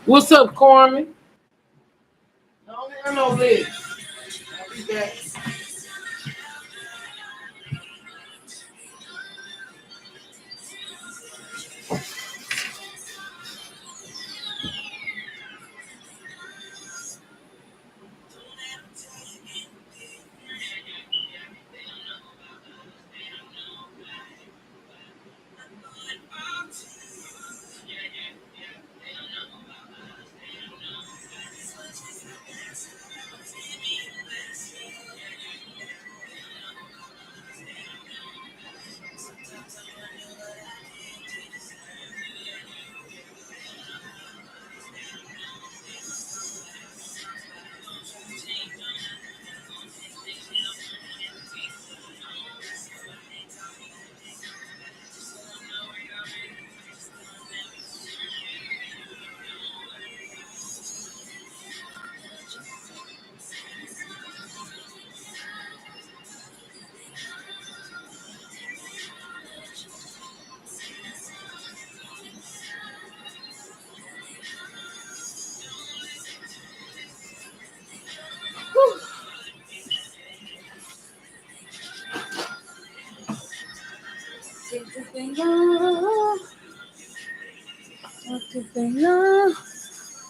What's up, Carmen? I don't have no list. I'll be back.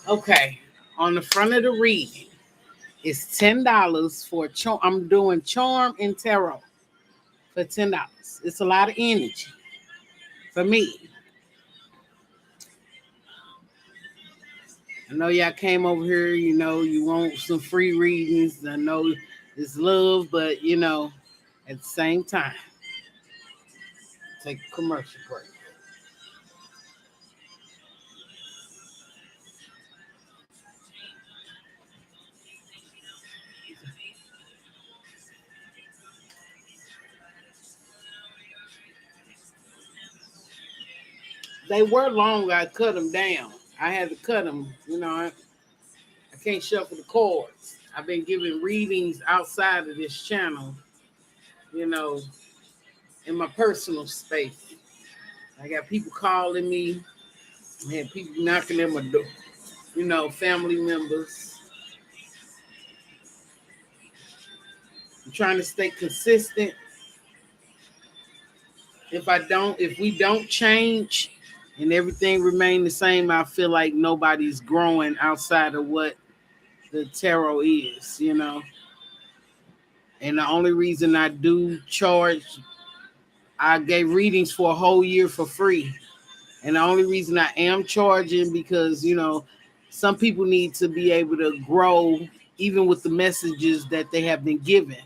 Okay, on the front of the reading, it's $10 for charm. I'm doing charm and tarot for $10. It's a lot of energy for me. I know y'all came over here, you want some free readings. I know it's love, but at the same time, take a commercial break. They were long. I cut them down. I had to cut them. I can't shuffle the chords. I've been giving readings outside of this channel, you know, in my personal space. I got people calling me. I had people knocking at my door, family members. I'm trying to stay consistent. If we don't change and everything remain the same, I feel like nobody's growing outside of what the tarot is. And the only reason I do charge, I gave readings for a whole year for free. And the only reason I am charging because, some people need to be able to grow even with the messages that they have been given.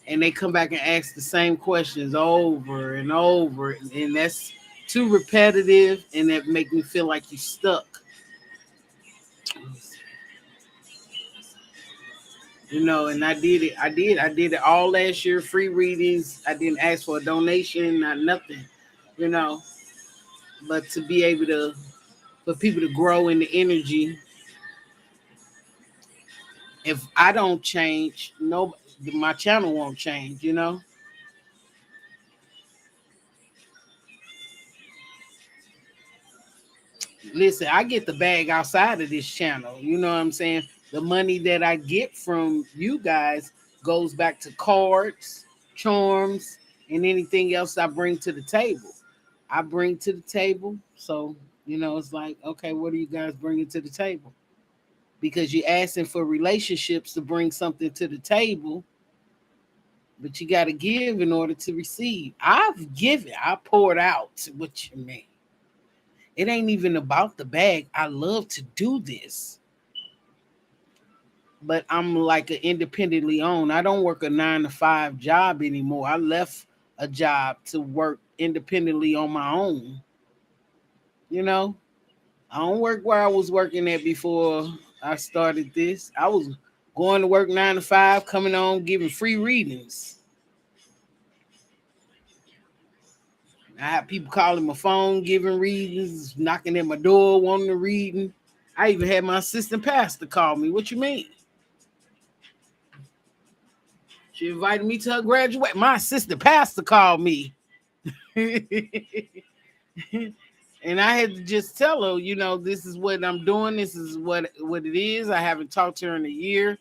And they come back and ask the same questions over and over. And that's too repetitive and that make me feel like you're stuck. And I did it. I did it all last year, free readings. I didn't ask for a donation, not nothing, you know. But to be able to, for people to grow in the energy, if I don't change, no, my channel won't change. Listen, I get the bag outside of this channel. You know what I'm saying? The money that I get from you guys goes back to cards, charms, and anything else I bring to the table. I bring to the table. So, it's like, okay, what are you guys bringing to the table? Because you're asking for relationships to bring something to the table, but you got to give in order to receive. I've given, I poured out. What you mean? It ain't even about the bag. I love to do this. But I'm like an independently owned. I don't work a 9 to 5 job anymore. I left a job to work independently on my own. I don't work where I was working at before I started this. I was going to work 9 to 5, coming on, giving free readings. I have people calling my phone, giving readings, knocking at my door, wanting a reading. I even had my assistant pastor call me. What you mean? She invited me to her graduation. My assistant pastor called me. And I had to just tell her, this is what I'm doing. This is what it is. I haven't talked to her in a year.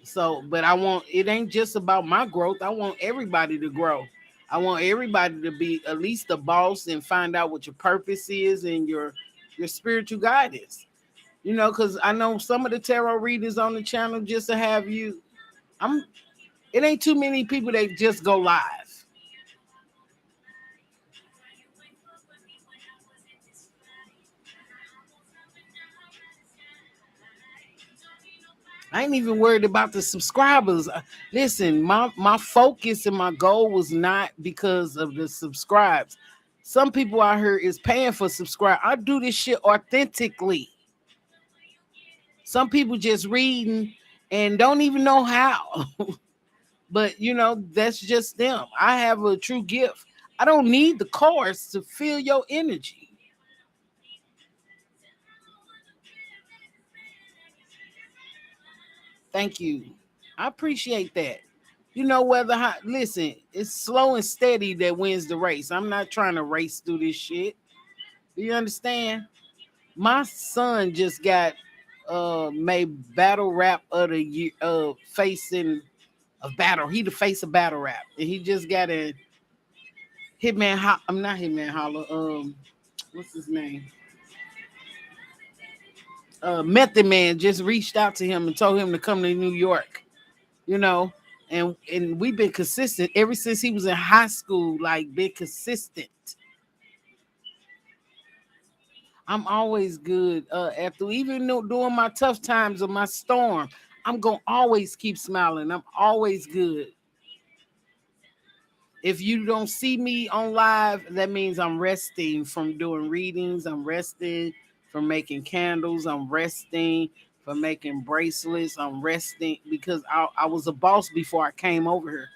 So, but it ain't just about my growth. I want everybody to grow. I want everybody to be at least a boss and find out what your purpose is and your spiritual guidance. Because I know some of the tarot readers on the channel just to have you. It ain't too many people that just go live. I ain't even worried about the subscribers. Listen, my focus and my goal was not because of the subscribes. Some people out here is paying for subscribe. I do this shit authentically. Some people just reading and don't even know how. But that's just them. I have a true gift. I don't need the course to feel your energy. Thank you. I appreciate that. Listen, it's slow and steady that wins the race. I'm not trying to race through this shit. Do you understand? My son just got made battle rap of the year facing of battle. He the face of battle rap, and he just got a Hitman. I'm not Hitman Holler. What's his name? Method Man just reached out to him and told him to come to New York. You know, and we've been consistent ever since he was in high school. Like, been consistent. I'm always good. After even during my tough times or my storm, I'm gonna always keep smiling. I'm always good. If you don't see me on live, that means I'm resting from doing readings. I'm resting from making candles. I'm resting from making bracelets. I'm resting because I was a boss before I came over here.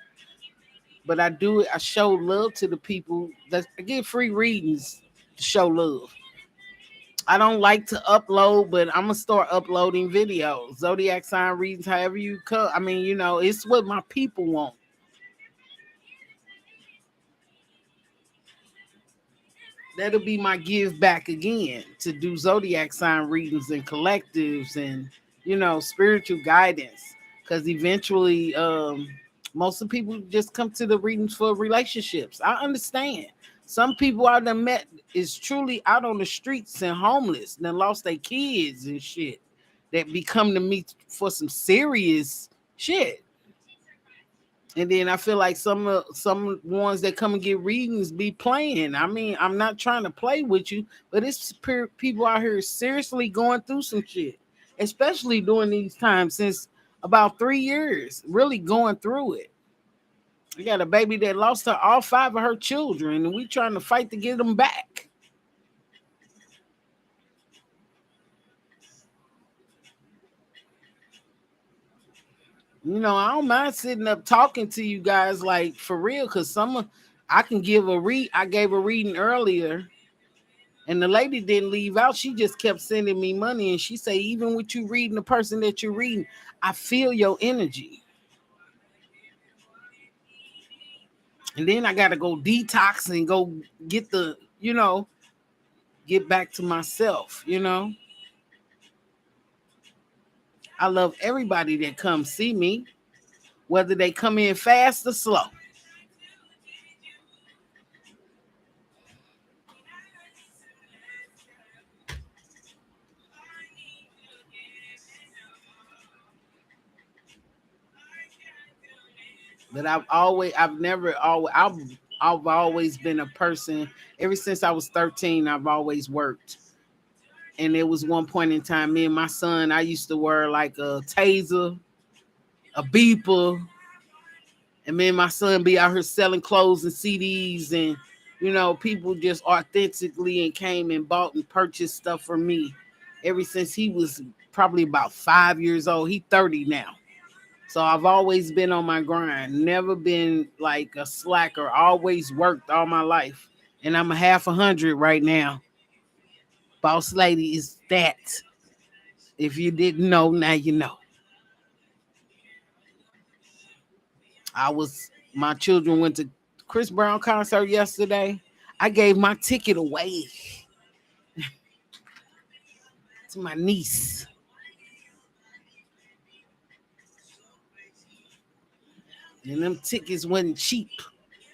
But I do it. I show love to the people. That I get free readings to show love. I don't like to upload, but I'm gonna start uploading videos, zodiac sign readings, however you come. I mean, it's what my people want. That'll be my give back again to do zodiac sign readings and collectives and spiritual guidance. Because eventually, most of the people just come to the readings for relationships. I understand. Some people I done met is truly out on the streets and homeless, and then lost their kids and shit. That be coming to me for some serious shit. And then I feel like some ones that come and get readings be playing. I mean, I'm not trying to play with you, but it's people out here seriously going through some shit, especially during these times since about 3 years, really going through it. We got a baby that lost all 5 of her children, and we trying to fight to get them back. I don't mind sitting up talking to you guys like for real, because I can give a read. I gave a reading earlier, and the lady didn't leave out. She just kept sending me money, and she said, even with you reading the person that you're reading, I feel your energy. And then I got to go detox and go get get back to myself. I love everybody that comes see me, whether they come in fast or slow. But I've always been a person. Ever since I was 13, I've always worked. And there was one point in time, me and my son, I used to wear like a taser, a beeper, and me and my son be out here selling clothes and CDs, and people just authentically and came and bought and purchased stuff from me. Ever since he was probably about 5 years old, he 30 now. So I've always been on my grind, never been like a slacker, always worked all my life. And I'm a half 100 right now. Boss lady is that. If you didn't know, now you know. My children went to Chris Brown concert yesterday. I gave my ticket away to my niece. And them tickets wasn't cheap.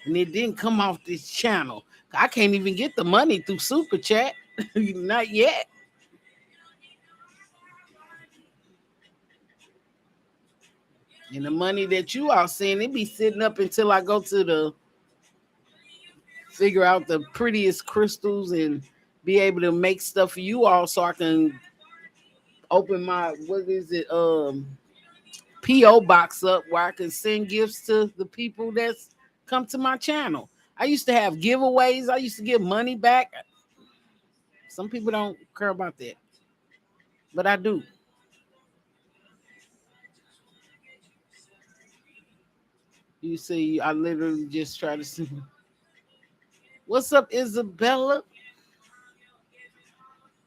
And it didn't come off this channel. I can't even get the money through Super Chat. Not yet. And the money that you all seeing, it be sitting up until I go to figure out the prettiest crystals and be able to make stuff for you all, so I can open my PO box up where I can send gifts to the people that's come to my channel. I used to have giveaways. I used to give money back. Some people don't care about that, but I do. You see, I literally just try to see. What's up, Isabella?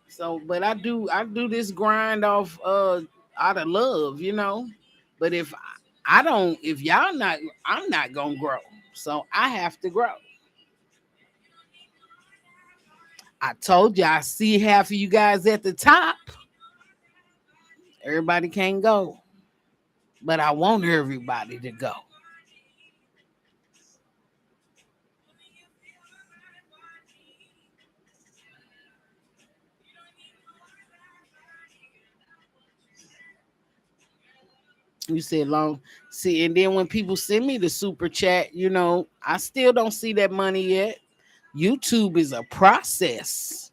So, but I do this grind off out of love. But if y'all not, I'm not gonna grow. So I have to grow. I told you I see half of you guys at the top. Everybody can't go. but I want everybody to go. You said long. See, and then when people send me the super chat, I still don't see that money yet. YouTube is a process.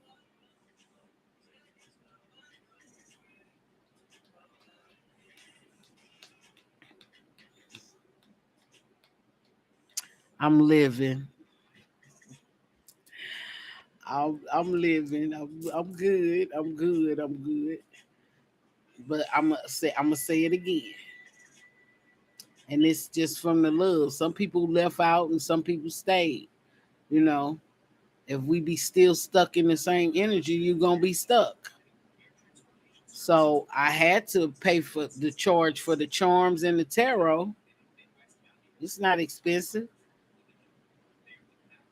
I'm living. I'm living. I'm good. I'm good. I'm good. But I'm gonna say it again. And it's just from the love. Some people left out and some people stayed. You know, if we be still stuck in the same energy, you're gonna be stuck. So I had to pay for the charge for the charms and the tarot. It's not expensive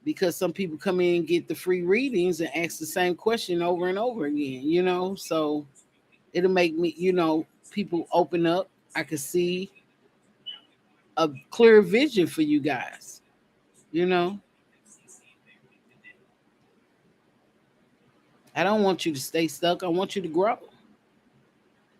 because some people come in and get the free readings and ask the same question over and over again. So it'll make me, people open up. I can see a clear vision for you guys. You know, I don't want you to stay stuck. I want you to grow.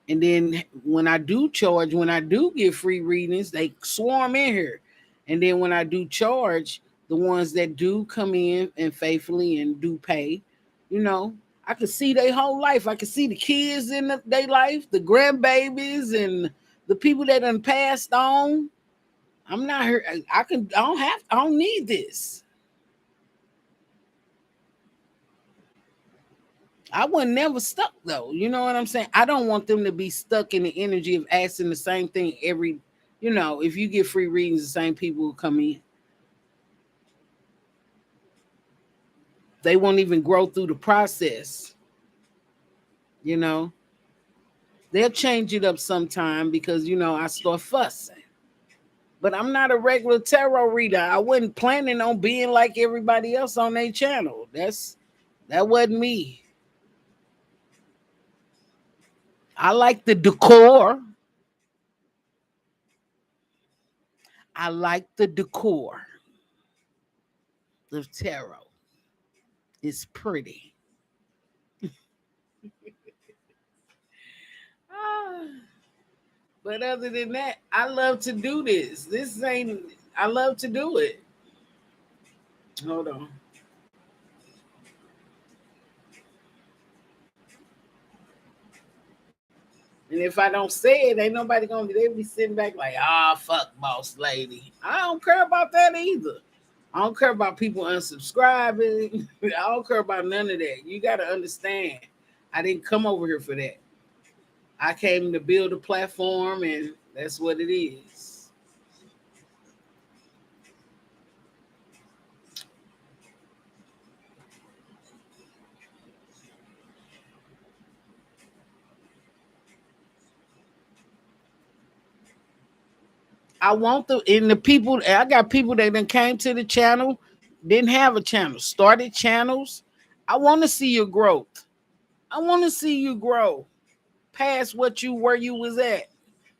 And then when I do charge, when I do get free readings, they swarm in here. And then when I do charge, the ones that do come in and faithfully and do pay, you know, I can see their whole life. I can see the kids in their life, the grandbabies, and the people that done passed on. I'm not here. I don't need this. I was never stuck though. You know what I'm saying? I don't want them to be stuck in the energy of asking the same thing if you get free readings, the same people will come in. They won't even grow through the process. You know, they'll change it up sometime because, I start fussing. But I'm not a regular tarot reader. I wasn't planning on being like everybody else on their channel. That wasn't me. I like the decor. I like the decor of tarot. It's pretty. Ah, but other than that, I love to do this. I love to do it. Hold on. And if I don't say it, ain't nobody they be sitting back like, fuck boss lady. I don't care about that either. I don't care about people unsubscribing. I don't care about none of that. You got to understand, I didn't come over here for that. I came to build a platform, and that's what it is. I want the people. I got people that then came to the channel, didn't have a channel, started channels. I want to see your growth. I want to see you grow past where you was at.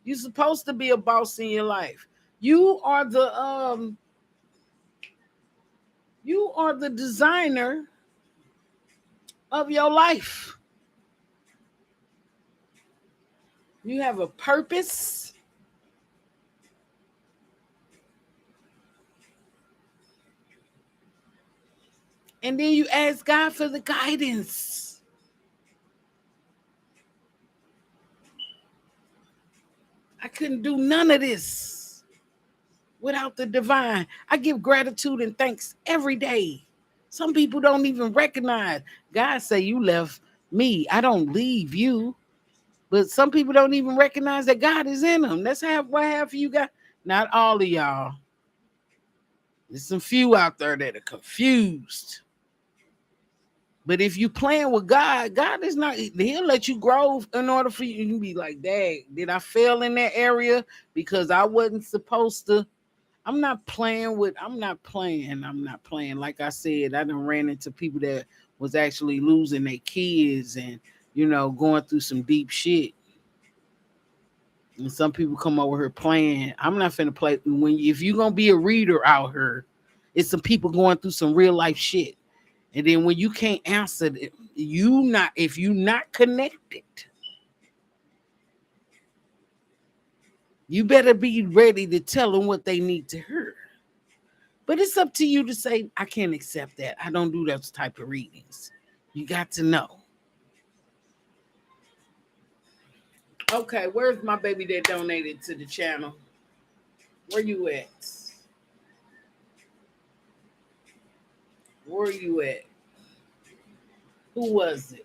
You're supposed to be a boss in your life. You are the designer of your life. You have a purpose. And then you ask God for the guidance. I couldn't do none of this without the divine. I give gratitude and thanks every day. Some people don't even recognize. God say you left me. I don't leave you. But some people don't even recognize that God is in them. That's what half of you got. Not all of y'all. There's some few out there that are confused. But if you playing with God, God is not, he'll let you grow in order for you to be like, dang, did I fail in that area? Because I wasn't supposed to. I'm not playing. I'm not playing. Like I said, I done ran into people that was actually losing their kids and, going through some deep shit. And some people come over here playing. I'm not finna play. If you gonna be a reader out here, it's some people going through some real life shit. And then when you can't answer it, if you not connected, you better be ready to tell them what they need to hear. But it's up to you to say, I can't accept that. I don't do those type of readings. You got to know. Okay, where's my baby that donated to the channel? Where you at? Where you at? Who was it?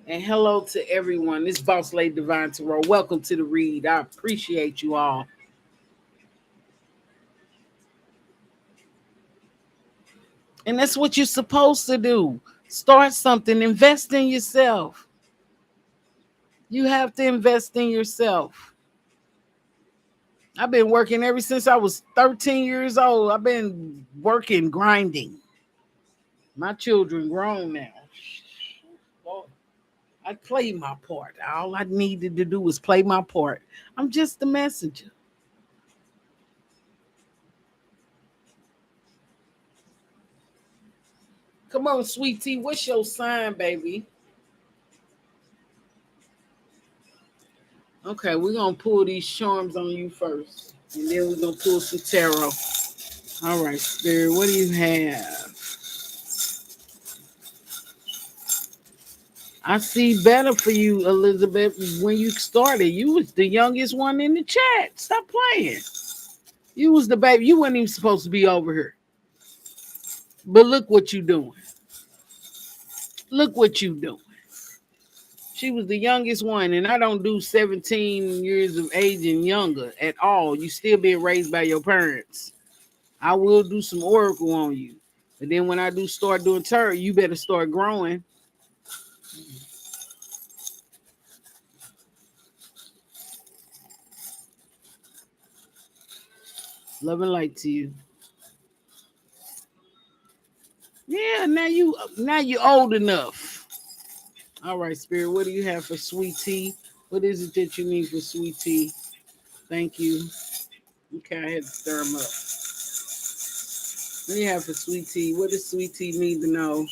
And hello to everyone. This Boss Lady Divine Tarot. Welcome to the read. I appreciate you all. And that's what you're supposed to do. Start something. Invest in yourself. You have to invest in yourself. I've been working ever since I was 13 years old. I've been working, grinding. My children grown now. I played my part. All I needed to do was play my part. I'm just the messenger. Come on, sweet tea. What's your sign, baby? Okay, we're going to pull these charms on you first. And then we're going to pull some tarot. All right, Spirit, what do you have? I see better for you, Elizabeth. When you started, you was the youngest one in the chat. Stop playing. You was the baby. You weren't even supposed to be over here. But look what you doing. Look what you doing. She was the youngest one, and I don't do 17 years of age and younger at all. You still being raised by your parents. I will do some oracle on you. But then when I do start doing tarot, you better start growing. Love and light to you. Yeah, now you old enough. All right, Spirit, what do you have for sweet tea? What is it that you need for sweet tea? Thank you. Okay, I had to stir them up. What do you have for sweet tea? What does sweet tea need to know?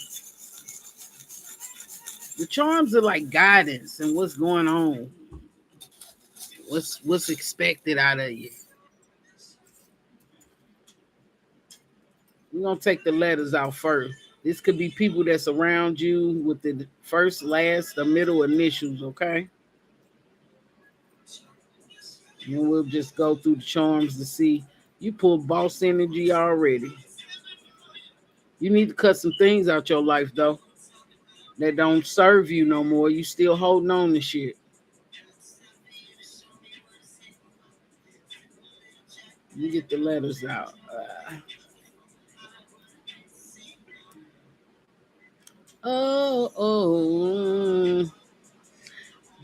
The charms are like guidance and what's going on. What's expected out of you. We're gonna take the letters out first. This could be people that's around you with the first, last, the middle initials, okay? And we'll just go through the charms to see. You pulled boss energy already. You need to cut some things out your life though that don't serve you no more. You still holding on to shit. You get the letters out. Oh.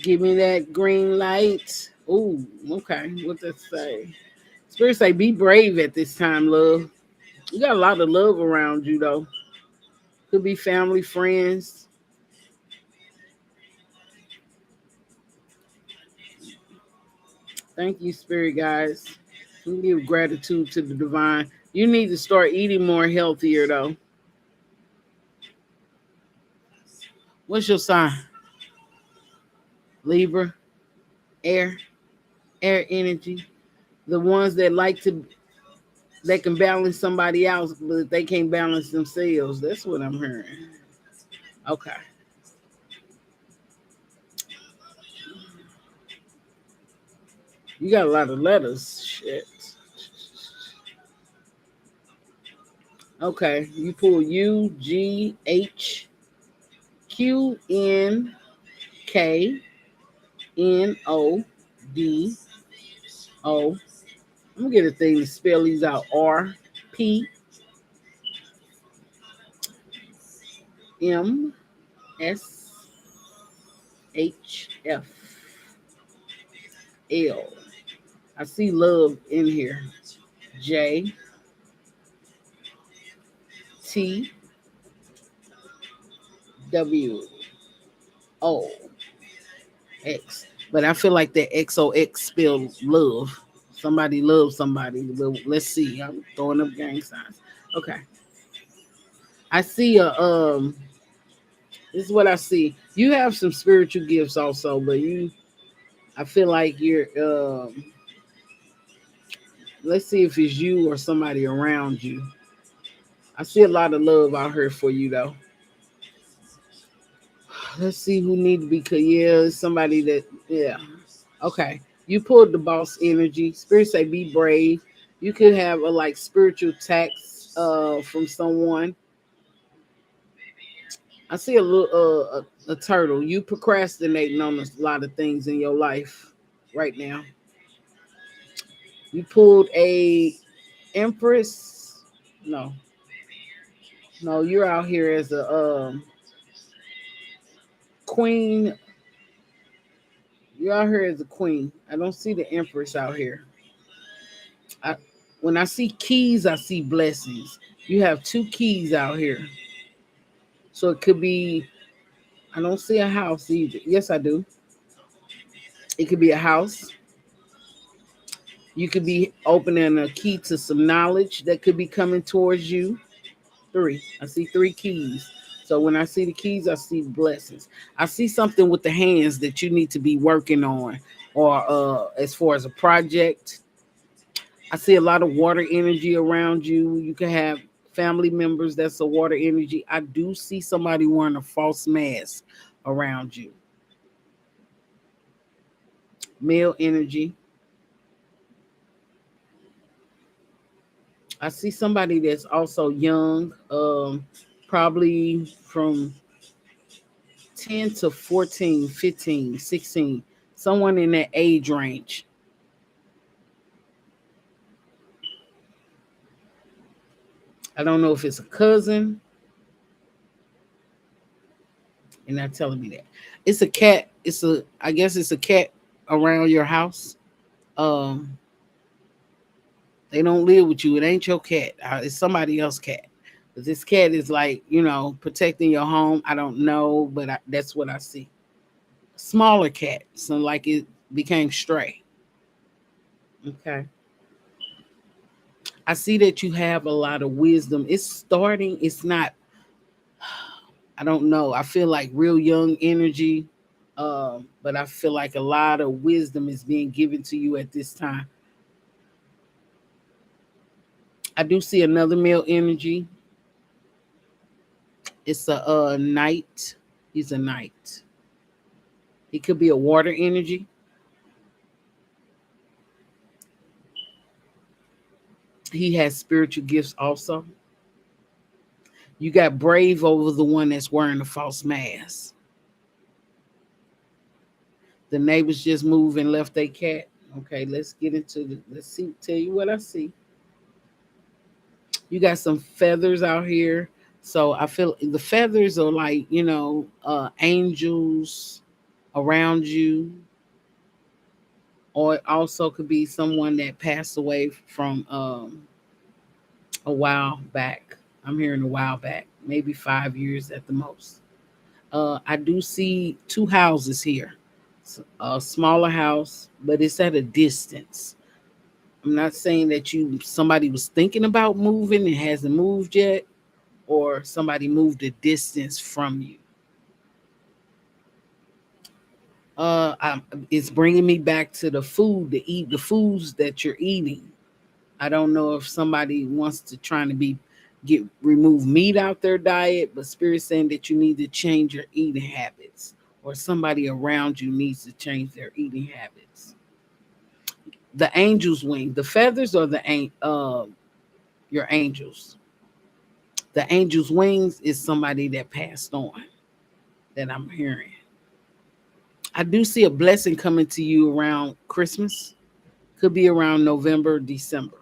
Give me that green light. Oh, okay. What does that say? Spirit say, be brave at this time, love. You got a lot of love around you, though. Could be family, friends. Thank you, Spirit guys. We give gratitude to the divine. You need to start eating more healthier, though. What's your sign? Libra, air, air energy. The ones that can balance somebody else, but they can't balance themselves. That's what I'm hearing. Okay. You got a lot of letters. Shit. Okay. You pull U, G, H, Q, N, K, N, O, D, O. I'm going to get a thing to spell these out. R, P, M, S, H, F, L. I see love in here. J, T, W, O, X. But I feel like that XOX spelled love. Somebody loves somebody. Well, let's see. I'm throwing up gang signs. Okay. I see a this is what I see. You have some spiritual gifts also, but I feel like you're let's see if it's you or somebody around you. I see a lot of love out here for you though. Let's see who need to be yeah, it's somebody that yeah. Okay. You pulled the boss energy. Spirit say be brave. You could have a like spiritual text from someone. I see a little a turtle. You procrastinating on a lot of things in your life right now. You pulled a empress. No, no, you're out here as a queen. You're out here as a queen. I don't see the empress out here. I, when I see keys, I see blessings. You have two keys out here, so it could be. I don't see a house either. Yes, I do. It could be a house. You could be opening a key to some knowledge that could be coming towards you. Three. I see three keys. So when I see the keys, I see blessings. I see something with the hands that you need to be working on, or as far as a project. I see a lot of water energy around you. You can have family members that's a water energy. I do see somebody wearing a false mask around you. Male energy. I see somebody that's also young, probably from 10 to 14, 15, 16, someone in that age range. I don't know if it's a cousin, and not telling me that. It's a cat. I guess it's a cat around your house. Um, they don't live with you. It ain't your cat. It's somebody else's cat. But this cat is like, protecting your home. I don't know, but that's what I see. Smaller cat. So like it became stray. Okay. I see that you have a lot of wisdom. It's starting. It's not. I don't know. I feel like real young energy, but I feel like a lot of wisdom is being given to you at this time. I do see another male energy. It's a knight. He's a knight. He could be a water energy. He has spiritual gifts also. You got brave over the one that's wearing the false mask. The neighbors just moved and left their cat. Okay, let's get into let's see, tell you what I see. You got some feathers out here. So I feel the feathers are like, angels around you, or it also could be someone that passed away from a while back. I'm hearing a while back, maybe 5 years at the most. I do see two houses here, a smaller house, but it's at a distance. I'm not saying that somebody was thinking about moving and hasn't moved yet, or somebody moved a distance from you. It's bringing me back to the food to eat, the foods that you're eating. I don't know if somebody wants to trying to be get remove meat out their diet, but spirit saying that you need to change your eating habits, or somebody around you needs to change their eating habits. The angel's wing, the feathers, or your angels. The angel's wings is somebody that passed on that I'm hearing. I do see a blessing coming to you around Christmas. Could be around November, December.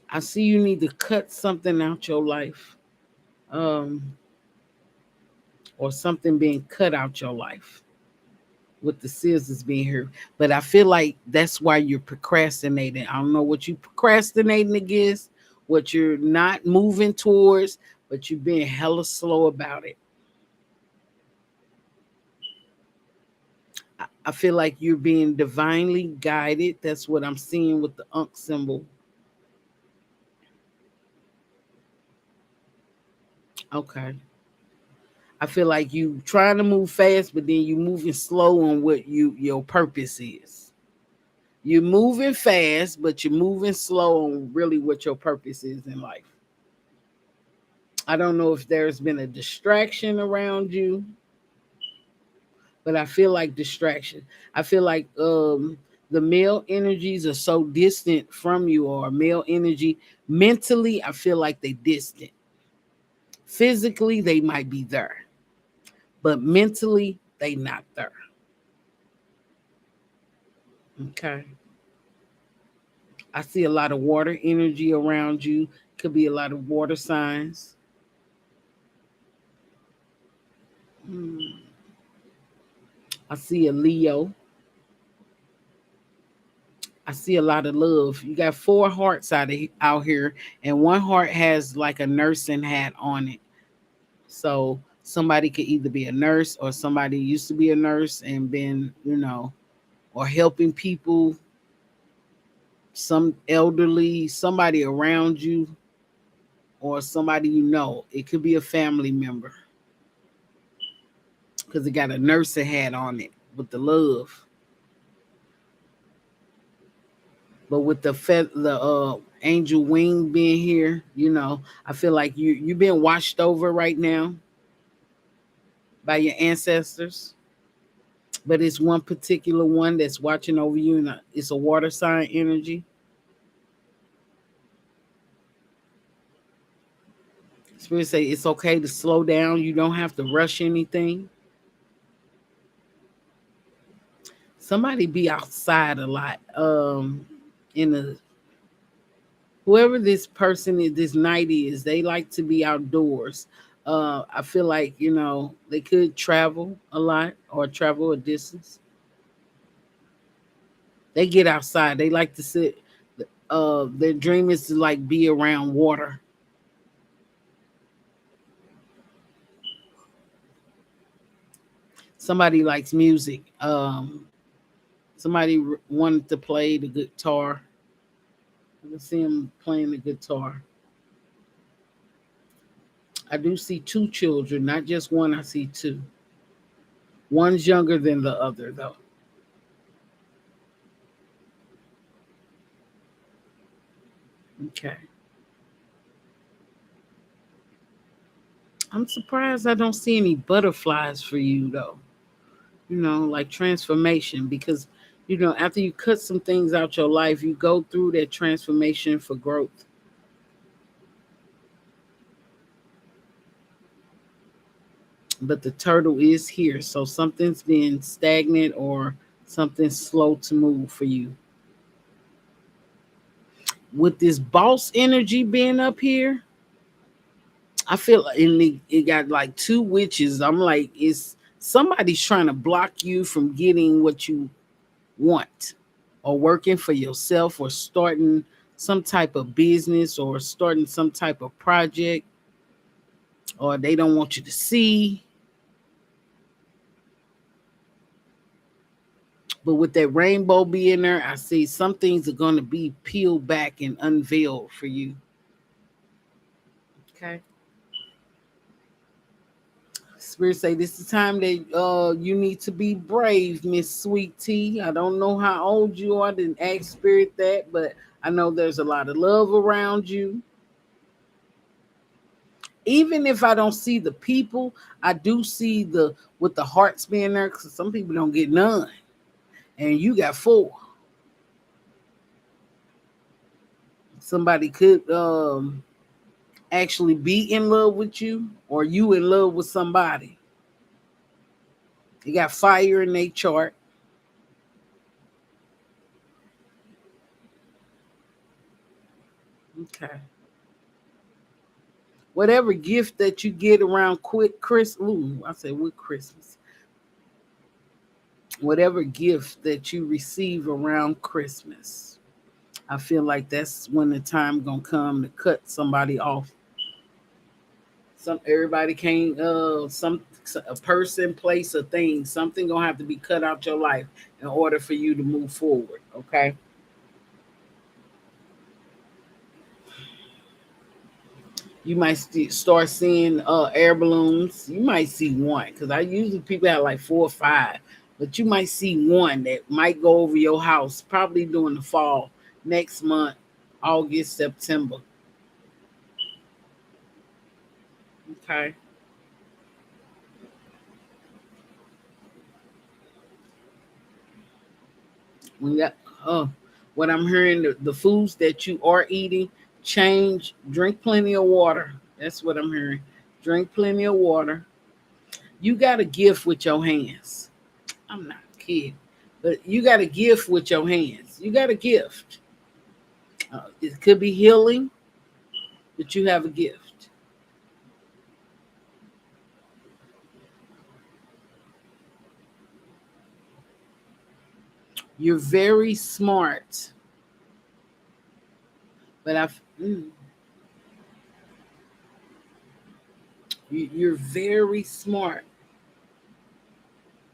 I see you need to cut something out your life, um, or something being cut out your life with the scissors being here. But I feel like that's why you're procrastinating. I don't know what you procrastinating against, what you're not moving towards, but you're being hella slow about it. I feel like you're being divinely guided. That's what I'm seeing with the Unk symbol. Okay. I feel like you trying to move fast, but then you moving slow on what your purpose is. You're moving fast, but you're moving slow on really what your purpose is in life. I don't know if there's been a distraction around you, but I feel like distraction. I feel like the male energies are so distant from you, or male energy mentally, I feel like they distant. Physically, they might be there, but mentally, they not there. Okay. I see a lot of water energy around you. Could be a lot of water signs. Hmm. I see a Leo. I see a lot of love. You got four hearts out here, and one heart has like a nursing hat on it. So somebody could either be a nurse, or somebody used to be a nurse and been, or helping people, some elderly, somebody around you, or somebody you know. It could be a family member because it got a nursing hat on it with the love. But with the angel wing being here, I feel like you've been washed over right now by your ancestors. But it's one particular one that's watching over you, and it's a water sign energy. Spirit say it's okay to slow down. You don't have to rush anything. Somebody be outside a lot. In the whoever this person is, this night is, they like to be outdoors. I feel like they could travel a lot or travel a distance. They get outside. They like to sit. Their dream is to like be around water. Somebody likes music. Somebody wanted to play the guitar. I can see him playing the guitar. I do see two children, not just one. I see two. One's younger than the other, though. Okay. I'm surprised I don't see any butterflies for you, though. Like transformation, because, after you cut some things out your life, you go through that transformation for growth. But the turtle is here. So something's been stagnant or something slow to move for you. With this boss energy being up here, I feel like it got like two witches. I'm like, it's somebody's trying to block you from getting what you want, or working for yourself, or starting some type of business, or starting some type of project, or they don't want you to see. But with that rainbow being there, I see some things are going to be peeled back and unveiled for you. Okay. Spirit say this is the time that you need to be brave, Miss Sweet Tea. I don't know how old you are, I didn't ask Spirit that, but I know there's a lot of love around you. Even if I don't see the people, I do see the with the hearts being there, because some people don't get none, and you got four. Somebody could actually be in love with you, or you in love with somebody. You got fire in their chart. Okay. Whatever gift that you get around quick Christmas, I say with Christmas. Whatever gift that you receive around Christmas, I feel like that's when the time gonna come to cut somebody off. Some everybody can't. Some a person, place, a thing. Something gonna have to be cut out your life in order for you to move forward. Okay. You might start seeing air balloons. You might see one because I usually people have like 4 or 5, but you might see one that might go over your house probably during the fall, next month, August, September. Okay. When that, uh, what I'm hearing, the foods that you are eating, change. Drink plenty of water. That's what I'm hearing. Drink plenty of water. You got a gift with your hands. I'm not kidding, but you got a gift with your hands. You got a gift. It could be healing, but you have a gift. You're very smart, but you're very smart,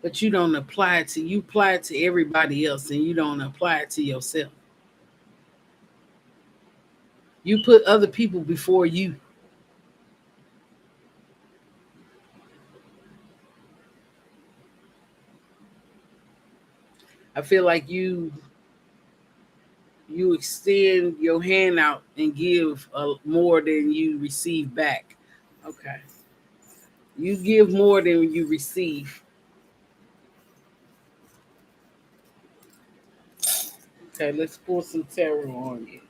but you don't apply it to you. Apply it to everybody else, and you don't apply it to yourself. You put other people before you. I feel like you extend your hand out and give more than you receive back. Okay, you give more than you receive. Okay, let's pull some tarot on you.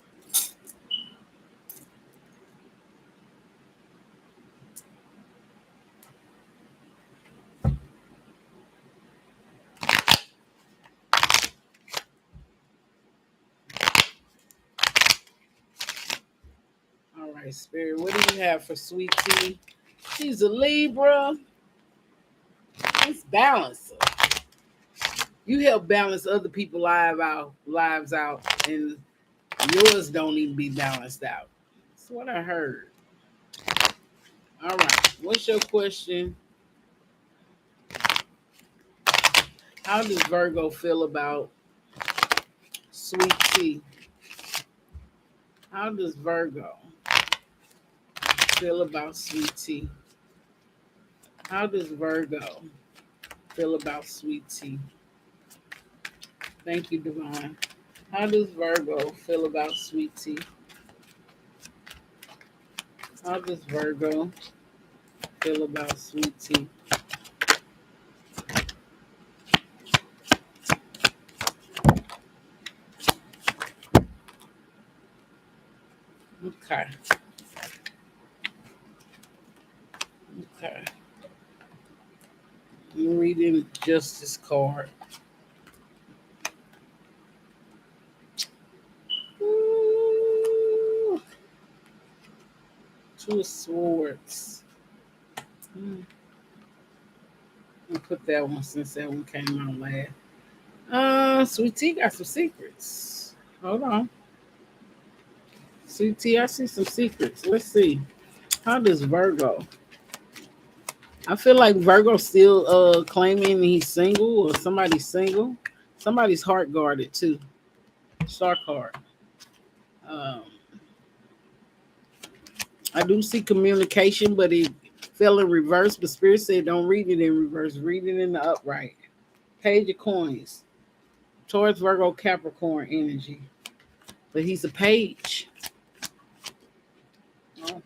All right, Spirit, what do you have for Sweet Tea? She's a Libra. It's balance. You help balance other people's lives out, and yours don't even be balanced out. That's what I heard. All right, what's your question? How does Virgo feel about Sweet Tea? How does Virgo feel about Sweet Tea? How does Virgo feel about Sweet Tea? Thank you, Divine. How does Virgo feel about Sweet Tea? How does Virgo feel about Sweet Tea? Okay. Okay. I'm reading Justice card. Ooh, Two of Swords. I'll put that one since that one came out last. Sweet Tea got some secrets. Hold on. Sweet Tea, I see some secrets. Let's see. How does Virgo? I feel like Virgo's still claiming he's single or somebody's single. Somebody's heart guarded too. Star card. Um, I do see communication, but it fell in reverse. But Spirit said don't read it in reverse. Read it in the upright. Page of Coins. Taurus, Virgo, Capricorn energy. But he's a page. Oh,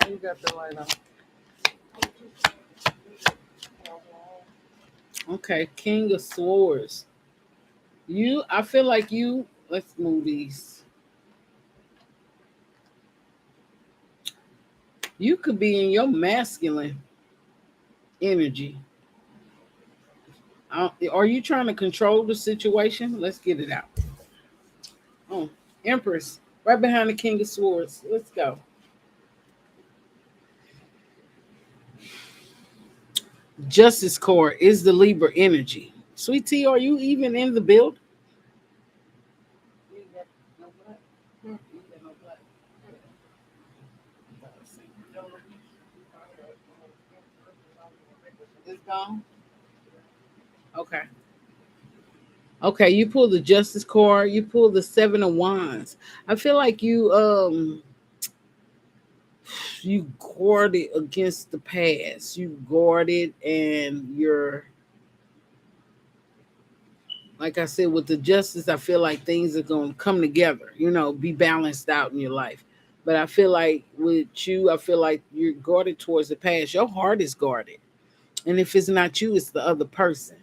you got the light on. Okay, King of Swords. I feel like let's move these. You could be in your masculine energy. Are you trying to control the situation? Let's get it out. Oh, Empress, right behind the King of Swords. Let's go. Justice Core is the Libra energy. Sweet Tea, are you even in the build? Gone? Okay. Okay, you pull the Justice card, you pull the Seven of Wands. I feel like you guarded against the past. You guarded and you're, like I said, with the Justice, I feel like things are going to come together, be balanced out in your life. But I feel like with you, I feel like you're guarded towards the past. Your heart is guarded. And if it's not you, it's the other person.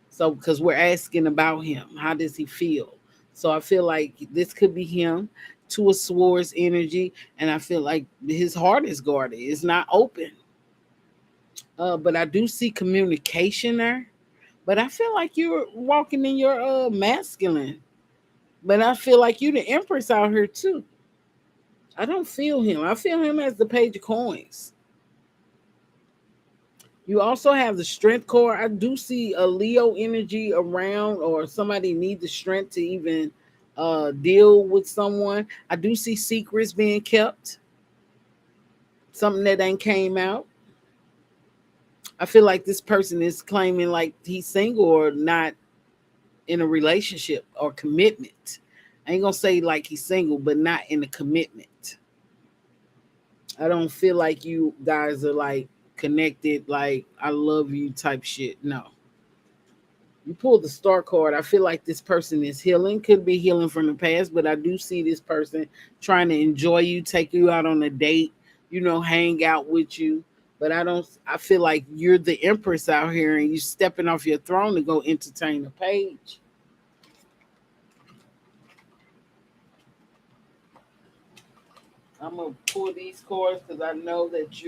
So, because we're asking about him, how does he feel? So, I feel like this could be him, Two of Swords energy, and I feel like his heart is guarded, it's not open. But I do see communication there. But I feel like you're walking in your masculine. But I feel like you the Empress out here too. I don't feel him. I feel him as the Page of Coins. You also have the Strength core. I do see a Leo energy around, or somebody need the strength to even deal with someone. I do see secrets being kept, something that ain't came out. I feel like this person is claiming like he's single or not in a relationship or commitment. I ain't gonna say like he's single, but not in a commitment. I don't feel like you guys are like connected, like I love you type shit. No. You pulled the Star card. I feel like this person is healing, could be healing from the past, but I do see this person trying to enjoy you, take you out on a date, hang out with you. But I feel like you're the Empress out here and you stepping off your throne to go entertain a page. I'm gonna pull these cards because I know that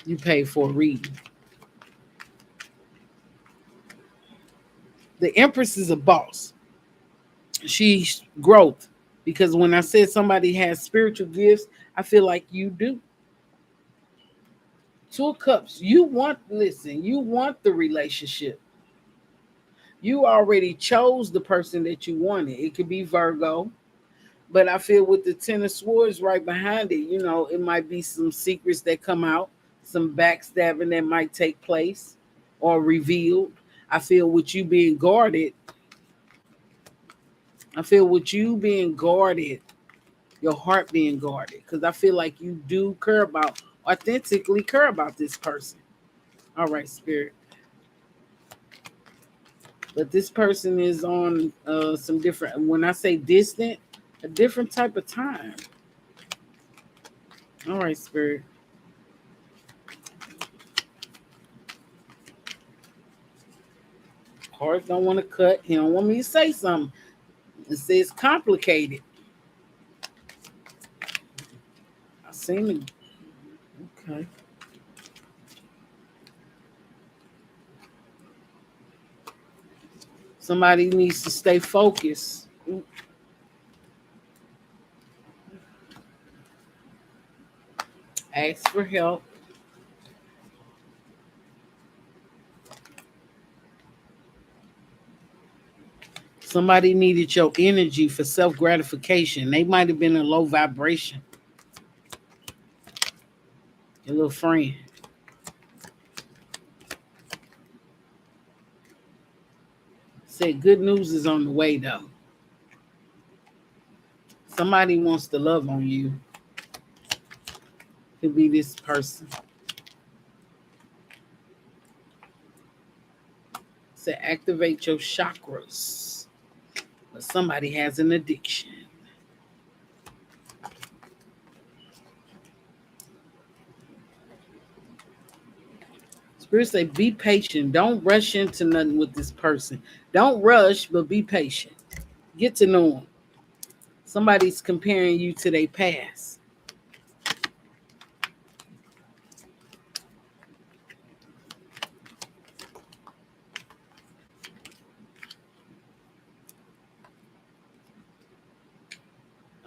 you pay for a reading. The Empress is a boss. She's growth. Because when I said somebody has spiritual gifts, I feel like you do. Two of Cups. You want the relationship. You already chose the person that you wanted. It could be Virgo. But I feel with the Ten of Swords right behind it, it might be some secrets that come out, some backstabbing that might take place or revealed. I feel with you being guarded. I feel with you being guarded, your heart being guarded, because I feel like you do authentically care about this person. All right, Spirit. But this person is on some different, when I say distant, a different type of time. All right, Spirit. Heart don't want to cut. He don't want me to say something. It says complicated. I seen it. Okay. Somebody needs to stay focused. Ask for help. Somebody needed your energy for self gratification. They might have been a low vibration. Your little friend. Said good news is on the way though. Somebody wants to love on you. Could be this person. Say activate your chakras. But somebody has an addiction. Spirit say be patient. Don't rush into nothing with this person. Don't rush, but be patient. Get to know them. Somebody's comparing you to their past.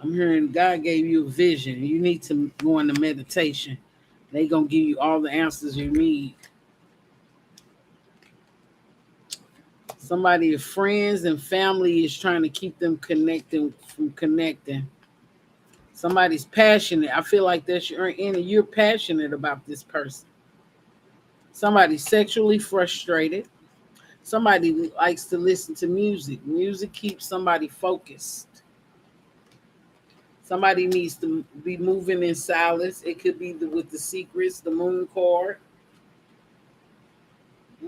I'm hearing God gave you a vision. You need to go into meditation. They gonna give you all the answers you need. Somebody, friends and family is trying to keep them connected from connecting. Somebody's passionate. I feel like that's your inner. You're passionate about this person. Somebody's sexually frustrated. Somebody likes to listen to music. Music keeps somebody focused. Somebody needs to be moving in silence. It could be with the secrets, the moon card.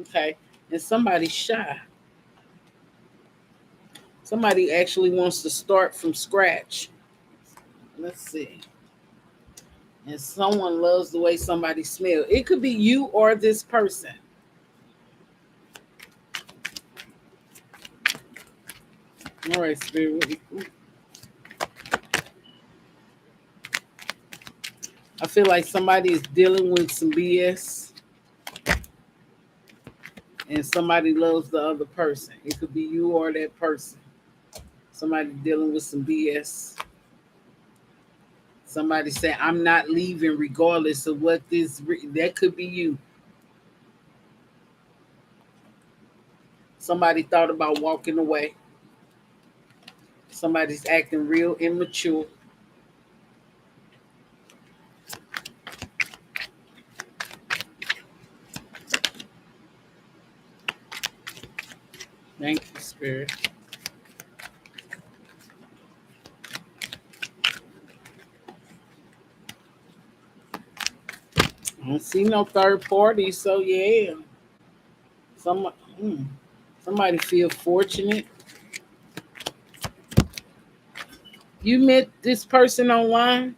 Okay. And somebody's shy. Somebody actually wants to start from scratch. Let's see. And someone loves the way somebody smells. It could be you or this person. All right, Spirit. I feel like somebody is dealing with some BS and somebody loves the other person. It could be you or that person. Somebody dealing with some BS. Somebody say, I'm not leaving regardless of what this, that could be you. Somebody thought about walking away. Somebody's acting real immature. Thank you, Spirit. I don't see no third party, so yeah. Some, somebody feel fortunate. You met this person online?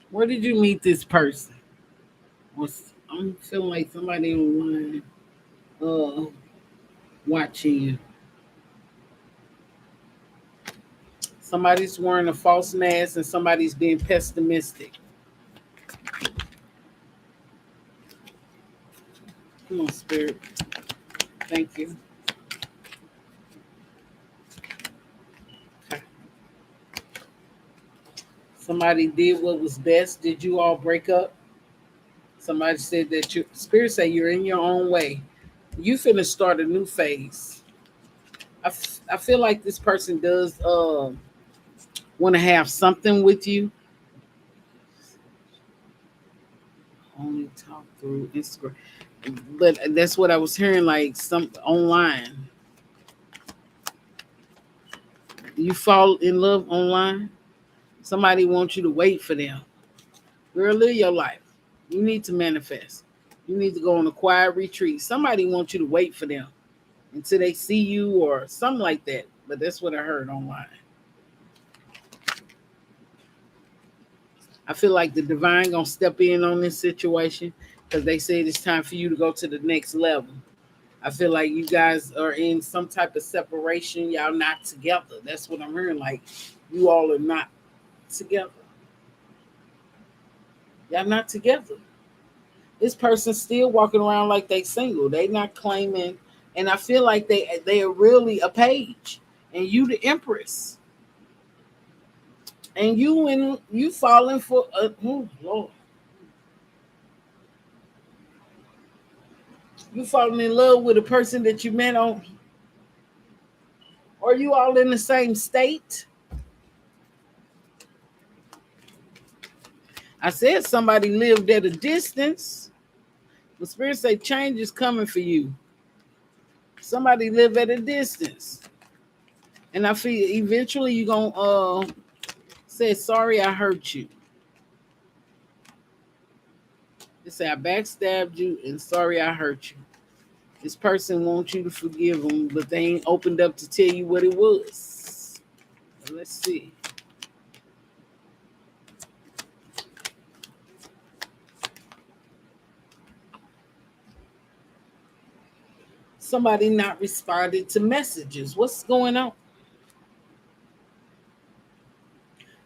Where did you meet this person? I'm feeling like somebody online uh watching you. Somebody's wearing a false mask and somebody's being pessimistic. Come on, Spirit. Thank you. Okay. Somebody did what was best. Did you all break up? Somebody said that your Spirit say you're in your own way. You finna start a new phase. I feel like this person does want to have something with you. Only talk through Instagram. But that's what I was hearing, like some online. You fall in love online. Somebody wants you to wait for them. Girl, live your life. You need to manifest. You need to go on a quiet retreat. Somebody wants you to wait for them until they see you or something like that. But that's what I heard online. I feel like the divine gonna step in on this situation because they said it's time for you to go to the next level. I feel like you guys are in some type of separation. Y'all not together. That's what I'm hearing. Like you all are not together. Y'all not together. This person's still walking around like they single. They not claiming, and I feel like they are really a page, and you the empress, and you falling for oh Lord, you falling in love with a person that you met on. Are you all in the same state? I said somebody lived at a distance. The Spirit say change is coming for you. Somebody live at a distance. And I feel eventually you're going to say, sorry, I hurt you. They say, I backstabbed you and sorry I hurt you. This person wants you to forgive them, but they ain't opened up to tell you what it was. Let's see. Somebody not responded to messages. What's going on?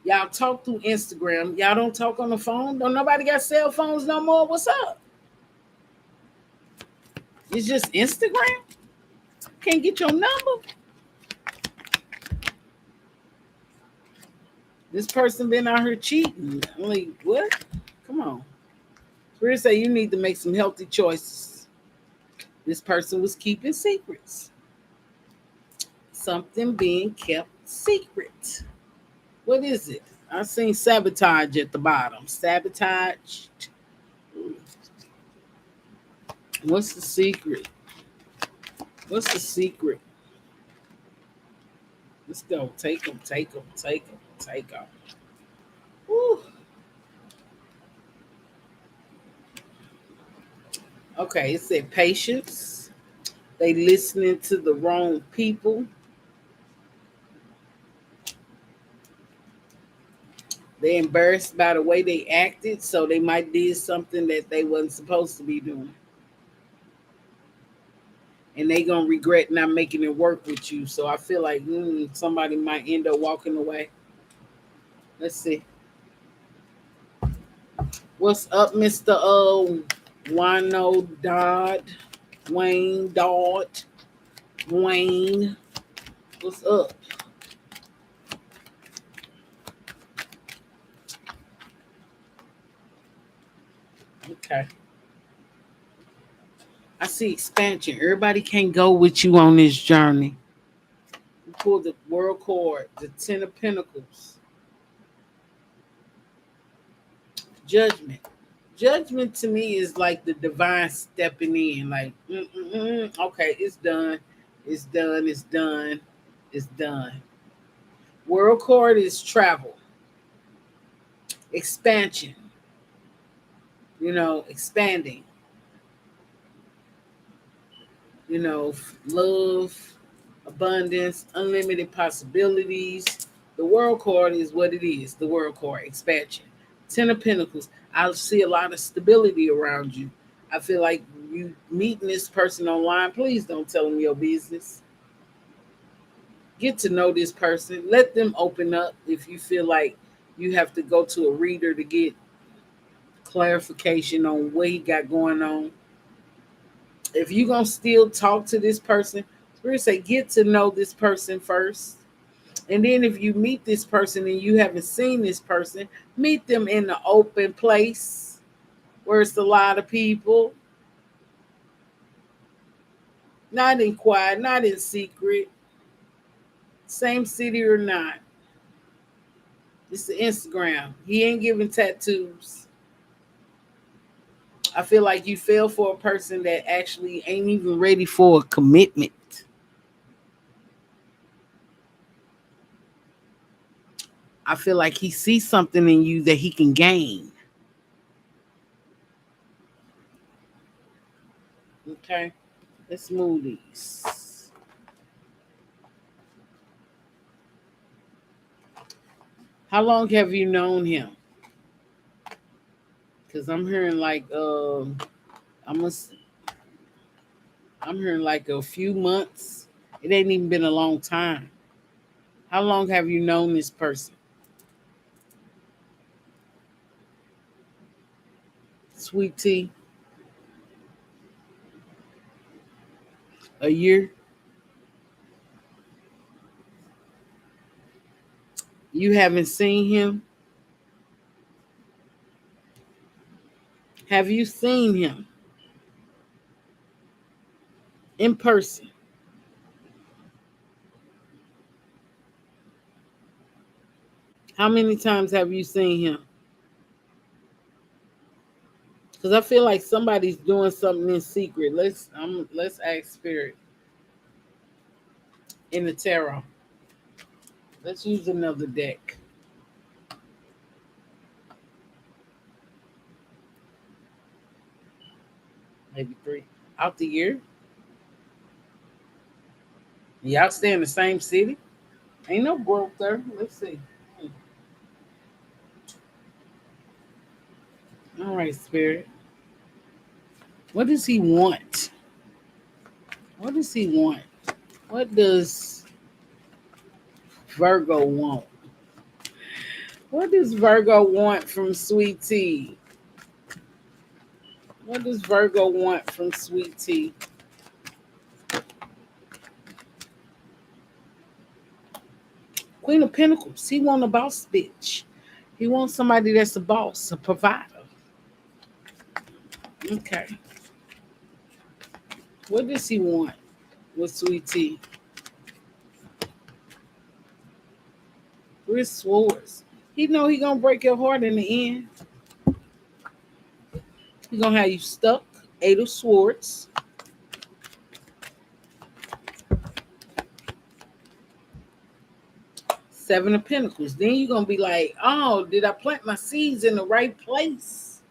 Y'all talk through Instagram. Y'all don't talk on the phone. Don't nobody got cell phones no more. What's up? It's just Instagram. Can't get your number. This person been out here cheating. I'm like, what? Come on. Spirit say you need to make some healthy choices. This person was keeping secrets. Something being kept secret. What is it? I seen sabotage at the bottom. Sabotage. What's the secret? What's the secret? Let's go. Take them, take them, take them, take them. Woo. Okay, it said patience. They listening to the wrong people. They embarrassed by the way they acted, so they might did something that they wasn't supposed to be doing. And they gonna regret not making it work with you. So I feel like somebody might end up walking away. Let's see. What's up, Mr. Wino Dodd? Wayne Dodd? Wayne. What's up? Okay. I see expansion. Everybody can't go with you on this journey. You pull the world card, the Ten of Pentacles. Judgment. Judgment to me is like the divine stepping in. Like, okay, it's done. It's done. It's done. It's done. World card is travel, expansion, expanding, love, abundance, unlimited possibilities. The world card is what it is. The world card, expansion. Ten of Pentacles. I see a lot of stability around you. I feel like you meeting this person online. Please don't tell them your business. Get to know this person. Let them open up if you feel like you have to go to a reader to get clarification on what he got going on. If you're going to still talk to this person, Spirit say get to know this person first. And then if you meet this person and you haven't seen this person, meet them in the open place where it's a lot of people. Not in quiet, not in secret. Same city or not. It's the Instagram. He ain't giving tattoos. I feel like you fell for a person that actually ain't even ready for a commitment. I feel like he sees something in you that he can gain. Okay, let's move these. How long have you known him? Because I'm hearing like I'm a, I'm hearing like a few months. It ain't even been a long time. How long have you known this person? Sweet tea. A year. You haven't seen him. Have you seen him in person? How many times have you seen him? Because I feel like somebody's doing something in secret. Let's ask spirit in the tarot. Let's use another deck. Maybe three. Out the year. Y'all stay in the same city? Ain't no growth there. Let's see. All right, spirit. What does he want? What does he want? What does Virgo want? What does Virgo want from Sweet Tea? What does Virgo want from Sweet Tea? Queen of Pentacles. He want a boss bitch. He wants somebody that's a boss, a provider. Okay. What does he want with Sweet Tea? Three of Swords. He know he gonna break your heart in the end. He gonna have you stuck. Eight of Swords. Seven of Pentacles. Then you're gonna be like, oh, did I plant my seeds in the right place?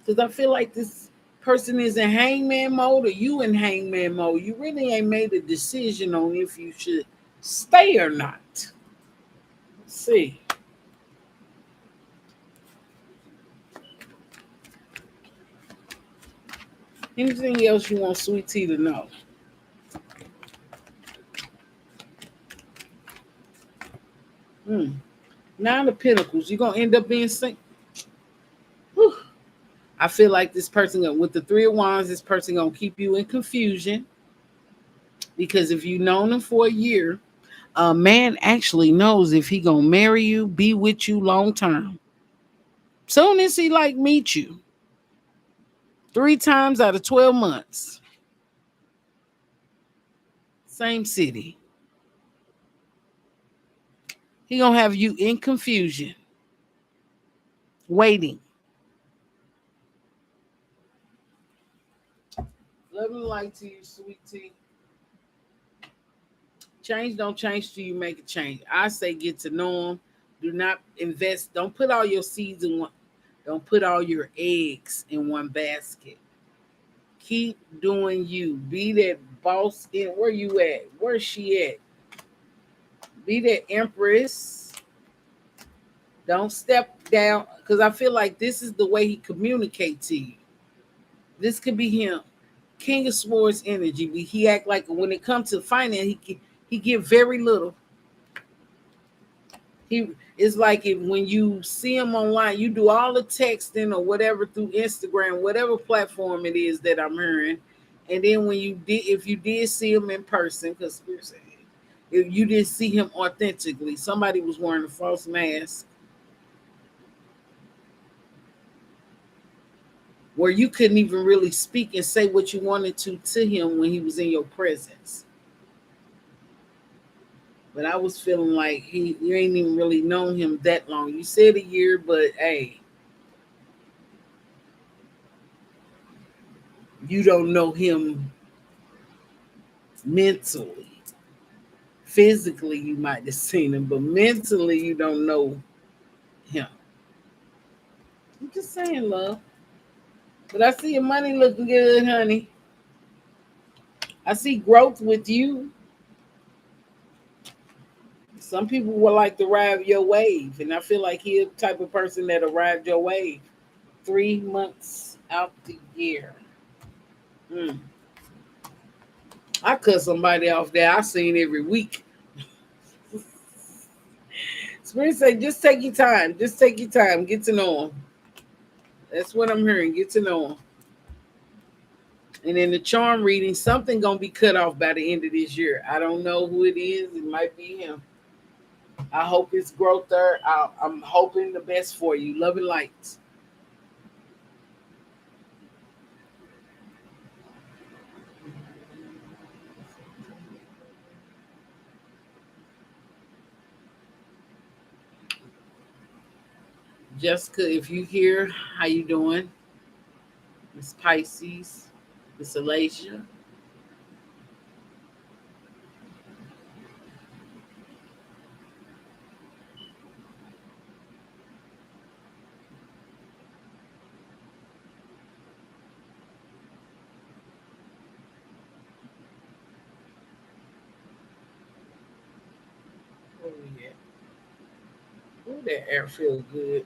Because I feel like this person is in hangman mode or you in hangman mode. You really ain't made a decision on if you should stay or not. Let's see. Anything else you want Sweet Tea to know? Nine of Pentacles. You're gonna end up being single. I feel like this person with the Three of Wands, this person gonna keep you in confusion. Because if you've known him for a year, a man actually knows if he gonna marry you, be with you long term. Soon as he like meet you, 3 times out of 12 months, same city, he gonna have you in confusion, waiting. Love and light to you, Sweet Tea. Change don't change till you make a change. I say get to know him. Do not invest. Don't put all your seeds in one. Don't put all your eggs in one basket. Keep doing you. Be that boss in where you at. Where's she at? Be that empress. Don't step down. Because I feel like this is the way he communicates to you. This could be him. King of Swords energy. But he act like when it comes to finance, he give very little. It's like when you see him online, you do all the texting or whatever through Instagram, whatever platform it is that I'm hearing, and then if you did see him in person, because if you did see him authentically, somebody was wearing a false mask, where you couldn't even really speak and say what you wanted to him when he was in your presence. But I was feeling like you ain't even really known him that long. You said a year, but hey, you don't know him mentally. Physically, you might have seen him, but mentally, you don't know him. I'm just saying, love. But I see your money looking good, honey. I see growth with you. Some people would like to ride your wave, and I feel like he's the type of person that'll ride your wave 3 months out the year. I cut somebody off there I seen every week. Spirit say, just take your time. Just take your time. Get to know him. That's what I'm hearing. Get to know him. And in the charm reading, something gonna be cut off by the end of this year. I don't know who it is. It might be him. I hope it's growth there. I'm hoping the best for you. Love and light. Jessica, if you here, how you doing? Miss Pisces, Miss Alasia. Where we at? Ooh, that air feels good.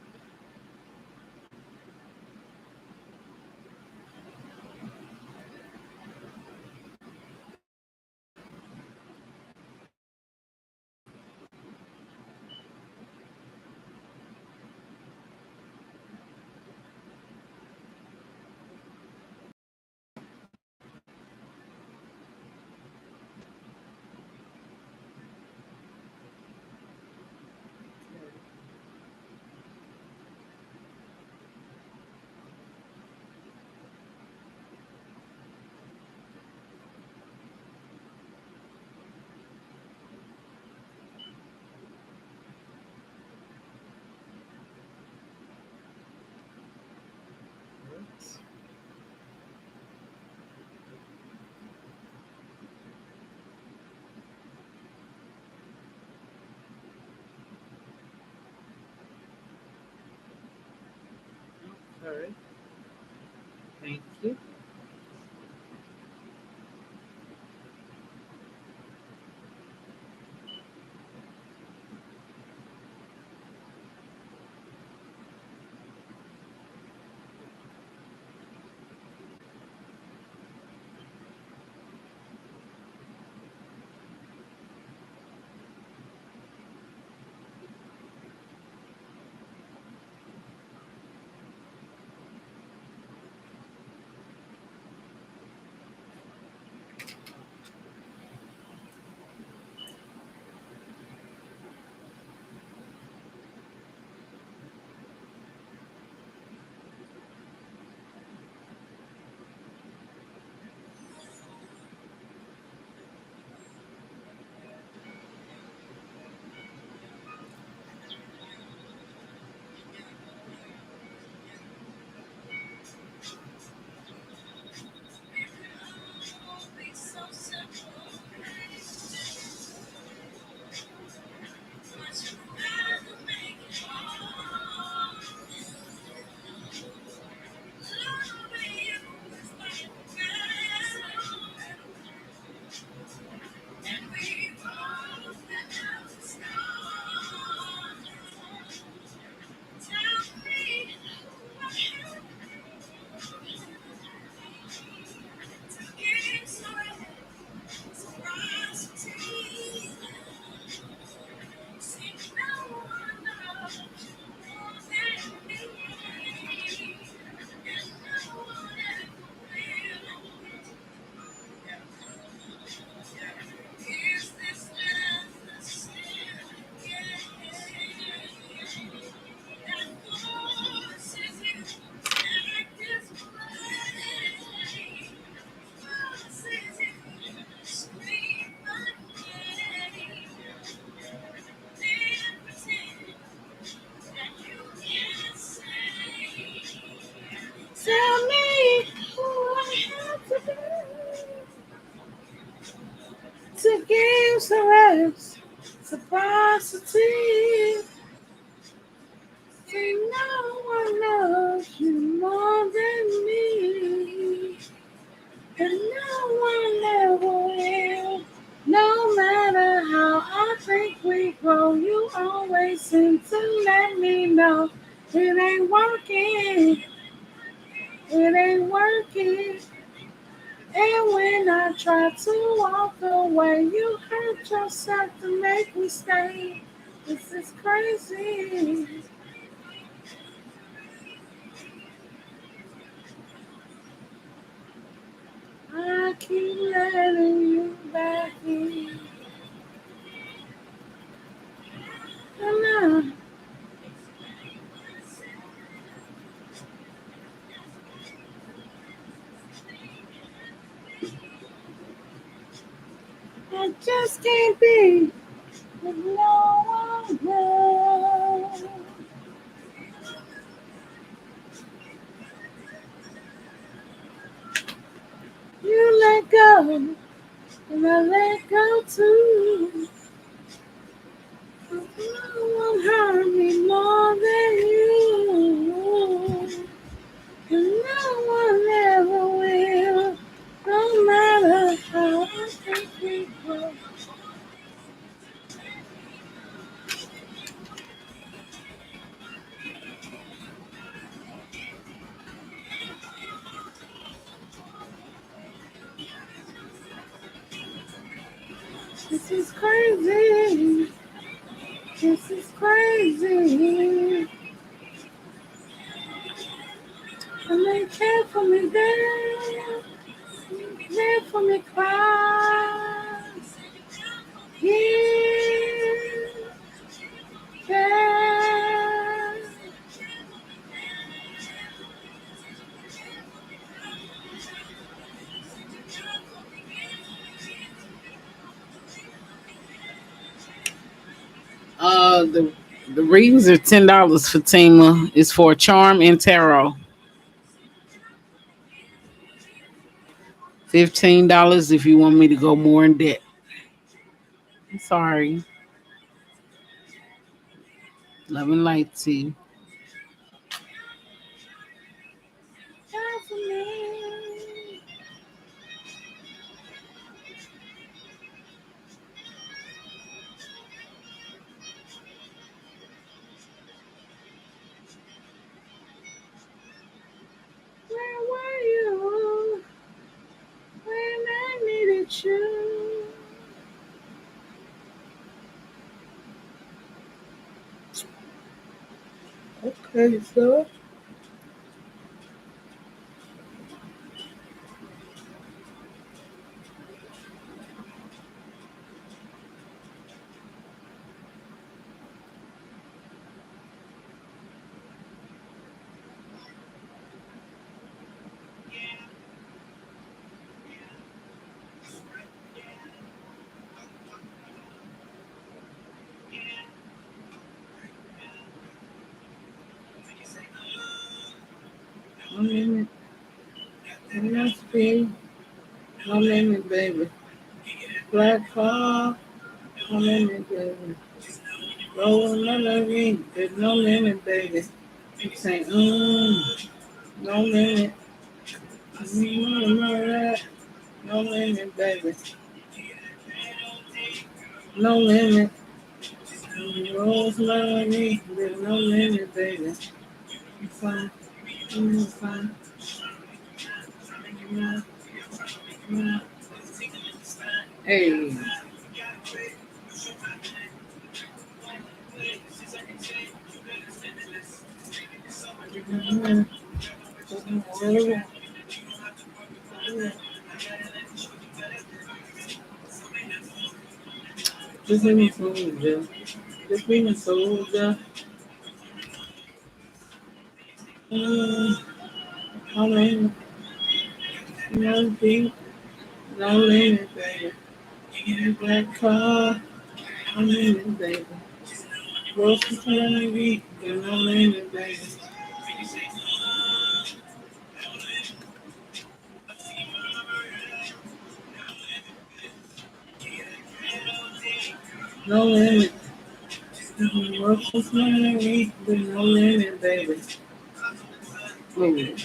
All right. Thank you. Tell me who I have to be to give some reciprocity. Say no one loves you more than me, and no one ever will. No matter how I think we grow, you always seem to let me know it ain't working, it ain't working. And when I try to walk away, you hurt yourself to make me stay. This is crazy. I keep letting you back in. And I just can't be with no one else. You let go, and I let go too. No one hurt me more than you. And no one ever will, no matter how I think we grow. This is crazy. This is crazy. And they care for me there. There for me cry. Yeah. Yeah. The readings are $10, Fatima. It's for charm and tarot. $15 if you want me to go more in depth. I'm sorry. Love and light to you. Hey, so no limit, no speed, no limit, baby. Black car, no limit, baby. Rolling melody, there's no limit, baby. You say, no limit, no limit, baby. No limit. Rolls melody, there's no limit, baby. You fine, you fine, yeah, yeah. Hey. Just be my soldier. Just be my soldier. No limit, no beat, no limit, baby. Black car, no limit, baby. Grocery melody, there's no limit, baby. No limit. Grocery melody, there's no limit, baby. Oh.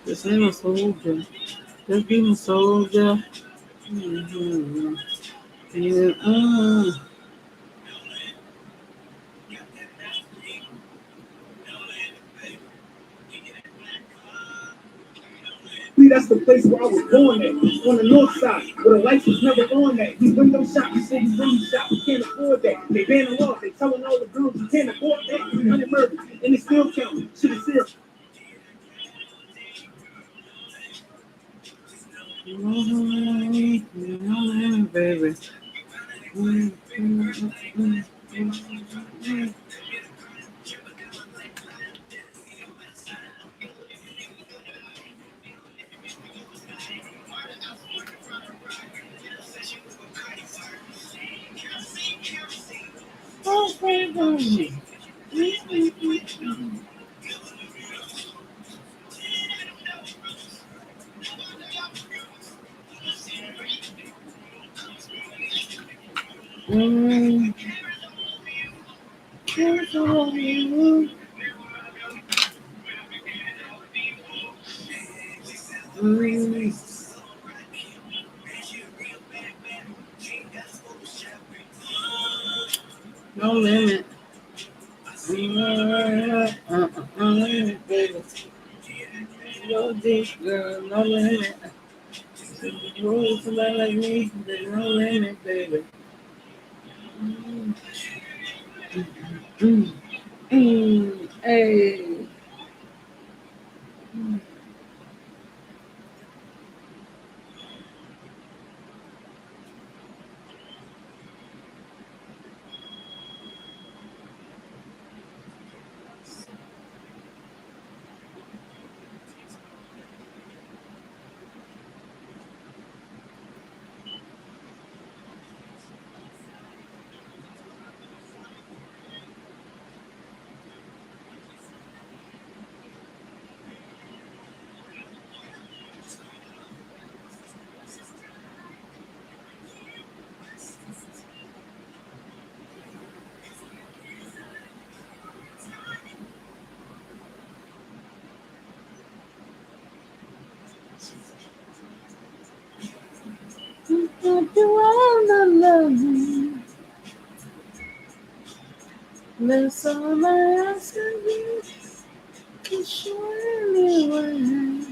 Just be my soldier. Just be my soldier. Mm-hmm. Yeah, See, that's the place where I was born at, on the north side, where the lights was never on at. These window shops, you say these window shops, we can't afford that. They ban the law, they telling all the girls you can't afford that. 300 murders, and they still counting. Shit is zero. baby. Oh, baby. Mm. No limit. No limit, baby. No deep, girl. No limit. Roll somebody like me. There's no limit, baby. Mm, mm, hey. That's all I ask of you. Cause you anyway.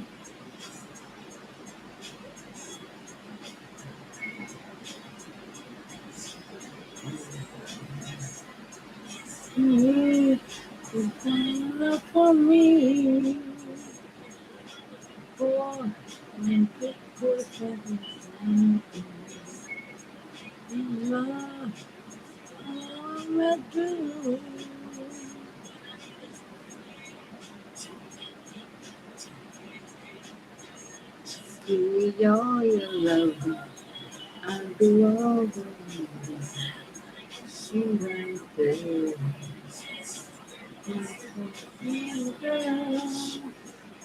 You are for me. For and people everything. Love all I do. Give me all your love. I'll do all the things. She right there.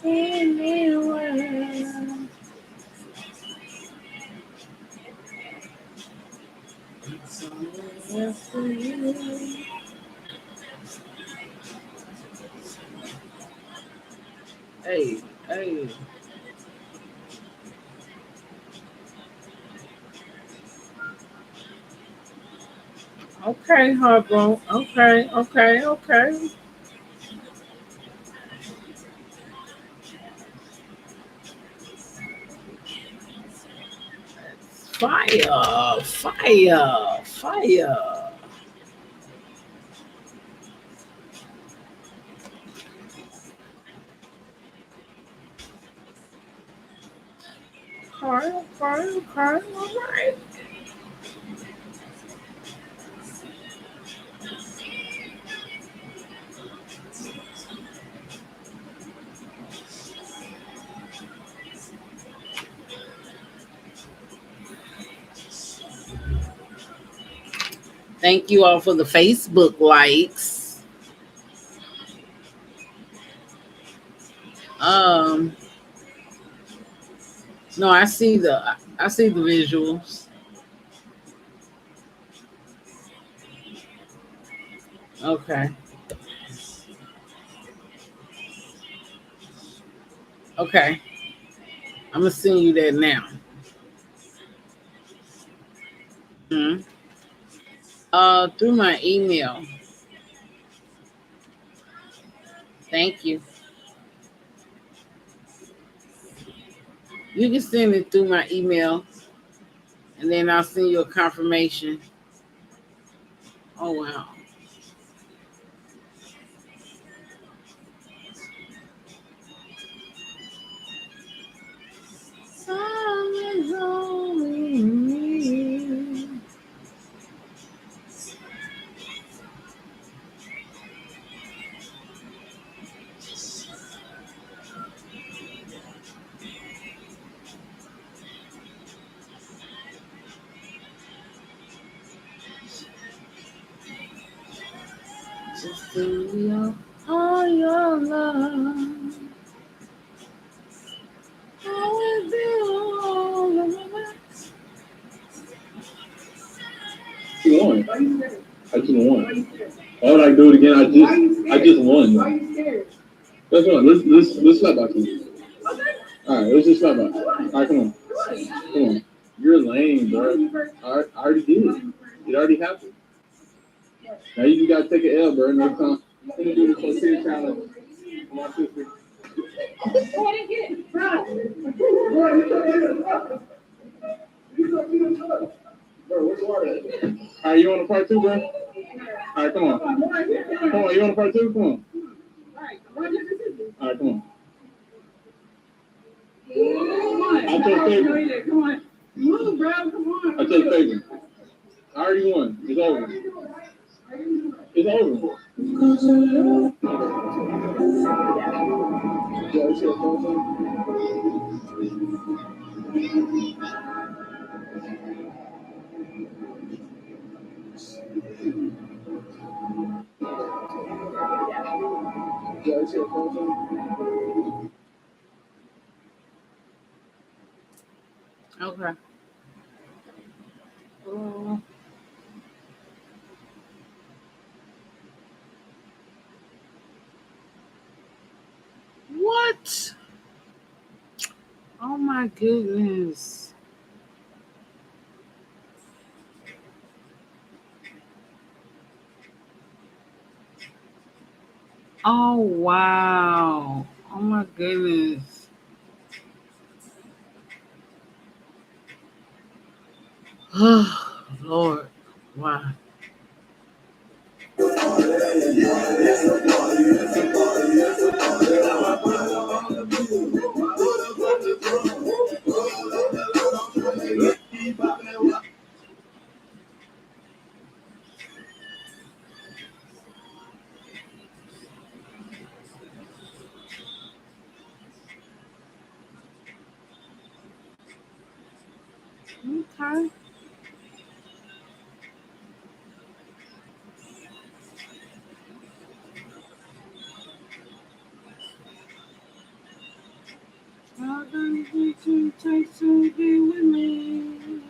Anywhere. It's all for you. Hey, hey. Okay, Harpo. Okay, okay, okay. Fire, fire, fire. Okay, okay, okay. All right. Thank you all for the Facebook likes. Um, no, I see the visuals. Okay, okay. I'm gonna send you that now. Mhm. Through my email. Thank you. You can send it through my email, and then I'll send you a confirmation. Oh wow. Something's only me. Just feel all your love. I will be all of it. You won. I just won. Why would I do it again? I just won. Why are you scared? Let's run. Let's slap box. All right, let's just slap box. All right, come on. Come on. You're lame, bro. I already did it. It already happened. Now you just gotta take an L, bro. Next time. I'm gonna do the city challenge. My sister. Go ahead and get it. Bro, what's water? All right, you on the part two, bro? All right, come on. Come on, you on the part two? Come on. All right, come on. I took favor. Come on. Move, bro. Come on. I took favor. I already won. It's over. It's over. Okay. Uh, what? Oh my goodness. Oh wow. Oh my goodness. Oh Lord. Wow. Okay. How long did you take to be with me?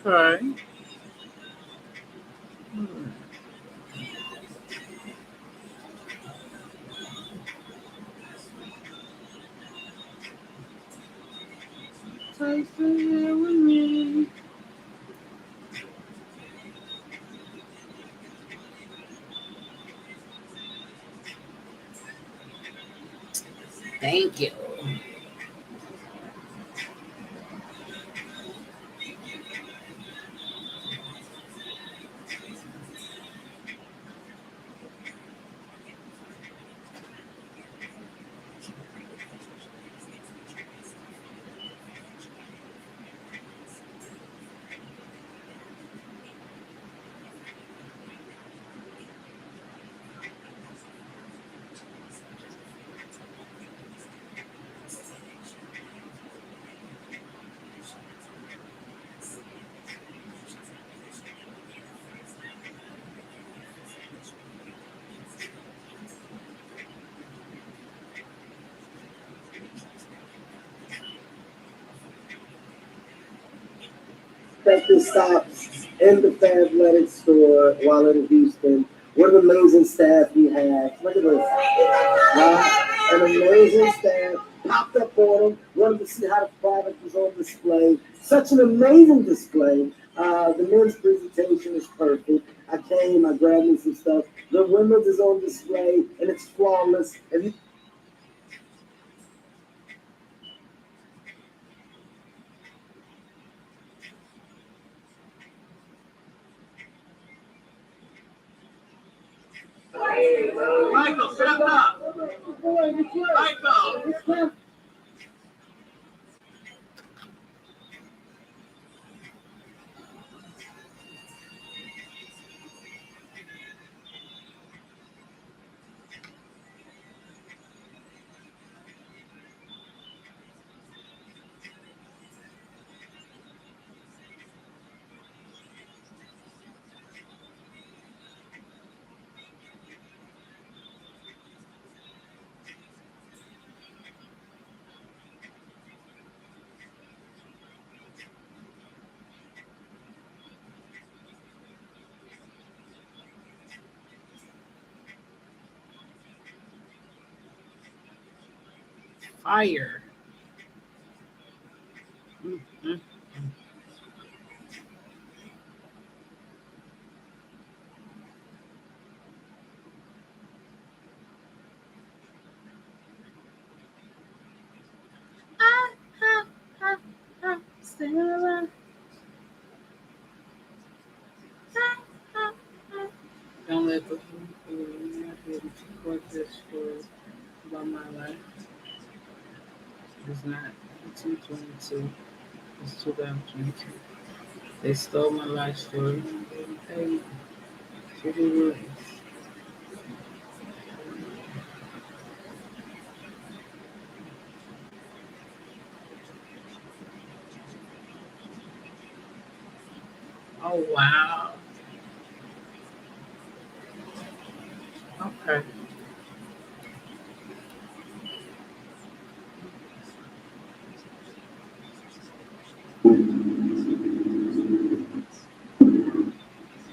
Okay. Take to be with me. Thank you. Factory stops in the Fabletics store while in Houston. What an amazing staff he had. Look at this. Right? An amazing staff. Popped up on him. Wanted to see how the product was on display. Such an amazing display. The men's presentation is perfect. I came, I grabbed me some stuff. The women's is on display and it's flawless. And Michael, shut up! Michael! Fire. Mm-hmm. Still alive. Don't let the support this story about my life. It's not 2022. It's 2022. They stole my life story. They didn't pay me. So they will. Oh wow. Okay.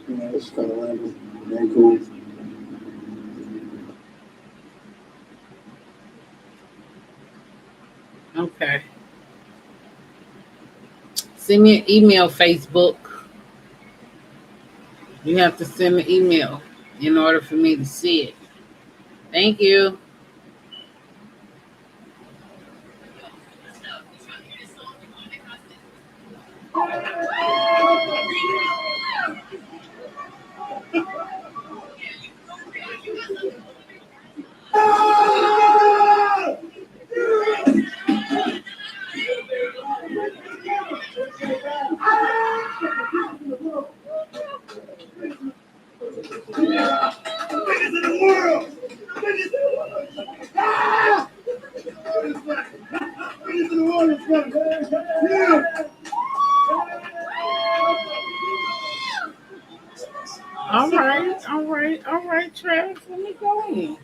Yeah, it's kind of random. Very cool. Okay. Send me an email, Facebook. You have to send me an email in order for me to see it. Thank you. Biggest in the world! Biggest in the world! Ah! Biggest in the world is coming. Yeah. All right, Travis. Let me go in.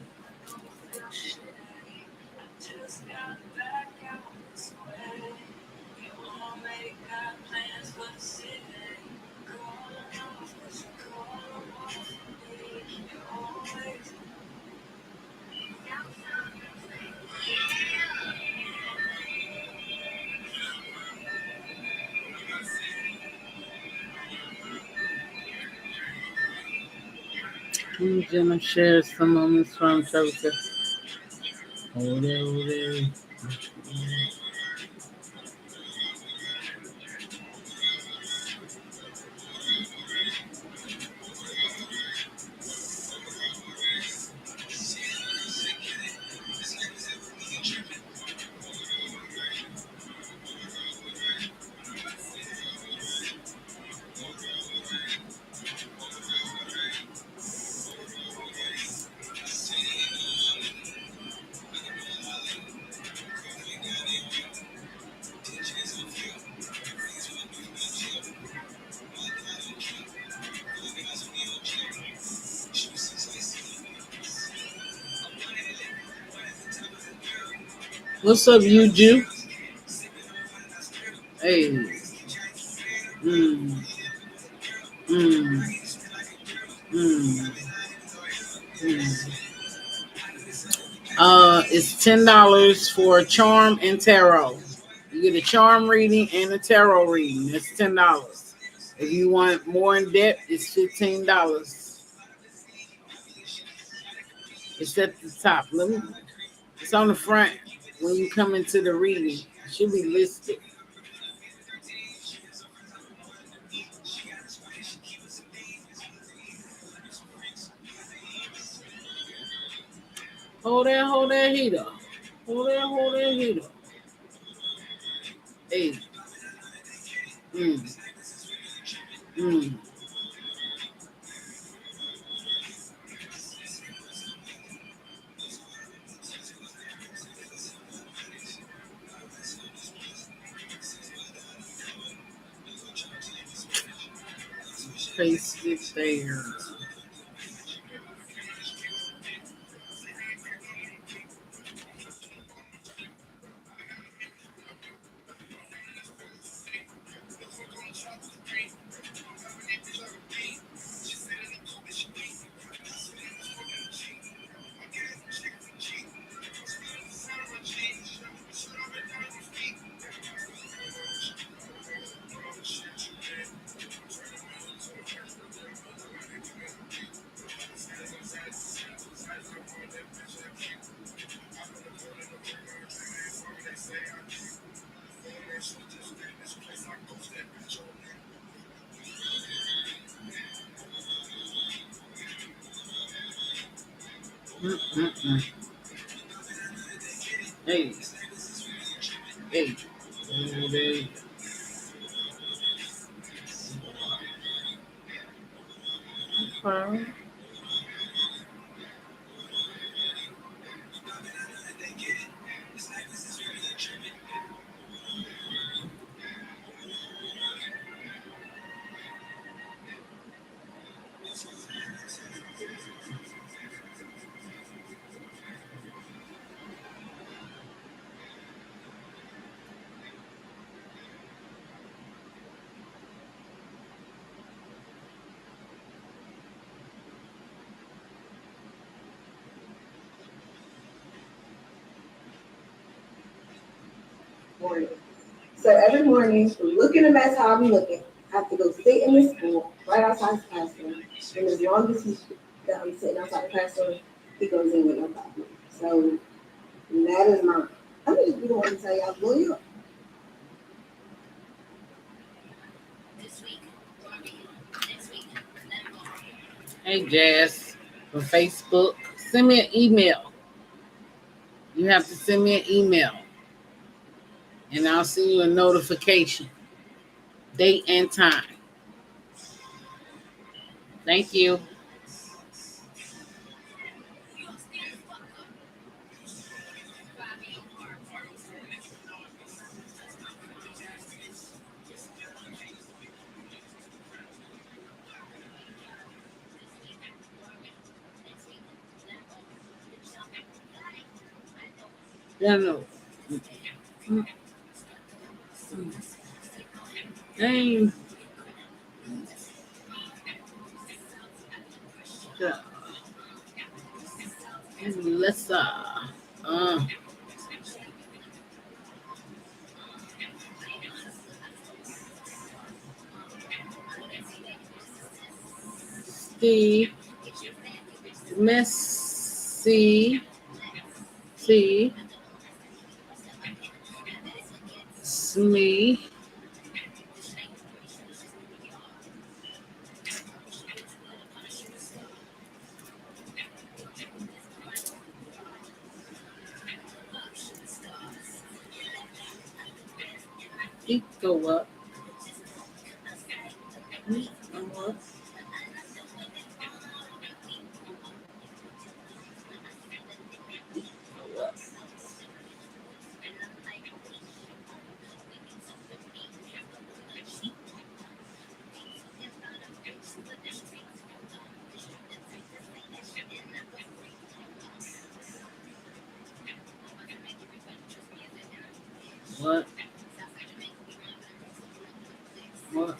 I'm gonna share some moments from Travis. Hold it, hold it. What's up, you Jew? Hey. Mm, mm, mm, mm. It's $10 for charm and tarot. You get a charm reading and a tarot reading. That's $10. If you want more in depth, it's $15. It's at the top. Let me. It's on the front when you come into the reading. It should be listed. Hold that heater. Hold that heater. Hey. Mm, mm. Paste it there. Mm-mm-mm. Hey, hey. Okay. Okay. morning. So every morning, looking a mess how I'm looking, I have to go sit in the school right outside his classroom. And as long as that I'm sitting outside the classroom, he goes in with no problem. So that is mine. I'm just be the one to tell y'all, boy, you. Hey, Jazz, from Facebook, send me an email. You have to send me an email, and I'll send you a notification, date and time. Thank you. Yeah, no. Hey, Melissa. Uh, Steve, Messi, C, Smee, he go up. Go up. What? What?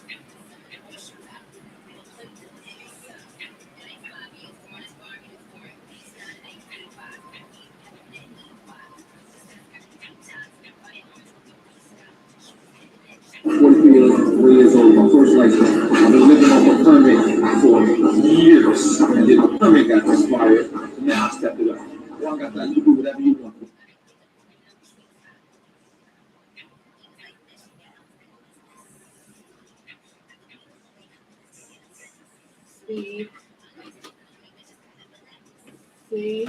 Years old, my first license. I've been living off a permit for years. And then the permit got expired. And now I stepped it up. Y'all got that. You do whatever you want. Steve, C,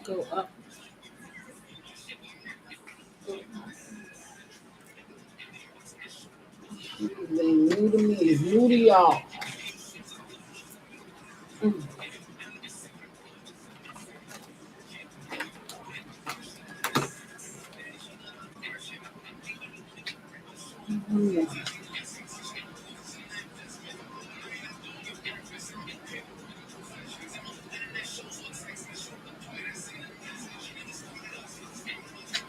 go up. They new to me. It's new to y'all. Mm. Yeah.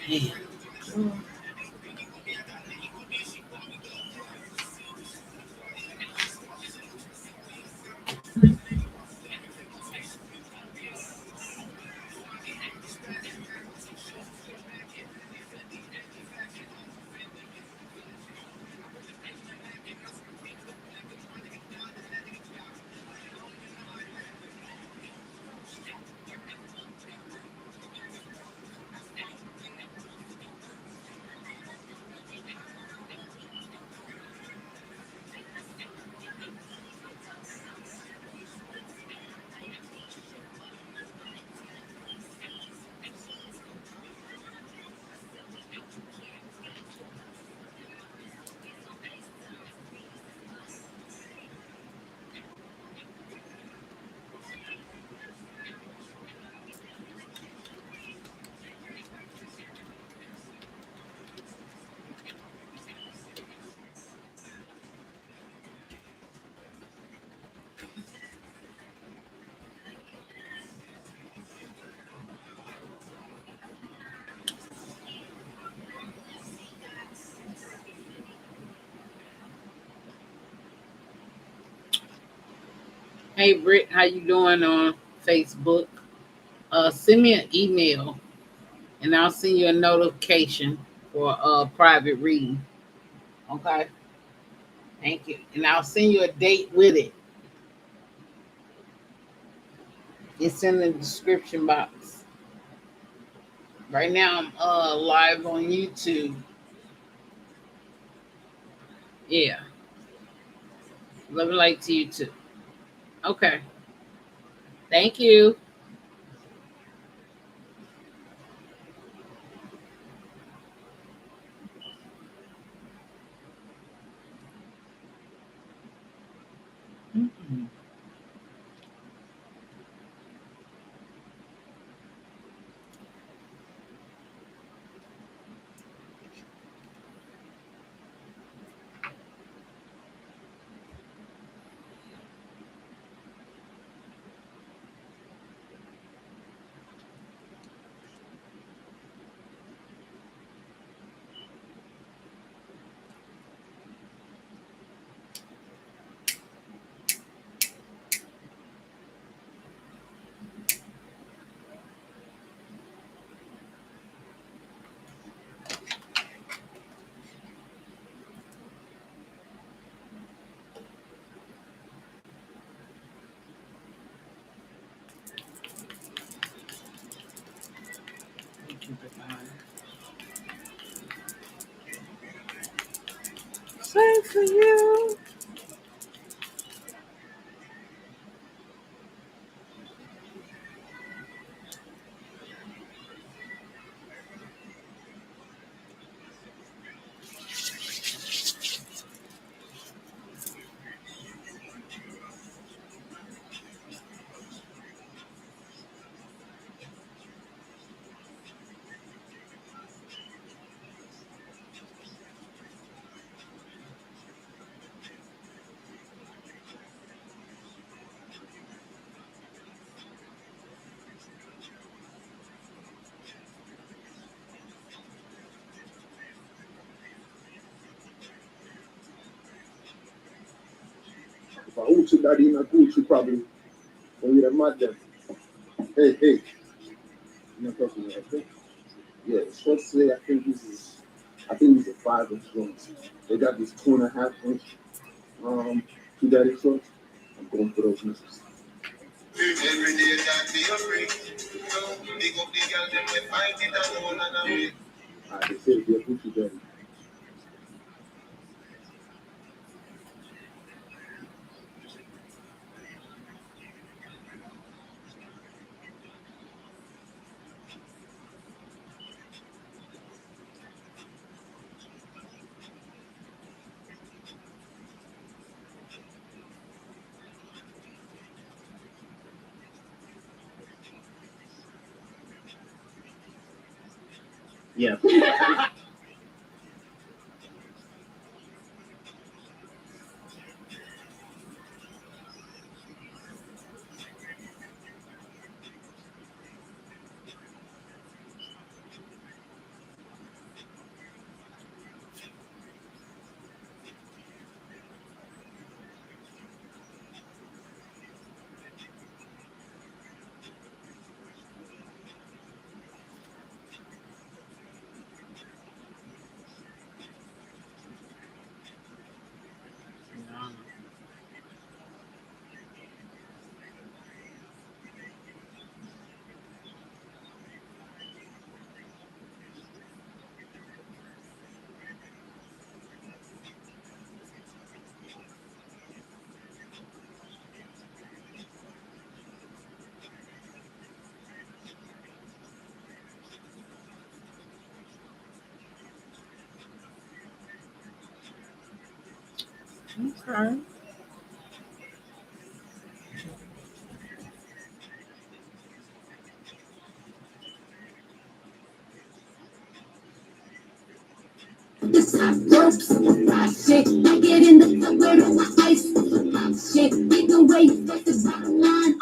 Damn. Mm. Hey Britt, how you doing on Facebook? Send me an email and I'll send you a notification for a private reading. Okay, thank you. And I'll send you a date with it. It's in the description box. Right now I'm live on YouTube. Yeah, love and light to you too. Okay, thank you. Mm-mm. Thank you, divine. Same for you. If I Uchi daddy in a Gucci probably when you're mad then. Hey, hey, you're not talking about that. Yeah, the short say I think this is a 5 inch joint. They got this 2.5 inch um two daddy shorts. I'm going for those misses. Every day that be a break. So big up the girl them we find it alone and away. They say be a Gucci daddy. Yeah. Okay. Shit, I get in the club where the ice. Shit, make the way for the bottom line.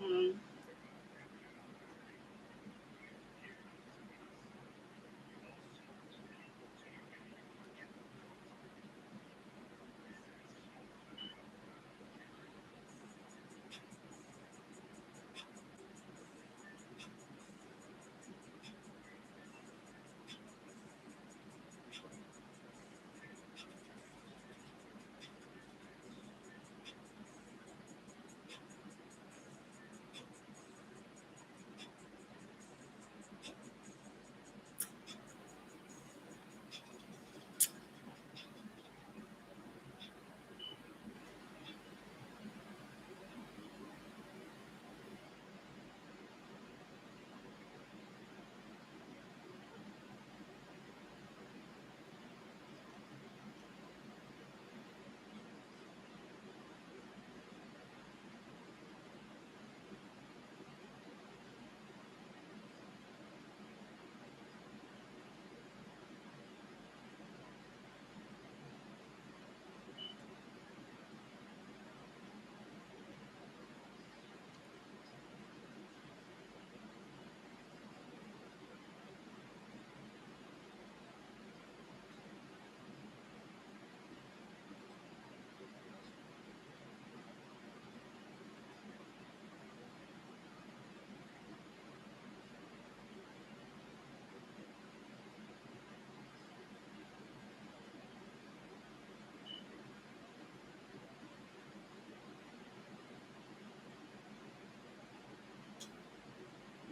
Mm,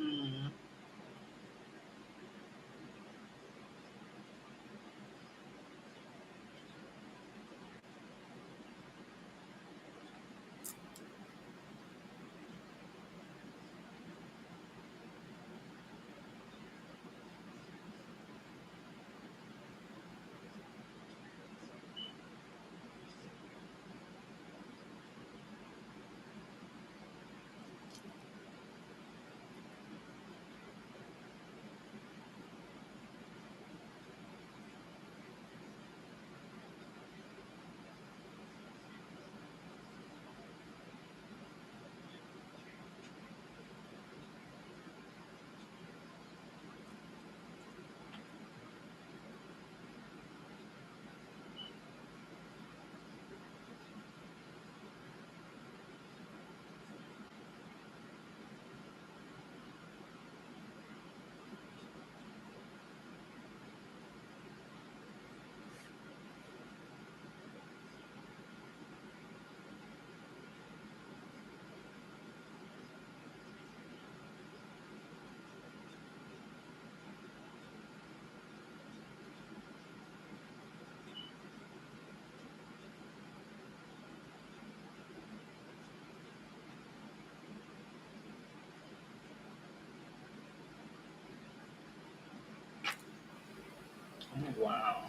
mm. Oh, wow.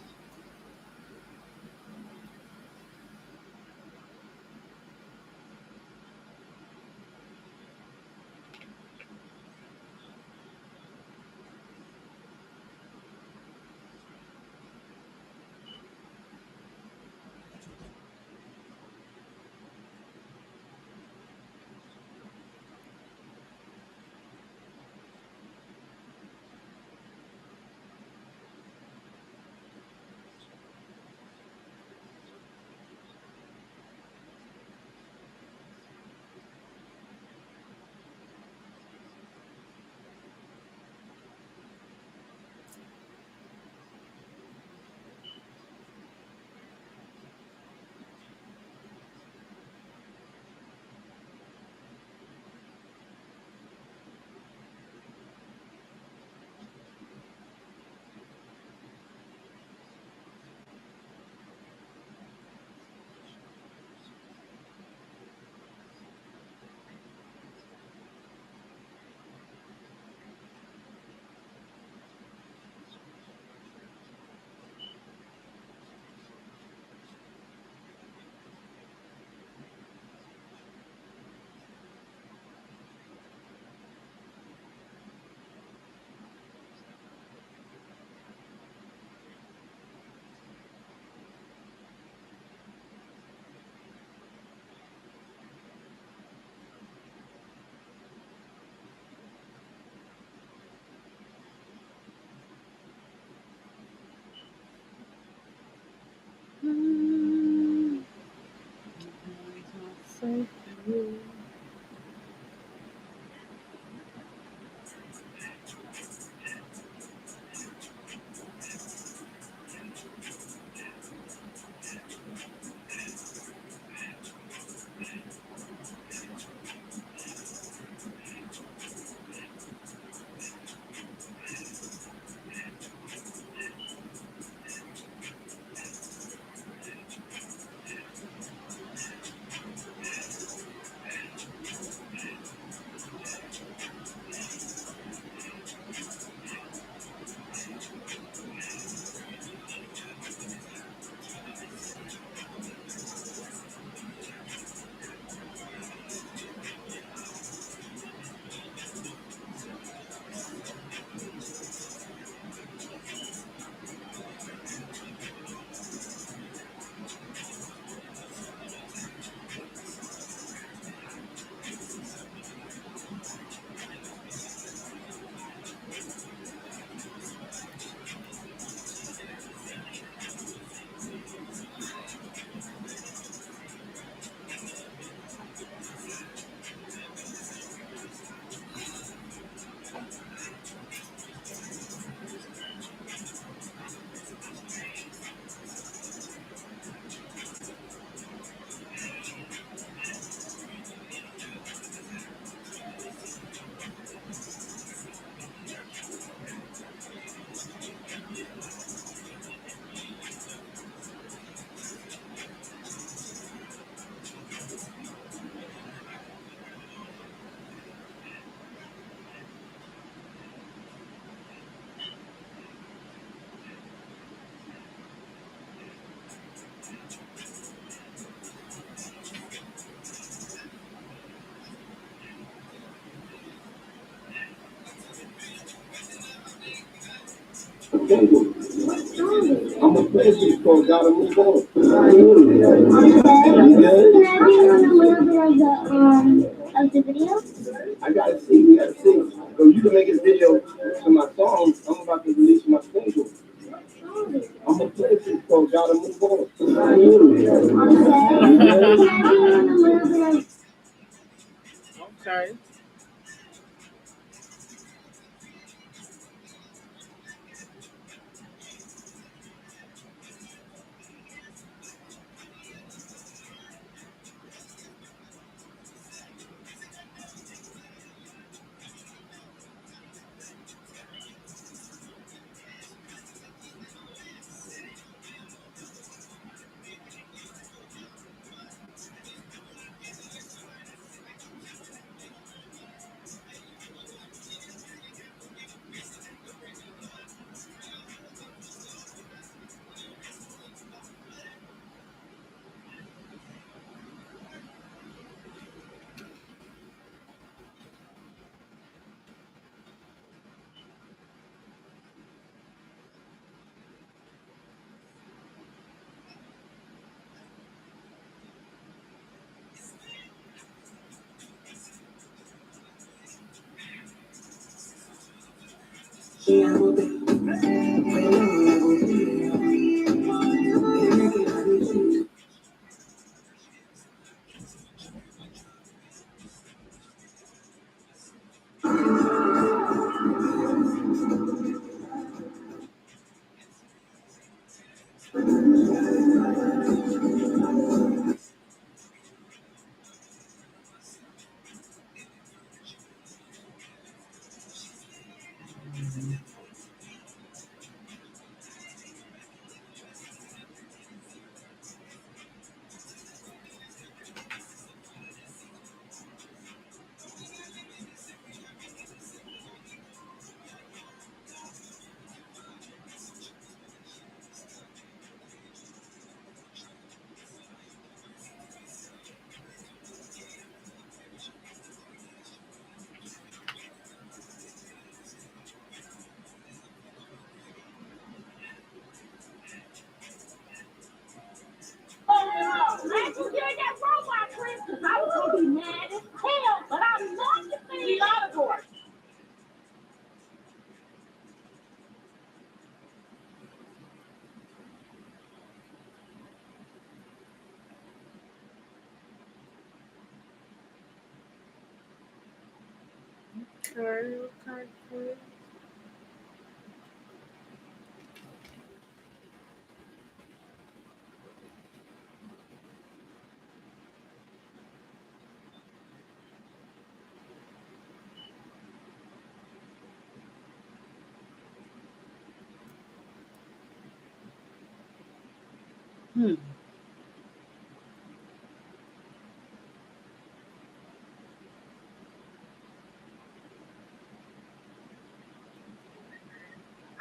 say for you. I'm a president, so gotta move on. Can I do a little bit of the video? I gotta see, we gotta see. So you can make a video to my song. I'm about to release my single. I'm a president, so gotta move on. Can I do a little bit of Okay. Okay, okay, cool. Hmm.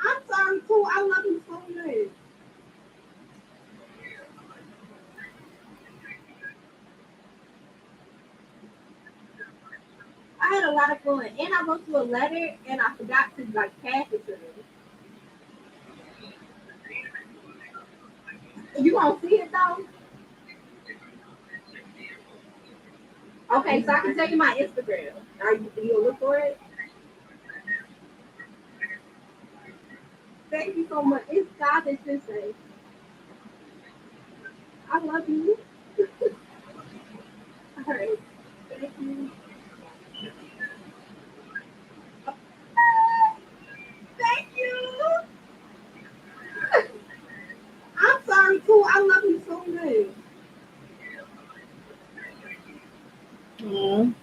I'm sorry too. I love you so much. I had a lot of fun, and I wrote you a letter, and I forgot to like pass it to them. You won't see it though. Okay, so I can tell you my Instagram. Are you look for it? Thank you so much. It's God that should say, I love you. All right. Thank you. Thank you. I'm sorry too. I love you so much. Oh,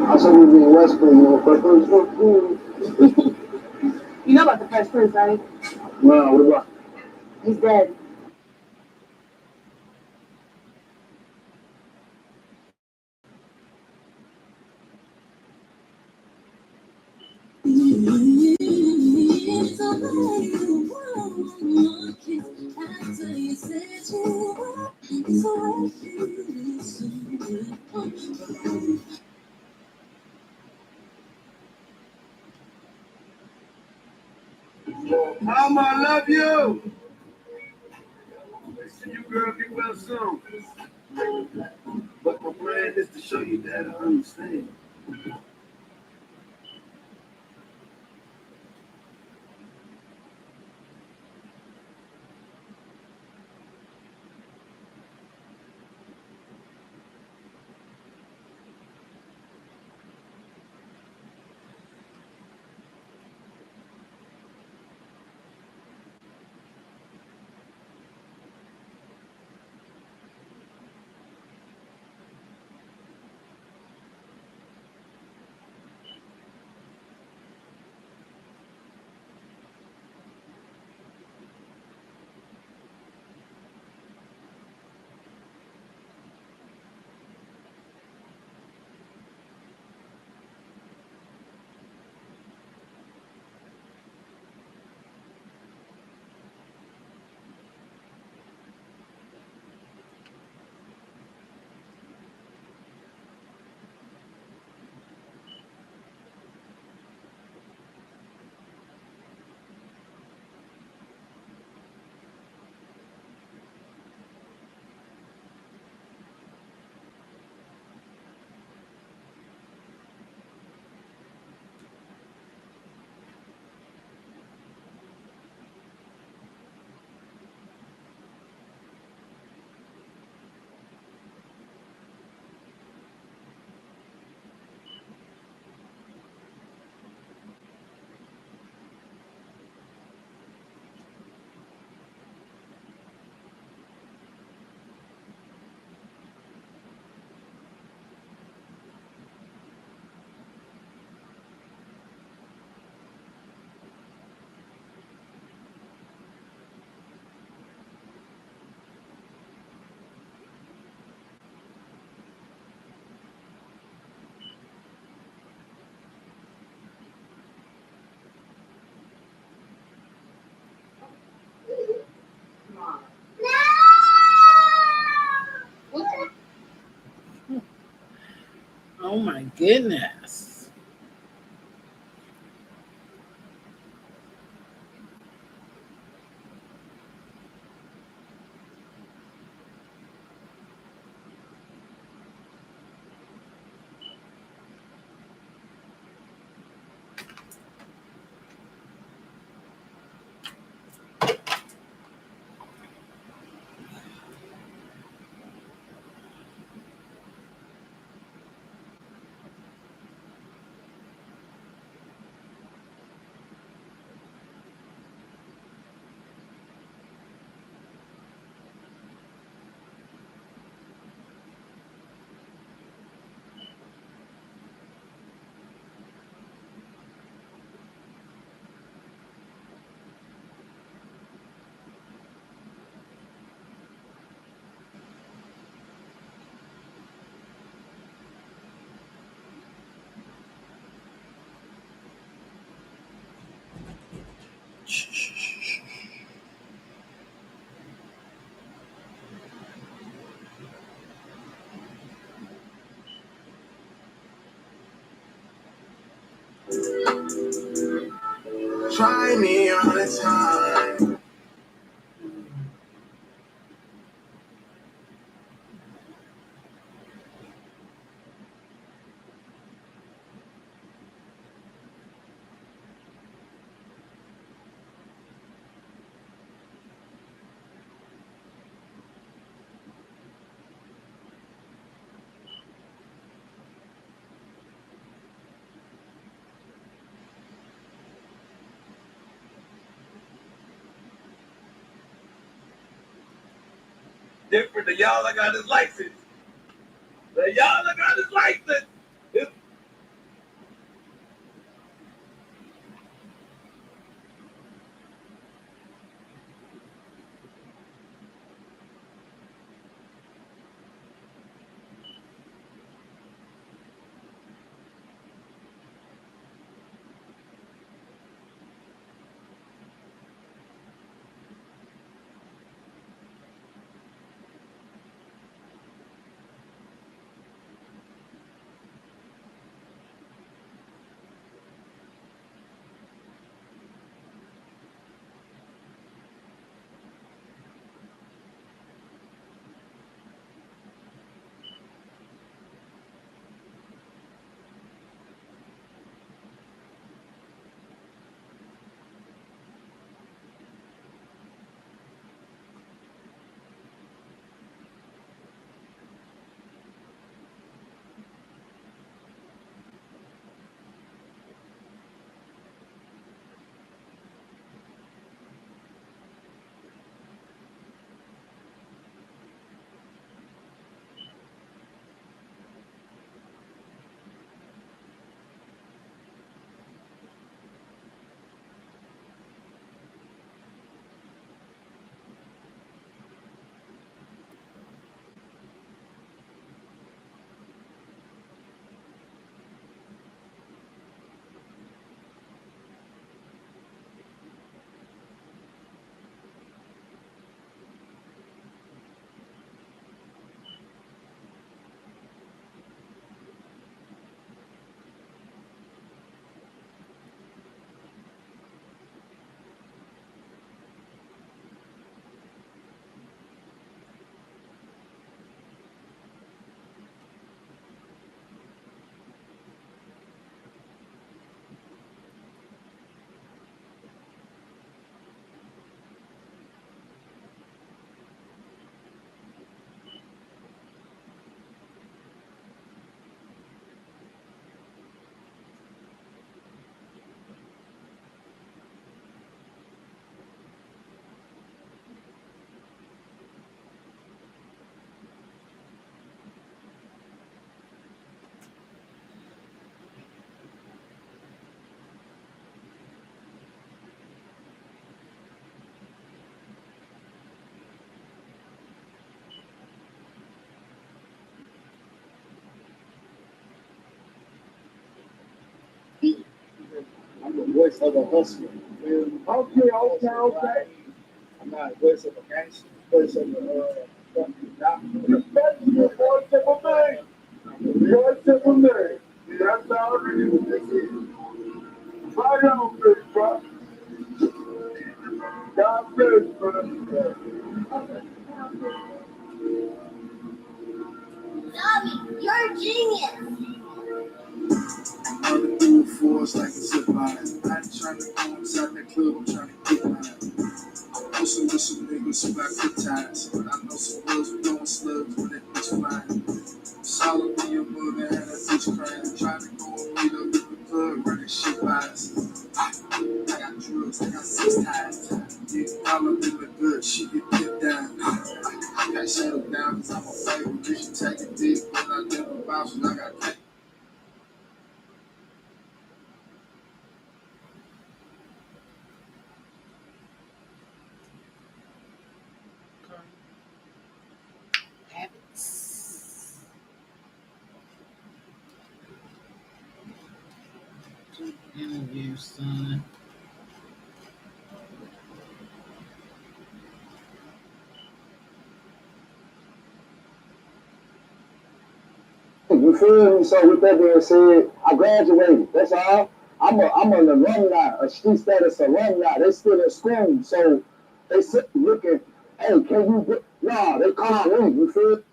I said we be in Westport, you know, Fresh Prince. You know about the Fresh Prince, right? No, what about? He's dead. Mama, I love you. See you, girl. Get well soon. But my plan is to show you that I understand. Oh my goodness. Try me on a time. Different than y'all, I got his license. The y'all, I got his license. voice of a hustler. Okay. I'm not a voice of a gangster, voice of a fucking doctor. Voice of a man. Voice of a man. That's already what this is. Right on, big bro. God bless, bro. Tommy, you're a genius. I'm doing force like a zip line. I ain't trying to go inside that club, I'm trying to get mine. I'm posting with some niggas who got good times. But I know some girls who throwing slugs when that bitch flying. Solomon, your mother had a bitch crying. Trying to go and meet up with the club, running shit by us. I got drugs, I got 6 ties. Yeah, all up in the good, she get picked down. I got shut down cause I'm a favorite bitch. Take a dick when I never bounce and I got cake. Habits. Interview, son. You feel me? So with that being said, I graduated. That's all. I'm an alumni, a street status alumni. They still in school, so they sit looking. Hey, can you get? Nah, they call me. You feel?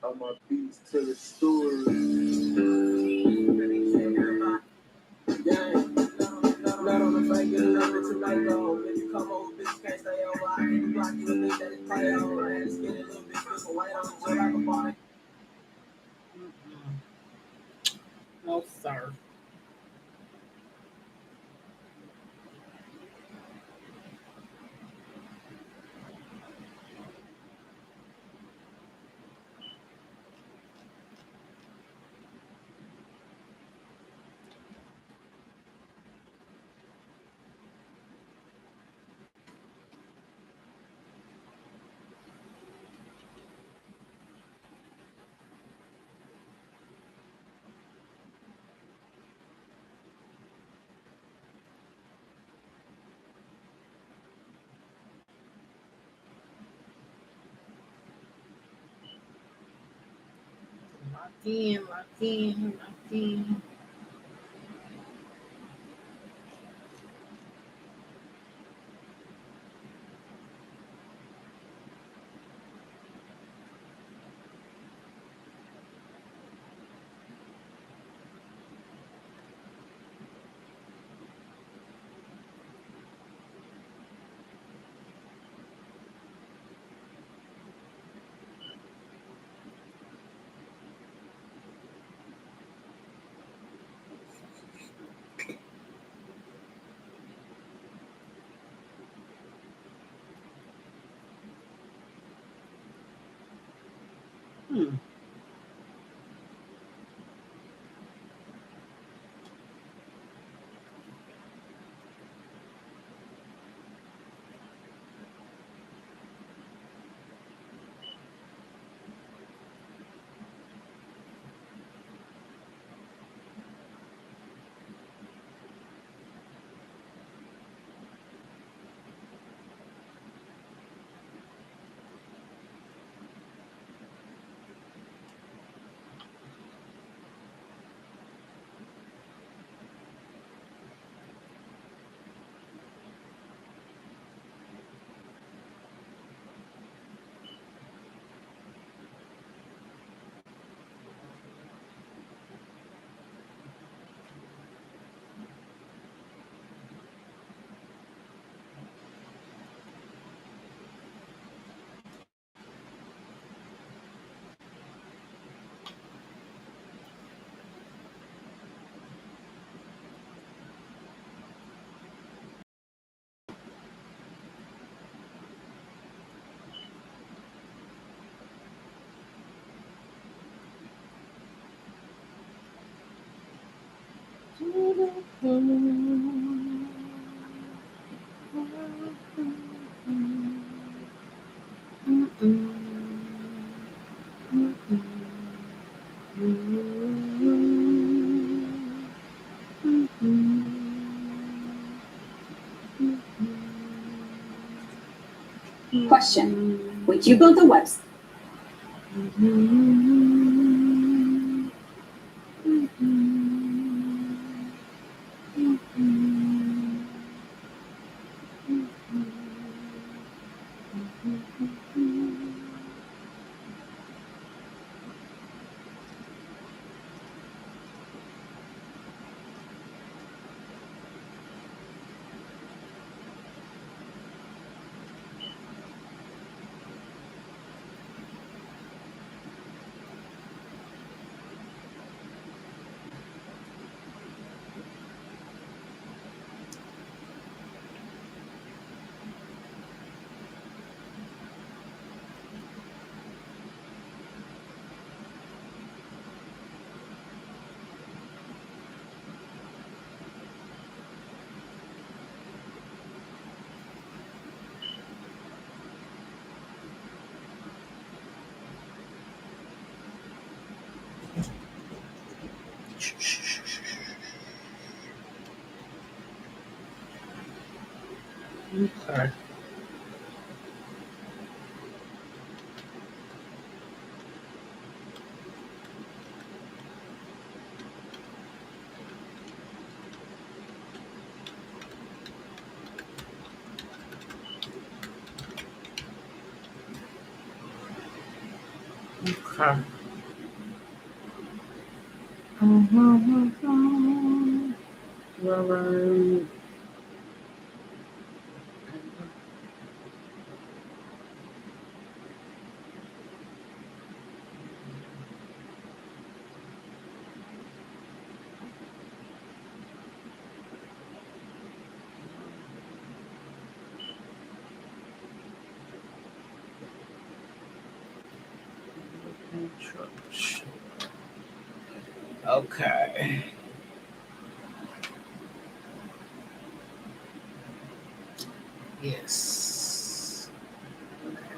All my beats tell a story. Not on the fake, get a little bit tonight though. If you come over, bitch, can't stay over. I can block you and think that it's play over. And it's getting a little bit physical, white on the like a body. No, sir. Lock in, lock in, lock in. Hmm. Question. Would you build a website? Okay. Okay. Right. Okay. Yes.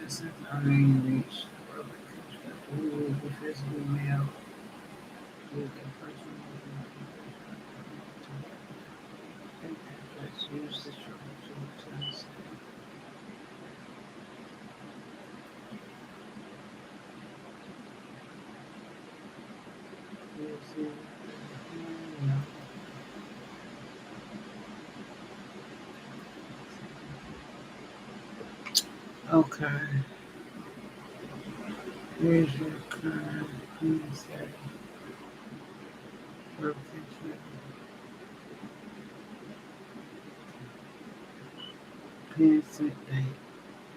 As if I reach the physical male with a personal let's use the trouble to okay. Here's your current mindset. Location. Pencil date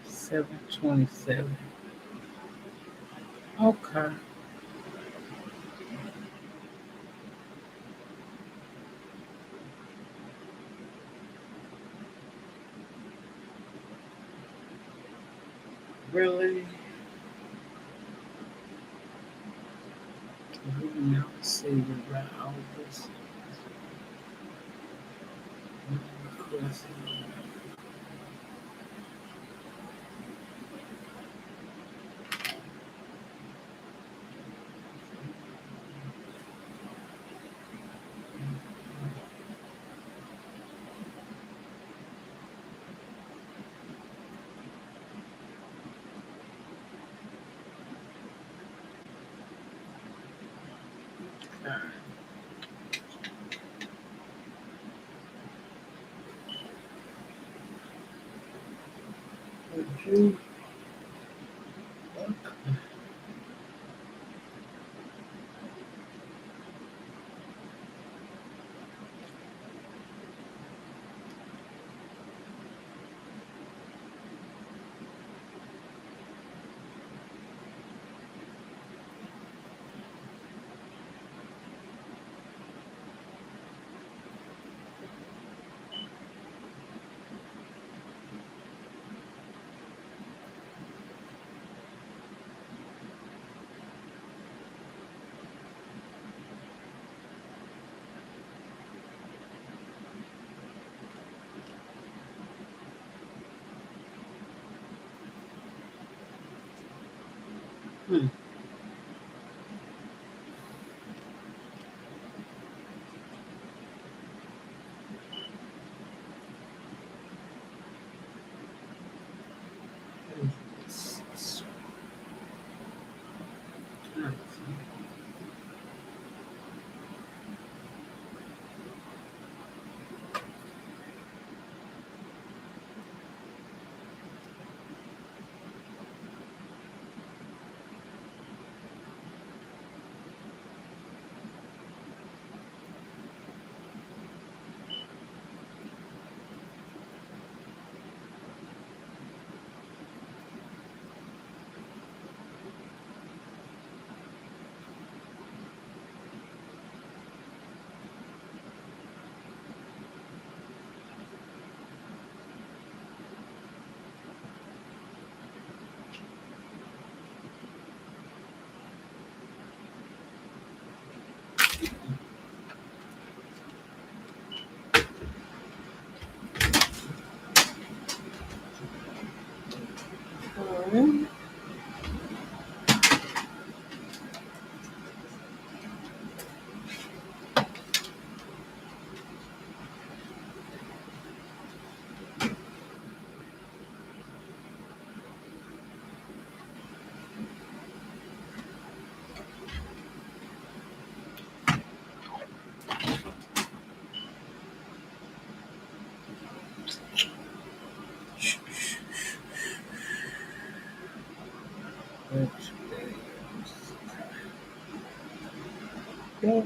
7/27. Okay. Really? We now see about all this. Okay. Hmm. Yeah.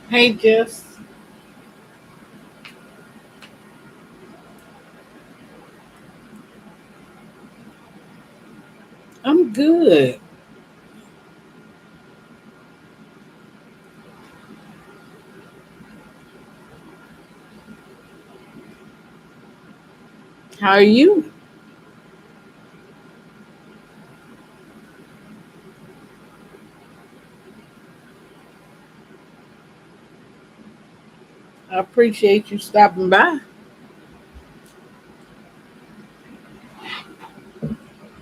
Hey, Jess. I'm good. How are you? I appreciate you stopping by.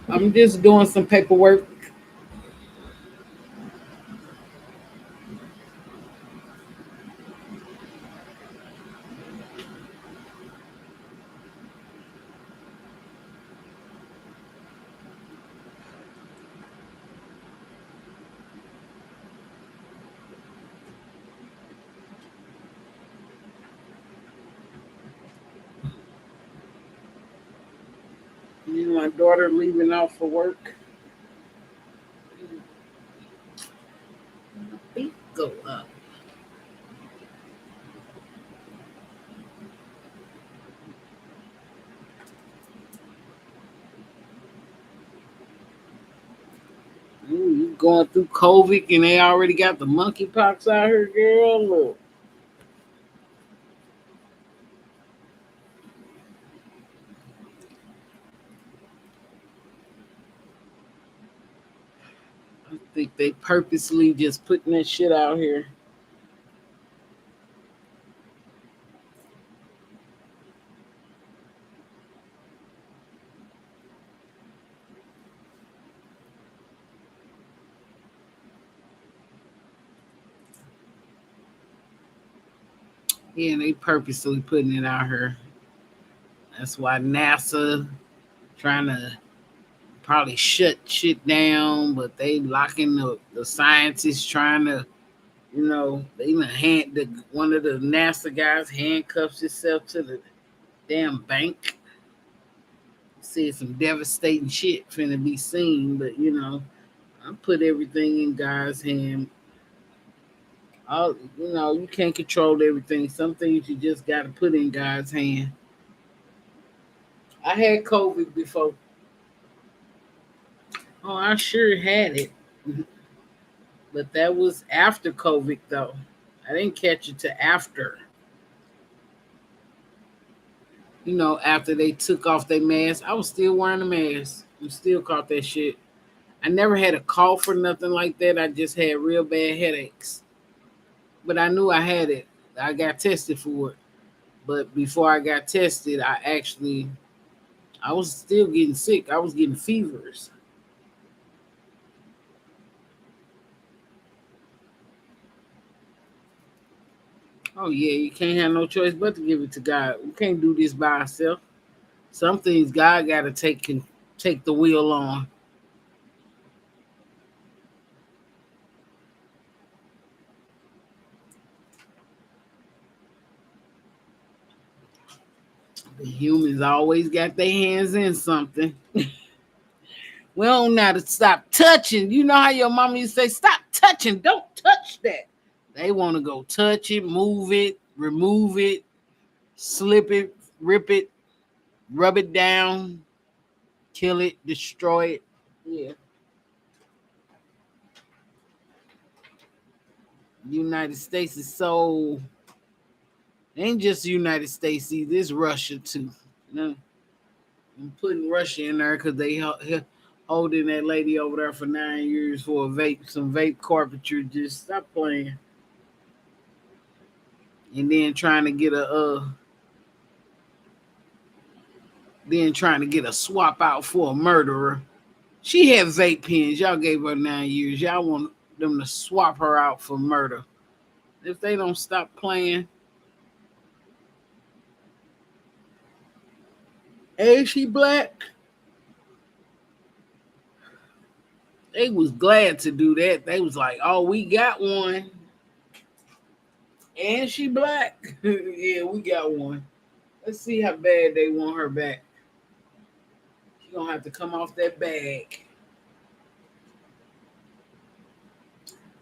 I'm just doing some paperwork. Me and my daughter leaving out for work. Feet go up. Ooh, you going through COVID and they already got the monkeypox out here, girl. Look, I think they purposely just putting that shit out here. Yeah, they purposely putting it out here. That's why NASA trying to probably shut shit down, but they locking the scientists trying to, they even one of the NASA guys handcuffs himself to the damn bank. Said some devastating shit finna be seen, but I put everything in God's hand. All you can't control everything. Some things you just gotta put in God's hand. I had COVID before. Oh, I sure had it. But that was after COVID though. I didn't catch it till after. After they took off their mask, I was still wearing a mask. I still caught that shit. I never had a cough or nothing like that. I just had real bad headaches. But I knew I had it. I got tested for it. But before I got tested, I was still getting sick. I was getting fevers. Oh yeah, you can't have no choice but to give it to God. We can't do this by ourselves. Some things God got to take the wheel on. The humans always got their hands in something. We don't know how to stop touching. You know how your mama used to say, "Stop touching, don't touch that." They want to go touch it, move it, remove it, slip it, rip it, rub it down, kill it, destroy it. Yeah. United States is so ain't just the United States either. It's Russia too. You know, I'm putting Russia in there because they holding that lady over there for 9 years for a vape, some vape carpentry. Just stop playing. And then trying to get a swap out for a murderer. She had vape pens. Y'all gave her 9 years. Y'all want them to swap her out for murder. If they don't stop playing, hey, she black. They was glad to do that. They was like, "Oh, we got one, and she black." Yeah, we got one. Let's see how bad they want her back. She gonna have to come off that bag.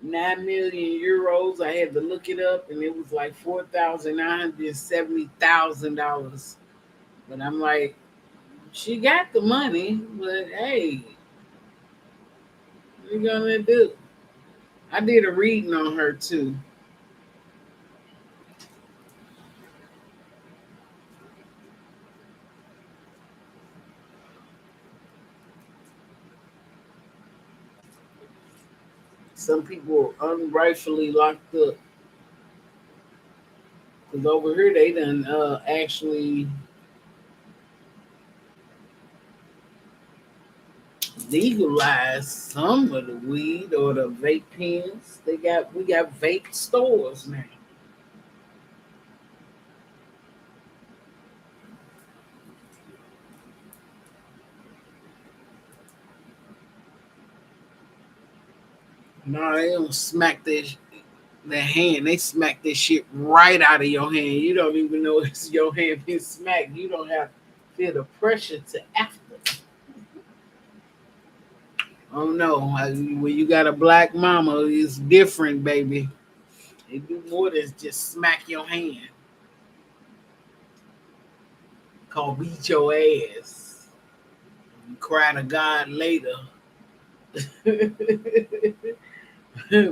9 million euros. I had to look it up, and it was like $4,970,000. But I'm like, she got the money, but hey, what you gonna do? I did a reading on her too. Some people unrightfully locked up because over here they done actually legalized some of the weed or the vape pens. We got vape stores now. No, they don't smack their hand. They smack this shit right out of your hand. You don't even know it's your hand being smacked. You don't have feel the pressure to after. Oh no, when you got a black mama, it's different, baby. They do more than just smack your hand. Call beat your ass. You cry to God later.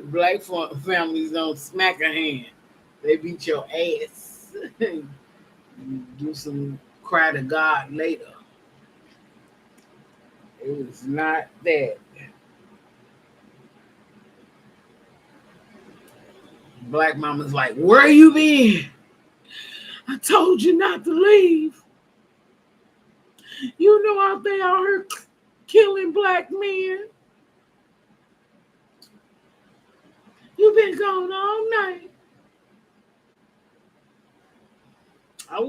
Black families don't smack a hand. They beat your ass. You do some cry to God later. It was not that. Black mama's like, where you been? I told you not to leave. You know out there out here killing black men. You been gone all night. I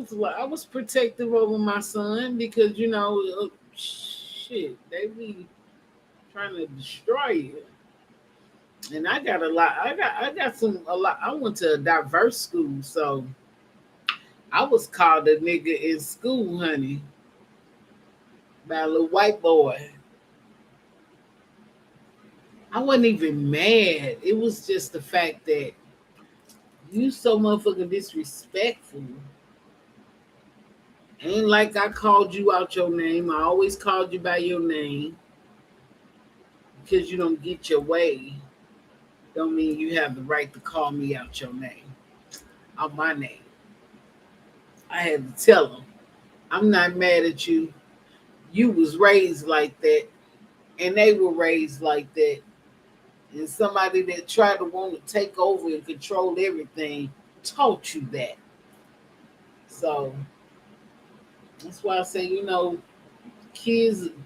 was protective over my son because shit, they be trying to destroy you. And I got a lot. I got some a lot. I went to a diverse school, so I was called a nigga in school, honey, by a little white boy. I wasn't even mad. It was just the fact that you so motherfucking disrespectful. Ain't like I called you out your name. I always called you by your name because you don't get your way. Don't mean you have the right to call me out your name, out my name. I had to tell him, I'm not mad at you. You was raised like that, and they were raised like that. And somebody that tried to want to take over and control everything taught you that. So that's why I say,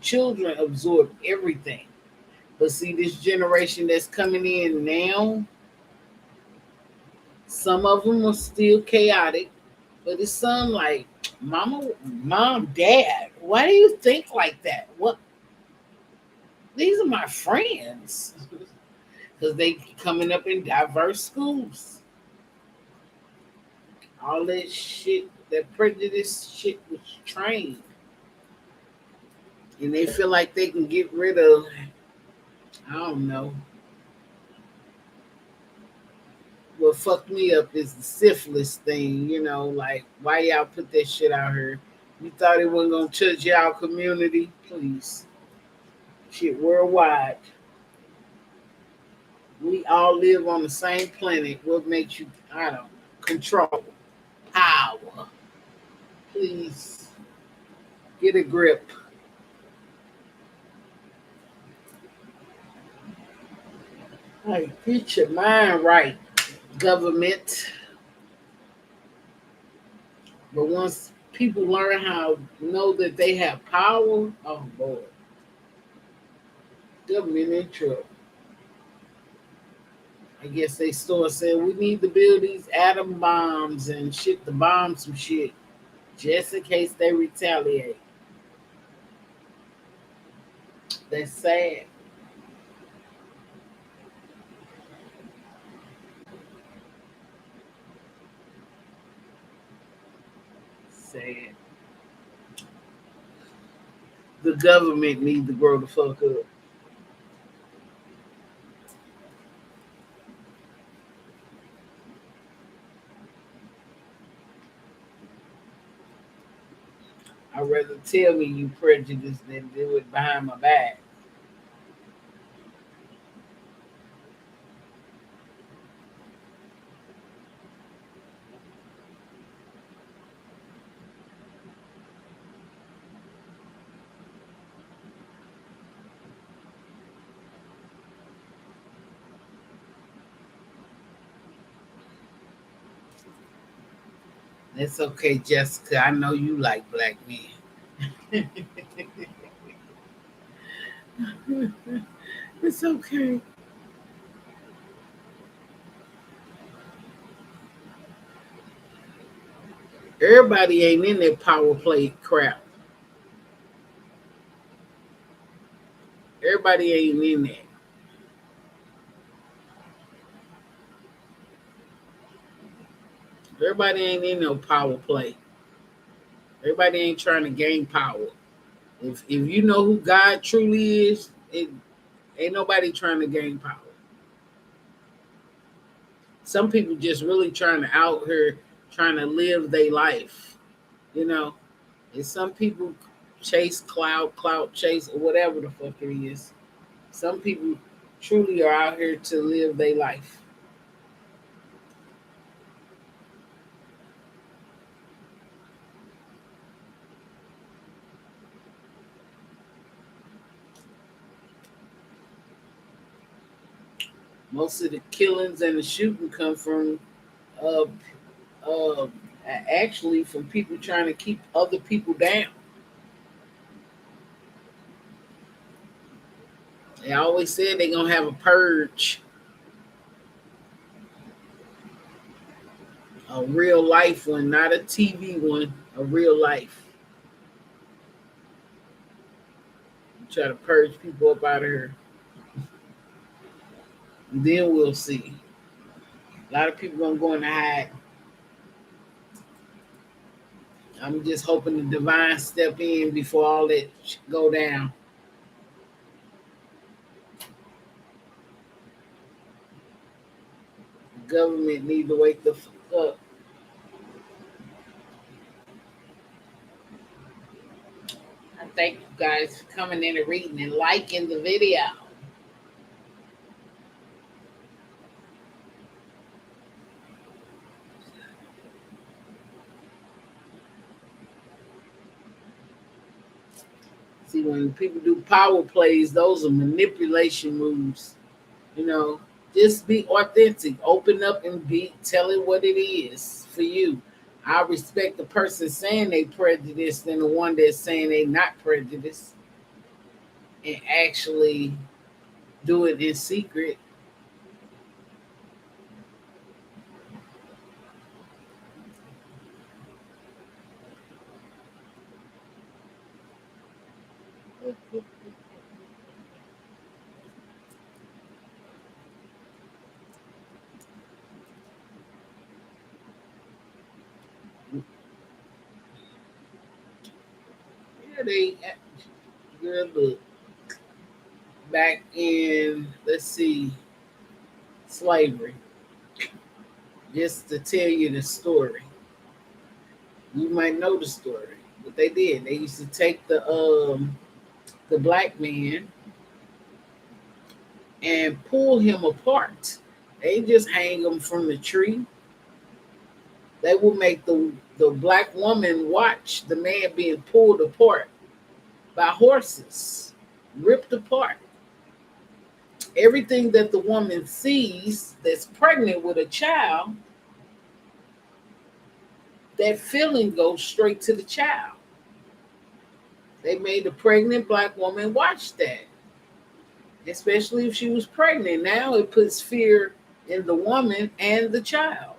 children absorb everything. But see, this generation that's coming in now, some of them are still chaotic, but it's some like, mom, dad, why do you think like that? What? These are my friends because they coming up in diverse schools. All that shit, that prejudice shit was trained, and they feel like they can get rid of. I don't know. What fucked me up is the syphilis thing. Like why y'all put that shit out here? You thought it wasn't gonna touch y'all community? Please, shit worldwide. We all live on the same planet. What makes you? I don't know. Control, power. Please get a grip. Hey, get your mind right, government. But once people learn how know that they have power, oh boy, government in trouble. I guess they start saying we need to build these atom bombs and shit to bomb some shit just in case they retaliate. That's sad. Sad. The government needs to grow the fuck up. I'd rather tell me you prejudiced than do it behind my back. It's okay, Jessica. I know you like black men. It's okay. Everybody ain't in that power play crap. Everybody ain't in that. Everybody ain't in no power play. Everybody ain't trying to gain power. If you know who God truly is, it ain't nobody trying to gain power. Some people just really trying to out here trying to live their life. You know, and some people chase clout chase, or whatever the fuck it is. Some people truly are out here to live their life. Most of the killings and the shooting come from uh, uh, actually from people trying to keep other people down. They always said they're gonna have a purge, a real life one, not a TV one, a real life. Try to purge people up out of here. And then we'll see. A lot of people gonna go in the hide. I'm just hoping the divine step in before all that go down. The government need to wake the fuck up. I thank you guys for coming in and reading and liking the video. See, when people do power plays, those are manipulation moves. You know, just be authentic, open up and be tell it what it is for you. I respect the person saying they prejudiced than the one that's saying they not prejudiced and actually do it in secret. Yeah, they girl look back in, let's see, slavery. Just to tell you the story. You might know the story. But they did. They used to take the black man and pull him apart. They just hang him from the tree. They would make the black woman watch the man being pulled apart by horses, ripped apart. Everything that the woman sees that's pregnant with a child, that feeling goes straight to the child. They made the pregnant black woman watch that, especially if she was pregnant. Now it puts fear in the woman and the child.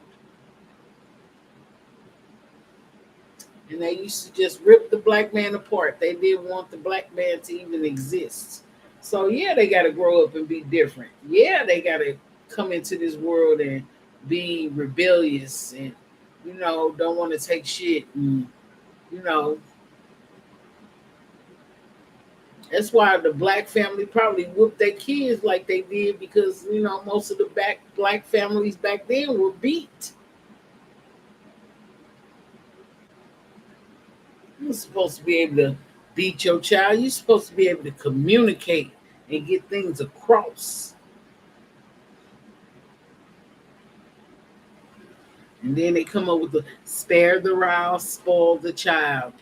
And they used to just rip the black man apart. They didn't want the black man to even exist. So yeah, they got to grow up and be different. Yeah, they got to come into this world and be rebellious and don't want to take shit and you know that's why the black family probably whooped their kids like they did because most of the black families back then were beat. You're supposed to be able to beat your child. You're supposed to be able to communicate and get things across. And then they come up with the spare the rod, spoil the child.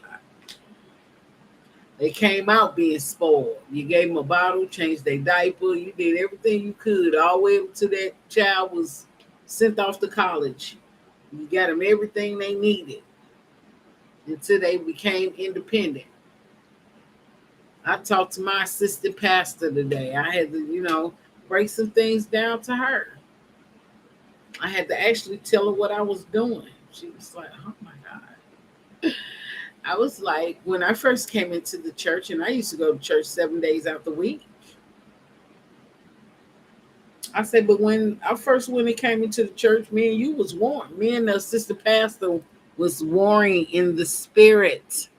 They came out being spoiled. You gave them a bottle, changed their diaper, you did everything you could, all the way up to that child was sent off to college. You got them everything they needed until they became independent. I talked to my assistant pastor today. I had to, break some things down to her. I had to actually tell her what I was doing. She was like, oh my God. I was like, when I first came into the church, and I used to go to church 7 days out the week. I said, but when I first when it came into the church, me and you was warm. Me and the assistant pastor was warring in the spirit.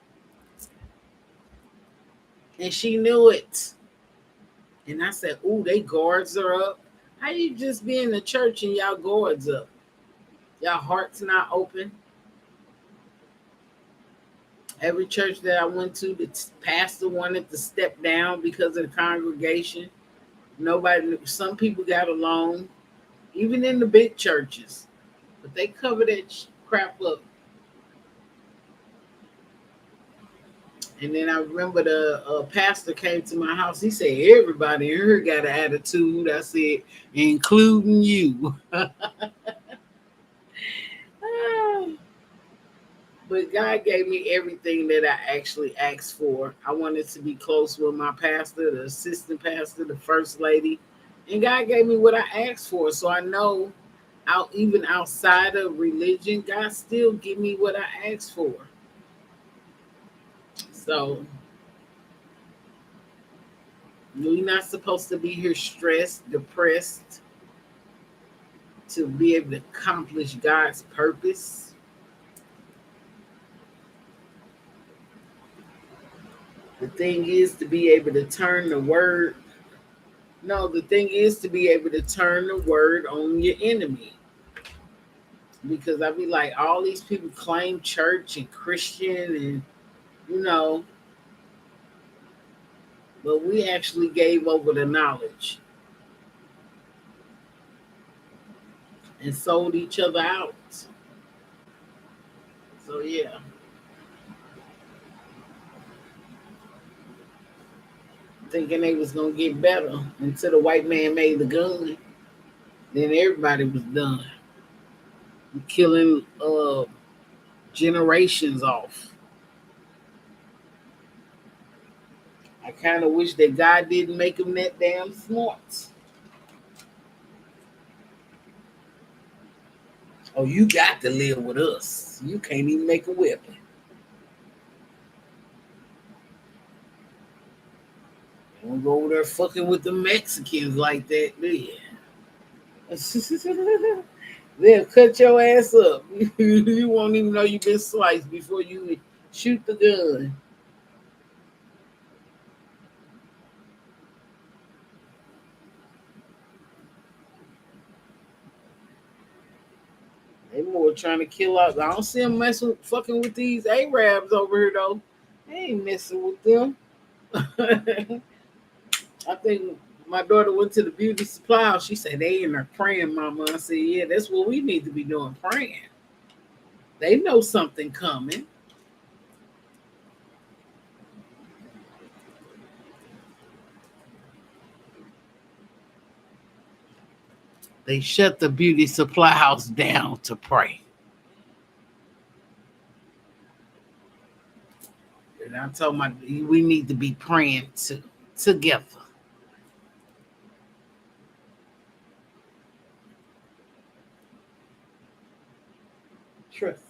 And she knew it. And I said, ooh, they guards are up. How you just be in the church and y'all guards up? Y'all hearts not open? Every church that I went to, the pastor wanted to step down because of the congregation. Nobody knew. Some people got along, even in the big churches. But they cover that crap up. And then I remember the pastor came to my house. He said, everybody in here got an attitude. I said, including you. But God gave me everything that I actually asked for. I wanted to be close with my pastor, the assistant pastor, the first lady. And God gave me what I asked for. So I know even outside of religion, God still give me what I asked for. So we're not supposed to be here stressed, depressed, to be able to accomplish God's purpose. The thing is to be able to turn the word. No, the thing is to be able to turn the word on your enemy. Because I be like, all these people claim church and Christian and, you know, but we actually gave over the knowledge and sold each other out. So, yeah. Thinking they was going to get better until the white man made the gun. Then everybody was done. Killing generations off. I kind of wish that God didn't make them that damn smart. Oh, you got to live with us. You can't even make a weapon. Don't go over there fucking with the Mexicans like that, do you? They'll cut your ass up. You won't even know you've been sliced before you shoot the gun. They more trying to kill out. I don't see them fucking with these Arabs over here though. They ain't messing with them. I think my daughter went to the beauty supply house. She said they in there praying, mama. I said, yeah, that's what we need to be doing, praying. They know something coming. They shut the beauty supply house down to pray. And I told my we need to be praying together. Trust.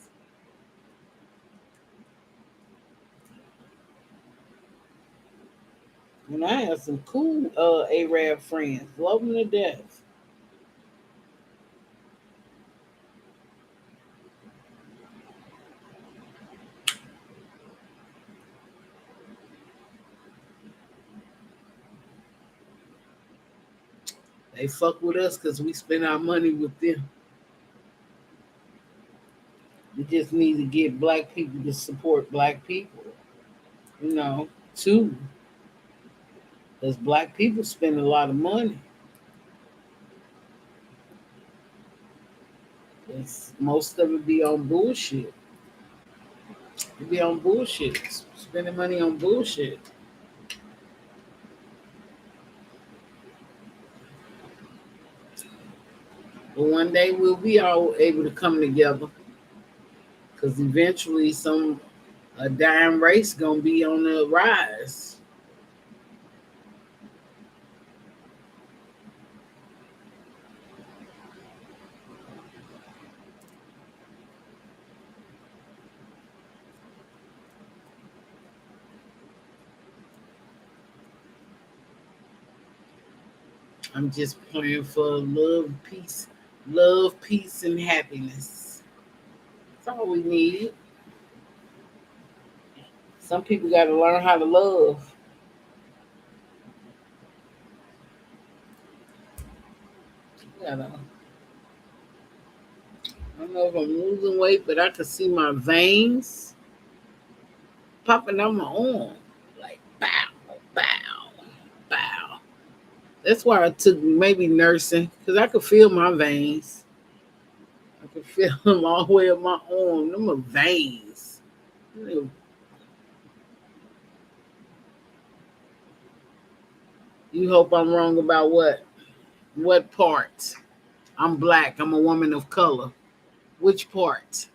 And I have some cool Arab friends. Love them to death. They fuck with us because we spend our money with them. We just need to get black people to support black people, too, because black people spend a lot of money. Most of it be on bullshit. It be on bullshit, spending money on bullshit. But one day we'll be all able to come together, because eventually some a dying race gonna be on the rise. I'm just praying for love, peace, and happiness. That's all we need. Some people got to learn how to love. Gotta, I don't know if I'm losing weight, but I can see my veins popping on my arm, like bow, bow, bow. That's why I took maybe nursing, because I could feel my veins. I could feel them all the way up my arm. Them are veins. You hope I'm wrong about what? What part? I'm black. I'm a woman of color. Which part?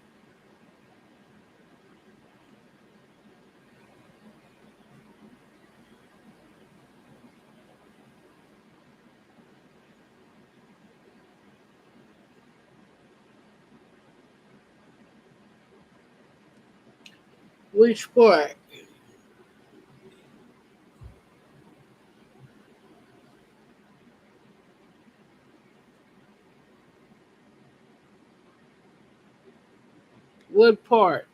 Which part? What part?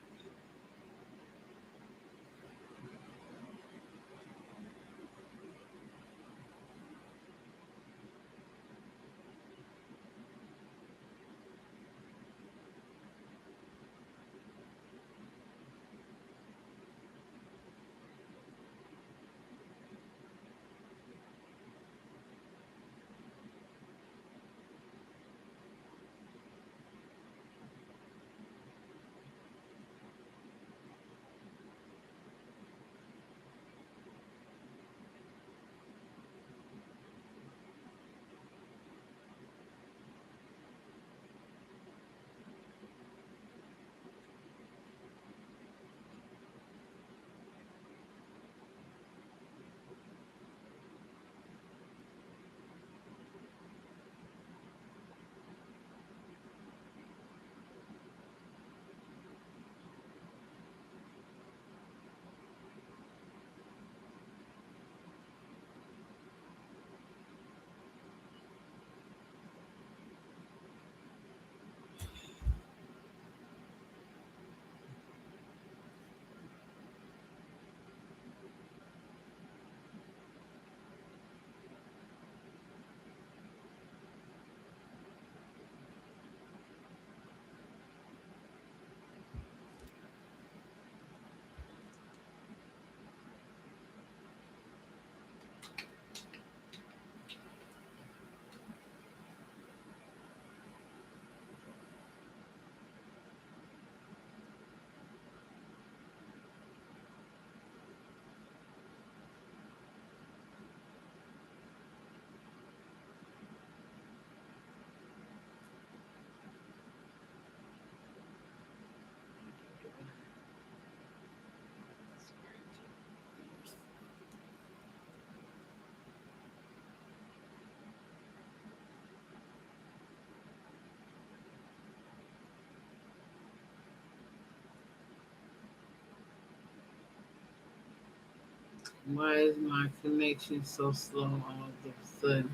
Why is my connection so slow all of a sudden?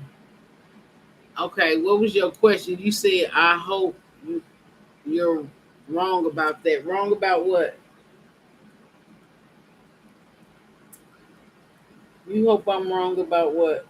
Okay, what was your question? You said, I hope you're wrong about that. Wrong about what? You hope I'm wrong about what?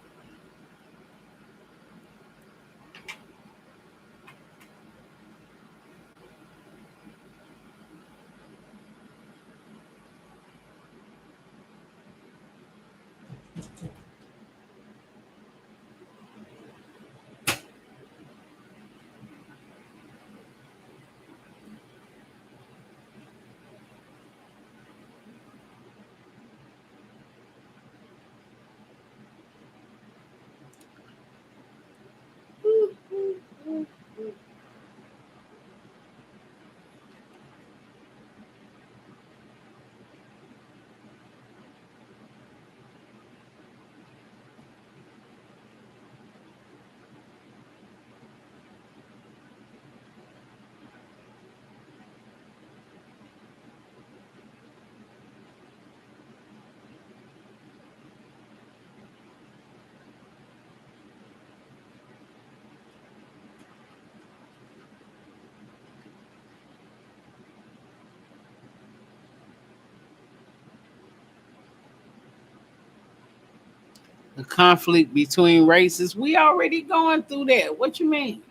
the conflict between races. We already going through that. What you mean?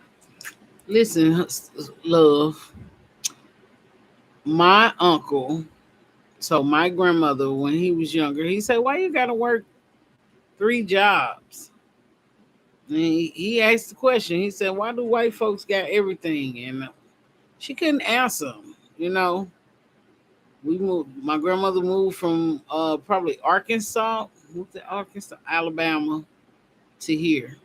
Listen, love, my uncle, so my grandmother, when he was younger, he said, "Why you gotta work 3 jobs?" And he asked the question. He said, "Why do white folks got everything?" And she couldn't answer him. We moved. My grandmother moved from probably Arkansas, moved to Arkansas, Alabama to here.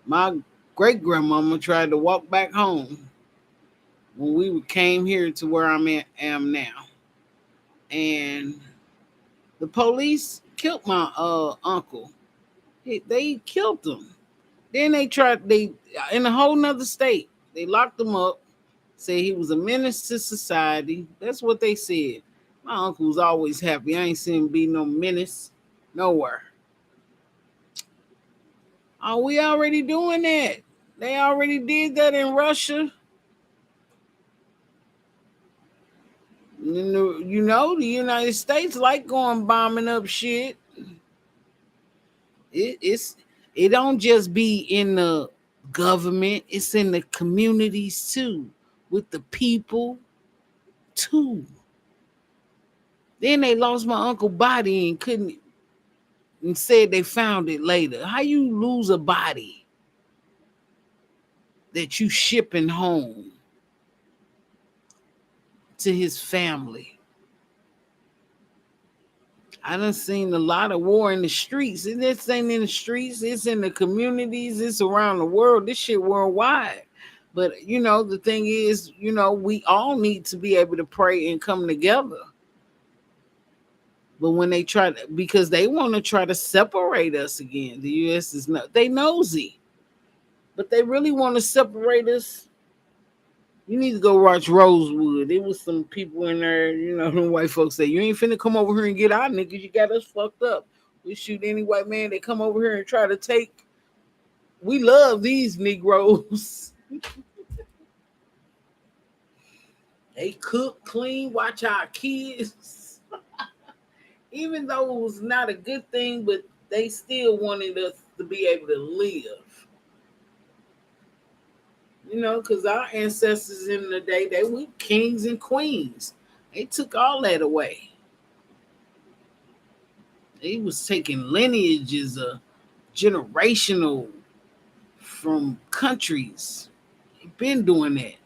My great grandmama tried to walk back home when we came here to where am now, and the police killed my uncle. They killed him. Then they in a whole nother state. They locked him up. Said he was a menace to society. That's what they said. My uncle was always happy. I ain't seen him be no menace nowhere. Oh, we already doing that. They already did that in Russia. The United States like going bombing up shit. It's it don't just be in the government. It's in the communities too, with the people too. Then they lost my uncle body and couldn't and said they found it later. How you lose a body that you shipping home to his family? I done seen a lot of war in the streets. And this ain't in the streets, it's in the communities, it's around the world. This shit worldwide. But the thing is, we all need to be able to pray and come together. But when they try to, because they want to try to separate us again, the US is not, they nosy, but they really want to separate us. You need to go watch Rosewood. There was some people in there, them white folks say, you ain't finna come over here and get our niggas. You got us fucked up. We shoot any white man that come over here and try to take. We love these Negroes. They cook, clean, watch our kids. Even though it was not a good thing, but they still wanted us to be able to live. Because our ancestors in the day, they were kings and queens. They took all that away. They was taking lineages of generational from countries. They've been doing that.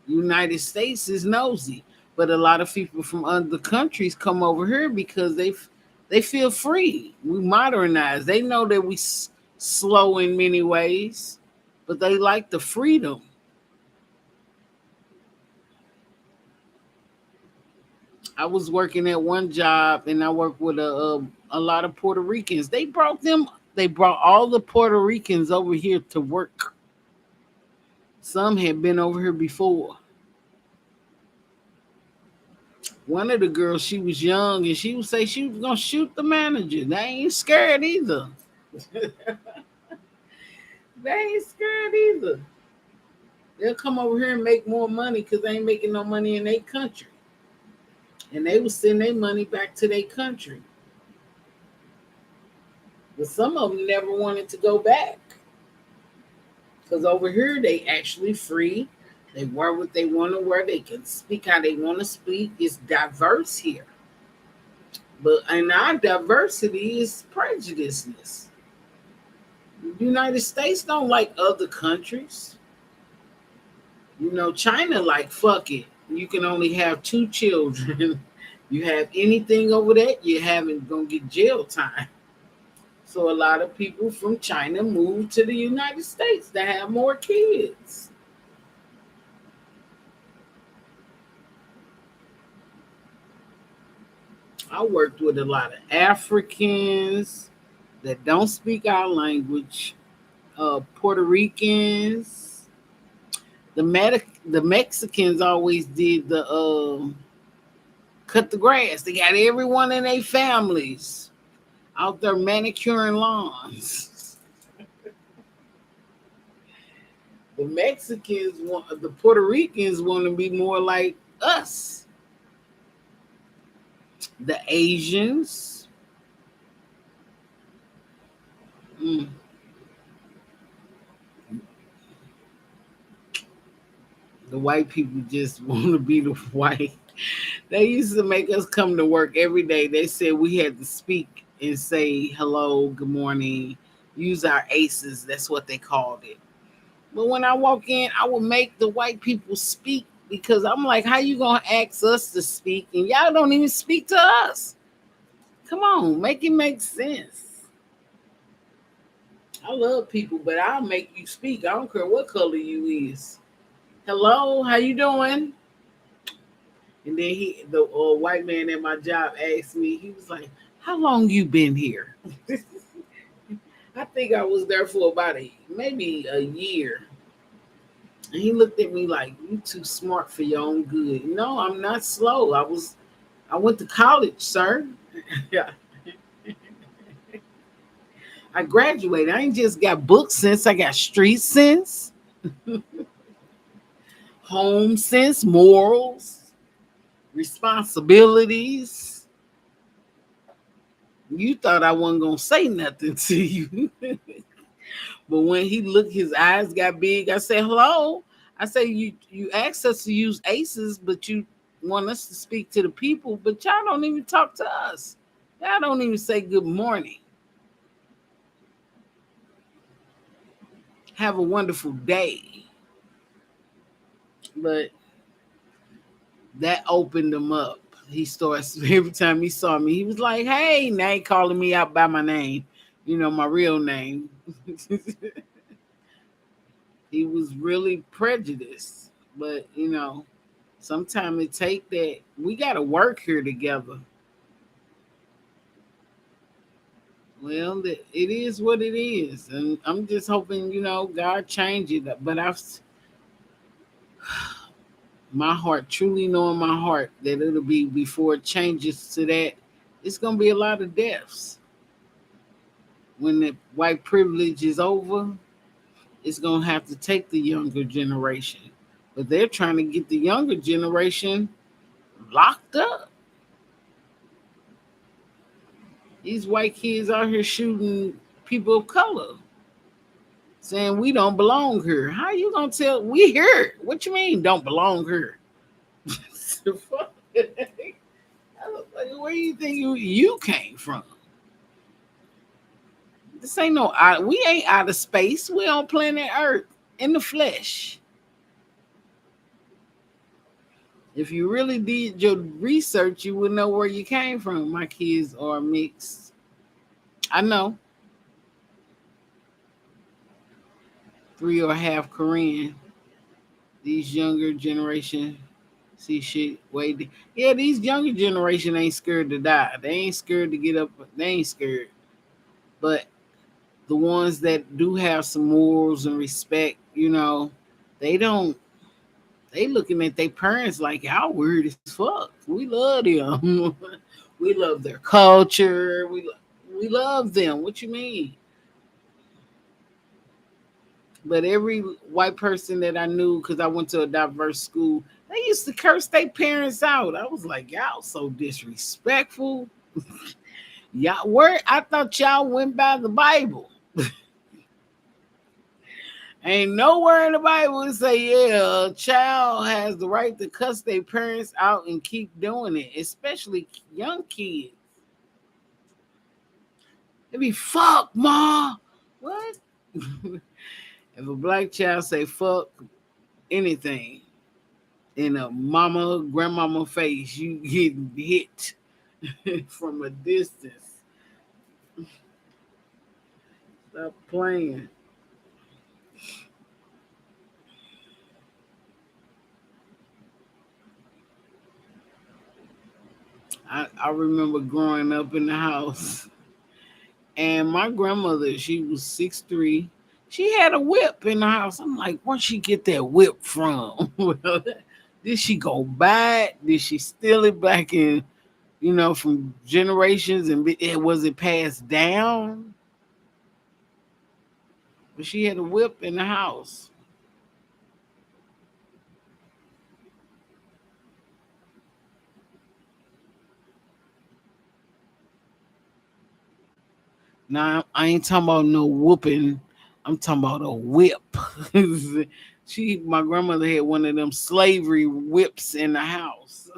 United States is nosy, but a lot of people from other countries come over here because they feel free. We modernize. They know that we slow in many ways, but they like the freedom. I was working at one job, and I worked with a lot of Puerto Ricans. They brought all the Puerto Ricans over here to work. Some had been over here before. One of the girls, she was young, and she would say she was gonna shoot the manager. They ain't scared either. They ain't scared either. They'll come over here and make more money because they ain't making no money in their country. And they would send their money back to their country. But some of them never wanted to go back. Because over here, they actually free. They wear what they want to wear. They can speak how they want to speak. It's diverse here. But in our diversity is prejudiceness. The United States don't like other countries. China like, fuck it. You can only have 2 children. You have anything over that, you haven't gonna get jail time. So a lot of people from China move to the United States to have more kids. I worked with a lot of Africans that don't speak our language, Puerto Ricans. The Mexicans always did the cut the grass. They got everyone in their families out there manicuring lawns. The Puerto Ricans want to be more like us. The Asians, Mm. The white people just want to be the white. They used to make us come to work every day. They said we had to speak and say hello, good morning, use our aces. That's what they called it. But when I walk in, I would make the white people speak because I'm like, how you gonna ask us to speak and y'all don't even speak to us? Come on, make it make sense. I love people, but I'll make you speak. I don't care what color you is. Hello, how you doing? And then the white man at my job asked me, he was like, how long you been here? I think I was there for about maybe a year. And he looked at me like, you too smart for your own good. No, I'm not slow. I went to college, sir. Yeah. I graduated. I ain't just got book sense, I got street sense, home sense, morals, responsibilities. You thought I wasn't gonna say nothing to you. But when he looked, his eyes got big. I said, hello. I said, you asked us to use aces, but you want us to speak to the people, but y'all don't even talk to us. Y'all don't even say good morning. Have a wonderful day. But that opened him up. He starts every time he saw me, he was like, hey, now he calling me out by my name, my real name. He was really prejudiced. But sometimes it take that. We got to work here together. Well, it is what it is, and I'm just hoping God change it. But my heart, truly knowing my heart, that it'll be before it changes to that. It's gonna be a lot of deaths when the white privilege is over. It's gonna have to take the younger generation, but they're trying to get the younger generation locked up. These white kids out here shooting people of color, saying we don't belong here. How you gonna tell we here? What you mean don't belong here? Where do you think you came from? This ain't no we ain't out of space. We on planet Earth in the flesh. If you really did your research, you would know where you came from. My kids are mixed. I know. Three or half Korean. These younger generation see shit yeah, these younger generation ain't scared to die. They ain't scared to get up. They ain't scared. But the ones that do have some morals and respect, they don't. They looking at their parents like y'all weird as fuck. We love them. We love their culture. We love them. What you mean? But every white person that I knew, because I went to a diverse school, they used to curse their parents out. I was like, y'all so disrespectful. Y'all, where I thought y'all went by the Bible. Ain't nowhere in the Bible it say, yeah, a child has the right to cuss their parents out and keep doing it, especially young kids. They be fuck, ma. What? If a black child say fuck anything in a mama, grandmama face, you getting hit from a distance. Stop playing. I remember growing up in the house, and my grandmother, she was 6'3". She had a whip in the house. I'm like, where'd she get that whip from? Did she go buy it? Did she steal it back in, from generations? And was it passed down? But she had a whip in the house. Now I ain't talking about no whooping. I'm talking about a whip. My grandmother had one of them slavery whips in the house.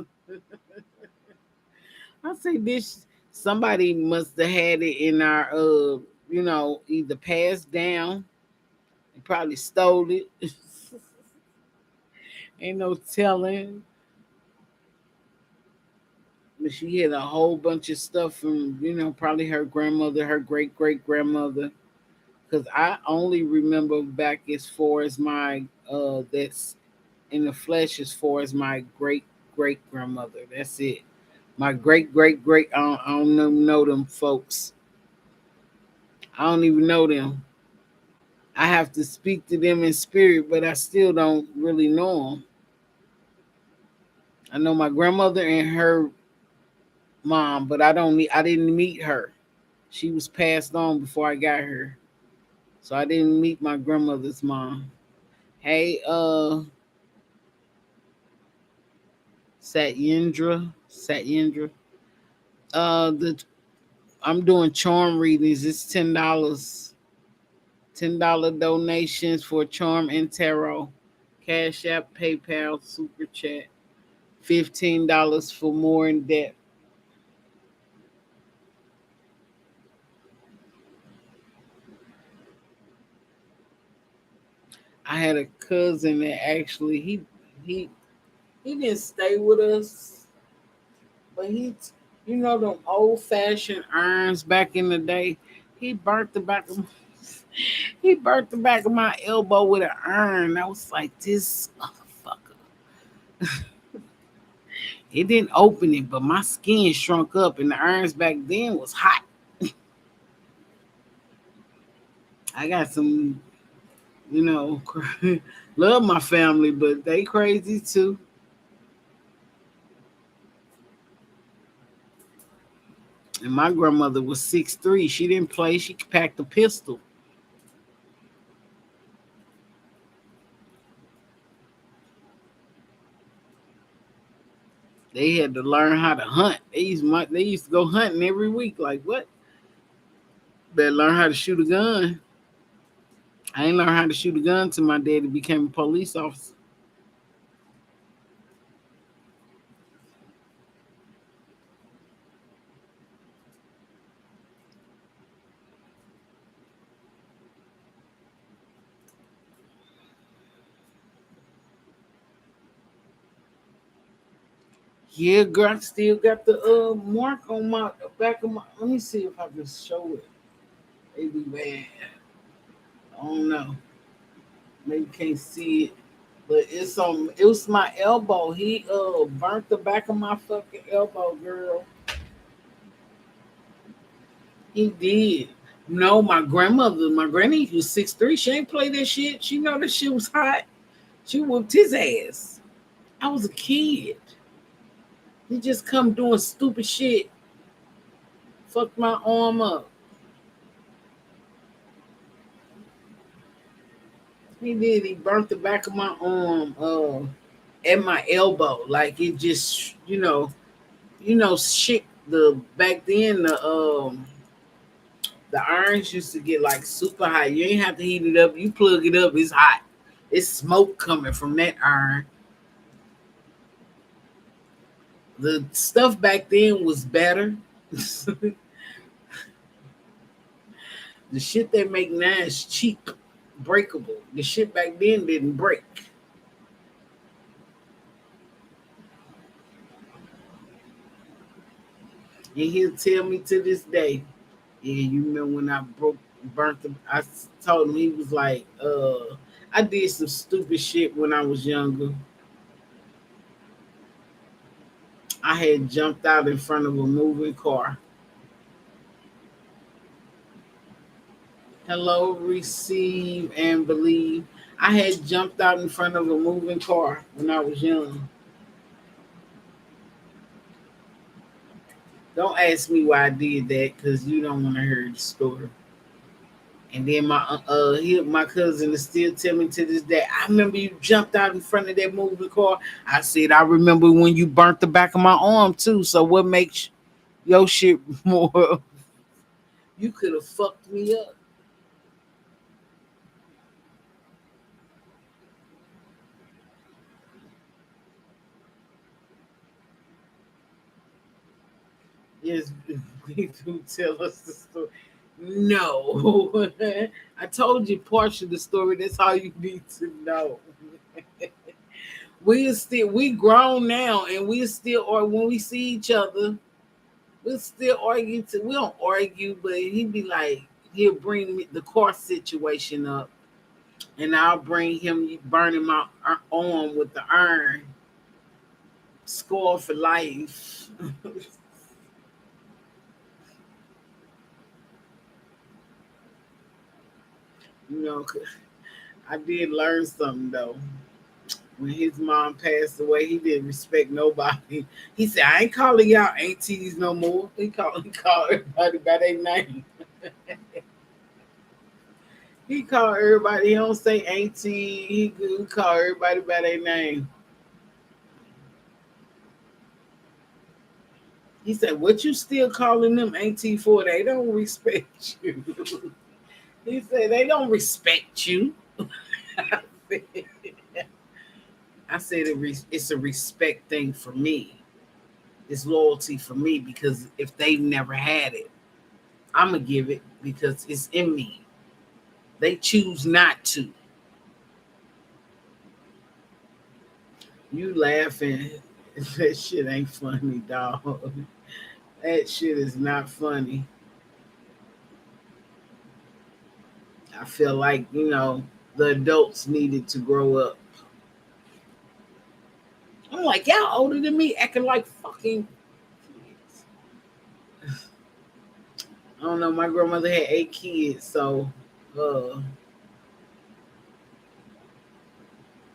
I say this somebody must have had it in our either passed down, and probably stole it. Ain't no telling. But she had a whole bunch of stuff from, probably her grandmother, her great great grandmother. Because I only remember back as far as my that's in the flesh as far as my great great grandmother. That's it. My great great great. I don't know them folks. I don't even know them. I have to speak to them in spirit, but I still don't really know them. I know my grandmother and her mom, but I didn't meet her. She was passed on before I got her. So I didn't meet my grandmother's mom. Hey, Satyendra. The I'm doing charm readings. It's $10. $10 donations for charm and tarot. Cash App, PayPal, Super Chat. $15 for more in depth. I had a cousin that actually he he didn't stay with us, but them old fashioned irons back in the day. He burnt the back of he burnt the back of my elbow with an iron. I was like, this motherfucker. It didn't open it, but my skin shrunk up, and the irons back then was hot. I got some, you know, love my family, but they crazy too. And my grandmother was 6'3". She didn't play. She packed a pistol. They had to learn how to hunt. They used to go hunting every week. Like what? Better learn how to shoot a gun. I ain't learned how to shoot a gun till my daddy became a police officer. Yeah, girl, I still got the mark on my back of my. Let me see if I can show it. Maybe bad. I don't know. Maybe can't see it. But it's on. It was my elbow. He burnt the back of my fucking elbow, girl. He did. No, my granny was 6'3". She ain't play that shit. She know that shit was hot. She whooped his ass. I was a kid. He just come doing stupid shit. Fucked my arm up. He did. He burnt the back of my arm, at my elbow. Like it just, shit. The back then, the irons used to get like super hot. You ain't have to heat it up. You plug it up, it's hot. It's smoke coming from that iron. The stuff back then was better. The shit they make now is cheap, breakable. The shit back then didn't break. And he'll tell me to this day, yeah, you remember when I burnt the, I told him, he was like, I did some stupid shit when I was younger. I had jumped out in front of a moving car. Hello, receive and believe. I had jumped out in front of a moving car when I was young. Don't ask me why I did that because you don't want to hear the story. And then my cousin is still telling me to this day. I remember you jumped out in front of that moving car. I said I remember when you burnt the back of my arm too. So what makes your shit more You could have fucked me up. Yes, we do tell us the story. No, I told you part of the story. That's all you need to know. We grown now, and we still, or when we see each other, we'll still argue. We don't argue, but he'd be like, he'll bring me the car situation up, and I'll bring him burning my arm with the iron, score for life. You know, I did learn something though. When his mom passed away, he didn't respect nobody. He said, "I ain't calling y'all aunties no more." He called everybody by their name. He called everybody. He don't say auntie. He called everybody by their name. He said, "What you still calling them auntie for? They don't respect you." He said, "They don't respect you." I said, "It's a respect thing for me. It's loyalty for me because if they've never had it, I'm gonna give it because it's in me. They choose not to." You laughing? That shit ain't funny, dog. That shit is not funny. I feel like the adults needed to grow up. I'm like, y'all older than me, acting like fucking kids. I don't know. My grandmother had 8 kids, so uh,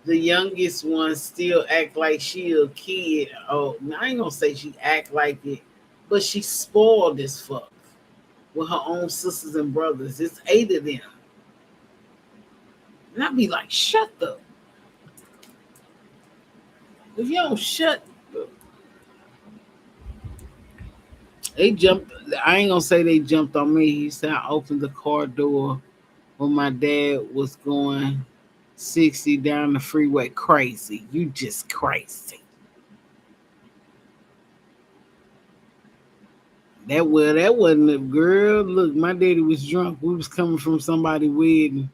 the youngest one still act like she a kid. Oh, I ain't gonna say she act like it, but she spoiled as fuck with her own sisters and brothers. It's 8 of them, and I be like, shut up. If you don't shut, they jumped. I ain't gonna say they jumped on me. He said I opened the car door when my dad was going 60 down the freeway. Crazy. You just crazy. That wasn't a girl. Look, my daddy was drunk. We was coming from somebody's wedding,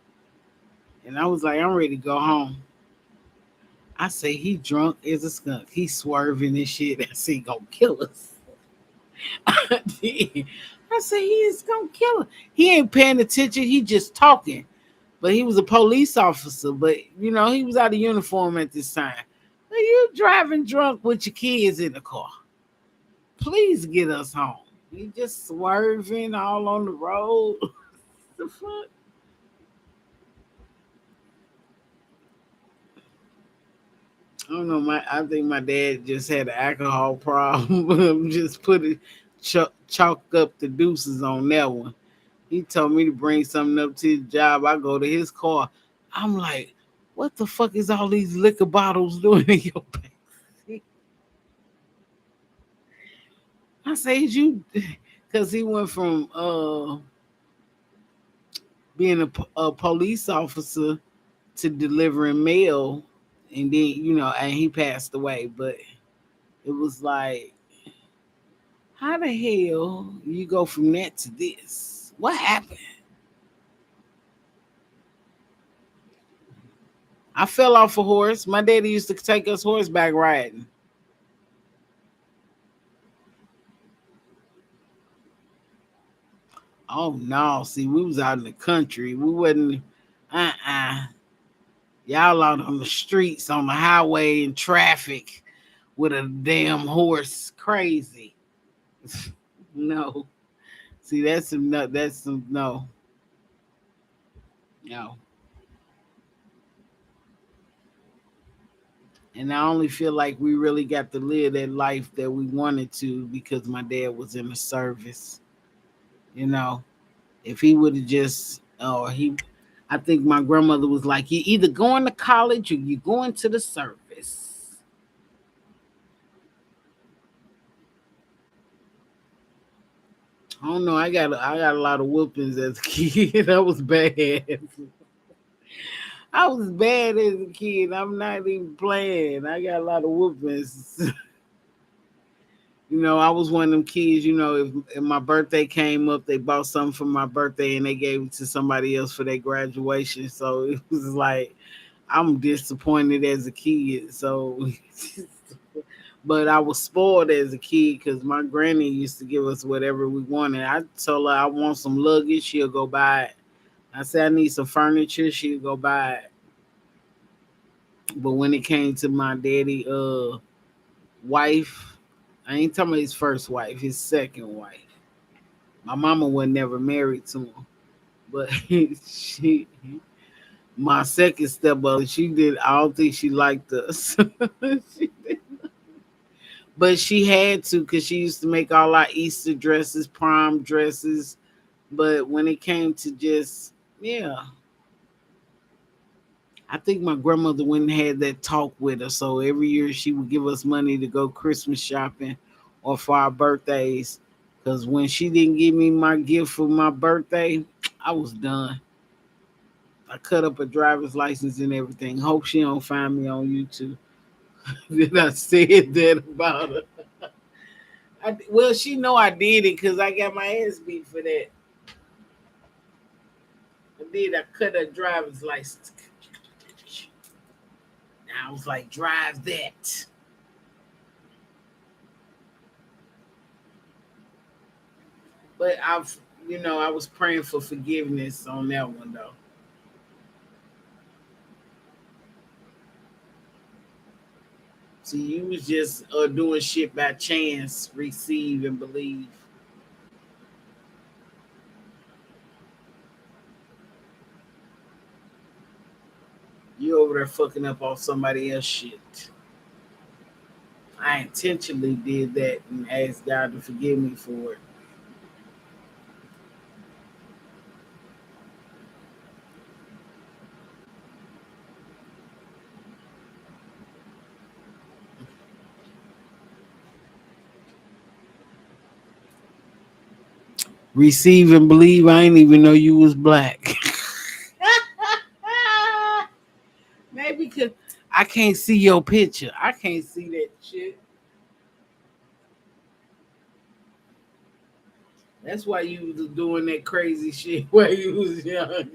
and I was like, I'm ready to go home. I say he drunk as a skunk. He swerving and shit. I say he gonna kill us. I say he is gonna kill us. He ain't paying attention. He just talking. But he was a police officer. But he was out of uniform at this time. Are you driving drunk with your kids in the car? Please get us home. You just swerving all on the road. The fuck? I don't know. I think my dad just had an alcohol problem. Just put it chalk up the deuces on that one. He told me to bring something up to his job. I go to his car. I'm like, what the fuck is all these liquor bottles doing in your back? I say, you, because he went from being a police officer to delivering mail, and then and he passed away. But it was like, how the hell you go from that to this? What happened? I fell off a horse. My daddy used to take us horseback riding. Oh no! See, we was out in the country. We wasn't. Uh. Y'all out on the streets, on the highway, in traffic with a damn horse. Crazy. No. See, that's some no. That's some no. No. And I only feel like we really got to live that life that we wanted to because my dad was in the service. You know, if he would have just, or he, I think my grandmother was like, you either going to college or you going to the service. I don't know. I got a lot of whoopings as a kid. I was bad. I was bad as a kid. I'm not even playing. I got a lot of whoopings. I was one of them kids. If my birthday came up, they bought something for my birthday and they gave it to somebody else for their graduation. So it was like I'm disappointed as a kid. So, but I was spoiled as a kid because my granny used to give us whatever we wanted. I told her I want some luggage, she'll go buy it. I said I need some furniture, she'll go buy it. But when it came to my daddy, wife, I ain't talking about his first wife, his second wife. My mama was never married to him, but she, my second stepmother, she did. I don't think she liked us. She But she had to because she used to make all our Easter dresses, prom dresses. But when it came to just, yeah, I think my grandmother went and had that talk with her. So every year she would give us money to go Christmas shopping or for our birthdays. Because when she didn't give me my gift for my birthday, I was done. I cut up a driver's license and everything. Hope she don't find me on YouTube. Then I said that about her. Well, she know I did it because I got my ass beat for that. I did. I cut her driver's license. I was like, drive that. But I was praying for forgiveness on that one though. See, you was just doing shit by chance, receive and believe. You over there fucking up on somebody else shit. I intentionally did that and asked God to forgive me for it. Receive and believe. I ain't even know you was black. Maybe because I can't see your picture. I can't see that shit. That's why you was doing that crazy shit while you was young.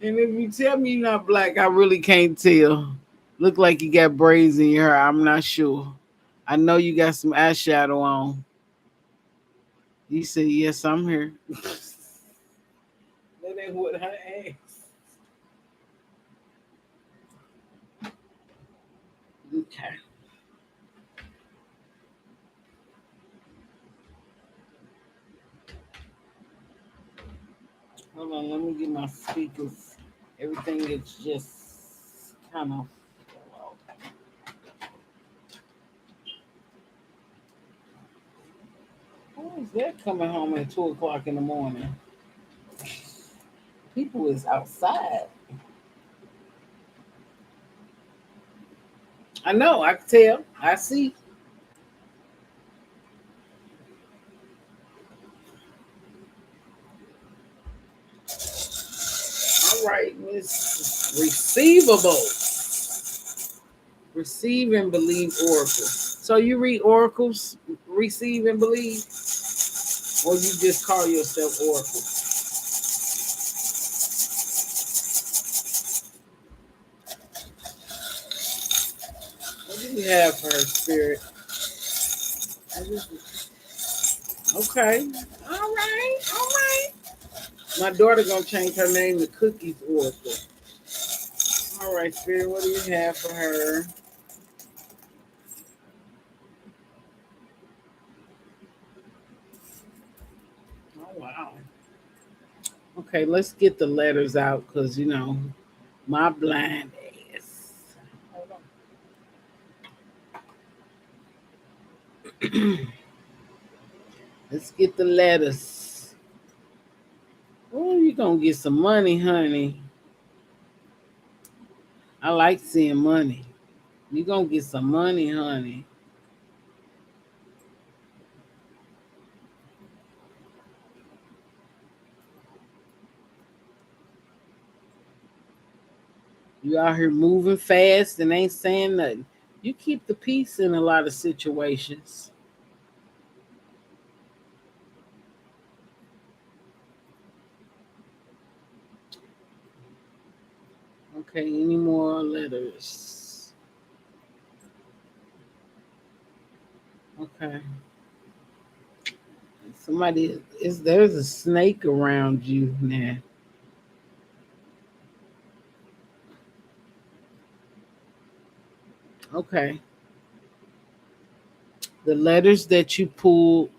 And if you tell me you're not black, I really can't tell. Look like you got braids in your hair. I'm not sure. I know you got some eyeshadow on. You said yes, I'm here. That ain't what I asked. Okay. Hold on, let me get my speakers. Everything is just kind of. Who is that coming home at 2 o'clock in the morning? People is outside. I know. I can tell. I see. All right, Miss Receivable. Receive and believe oracle. So you read oracles, receive and believe, or you just call yourself oracle? What do you have for her spirit? Okay. All right. All right. My daughter gonna change her name to Cookies Oracle. All right, spirit. What do you have for her? Oh wow. Okay, let's get the letters out because my blind ass. Hold on. Let's get the letters. Oh, you gonna get some money, honey. I like seeing money. You gonna get some money, honey. You out here moving fast and ain't saying nothing. You keep the peace in a lot of situations. Okay, any more letters? Okay. Somebody is there's a snake around you now. Okay. The letters that you pull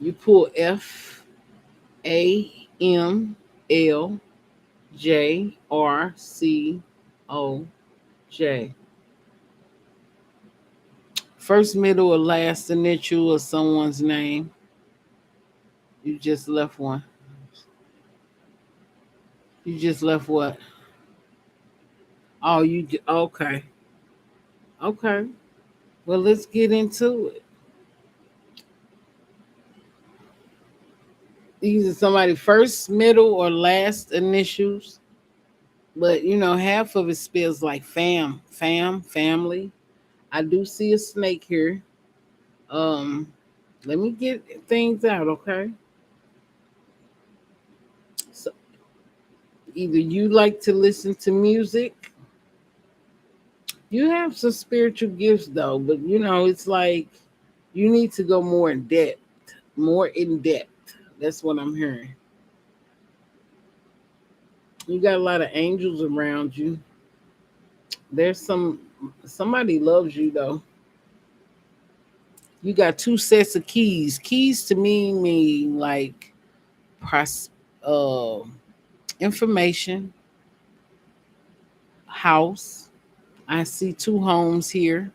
FAMLJRCOJ. First, middle, or last initial of someone's name. You just left one. You just left what? Oh, okay. Okay. Well, let's get into it. These are somebody first, middle, or last initials. But half of it spells like family. I do see a snake here. Um, Let me get things out, okay? So either you like to listen to music. You have some spiritual gifts though, but it's like you need to go more in depth. More in depth. That's what I'm hearing. You got a lot of angels around you. There's somebody loves you though. You got two sets of keys. Keys to me mean like pros, uh, information, house. I see two homes here.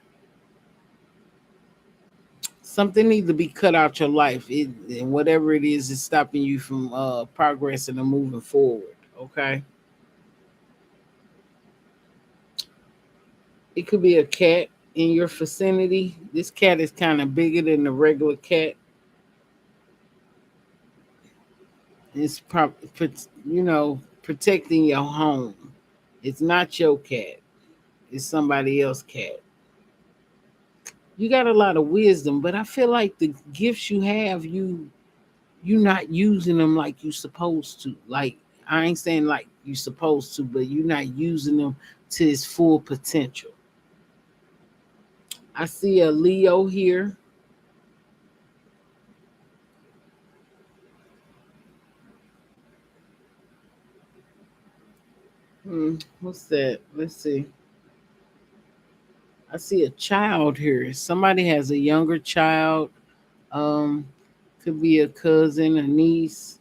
Something needs to be cut out your life. And whatever it is stopping you from progressing and moving forward. Okay. It could be a cat in your vicinity. This cat is kind of bigger than the regular cat. It's protecting your home. It's not your cat. It's somebody else's cat. You got a lot of wisdom, but I feel like the gifts you have, you not using them like you supposed to. Like I ain't saying like you supposed to, but you're not using them to its full potential. I see a Leo here. What's that? Let's see. I see a child here. Somebody has a younger child. Um, could be a cousin, a niece.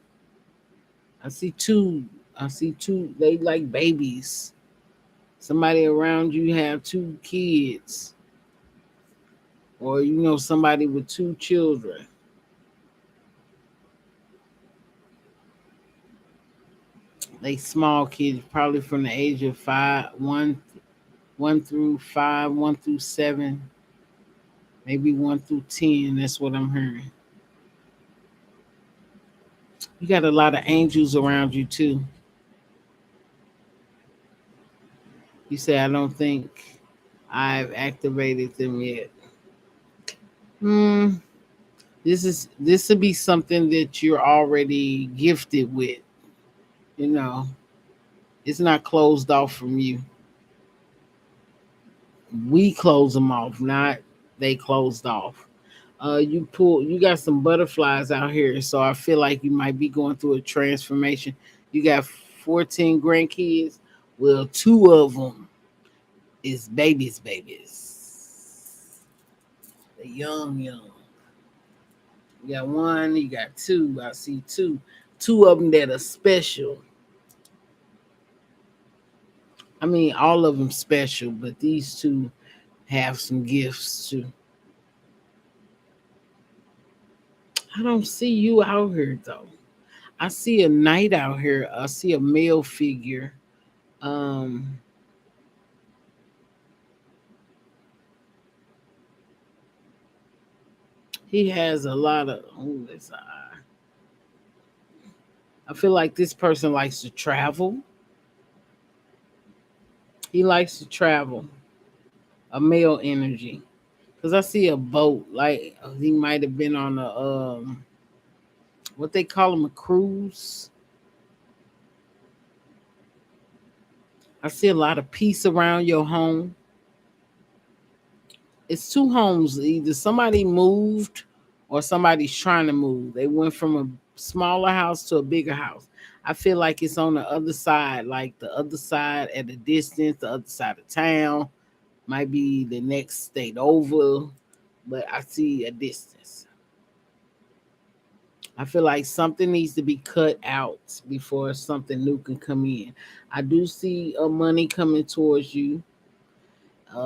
I see two. I see two. They like babies. Somebody around you have two kids, or somebody with two children. They small kids, probably from the age of one through five, 1 through 7, maybe 1 through 10. That's what I'm hearing. You got a lot of angels around you too. You say I don't think I've activated them yet. Hmm. This would be something that you're already gifted with. You know, it's not closed off from you. We close them off, not they closed off. You got some butterflies out here, so I feel like you might be going through a transformation. You got 14 grandkids. Well, two of them is babies. The young. You got one, you got two. I see two of them that are special. I mean, all of them special, but these two have some gifts too. I don't see you out here though. I see a knight out here. I see a male figure. Um, he has a lot of. Oh, I feel like this person likes to travel. He likes to travel, a male energy. Cause I see a boat, like he might have been on a what they call them, a cruise. I see a lot of peace around your home. It's two homes. Either somebody moved or somebody's trying to move. They went from a smaller house to a bigger house. I feel like it's on the other side, like the other side at a distance, the other side of town, might be the next state over, but I see a distance. I feel like something needs to be cut out before something new can come in. I do see money coming towards you,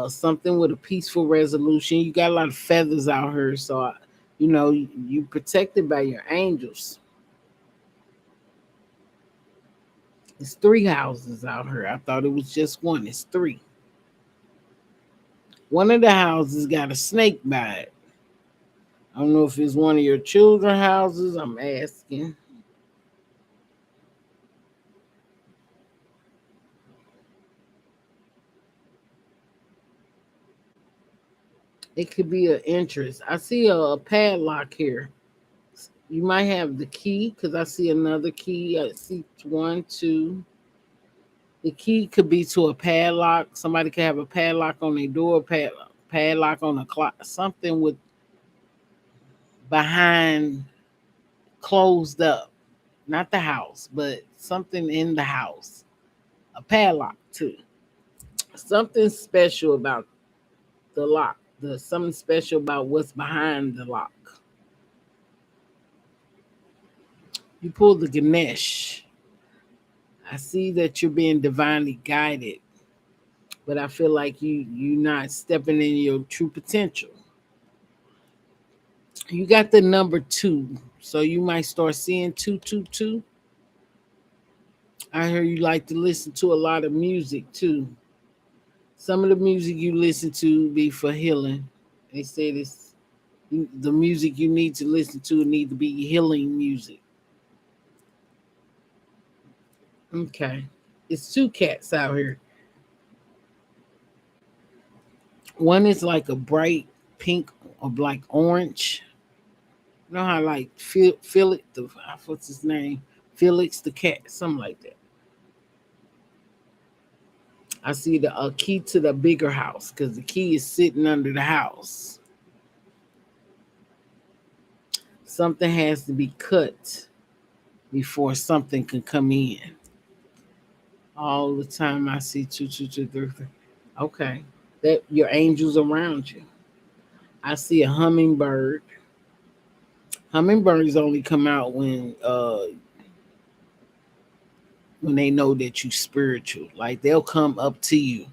something with a peaceful resolution. You got a lot of feathers out here, so you protected by your angels. It's three houses out here. I thought it was just one. It's three. One of the houses got a snake by it. I don't know if it's one of your children houses. I'm asking. It could be an interest. I see a padlock here. You might have the key because I see another key. I see one, two. The key could be to a padlock. Somebody could have a padlock on their door, padlock on a clock, something with behind closed up. Not the house, but something in the house. A padlock too. Something special about the lock. The something special about what's behind the lock. You pull the Ganesh. I see that you're being divinely guided, but I feel like you're not stepping in your true potential. You got the number two, so you might start seeing 222. I hear you like to listen to a lot of music too. Some of the music you listen to be for healing. They say this the music you need to listen to need to be healing music. Okay. It's two cats out here. One is like a bright pink or black orange. You know how like Felix the what's his name? Felix the cat, something like that. I see the key to the bigger house because the key is sitting under the house. Something has to be cut before something can come in. All the time I see two, two, two, three, three. Okay, that your angels around you. I see a hummingbird. Hummingbirds only come out when they know that you spiritual. Like they'll come up to you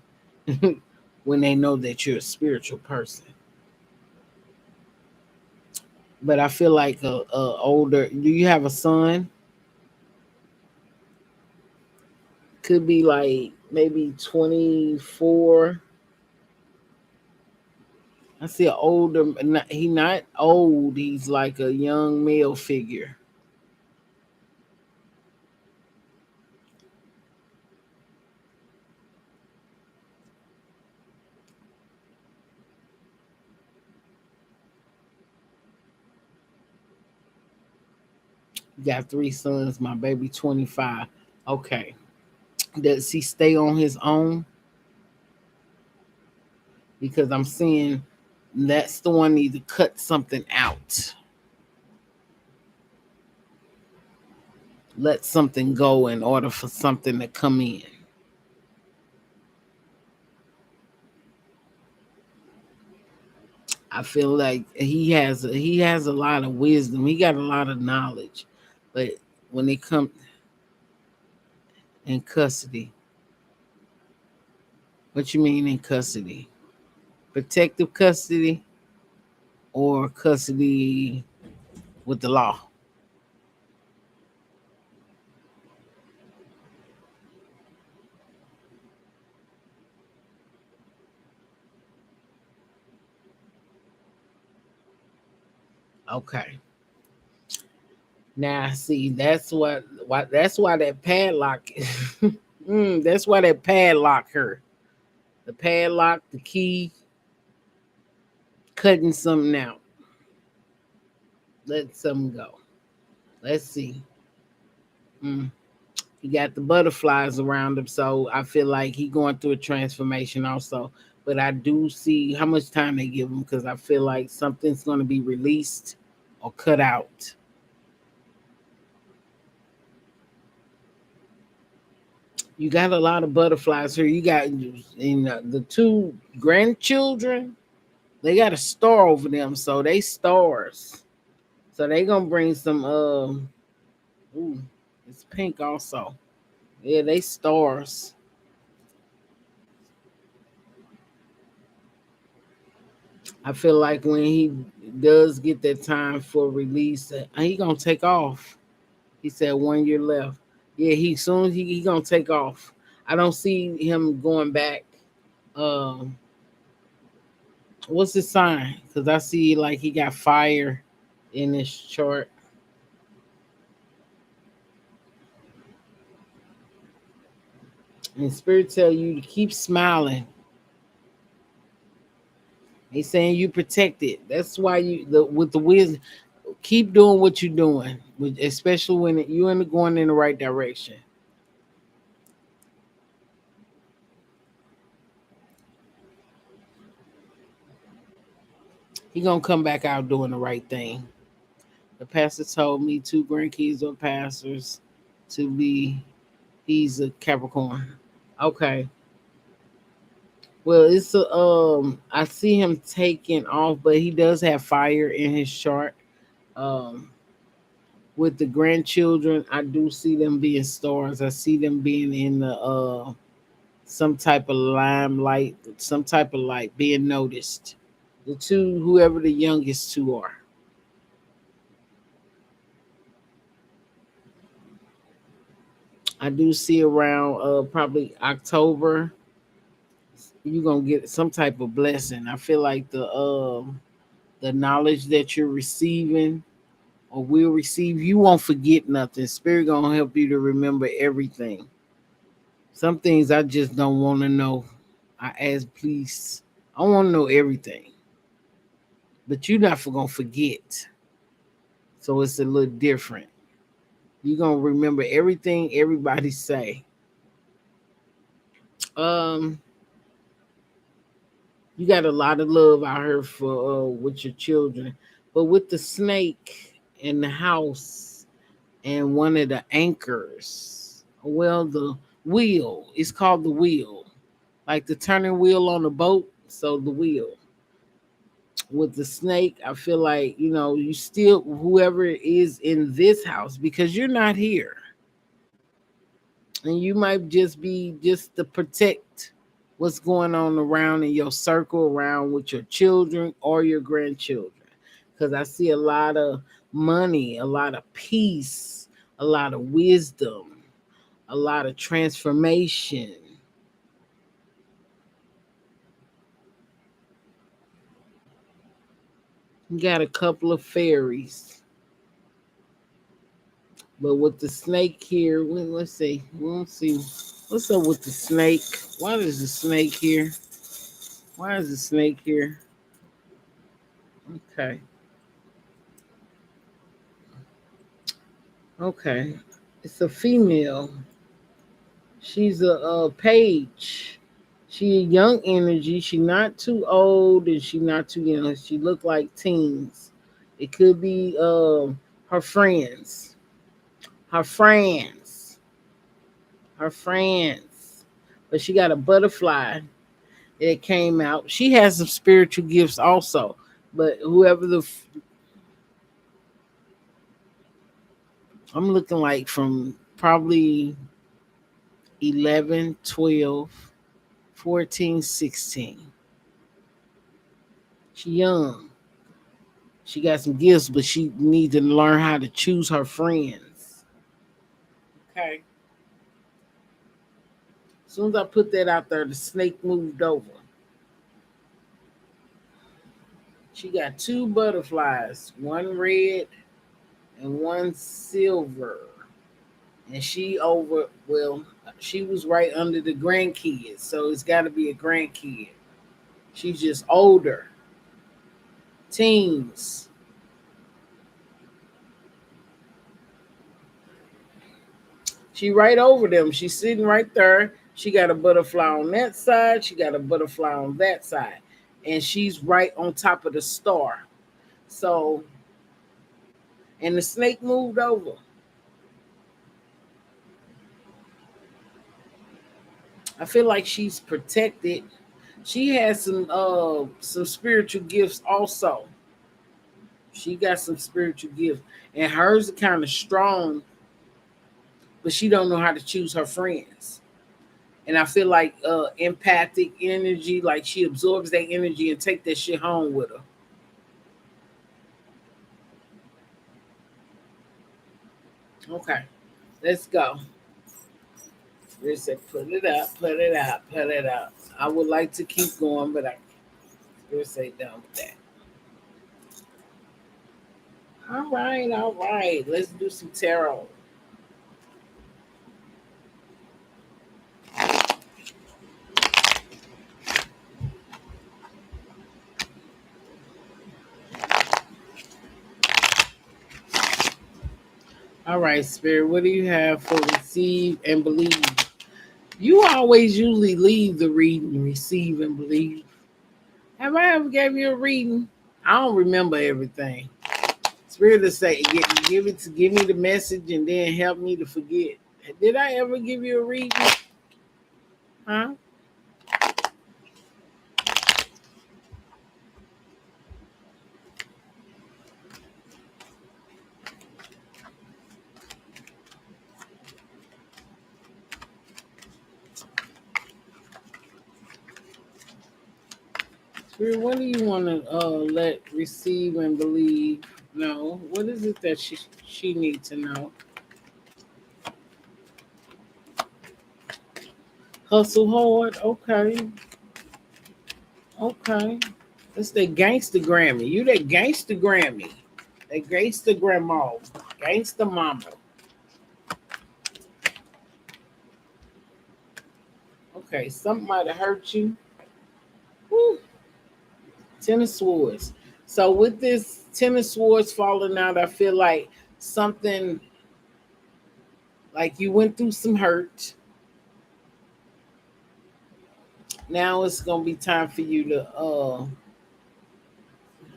when they know that you're a spiritual person. But I feel like a older. Do you have a son? Could be like maybe 24. I see an older. He not old. He's like a young male figure. Got three sons. My baby 25. Okay. Does he stay on his own? Because I'm seeing that's the one need to cut something out. Let something go in order for something to come in. I feel like he has a lot of wisdom. He got a lot of knowledge, but when it comes in custody, what you mean in custody? Protective custody or custody with the law? Okay. Now, see, that's why that padlock. That's why that padlock her. The padlock, the key, cutting something out. Let something go. Let's see. Mm. He got the butterflies around him, so I feel like he going through a transformation also. But I do see how much time they give him because I feel like something's going to be released or cut out. You got a lot of butterflies here. You got the two grandchildren. They got a star over them, so they stars. So they gonna bring some. Ooh, it's pink also. Yeah, they stars. I feel like when he does get that time for release, he gonna take off. He said 1 year left. Yeah, he soon as he gonna take off. I don't see him going back. Um, what's his sign? Because I see like he got fire in his chart. And spirit tell you to keep smiling. He's saying you protected. That's why with the wisdom, keep doing what you're doing, especially when you're going in the right direction. He gonna come back out doing the right thing. The pastor told me two grandkids are pastors to be. He's a Capricorn. Okay. Well, it's a I see him taking off, but he does have fire in his chart. Um, with the grandchildren, I do see them being stars. I see them being in the some type of limelight, some type of light being noticed. The two, whoever the youngest two are. I do see around probably October, you're gonna get some type of blessing. I feel like the knowledge that you're receiving or will receive, you won't forget nothing. Spirit gonna help you to remember everything. Some things I just don't want to know. I ask, please. I want to know everything, but you're not gonna forget. So it's a little different. You're gonna remember everything everybody say. Um, you got a lot of love out here for with your children, but with the snake in the house and one of the anchors, well, the wheel. It's called the wheel, like the turning wheel on the boat. So the wheel with the snake, I feel like you still whoever is in this house because you're not here and you might just be just to protect what's going on around in your circle around with your children or your grandchildren because I see a lot of money, a lot of peace, a lot of wisdom, a lot of transformation. You got a couple of fairies, but with the snake here, let's see, we'll see what's up with the snake. Why is the snake here? Why is the snake here? Okay. Okay. It's a female. She's a page. She a young energy. She not too old and she not too young. She look like teens. It could be her friends. Her friends. Her friends. But she got a butterfly that came out. She has some spiritual gifts also. But whoever I'm looking like from probably 11, 12, 14, 16. She young. She got some gifts, but she needs to learn how to choose her friends. Okay. As soon as I put that out there, the snake moved over. She got two butterflies, one red and one silver. and she was right under the grandkids, so it's got to be a grandkid. She's just older, teens. She right over them. She's sitting right there. She got a butterfly on that side. She got a butterfly on that side, and she's right on top of the star. So, and the snake moved over. I feel like she's protected. She has some spiritual gifts also. She got some spiritual gifts, and hers are kind of strong, but she don't know how to choose her friends. And I feel like empathic energy, like she absorbs that energy and take that shit home with her. Okay, let's go. They said, put it up, put it up, put it up. I would like to keep going, but I will say done with that. All right, all right. Let's do some tarot. All right, Spirit, what do you have for receive and believe? You always usually leave the reading, receive and believe. Have I ever gave you a reading? I don't remember everything. Spirit to say, give me the message and then help me to forget. Did I ever give you a reading? Huh? Spirit, what do you want to let receive and believe know? What is it that she needs to know? Hustle hard. Okay. Okay. That's that gangster Grammy. You that gangster Grammy. That gangster grandma. Gangster mama. Okay. Something might have hurt you. Woo. Ten of Swords. So with this Ten of Swords falling out, I feel like something like you went through some hurt. Now it's gonna be time for you to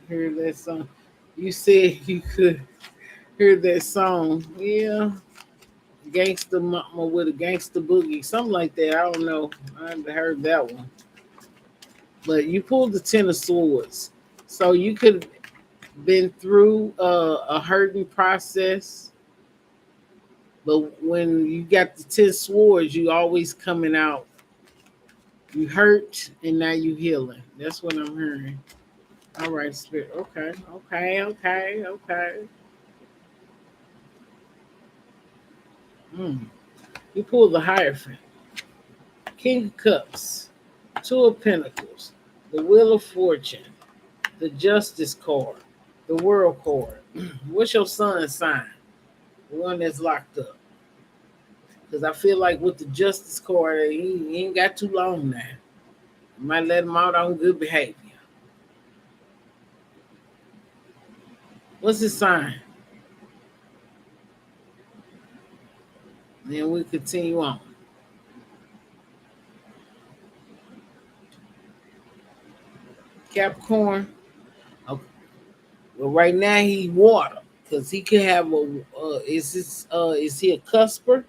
hear that song. You said you could hear that song. Yeah. Gangster Mama with a gangster boogie. Something like that. I don't know. I haven't heard that one. But you pulled the Ten of Swords. So you could have been through a hurting process. But when you got the Ten Swords, you always coming out. You hurt and now you healing. That's what I'm hearing. All right, Spirit. Okay, okay, okay, okay. Mm. You pulled the Hierophant, King of Cups, Two of Pentacles, the Wheel of Fortune, the Justice card, the World card. What's your son's sign? The one that's locked up. Because I feel like with the Justice card, he ain't got too long now. You might let him out on good behavior. What's his sign? Then we continue on. Capricorn. Okay. Well, right now he water because he could have a. Is he a cusper?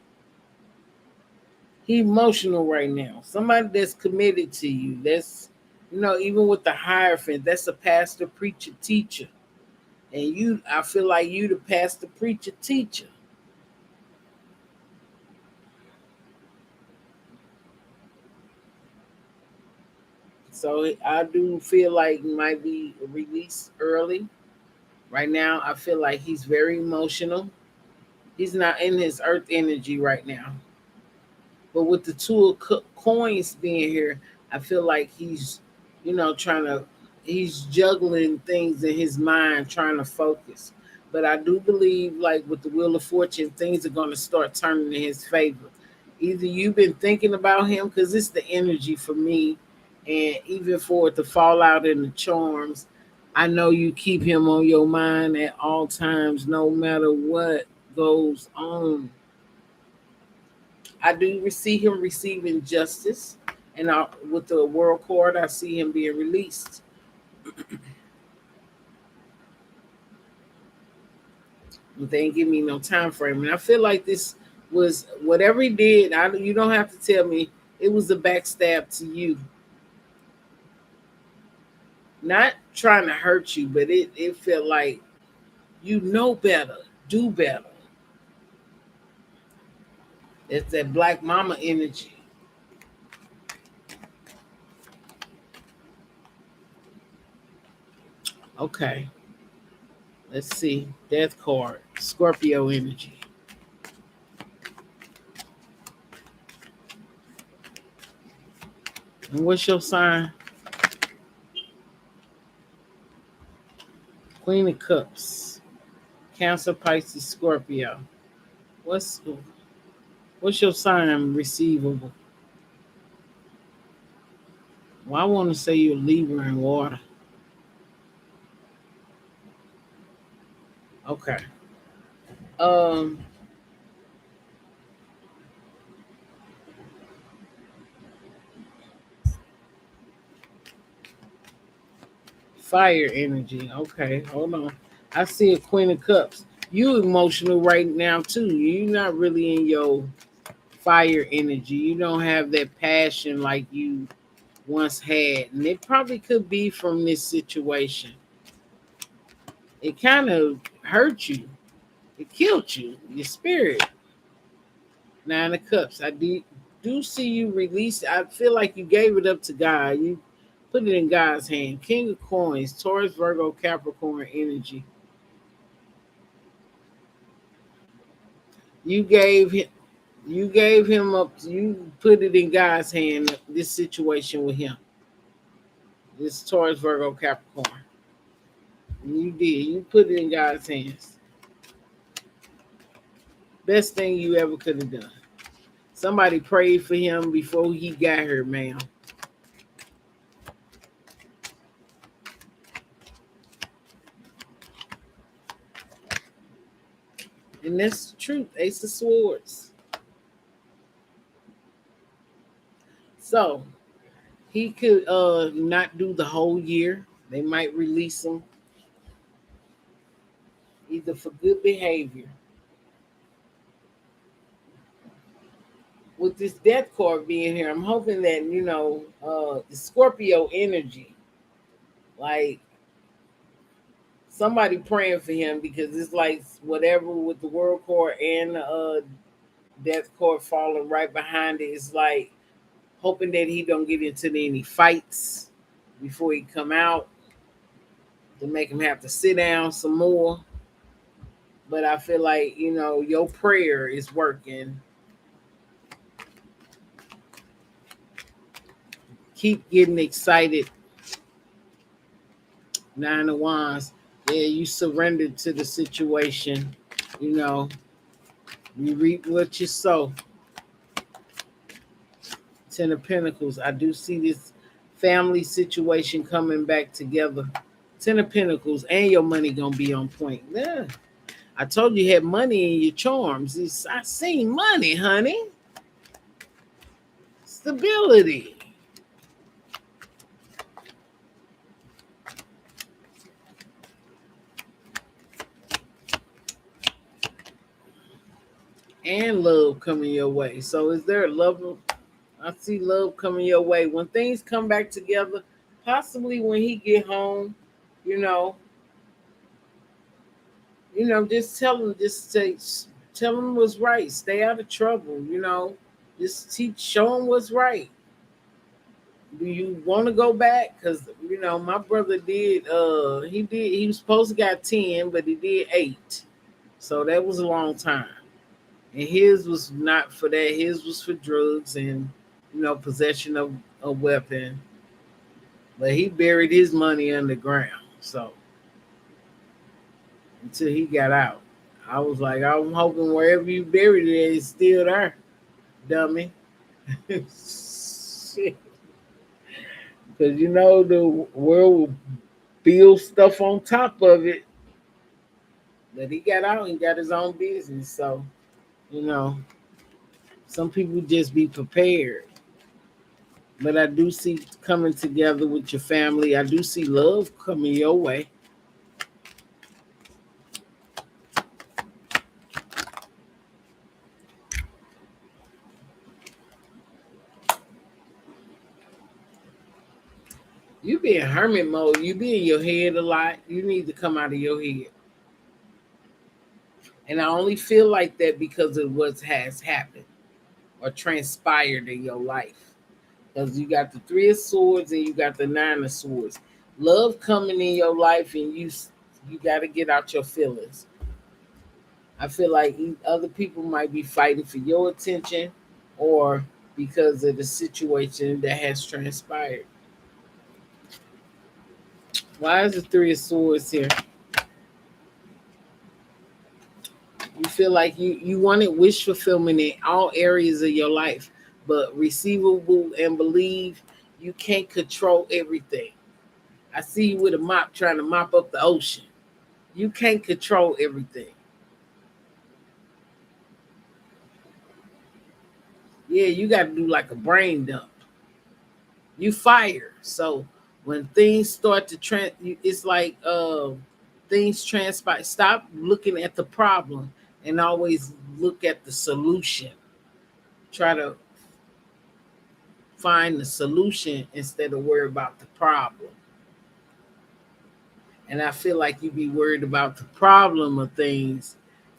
He emotional right now. Somebody that's committed to you. That's even with the Hierophant, that's a pastor, preacher, teacher. And you, I feel like you the pastor, preacher, teacher. So I do feel like he might be released early. Right now, I feel like he's very emotional. He's not in his earth energy right now. But with the two of coins being here, I feel like he's, trying to, he's juggling things in his mind, trying to focus. But I do believe, like with the Wheel of Fortune, things are going to start turning in his favor. Either you've been thinking about him, because it's the energy for me, and even for it to fall out in the charms, I know you keep him on your mind at all times, no matter what goes on. I do see him receiving justice, and with the World Court, I see him being released. But they ain't give me no time frame, and I feel like this was whatever he did. You don't have to tell me it was a backstab to you, not trying to hurt you, but it felt like you know better, do better. It's that black mama energy. Okay, let's see. Death card, Scorpio energy. And what's your sign? Queen of Cups, Cancer, Pisces, Scorpio. What's what's your sign receivable? Well, I want to say you're Libra and water. Okay. Um, Fire energy. Okay, hold on. I see a Queen of Cups. You emotional right now too. You're not really in your fire energy. You don't have that passion like you once had, and it probably could be from this situation. It kind of hurt you. It killed you. Your spirit. Nine of Cups. I do see you release. I feel like you gave it up to God. You put it in God's hand. King of Coins, Taurus, Virgo, Capricorn energy. You gave him. You gave him up. You put it in God's hand. This situation with him. This Taurus, Virgo, Capricorn. You did. You put it in God's hands. Best thing you ever could have done. Somebody prayed for him before he got here, ma'am. And that's the truth. Ace of Swords. So he could not do the whole year. They might release him either for good behavior. With this death card being here, I'm hoping that the Scorpio energy, like somebody praying for him, because it's like whatever with the world card and the death card falling right behind it. It's like hoping that he don't get into any fights before he come out to make him have to sit down some more. But I feel like your prayer is working. Keep getting excited. Nine of Wands. Yeah, you surrendered to the situation. You know, you reap what you sow. Ten of Pentacles. I do see this family situation coming back together. Ten of Pentacles, and your money gonna be on point. Yeah, I told you had money in your charms. I seen money, honey. Stability. And love coming your way. So is there a love? I see love coming your way. When things come back together, possibly when he get home, you know, just tell him what's right. Stay out of trouble, Just show him what's right. Do you want to go back? Because my brother did. He was supposed to got 10, but he did 8. So that was a long time. And his was not for that. His was for drugs and possession of a weapon. But he buried his money underground. So until he got out. I was like, I'm hoping wherever you buried it, it's still there, dummy. Shit. Because you know the world will build stuff on top of it. But he got out and got his own business. So, you know, some people just be prepared. But I do see coming together with your family. I do see love coming your way. You be in hermit mode. You be in your head a lot. You need to come out of your head. And I only feel like that because of what has happened or transpired in your life. Because you got the Three of Swords and you got the Nine of Swords. Love coming in your life, and you got to get out your feelings. I feel like other people might be fighting for your attention, or because of the situation that has transpired. Why is the Three of Swords here? You feel like you wanted wish fulfillment in all areas of your life, but receivable and believe you can't control everything. I see you with a mop trying to mop up the ocean. You can't control everything. Yeah, you got to do like a brain dump. You fire. So when things start to it's like things transpire. Stop looking at the problem and always look at the solution. Try to find the solution instead of worry about the problem. And I feel like you be worried about the problem of things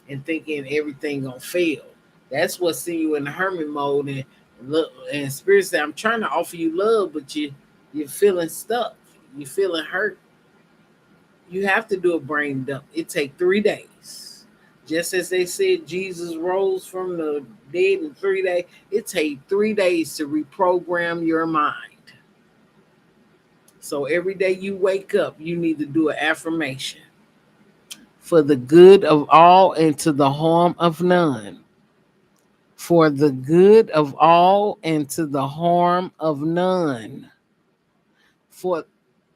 and thinking everything gonna fail. That's what's seeing you in the hermit mode, and look, and spirit say, I'm trying to offer you love, but you're feeling stuck. You're feeling hurt. You have to do a brain dump. It take 3 days. Just as they said Jesus rose from the dead in 3 days, it take 3 days to reprogram your mind. So every day you wake up, you need to do an affirmation. For the good of all and to the harm of none. For the good of all and to the harm of none. For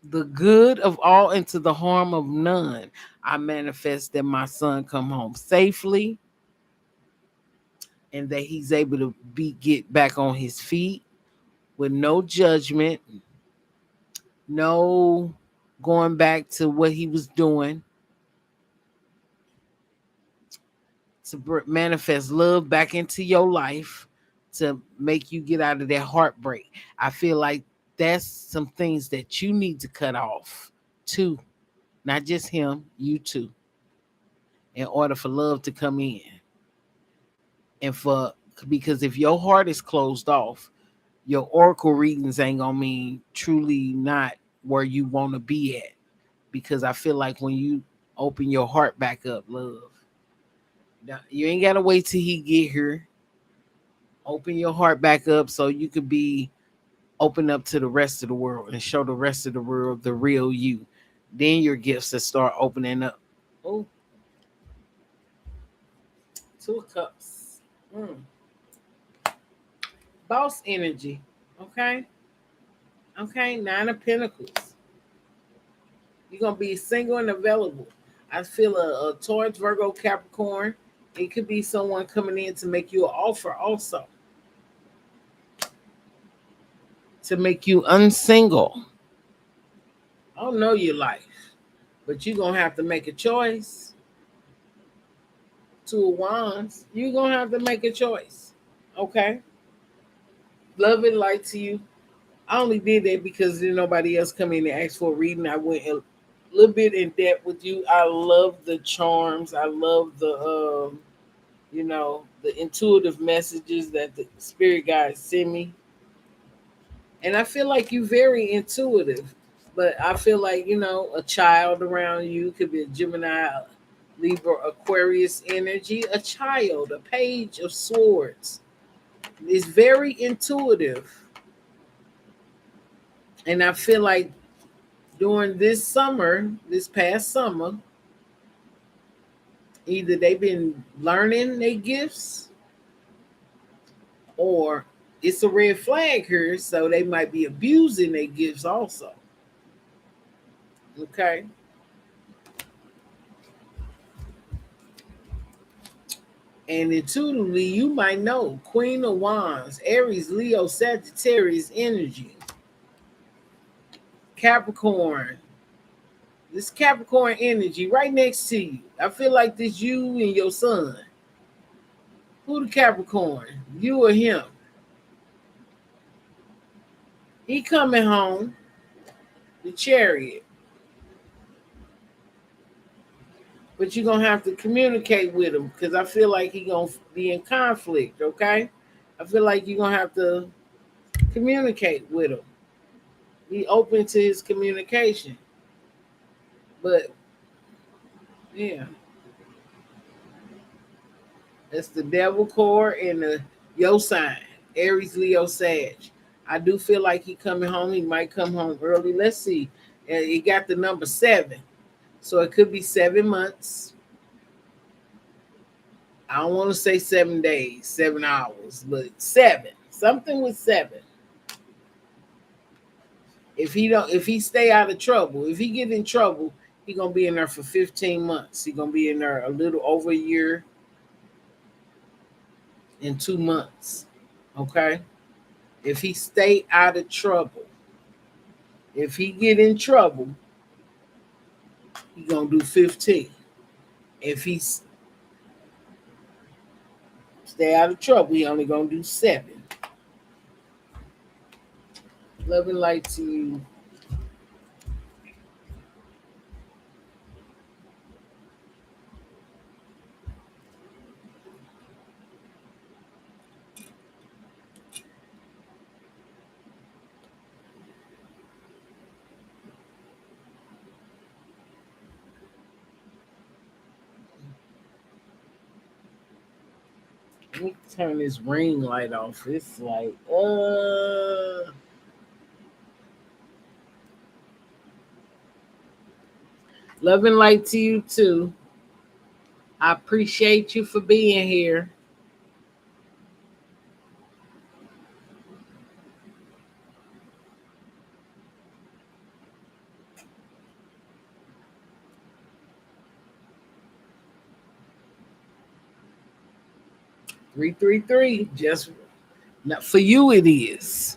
the good of all and to the harm of none. I manifest that my son come home safely and that he's able to get back on his feet with no judgment, no going back to what he was doing, to manifest love back into your life, to make you get out of that heartbreak. I feel like that's some things that you need to cut off too, not just him, you too, in order for love to come in. And for because if your heart is closed off, your oracle readings ain't gonna mean truly not where you want to be at. Because I feel like when you open your heart back up, love, you ain't gotta wait till he get here. Open your heart back up so you could be open up to the rest of the world and show the rest of the world the real you. Then your gifts will start opening up. Oh, 2 of Cups. Mm. Boss energy. Okay. Okay. 9 of Pentacles. You're gonna be single and available. I feel a Taurus, Virgo, Capricorn. It could be someone coming in to make you an offer also. To make you unsingle. I don't know your life, but you're gonna have to make a choice. 2 of Wands. You're gonna have to make a choice. Okay. Love and light to you. I only did that because there's nobody else come in and asked for a reading. I went a little bit in depth with you. I love the charms. I love the intuitive messages that the spirit guides send me. And I feel like you're very intuitive. But I feel like, a child around you could be a Gemini, Libra, Aquarius energy, a child, a Page of Swords. It's very intuitive. And I feel like during this past summer, Either they've been learning their gifts, or it's a red flag here, so they might be abusing their gifts also. Okay. And intuitively, you might know Queen of Wands, Aries, Leo, Sagittarius energy, Capricorn. This Capricorn energy right next to you. I feel like this you and your son. Who the Capricorn? You or him? He coming home. The Chariot. But you're gonna have to communicate with him because I feel like he gonna be in conflict. Okay, I feel like you're gonna have to communicate with him. Be open to his communication. But yeah, that's the Devil core and the your sign, Aries, Leo, Sag. I do feel like he coming home. He might come home early. Let's see. It got the number 7, so it could be 7 months. I don't want to say 7 days, 7 hours, but 7. Something with 7. If he stay out of trouble, if he get in trouble, he gonna be in there for 15 months. He gonna be in there a little over a year and 2 months. Okay? If he stay out of trouble. If he get in trouble, he gonna do 15. If he stay out of trouble, he only gonna do 7. Love and light to you. Let me turn this ring light off. It's like, love and light to you too. I appreciate you for being here. Three, three, three. Just not for you. It is.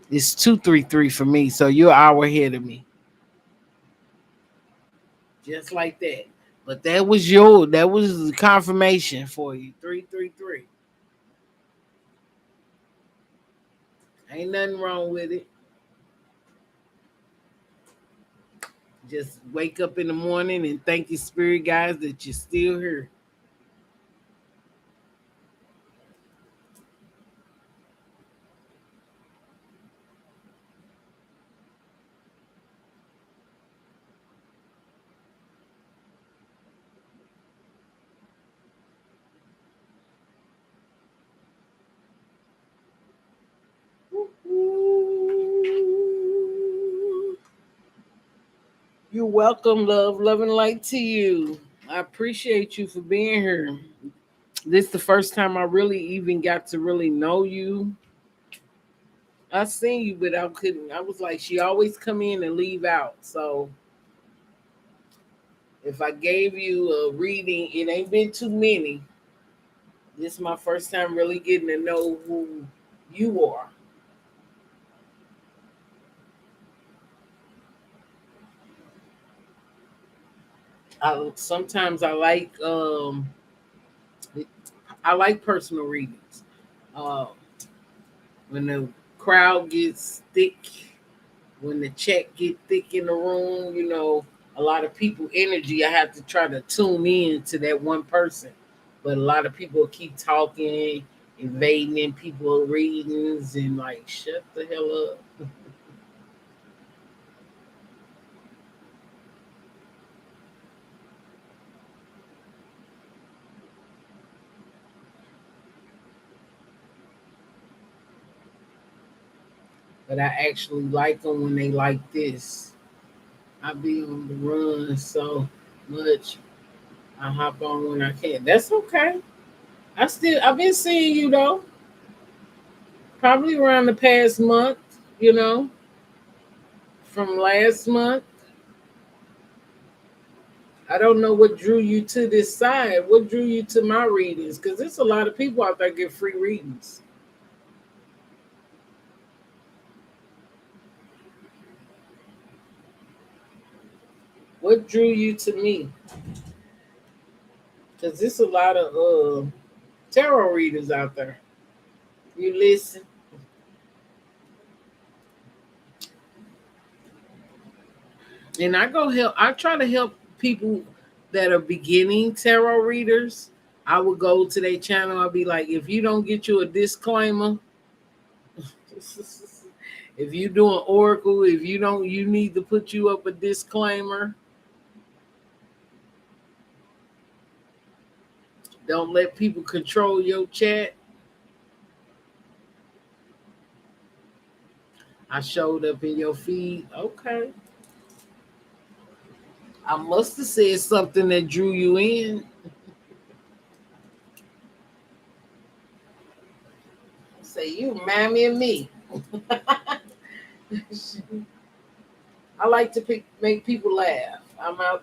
It's 233 for me. So you're an hour ahead of me. Just like that. But that was the confirmation for you. 333. Ain't nothing wrong with it. Just wake up in the morning and thank your spirit guys that you're still here. You're welcome, love and light to you. I appreciate you for being here. This is the first time I really even got to really know you. I seen you, but I couldn't. I was like, she always come in and leave out. So if I gave you a reading, it ain't been too many. This is my first time really getting to know who you are. Sometimes I like personal readings. Uh, when the crowd gets thick, when the check get thick in the room, a lot of people energy. I have to try to tune in to that one person, but a lot of people keep talking, invading in people readings, and like shut the hell up. But I actually like them when they like this. I be on the run so much. I hop on when I can. That's okay. I've been seeing you though. Probably around the past month, you know, from last month. I don't know what drew you to this side. What drew you to my readings? Because there's a lot of people out there get free readings. What drew you to me? Because there's a lot of tarot readers out there. You listen. And I try to help people that are beginning tarot readers. I would go to their channel. I'll be like, if you don't get you a disclaimer, if you do an oracle, if you don't, you need to put you up a disclaimer. Don't let people control your chat. I showed up in your feed. Okay. I must have said something that drew you in. Say, you remind me of me. I like to make people laugh.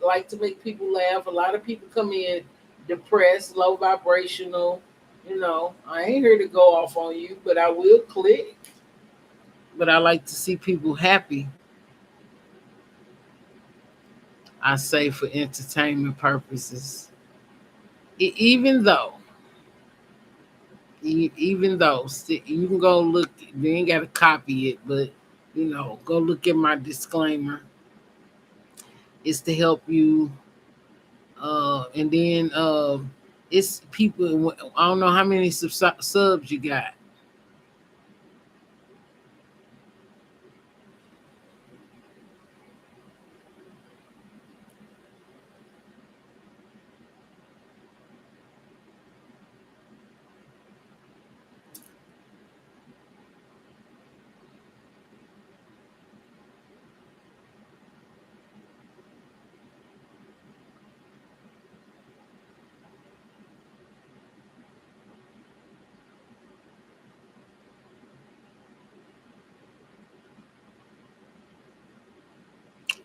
Like to make people laugh. A lot of people come in depressed, low vibrational. You know, I ain't here to go off on you, but I will click. But I like to see people happy. I say for entertainment purposes. Even though, you can go look, you ain't got to copy it, but go look at my disclaimer. It's to help you, and then it's people. I don't know how many subs you got.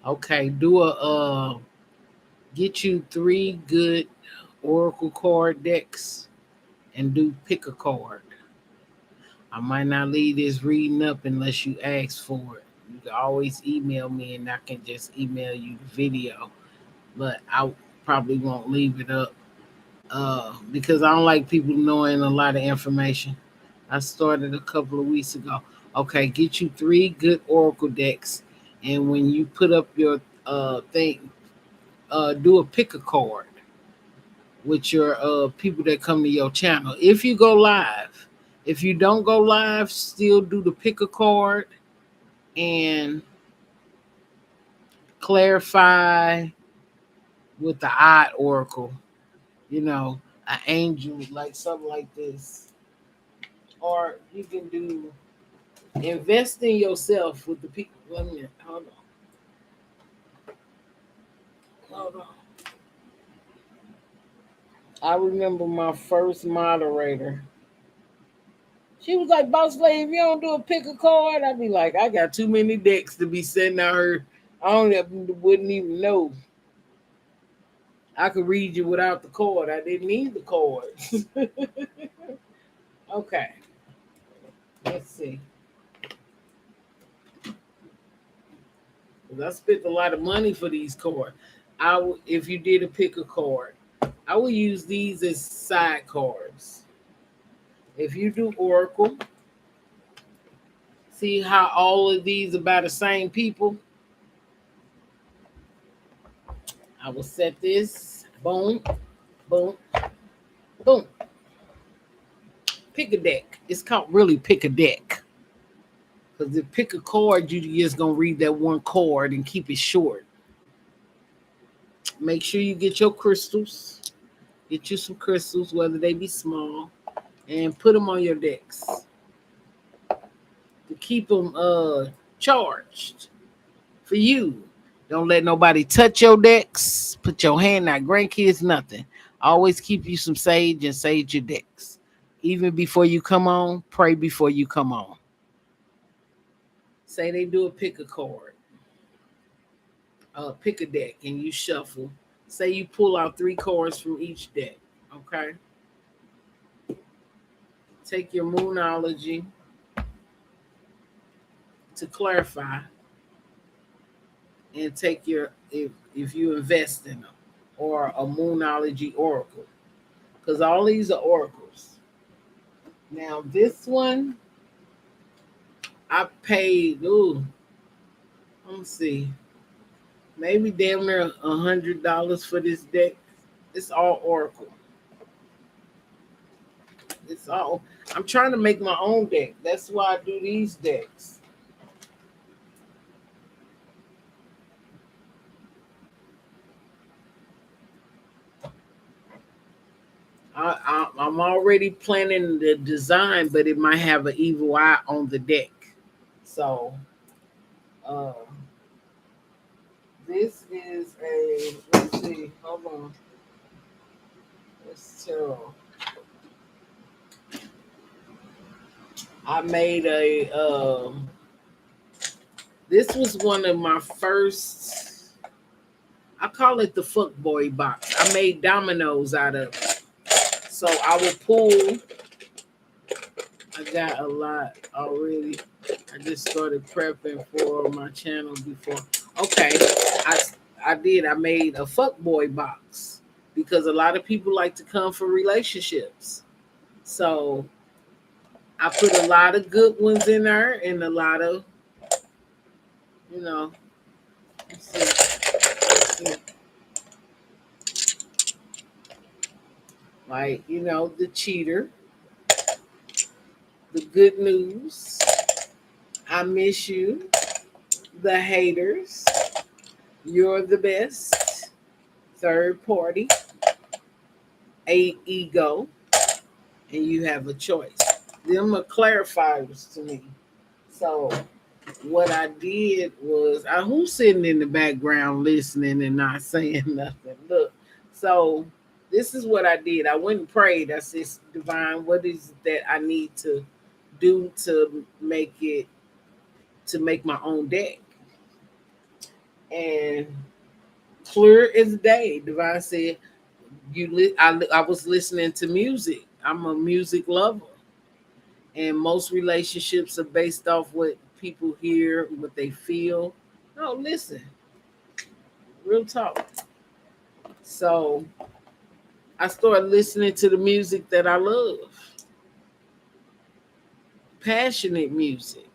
Okay, do a get you 3 good oracle card decks and do pick a card. I might not leave this reading up unless you ask for it. You can always email me and I can just email you the video. But I probably won't leave it up because I don't like people knowing a lot of information. I started a couple of weeks ago. Okay, get you 3 good oracle decks, and when you put up your thing, do a pick a card with your people that come to your channel. If you go live, if you don't go live, still do the pick a card and clarify with the odd oracle. An angel, like something like this, or you can do invest in yourself with the people. Let me hold on. I remember my first moderator. She was like, "Boss lady, if you don't do a pick a card," I'd be like, "I got too many decks to be sending out her. Wouldn't even know. I could read you without the card. I didn't need the card." Okay, let's see. Because I spent a lot of money for these cards. If you did a pick a card, I will use these as side cards. If you do Oracle, see how all of these are by the same people? I will set this. Boom, boom, boom. Pick a deck. It's called really pick a deck. Because if pick a card, you just going to read that one card and keep it short. Make sure you get your crystals. Get you some crystals, whether they be small, and put them on your decks to keep them charged for you. Don't let nobody touch your decks. Put your hand, not grandkids, nothing. Always keep you some sage and sage your decks. Even before you come on, pray before you come on. Say they do a pick a card, pick a deck, and you shuffle. Say you pull out 3 cards from each deck. Okay. Take your moonology to clarify, and take your if you invest in them, or a moonology oracle, because all these are oracles. Now this one I paid. Ooh, let me see, maybe damn near $100 for this deck. It's all oracle. It's all. I'm trying to make my own deck. That's why I do these decks. I'm already planning the design, but it might have an evil eye on the deck. So, uh, this is a. Let's see. Hold on. Let's tell. I made a. This was one of my first. I call it the fuck boy box. I made dominoes out of it. So I will pull. I got a lot already. I just started prepping for my channel before. Okay, I did. I made a fuckboy box because a lot of people like to come for relationships. So I put a lot of good ones in there and a lot of, you know, let's see, like, the cheater, the good news, I miss you, the haters, you're the best, third party, a ego, and you have a choice. Them are clarifiers to me. So what I did was, who's sitting in the background listening and not saying nothing? Look, so this is what I did. I went and prayed. I said, Divine, what is it that I need to do to make my own deck? And clear as day, Divine said, I was listening to music. I'm a music lover. And most relationships are based off what people hear, what they feel. No, listen, real talk. So I started listening to the music that I love, passionate music.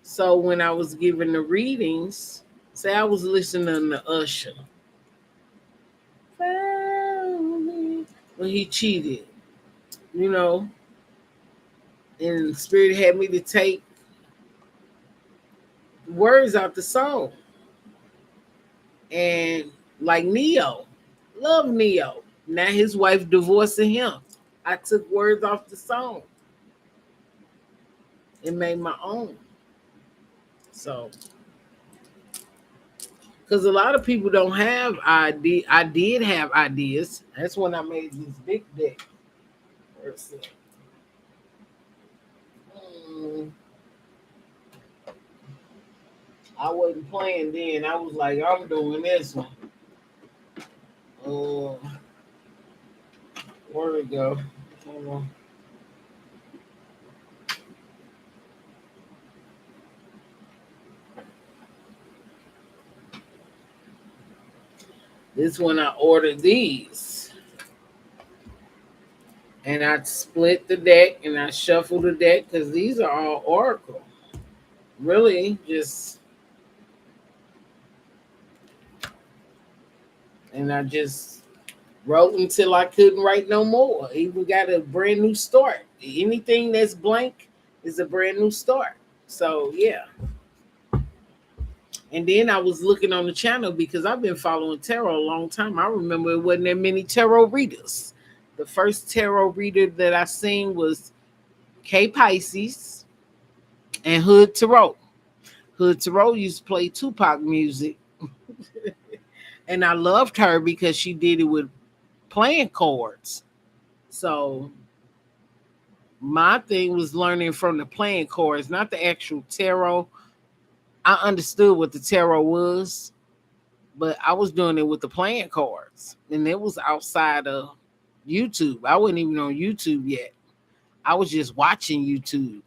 So when I was giving the readings, say I was listening to Usher when he cheated, you know, and Spirit had me to take words out the song. And like Neo, love Neo. Now his wife divorcing him. I took words off the song and made my own. So, because a lot of people don't have idea. I did have ideas. That's when I made this big deck. I wasn't playing then. I was like, I'm doing this one. Where we go? Hold on. This one I ordered these. And I split the deck and I shuffled the deck because these are all oracle. Really, just. And I just wrote until I couldn't write no more. Even got a brand new start. Anything that's blank is a brand new start. So yeah. And then I was looking on the channel because I've been following tarot a long time. I remember it wasn't that many tarot readers. The first tarot reader that I seen was K Pisces and Hood Tarot. Hood Tarot used to play Tupac music. And I loved her because she did it with playing chords. So my thing was learning from the playing chords, not the actual tarot. I understood what the tarot was, but I was doing it with the playing cards, and it was outside of YouTube. I wasn't even on YouTube yet. I was just watching YouTube,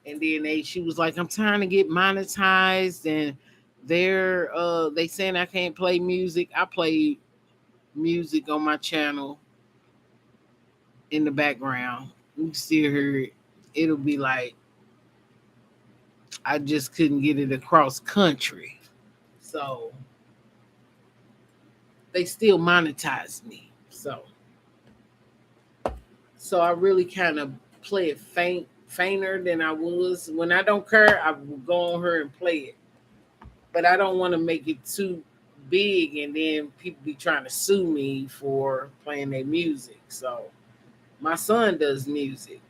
and then she was like, "I'm trying to get monetized," and they saying I can't play music. I play music on my channel in the background. You can still hear it. It'll be like I just couldn't get it across country, so they still monetized me. So I really kind of play it fainter than I was. When I don't care, I will go on her and play it. But I don't want to make it too big and then people be trying to sue me for playing their music. So my son does music.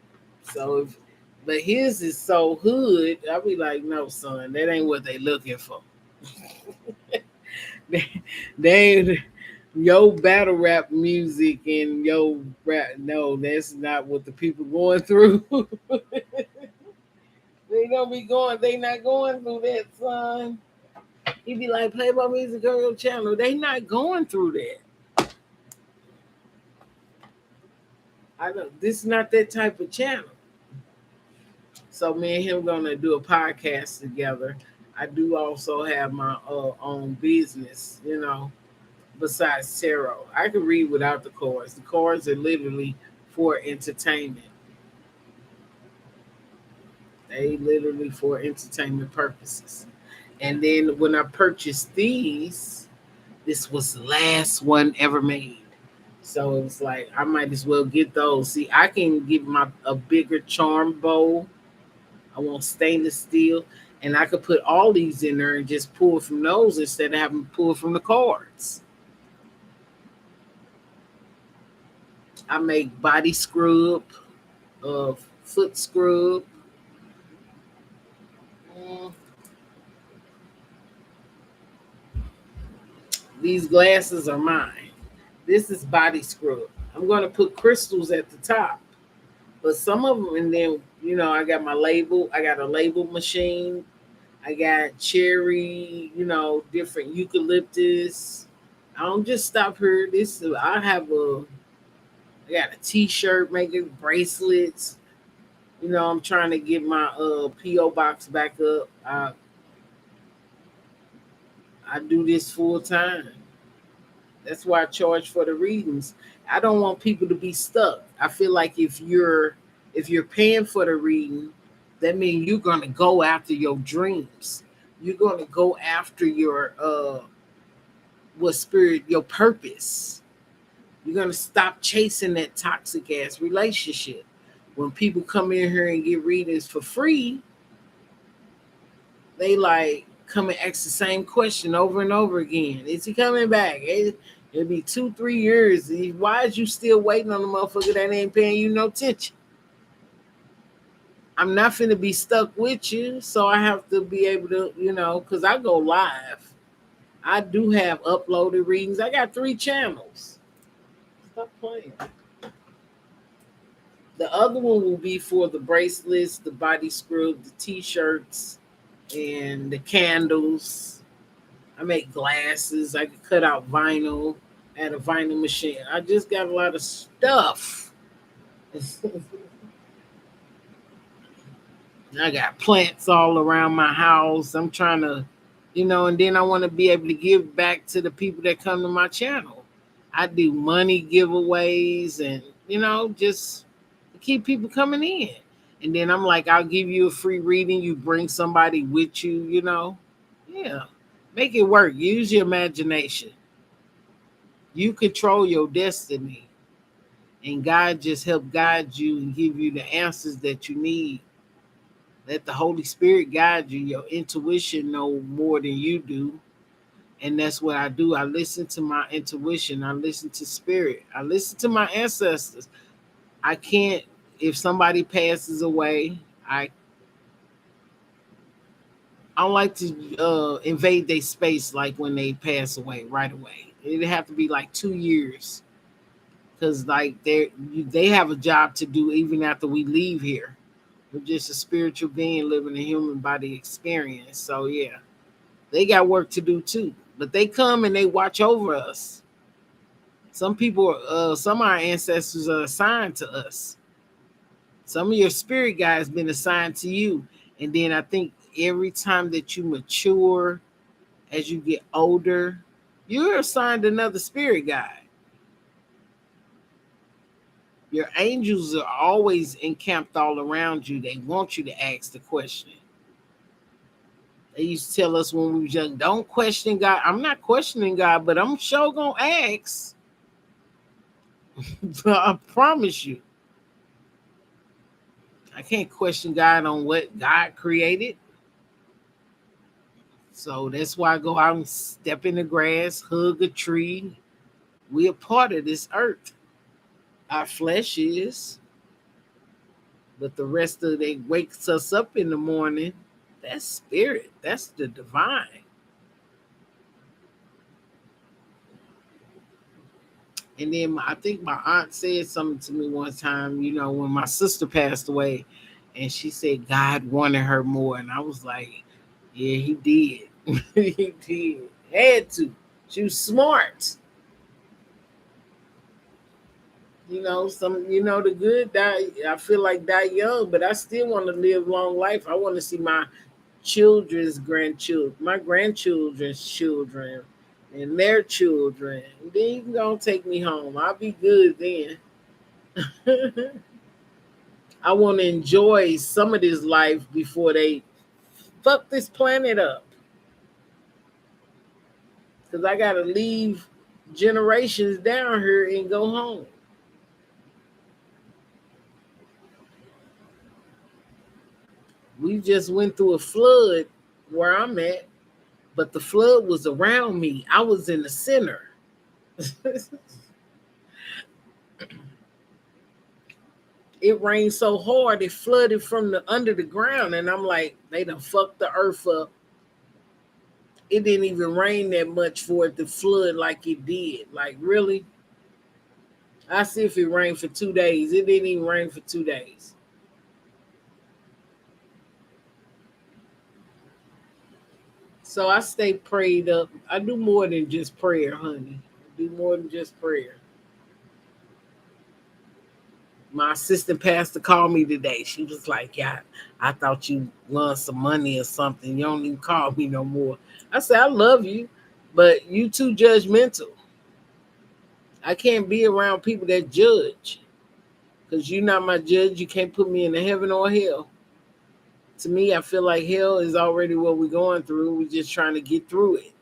So if but his is so hood, I'll be like, no, son, that ain't what they looking for. they ain't your battle rap music and your rap. No, that's not what the people going through. They gonna be going. They not going through that, son. He be like, play my music on your channel. They not going through that. I know this is not that type of channel. So me and him gonna do a podcast together. I do also have my own business, besides tarot. I can read without the cards. The cards are literally for entertainment. They literally for entertainment purposes. And then when I purchased these, this was the last one ever made. So it was like I might as well get those. See, I can get my a bigger charm bowl. I want stainless steel, and I could put all these in there and just pull from those instead of having to pull from the cards. I make body scrub, foot scrub. Mm, These glasses are mine. This is body scrub. I'm gonna put crystals at the top, but some of them, and then I got my label. I got a label machine. I got cherry, different eucalyptus. I don't just stop here. I got a T-shirt making bracelets. I'm trying to get my PO box back up. I do this full time. That's why I charge for the readings. I don't want people to be stuck. I feel like if you're paying for the reading, that means you're gonna go after your dreams. You're gonna go after your what spirit, your purpose. You're gonna stop chasing that toxic ass relationship. When people come in here and get readings for free, they like come and ask the same question over and over again. Is he coming back? It'll be 2-3 years. Why is you still waiting on the motherfucker that ain't paying you no attention? I'm not finna be stuck with you, so I have to be able to, because I go live. I do have uploaded readings. I got 3 channels. Stop playing. The other one will be for the bracelets, the body scrub, the T-shirts, and the candles. I make glasses. I can cut out vinyl at a vinyl machine. I just got a lot of stuff. I got plants all around my house. I'm trying to, and then I want to be able to give back to the people that come to my channel. I do money giveaways and, just to keep people coming in. And then I'm like, I'll give you a free reading. You bring somebody with you. Yeah. Make it work. Use your imagination. You control your destiny. And God just help guide you and give you the answers that you need. Let the Holy Spirit guide you. Your intuition know more than you do. And that's what I do. I listen to my intuition. I listen to spirit. I listen to my ancestors. I can't, if somebody passes away, I don't like to invade their space like when they pass away right away. It'd have to be like 2 years because like they have a job to do even after we leave here. We're just a spiritual being living a human body experience. So yeah, they got work to do too. But they come and they watch over us. Some people, some of our ancestors are assigned to us. Some of your spirit guides been assigned to you. And then I think every time that you mature, as you get older, you're assigned another spirit guide. Your angels are always encamped all around you. They want you to ask the question. They used to tell us when we were young, don't question God. I'm not questioning God, but I'm sure gonna ask. I promise you. I can't question God on what God created. So that's why I go out and step in the grass, hug a tree. We're part of this earth. Our flesh is, but the rest of it wakes us up in the morning. That's spirit. That's the divine. And then I think my aunt said something to me one time, when my sister passed away, and she said God wanted her more. And I was like, yeah, he did. He did. Had to. She was smart. The good die. I feel like die young, but I still want to live long life. I want to see my children's grandchildren, my grandchildren's children, and their children. And then you can go take me home. I'll be good then. I want to enjoy some of this life before they fuck this planet up. Because I got to leave generations down here and go home. We just went through a flood where I'm at, but the flood was around me. I was in the center. It rained so hard it flooded from the under the ground, and I'm like, they done fucked the earth up. It didn't even rain that much for it to flood like it did. Like, really? I see if it rained for 2 days. It didn't even rain for 2 days. So I stay prayed up. I do more than just prayer, honey. I do more than just prayer. My assistant pastor called me today. She was like, yeah, I thought you won some money or something. You don't even call me no more. I said, I love you, but you too judgmental. I can't be around people that judge because you're not my judge. You can't put me in the heaven or hell. To me, I feel like hell is already what we're going through. We're just trying to get through it.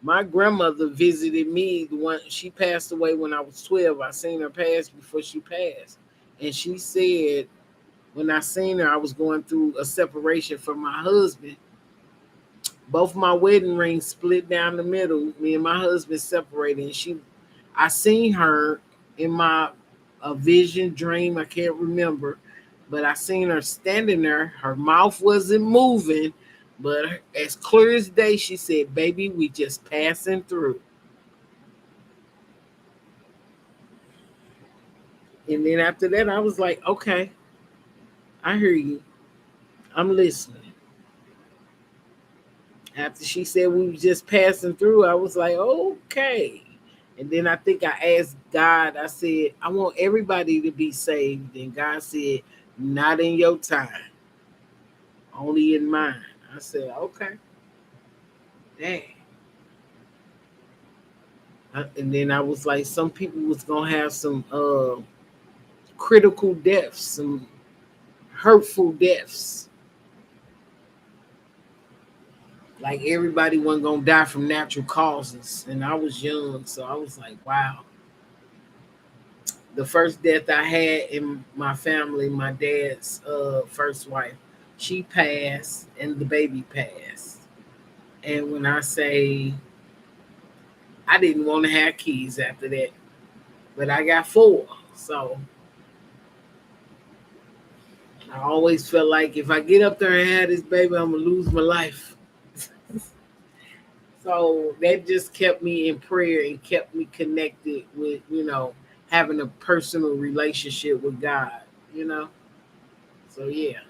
My grandmother visited me. She passed away when I was 12. I seen her pass before she passed. And she said, when I seen her, I was going through a separation from my husband. Both my wedding rings split down the middle. Me and my husband separated. And I seen her in my a vision dream. I can't remember, but I seen her standing there. Her mouth wasn't moving, but as clear as day, she said, "Baby, we just passing through." And then after that, I was like, "Okay, I hear you. I'm listening." After she said we were just passing through, I was like, "Okay." And then I think I asked God, I said, I want everybody to be saved. And God said, not in your time, only in mine. I said, okay. Dang. And then I was like, some people was going to have some critical deaths, some hurtful deaths. Like everybody wasn't going to die from natural causes. And I was young, so I was like, wow. The first death I had in my family, my dad's first wife, she passed and the baby passed. And when I say I didn't want to have kids after that, but I got four. So I always felt like if I get up there and have this baby, I'm going to lose my life. So that just kept me in prayer and kept me connected with, having a personal relationship with God, you know. So yeah.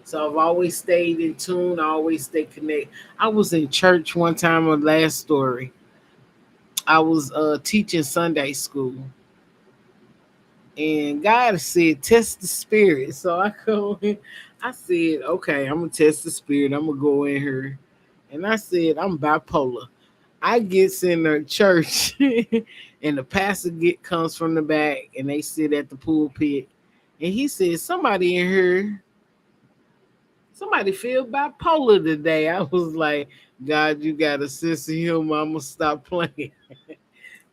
So I've always stayed in tune. I always stay connected. I was in church one time on last story. I was teaching Sunday school, and God said, "Test the spirit." So I go in. I said, "Okay, I'm gonna test the spirit. I'm gonna go in here," and I said, "I'm bipolar." I gets in the church, and the pastor comes from the back, and they sit at the pulpit, and he said, "Somebody in here." Somebody feel bipolar today. I was like, God, you got a sense of humor. I'm gonna stop playing.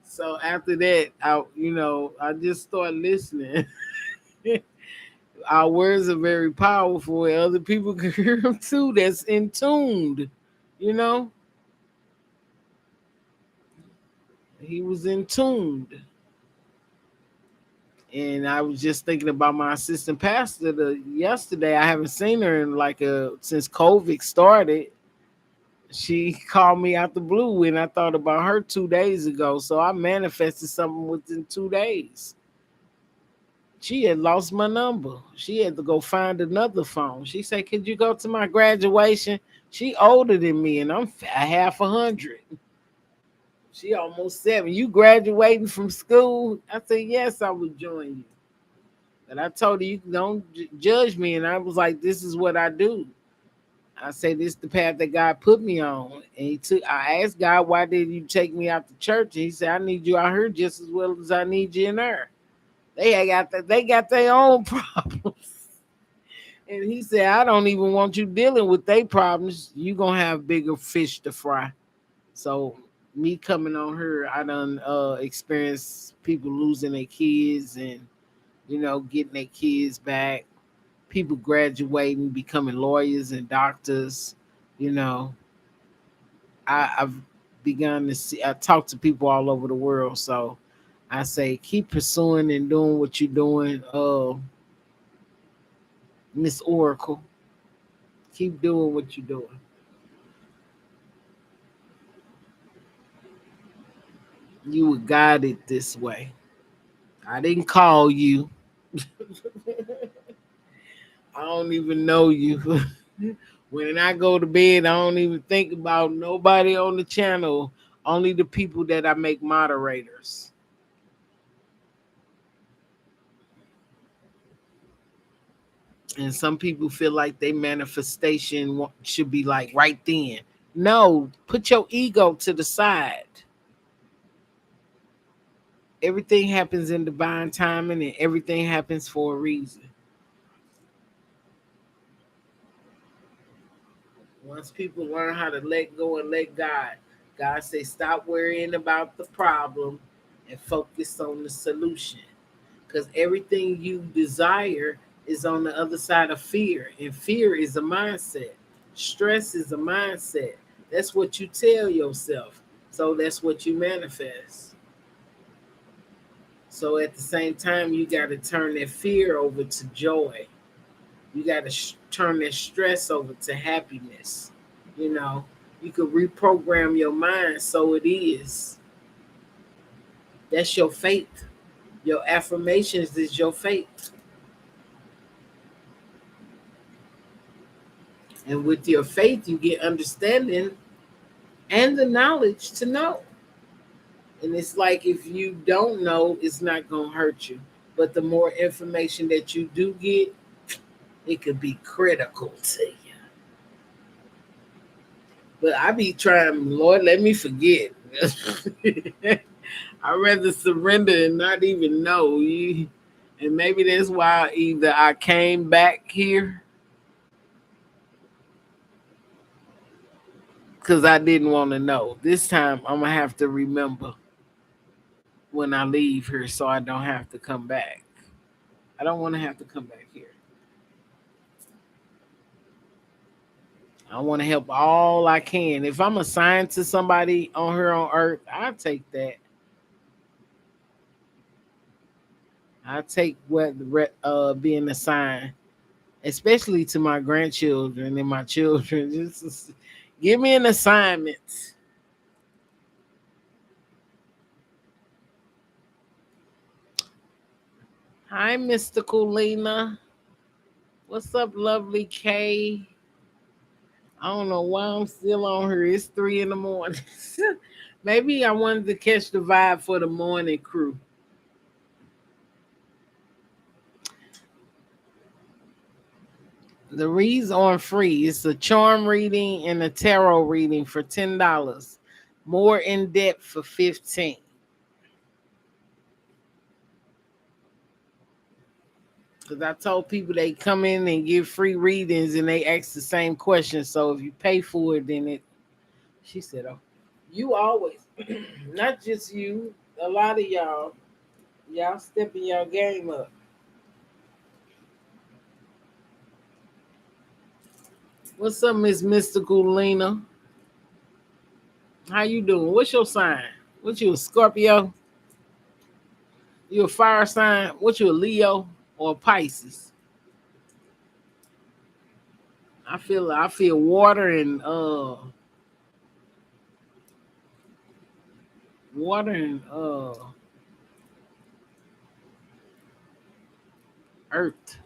So after that, I just start listening. Our words are very powerful, and other people can hear them too. That's in tuned, you know. He was in tuned, and I was just thinking about my assistant pastor yesterday. I haven't seen her in since COVID started. She called me out the blue, and I thought about her 2 days ago. So I manifested something within 2 days. She had lost my number. She had to go find another phone. She said, "Could you go to my graduation?" She older than me, and I'm half 100. She almost 7. You graduating from school? I said, "Yes, I would join you." But I told her, "You don't judge me." And I was like, "This is what I do." I say this is the path that God put me on. And I asked God, "Why did you take me out to church?" And he said, "I need you out here just as well as I need you in there. They got their own problems." And he said, "I don't even want you dealing with their problems. You gonna have bigger fish to fry." So me coming on her, I done experienced people losing their kids and getting their kids back, people graduating, becoming lawyers and doctors. You know, I've begun to see. I talk to people all over the world, so I say keep pursuing and doing what you're doing, Miss Oracle. Keep doing what you're doing. You were guided this way. I didn't call you. I don't even know you. When I go to bed, I don't even think about nobody on the channel. Only the people that I make moderators. And some people feel like they manifestation should be like right then. No, put your ego to the side. Everything happens in divine timing, and everything happens for a reason. Once people learn how to let go and let God say stop worrying about the problem and focus on the solution. Because everything you desire is on the other side of fear, and fear is a mindset. Stress is a mindset. That's what you tell yourself. So that's what you manifest. So at the same time, you got to turn that fear over to joy. You got to turn that stress over to happiness. You know, you could reprogram your mind so it is. That's your faith. Your affirmations is your faith. And with your faith, you get understanding and the knowledge to know. And it's like if you don't know, it's not going to hurt you. But the more information that you do get, it could be critical to you. But I be trying, Lord, let me forget. I'd rather surrender and not even know. And maybe that's why either I came back here because I didn't want to know. This time I'm going to have to remember when I leave here so I don't have to come back. I don't want to have to come back here. I want to help all I can. If I'm assigned to somebody on here on earth, I take that. I take what being assigned, especially to my grandchildren and my children. Just Give me an assignment. Hi, Mr. Coolina. What's up, lovely K? I don't know why I'm still on here. It's 3 in the morning. Maybe I wanted to catch the vibe for the morning crew. The reads on free. It's a charm reading and a tarot reading for $10. More in depth for 15. Because I told people they come in and give free readings and they ask the same question. So if you pay for it, then it. She said, "Oh, you always, not just you, a lot of y'all stepping your game up." What's up, Miss Mystical Lena? How you doing? What's your sign? What you a Scorpio? You a fire sign? What you a Leo or a Pisces? I feel water and earth.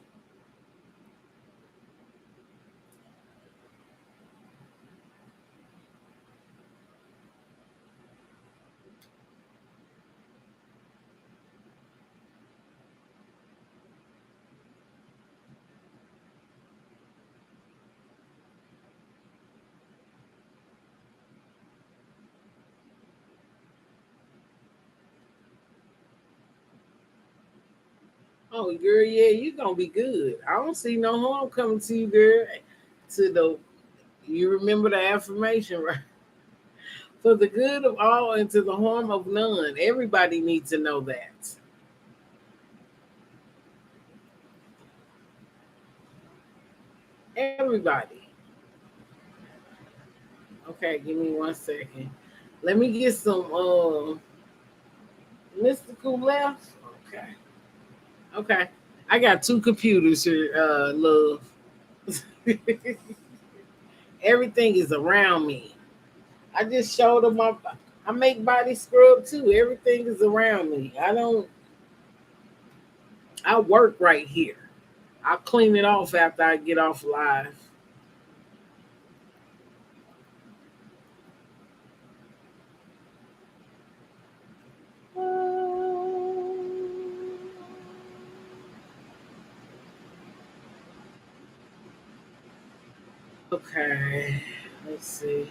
Oh girl, yeah, you gonna be good. I don't see no harm coming to you, girl. To the You remember the affirmation, right? For the good of all and to the harm of none. Everybody needs to know that. Everybody. Okay, give me 1 second. Let me get some mystical left. Okay. Okay. I got two computers here, love. Everything is around me. I just showed them I make body scrub too. Everything is around me. I work right here. I'll clean it off after I get off live. Okay. Let's see.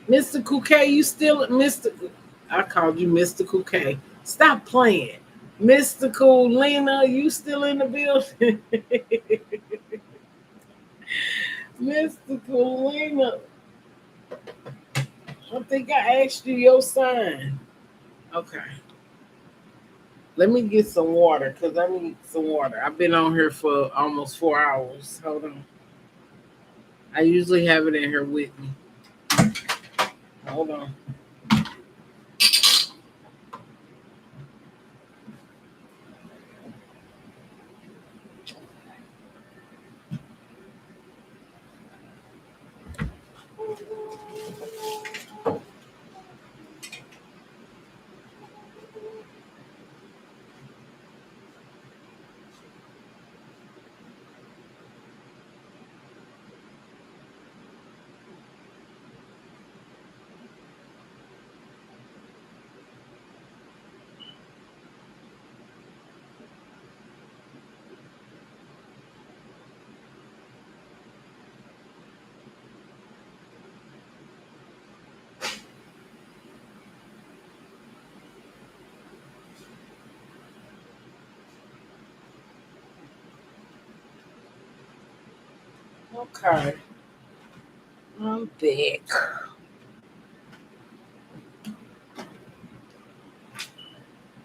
Mystical K, you still mystical. I called you Mystical K. Stop playing. Mystical Lena, you still in the building? Mystical Lena. I think I asked you your sign. Okay. Let me get some water because I need some water. I've been on here for almost 4 hours. Hold on. I usually have it in here with me. Hold on. Okay. I'm back.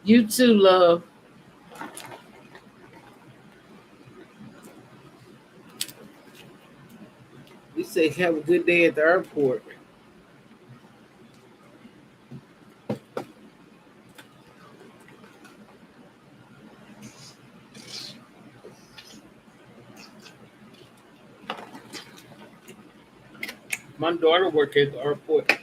You too, love. You say have a good day at the airport. My daughter work at the airport.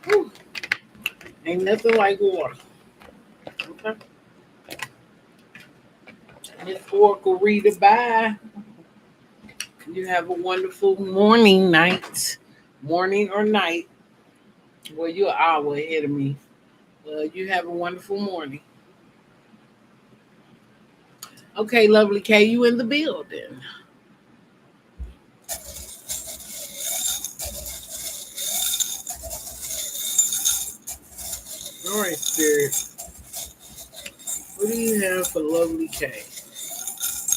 Whew. Ain't nothing like water. Okay. Miss Oracle Reader, bye. You have a wonderful morning, night. Morning or night. Well, you're an hour ahead of me. You have a wonderful morning. Okay, lovely K, you in the building. All right, Spirit. What do you have for lovely K?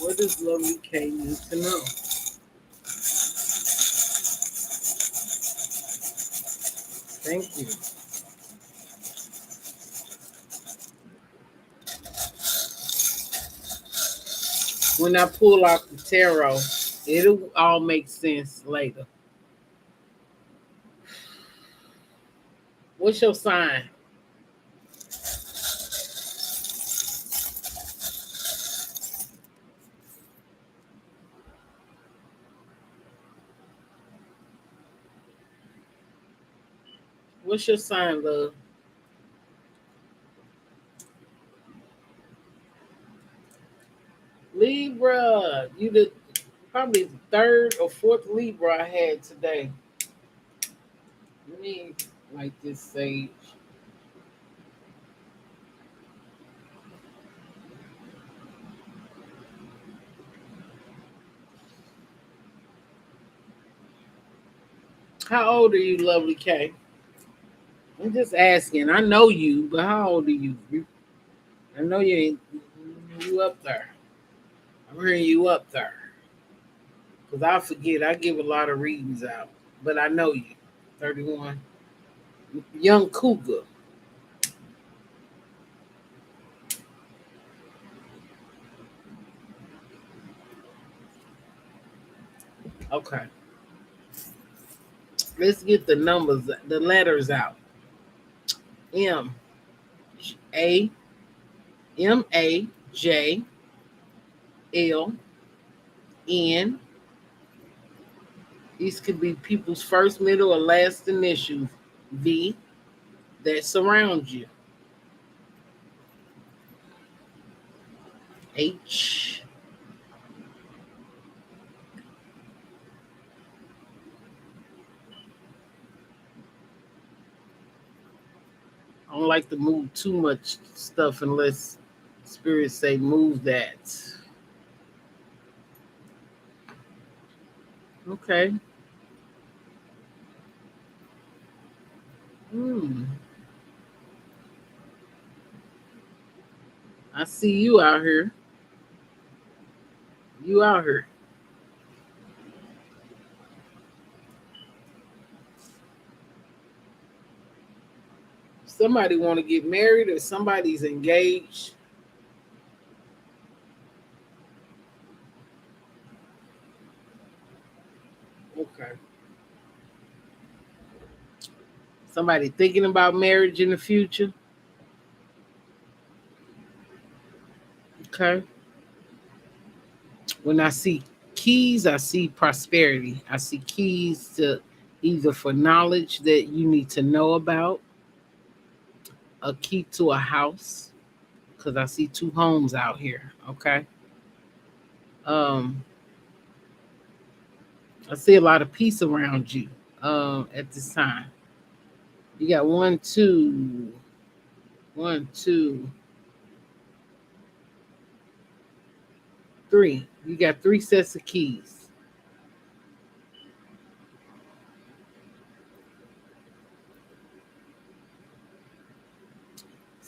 What does lovely K need to know? Thank you. When I pull out the tarot, it'll all make sense later. What's your sign? What's your sign, love? Libra. You the probably the third or fourth Libra I had today. Let me light this sage. How old are you, lovely K? I'm just asking. I know you, but how old are you? I know you ain't you up there. I'm hearing you up there. Because I forget. I give a lot of readings out. But I know you. 31. Young cougar. Okay. Let's get the numbers, the letters out. M A J L N. These could be people's first, middle, or last initials. V that surround you. H. I don't like to move too much stuff unless spirits say move that. Okay. Hmm. I see you out here. You out here. Somebody want to get married or somebody's engaged. Okay. Somebody thinking about marriage in the future. Okay. When I see keys, I see prosperity. I see keys to either for knowledge that you need to know about, a key to a house, because I see two homes out here. Okay. Um, I see a lot of peace around you at this time. You got one, two, three. You got three sets of keys.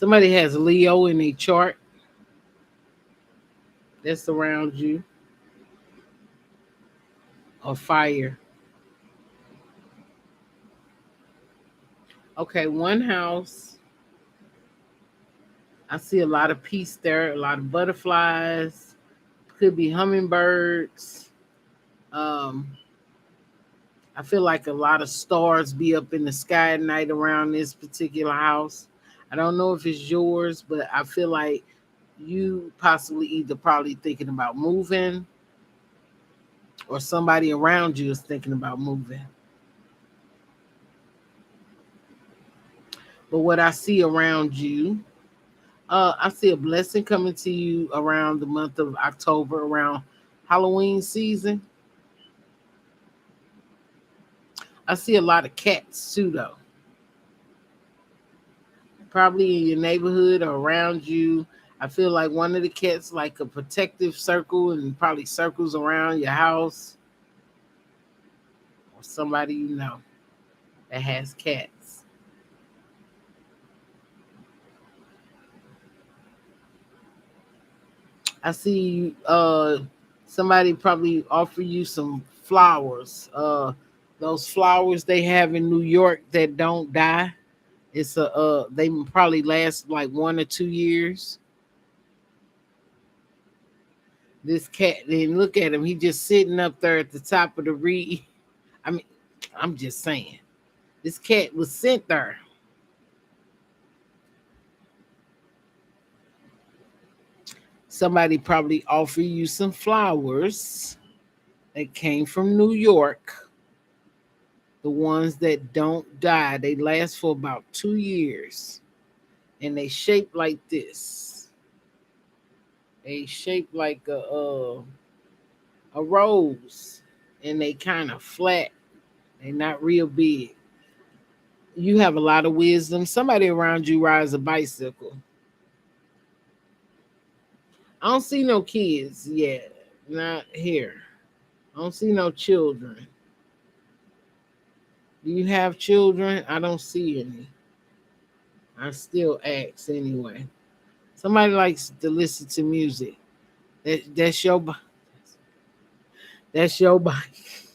Somebody has Leo in a chart that's around you, or fire. Okay, one house. I see a lot of peace there, a lot of butterflies, could be hummingbirds. Um, I feel like a lot of stars be up in the sky at night around this particular house. I don't know if it's yours, but I feel like you possibly either probably thinking about moving or somebody around you is thinking about moving. But what I see around you, I see a blessing coming to you around the month of October, around Halloween season. I see a lot of cats too, though. Probably in your neighborhood or around you. I feel like one of the cats like a protective circle and probably circles around your house or somebody you know that has cats. I see somebody probably offer you some flowers. Those flowers they have in New York that don't die. It's a they probably last like 1 or 2 years. This cat, then look at him. He just sitting up there at the top of the reed. I mean, I'm just saying. This cat was sent there. Somebody probably offered you some flowers that came from New York. The ones that don't die, they last for about 2 years, and they shape like this. They shape like a rose, and they kind of flat. They're not real big. You have a lot of wisdom. Somebody around you rides a bicycle. I don't see no kids yet. Not here. I don't see no children. Do you have children? I don't see any. I still ask anyway. Somebody likes to listen to music. That's your that's your bike.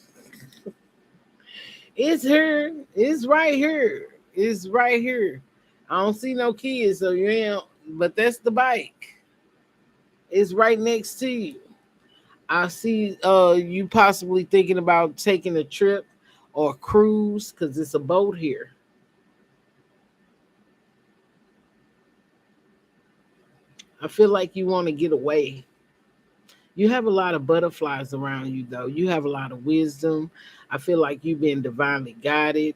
It's her. It's right here. It's right here. I don't see no kids, so you ain't. But that's the bike. It's right next to you. I see you possibly thinking about taking a trip or a cruise because it's a boat here. I feel like you want to get away. You have a lot of butterflies around you, though. You have a lot of wisdom. I feel like you've been divinely guided.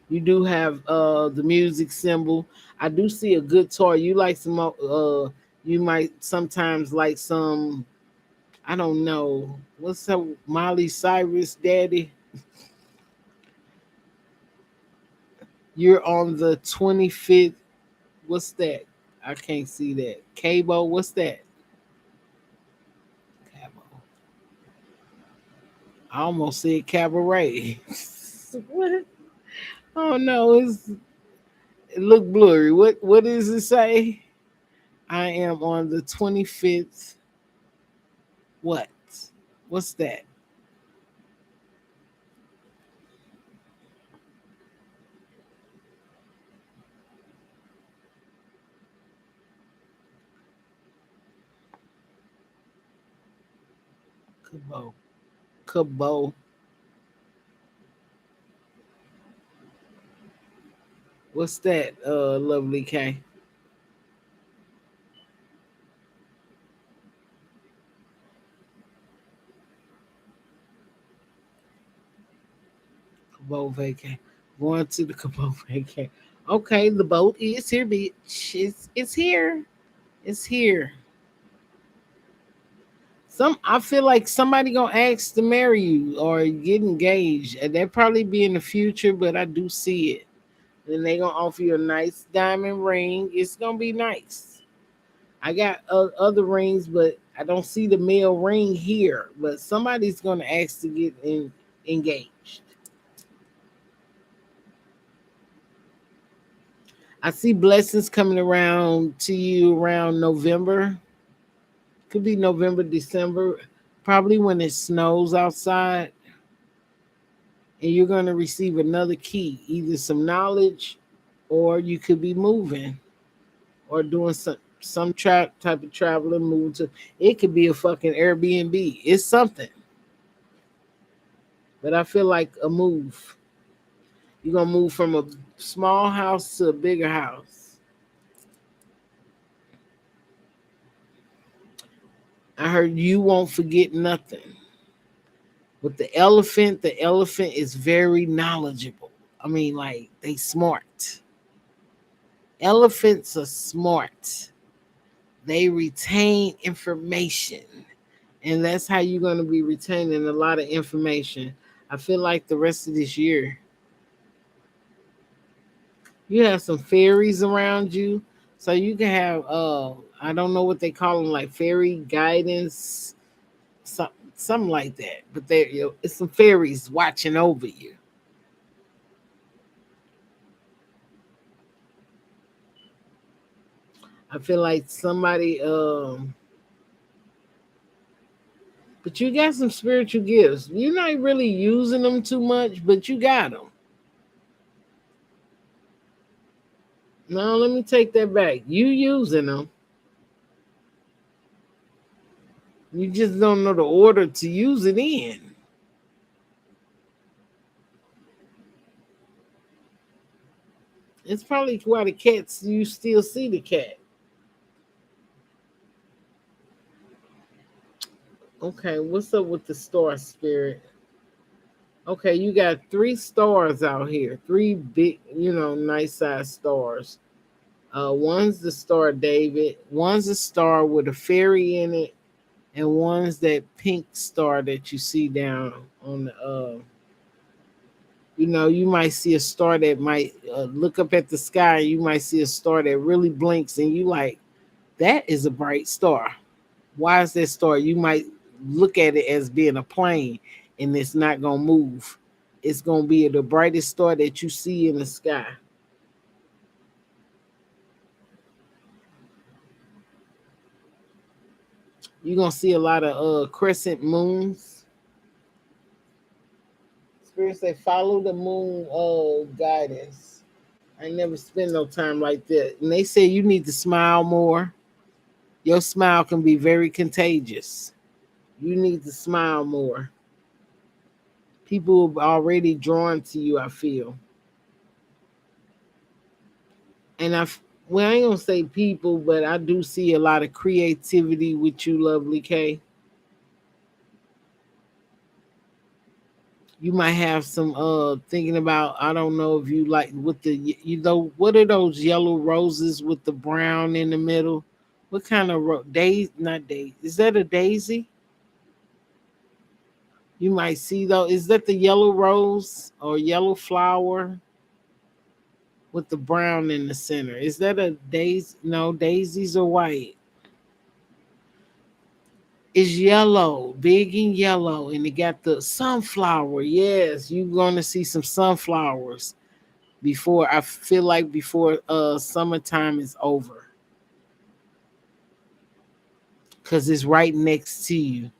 You do have the music symbol. I do see a guitar. You like some you might sometimes like some, I don't know. What's up, Molly Cyrus daddy? You're on the 25th. What's that? I can't see that. Cabo, what's that? Cabo. I almost said cabaret. What? Oh no, it look blurry. What does it say? I am on the 25th. What? What's that? Cabo. Cabo. What's that? Lovely K. Cabo vacay. Going to the Cabo vacay. Okay, the boat is here, bitch. It's here. It's here. I feel like somebody gonna ask to marry you or get engaged. And that probably be in the future, but I do see it. Then they gonna offer you a nice diamond ring. It's gonna be nice. I got other rings, but I don't see the male ring here. But somebody's gonna ask to get engaged. I see blessings coming around to you around November. Could be November, December, probably when it snows outside, and you're gonna receive another key, either some knowledge, or you could be moving or doing type of traveling, moving to. It could be a fucking Airbnb. It's something. but I feel like a move. You're gonna move from a small house to a bigger house. I heard you won't forget nothing. With the elephant is very knowledgeable. I mean, like they smart. Elephants are smart. They retain information. And that's how you're going to be retaining a lot of information. I feel like the rest of this year, you have some fairies around you. So you can have, I don't know what they call them, like fairy guidance, something like that. But there, it's some fairies watching over you. I feel like somebody, but you got some spiritual gifts. You're not really using them too much, but you got them. No, let me take that back. You using them. You just don't know the order to use it in. It's probably why the cats, you still see the cat. Okay, what's up with the star spirit? Okay, you got three stars out here. Three big, nice size stars. One's the star David. One's a star with a fairy in it, and one's that pink star that you see down on the. You might see a star that might look up at the sky. You might see a star that really blinks, and you like that is a bright star. Why is that star? You might look at it as being a plane, and it's not gonna move. It's gonna be the brightest star that you see in the sky. You're gonna see a lot of crescent moons. Spirits say follow the moon guidance. I never spend no time like that. And they say you need to smile more. Your smile can be very contagious. You need to smile more. People are already drawn to you, I feel. And well, I ain't gonna say people, but I do see a lot of creativity with you, lovely K. You might have some thinking about, I don't know if you like with the, what are those yellow roses with the brown in the middle? What kind of daisy? Not daisy. Is that a daisy? You might see though. Is that the yellow rose or yellow flower with the brown in the center? Is that a daisy? No, daisies are white. It's yellow, big and yellow, and it got the sunflower. Yes, you're gonna see some sunflowers before, I feel like before summertime is over. Cause it's right next to you.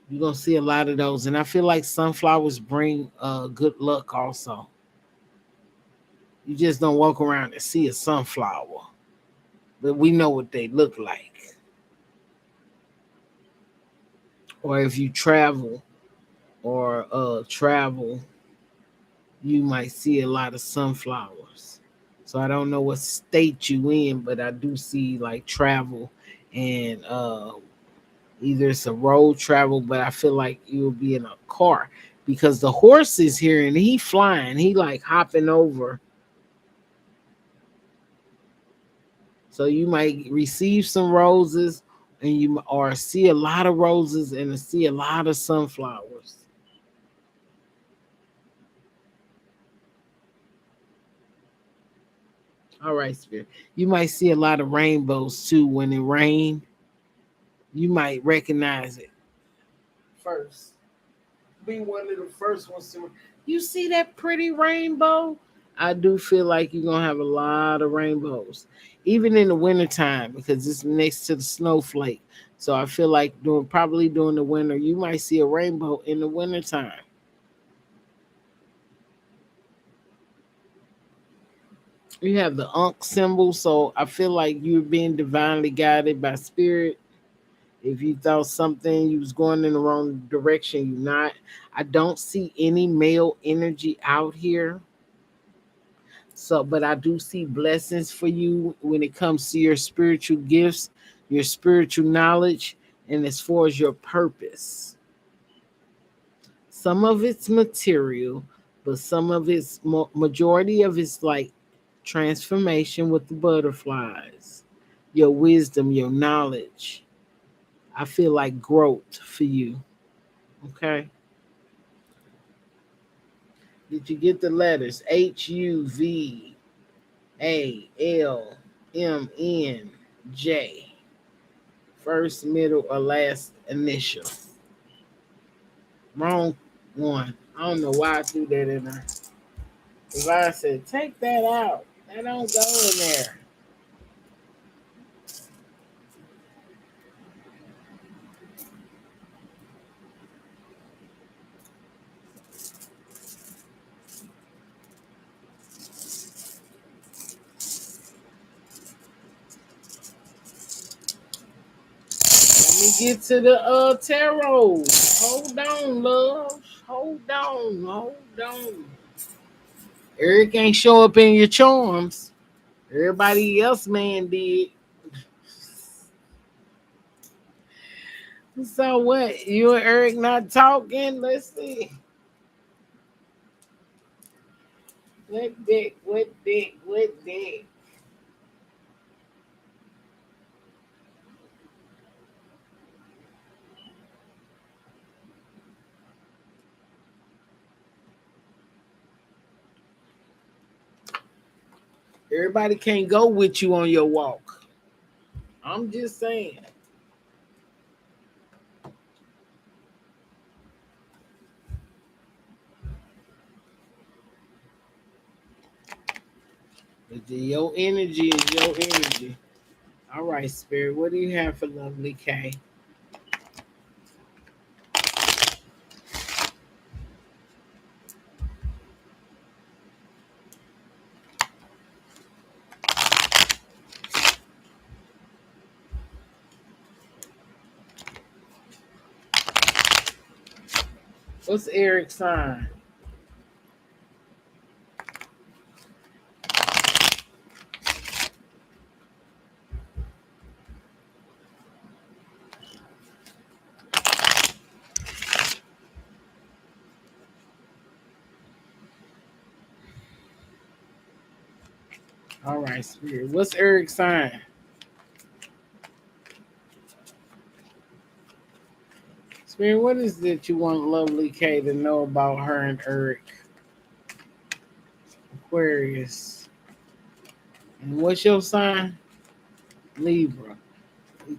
You're gonna see a lot of those. And I feel like sunflowers bring good luck also. You just don't walk around and see a sunflower. But we know what they look like. Or if you travel, you might see a lot of sunflowers. So I don't know what state you in, but I do see like travel and either it's a road travel, but I feel like you'll be in a car because the horse is here and he flying, he like hopping over. So you might receive some roses and you or see a lot of roses and see a lot of sunflowers. All right, Spirit. You might see a lot of rainbows too when it rain. You might recognize it first. Be one of the first ones to. You see that pretty rainbow? I do feel like you're gonna have a lot of rainbows, even in the wintertime, because it's next to the snowflake. So I feel like probably during the winter, you might see a rainbow in the wintertime. You have the Ankh symbol, so I feel like you're being divinely guided by spirit. If you thought something you was going in the wrong direction, you not. I don't see any male energy out here. So, but I do see blessings for you when it comes to your spiritual gifts, your spiritual knowledge, and as far as your purpose. Some of it's material, but some of it's majority of it's like transformation with the butterflies, your wisdom, your knowledge. I feel like growth for you. Okay. Did you get the letters HUVALMNJ? First, middle, or last initial? Wrong one. I don't know why I threw that in there. If I said, take that out, that don't go in there. Let me get to the tarot. Hold on, love. Hold on. Hold on. Eric ain't show up in your charms. Everybody else man did. So what? You and Eric not talking? Let's see. What dick? What dick? What dick? Everybody can't go with you on your walk. I'm just saying. But your energy is your energy. All right, Spirit. What do you have for lovely K? What's Eric's sign? All right, Spirit. What's Eric's sign? Spirit, what is it you want lovely K to know about her and Eric? Aquarius. And what's your sign? Libra.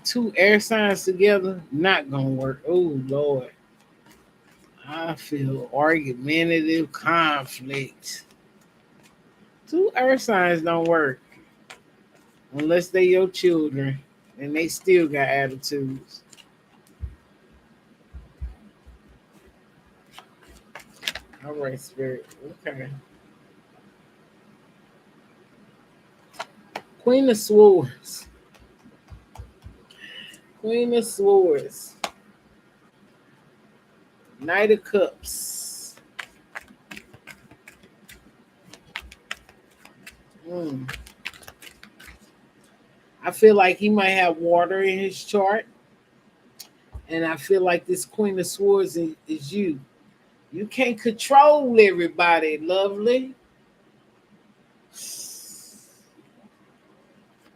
Two air signs together, not gonna work. Oh Lord. I feel argumentative conflict. Two earth signs don't work unless they your children and they still got attitudes. All right, Spirit. Okay. Queen of Swords. Queen of Swords. Knight of Cups. Mm. I feel like he might have water in his chart. And I feel like this Queen of Swords is you. You can't control everybody, lovely.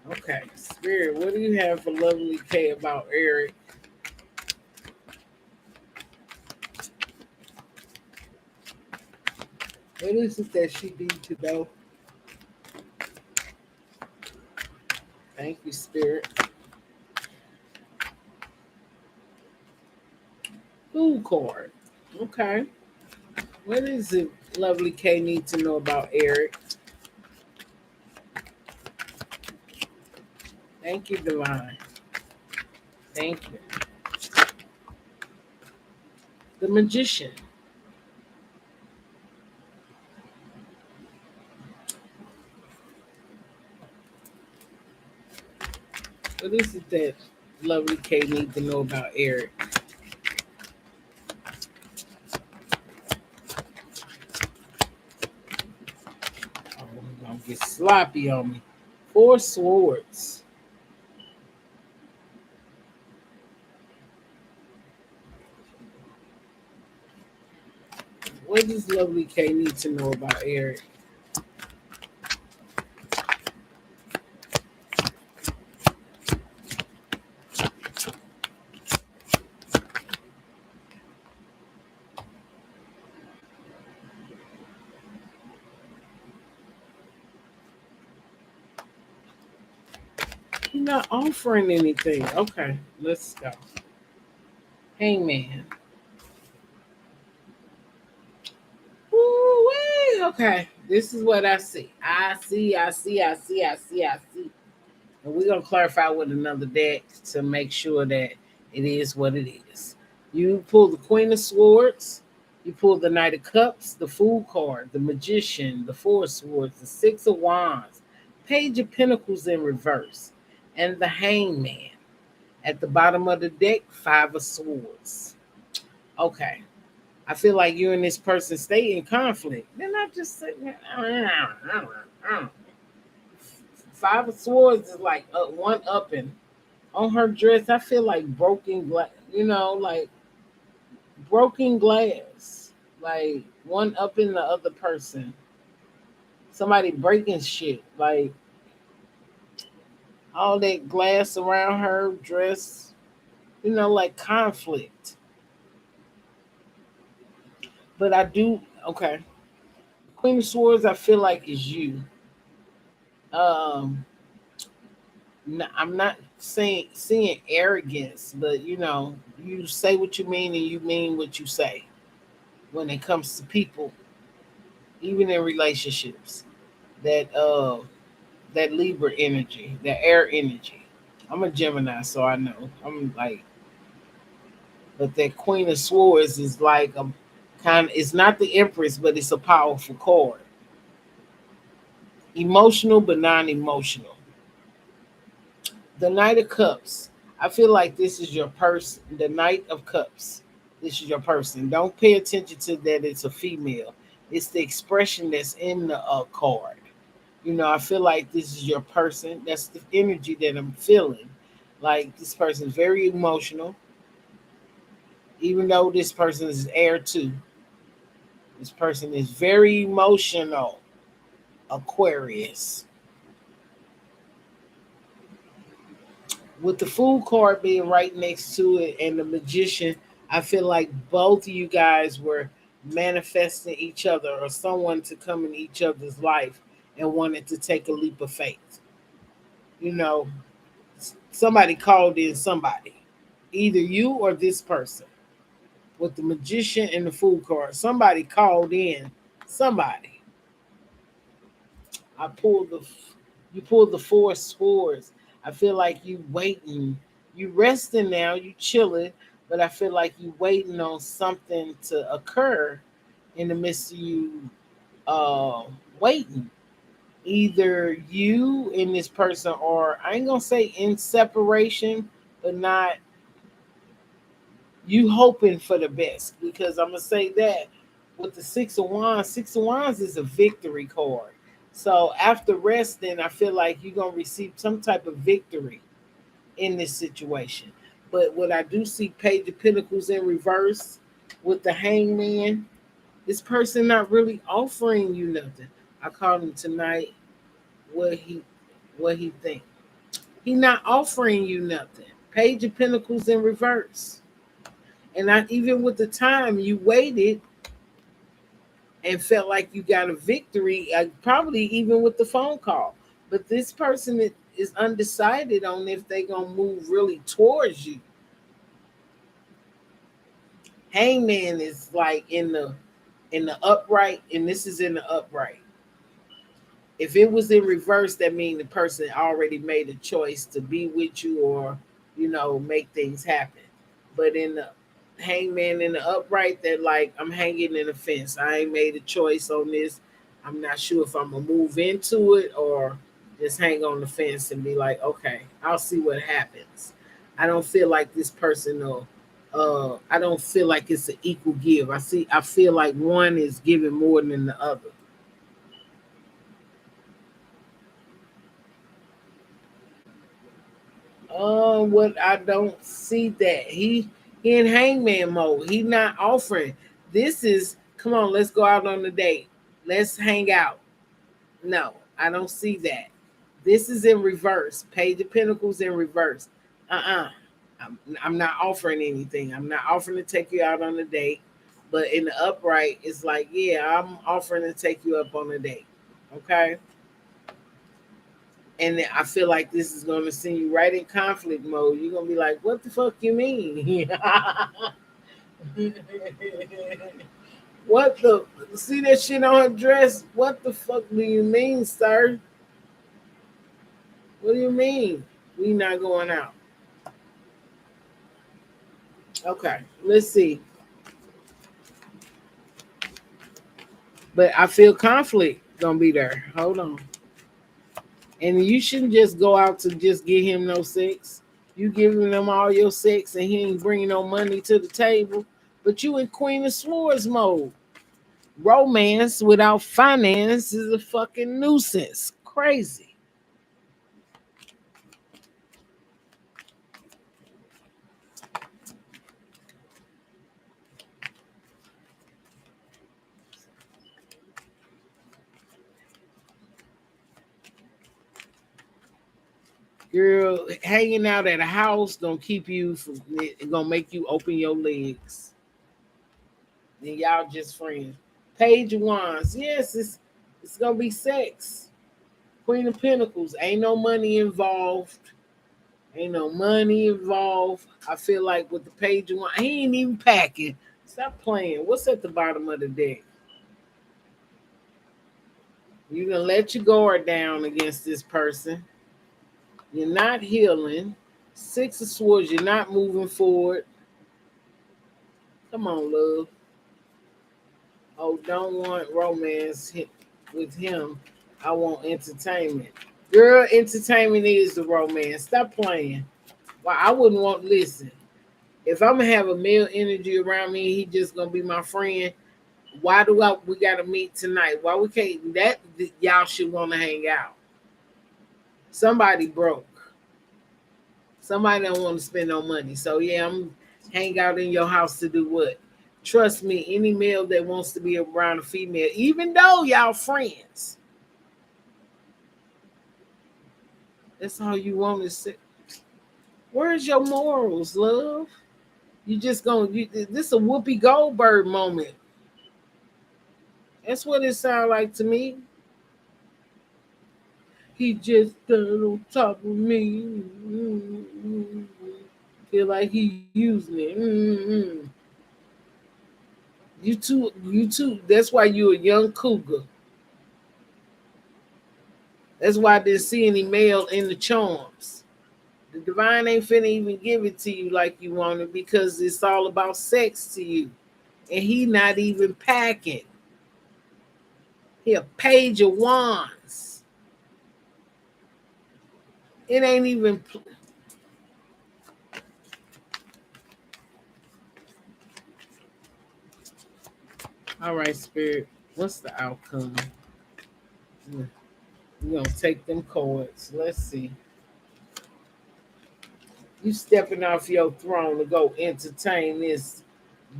Okay, Spirit, what do you have for lovely K about Eric? What is it that she need to know? Thank you, Spirit. Food card. Okay. What is it lovely K need to know about Eric? Thank you, Divine. Thank you. The Magician. What is it that Lovely K need to know about Eric? Oh, don't get sloppy on me. Four swords. What does Lovely K need to know about Eric? He's not offering anything. Okay, let's go. Hangman. Woo-wee. Okay, this is what I see. I see. And we're going to clarify with another deck to make sure that it is what it is. You pull the Queen of Swords, you pull the Knight of Cups, the Fool card, the Magician, the Four of Swords, the Six of Wands, Page of Pentacles in reverse, and the Hangman. At the bottom of the deck, Five of Swords. Okay. I feel like you and this person stay in conflict. They're not just sitting there. Five of Swords is like one upping on her dress. I feel like broken glass, like broken glass, like one up in the other person. Somebody breaking shit, like all that glass around her dress, like conflict. But I do okay. Queen of Swords, I feel like is you. Um, I'm not saying seeing arrogance, but you say what you mean and you mean what you say when it comes to people, even in relationships. That Libra energy, that air energy. I'm a Gemini, so I know. I'm like, but that Queen of Swords is like a kind. It's not the Empress, but it's a powerful card. Emotional, but non-emotional. The Knight of Cups. I feel like this is your person. The Knight of Cups. This is your person. Don't pay attention to that it's a female. It's the expression that's in the card. I feel like this is your person. That's the energy that I'm feeling. Like this person is very emotional, even though this person is air too. This person is very emotional. Aquarius. With the Fool card being right next to it and the Magician, I feel like both of you guys were manifesting each other or someone to come in each other's life and wanted to take a leap of faith. You know, somebody called in somebody, either you or this person. With the Magician and the Fool card, somebody called in somebody. I pulled the You pulled the Four Swords. I feel like you waiting, you resting now, you chilling, but I feel like you waiting on something to occur in the midst of you waiting. Either you and this person are, I ain't gonna say in separation, but not you hoping for the best, because I'm gonna say that with the Six of Wands is a victory card. So after resting, I feel like you're gonna receive some type of victory in this situation. But what I do see, Page of Pentacles in reverse with the Hangman, this person not really offering you nothing. I called him tonight. What he think? He not offering you nothing. Page of Pentacles in reverse. And I, even with the time you waited and felt like you got a victory, probably even with the phone call. But this person is undecided on if they're gonna move really towards you. Hangman is like in the upright, and this is in the upright. If it was in reverse, that means the person already made a choice to be with you or make things happen. But in the Hangman in the upright, that like I'm hanging in the fence. I ain't made a choice on this. I'm not sure if I'm gonna move into it or just hang on the fence and be like, okay, I'll see what happens. I don't feel like this person I don't feel like it's an equal give. I feel like one is giving more than the other. What I don't see that he in hangman mode. He not offering. This is come on, let's go out on a date. Let's hang out. No, I don't see that. This is in reverse. Page of Pentacles in reverse. Uh-uh. I'm not offering anything. I'm not offering to take you out on a date. But in the upright, it's like, yeah, I'm offering to take you up on a date. Okay. And I feel like this is going to send you right in conflict mode. You're going to be like, what the fuck you mean? What the? See that shit on her dress? What the fuck do you mean, sir? What do you mean? We not going out. Okay, let's see. But I feel conflict gonna be there. Hold on. And you shouldn't just go out to just get him no sex. You giving him all your sex and he ain't bringing no money to the table. But you in Queen of Swords mode. Romance without finance is a fucking nuisance. Crazy. Girl, hanging out at a house gonna keep you from it gonna make you open your legs. And y'all just friends. Page of Wands. Yes, it's gonna be sex. Queen of Pentacles. Ain't no money involved. Ain't no money involved. I feel like with the Page of Wands, he ain't even packing. Stop playing. What's at the bottom of the deck? You gonna let your guard down against this person. You're not healing. Six of Swords. You're not moving forward. Come on, love. Oh, don't want romance with him. I want entertainment. Girl, entertainment is the romance. Stop playing. Well, I wouldn't want listen. If I'm gonna have a male energy around me, he just gonna be my friend. Why do we gotta meet tonight? Why we can't that y'all should wanna hang out? Somebody broke. Somebody don't want to spend no money. So yeah, I'm hang out in your house to do what? Trust me, any male that wants to be around a female, even though y'all friends, that's all you want to say. Where's your morals, love? You just gonna this a Whoopi Goldberg moment. That's what it sounds like to me. He just stood on top of me. Feel like he using it. You too. That's why you a young cougar. That's why I didn't see any male in the charms. The divine ain't finna even give it to you like you want it because it's all about sex to you. And he not even packing. He a page of wands. It ain't even. All right, spirit. What's the outcome? We're gonna take them cards. Let's see. You stepping off your throne to go entertain this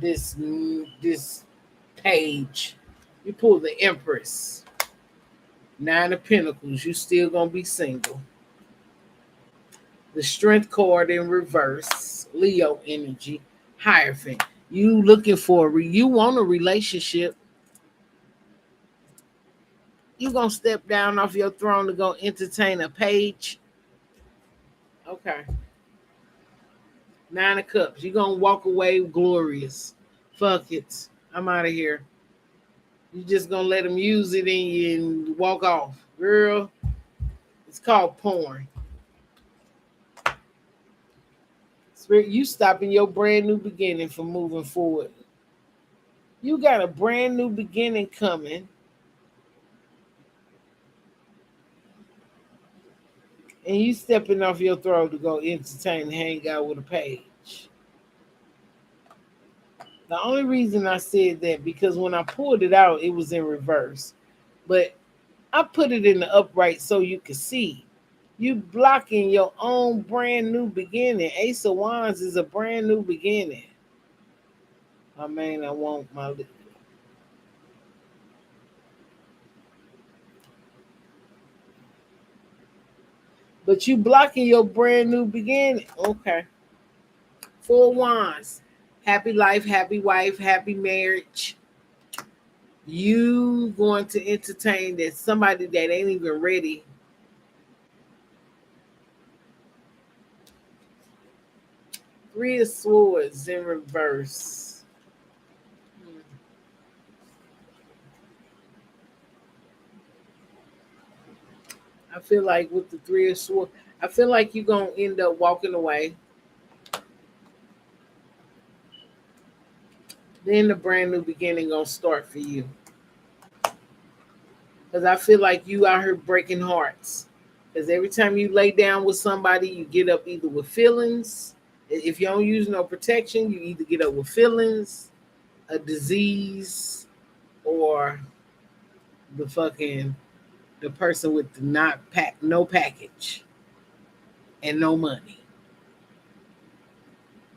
this page. You pull the Empress. Nine of Pentacles. You still gonna be single. The Strength card in reverse. Leo energy. Hierophant. You looking for you want a relationship. You gonna step down off your throne to go entertain a page. Okay. Nine of Cups. You gonna walk away glorious. Fuck it. I'm out of here. You just gonna let them use it in you and walk off. Girl, it's called porn. Spirit, you stopping your brand new beginning from moving forward. You got a brand new beginning coming. And you stepping off your throne to go entertain and hang out with a page. The only reason I said that because when I pulled it out, it was in reverse. But I put it in the upright so you could see. You blocking your own brand new beginning. Ace of Wands is a brand new beginning. I mean, I want my. But you blocking your brand new beginning. Okay. Four Wands. Happy life, happy wife, happy marriage. You going to entertain that somebody that ain't even ready. Three of Swords in reverse. I feel like with the Three of Swords, I feel like you're going to end up walking away. Then the brand new beginning going to start for you. Because I feel like you out here breaking hearts. Because every time you lay down with somebody, you get up either with feelings. If you don't use no protection, you either get up with feelings, a disease, or the person with the not pack no package and no money.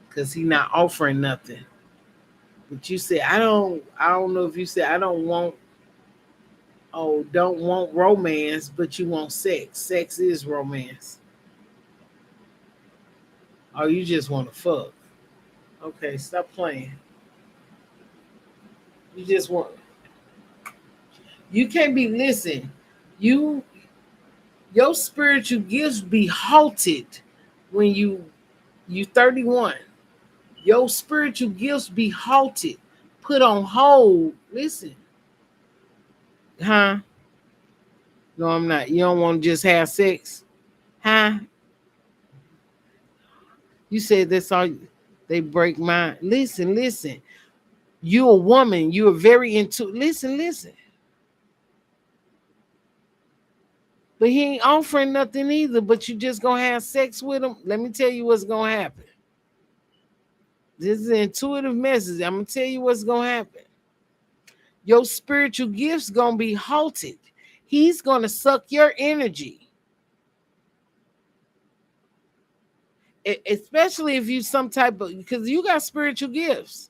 Because he not offering nothing. But you said I don't know if you said I don't want romance, but you want sex. Sex is romance. Or you just want to fuck. Okay, stop playing. You just want you can't be listen. You your spiritual gifts be halted when you 31. Your spiritual gifts be halted, put on hold. Listen, huh? No, I'm not. You don't want to just have sex, huh? You said that's all. They break my. Listen, listen. You a woman. You are very into. Listen, listen. But he ain't offering nothing either. But you just gonna have sex with him. Let me tell you what's gonna happen. This is an intuitive message. I'm gonna tell you what's gonna happen. Your spiritual gifts gonna be halted. He's gonna suck your energy. Especially if you some type of because you got spiritual gifts.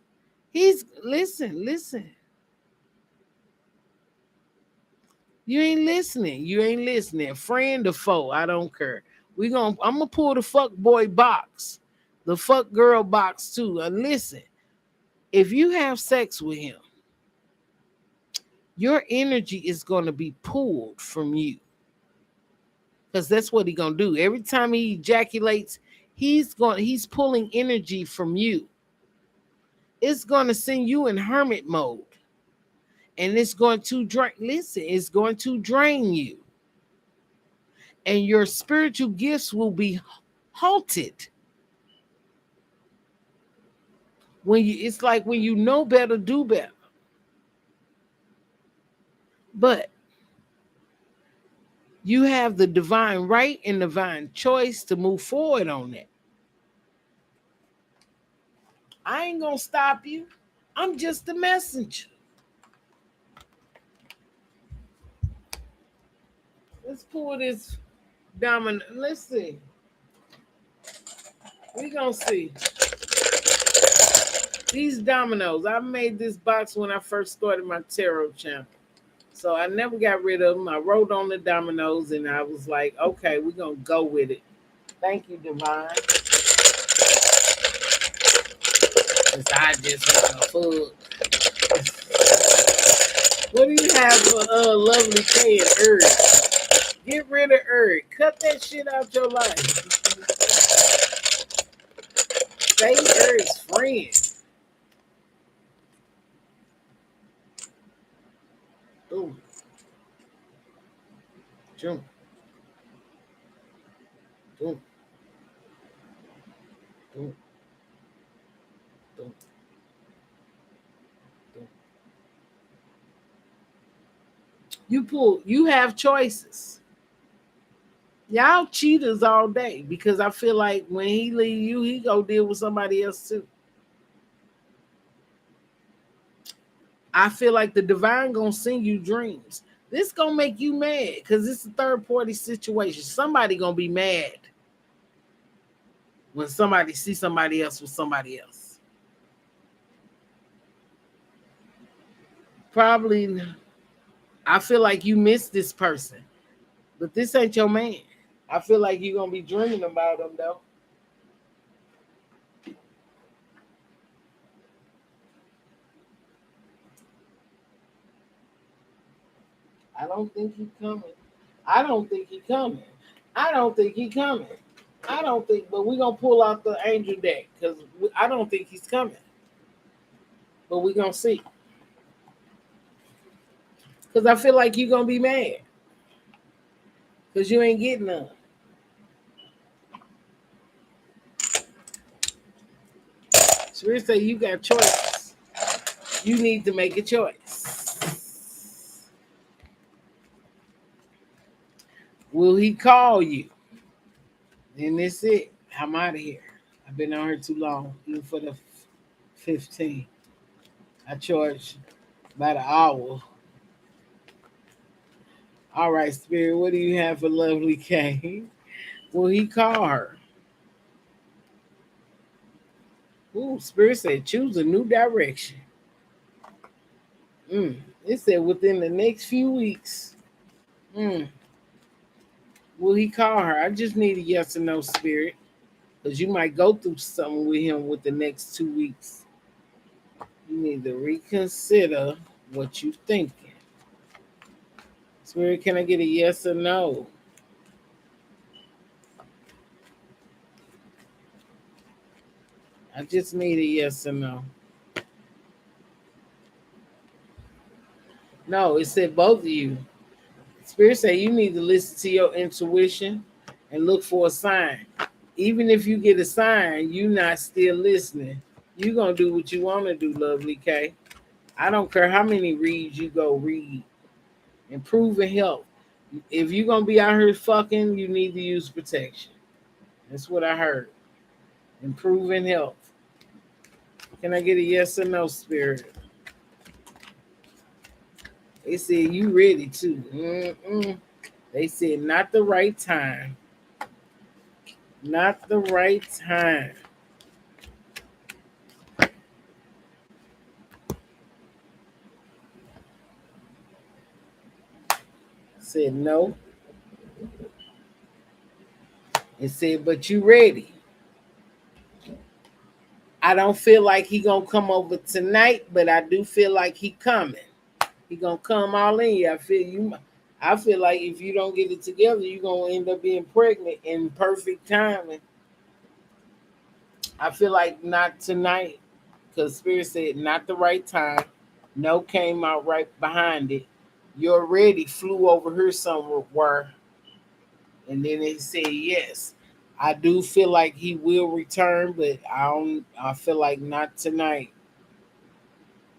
He's listen, listen. You ain't listening. You ain't listening. Friend or foe, I don't care. I'm gonna pull the fuck boy box, the fuck girl box too. And listen, if you have sex with him, your energy is gonna be pulled from you. Because that's what he gonna do. Every time he ejaculates, he's pulling energy from you. It's gonna send you in hermit mode. And it's going to drain. Listen, it's going to drain you. And your spiritual gifts will be halted. It's like when you know better, do better. But you have the divine right and divine choice to move forward on that. I ain't gonna stop you. I'm just the messenger. Let's pull this domino. Let's see. We gonna see. These dominoes. I made this box when I first started my tarot channel. So I never got rid of them. I wrote on the dominoes and I was like, okay, we're going to go with it. Thank you, Divine. Because I just want to fuck. What do you have for lovely K and Earth? Get rid of Earth. Cut that shit out your life. Stay Earth's friend. Ooh. Jump. Jump. Jump. Jump. You have choices. Y'all cheaters all day because I feel like when he leave you, he go deal with somebody else too. I feel like the divine gonna send you dreams. This gonna make you mad because it's a third party situation. Somebody gonna be mad when somebody see somebody else with somebody else. Probably, I feel like you miss this person, but this ain't your man. I feel like you're gonna be dreaming about him though. I don't think he coming. I don't think he coming. I don't think he coming. I don't think, but we gonna pull out the angel deck because I don't think he's coming. But we gonna see. Because I feel like you're gonna be mad because you ain't getting none. Spirit say you got choices. You need to make a choice. Will he call you? Then that's it. I'm out of here. I've been on here too long, even for the 15. I charge about an hour. All right, Spirit, what do you have for lovely K? Will he call her? Ooh, Spirit said choose a new direction. It said within the next few weeks. Mm. Will he call her? I just need a yes or no, Spirit. Because you might go through something with him with the next 2 weeks. You need to reconsider what you're thinking. Spirit, can I get a yes or no? I just need a yes or no. No, it said both of you. Spirit say you need to listen to your intuition and look for a sign. Even if you get a sign, you not still listening. You gonna do what you want to do, lovely K. I don't care how many reads you go read. Improving health. If you're gonna be out here fucking, you need to use protection. That's what I heard. Improving health. Can I get a yes or no, Spirit? They said you ready too. They said not the right time. Not the right time. Said no. It said, but you ready. I don't feel like he gonna come over tonight, but I do feel like he coming. He gonna come all in you. I feel you. I feel like if you don't get it together, you're gonna end up being pregnant in perfect timing. I feel like not tonight, because Spirit said not the right time. No came out right behind it. You already flew over here somewhere, and then it said yes. I do feel like he will return, but I don't. I feel like not tonight.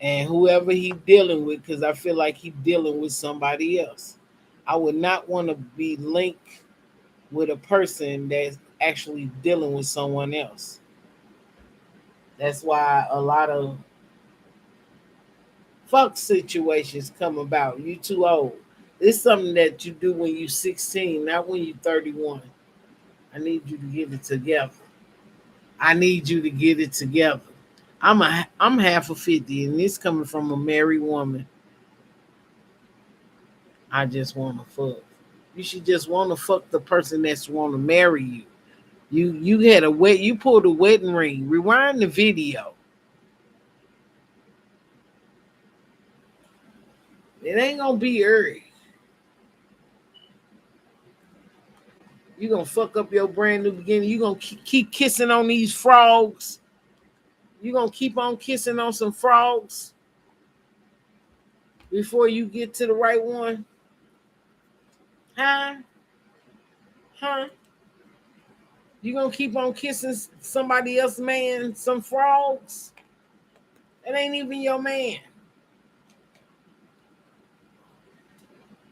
And whoever he dealing with, because I feel like he dealing with somebody else. I would not want to be linked with a person that's actually dealing with someone else. That's why a lot of fuck situations come about. You too old. It's something that you do when you 16, not when you 31. I need you to get it together. I need you to get it together. I'm half of 50, and this coming from a married woman. I just want to fuck. You should just want to fuck the person that's want to marry you. You had a wet. You pulled a wedding ring. Rewind the video. It ain't gonna be early. You gonna fuck up your brand new beginning. You gonna keep kissing on these frogs. You gonna keep on kissing on some frogs before you get to the right one, huh? Huh? You gonna keep on kissing somebody else, man? Some frogs? That ain't even your man.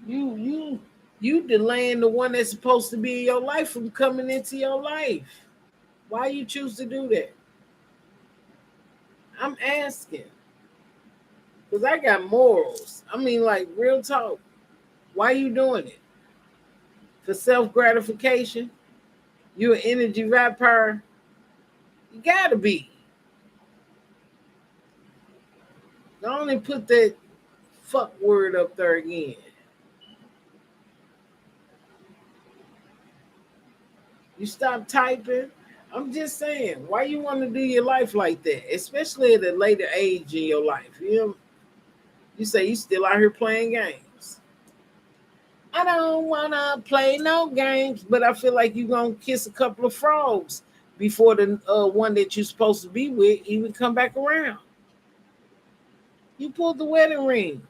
You You delaying the one that's supposed to be in your life from coming into your life. Why you choose to do that? I'm asking. Because I got morals. I mean, like, real talk. Why you doing it? For self gratification? You an energy vampire? You gotta be. Don't only put that fuck word up there again. You stop typing. I'm just saying, why you want to do your life like that, especially at a later age in your life? You say you still out here playing games. I don't wanna play no games, but I feel like you gonna kiss a couple of frogs before the one that you're supposed to be with even come back around. You pulled the wedding ring.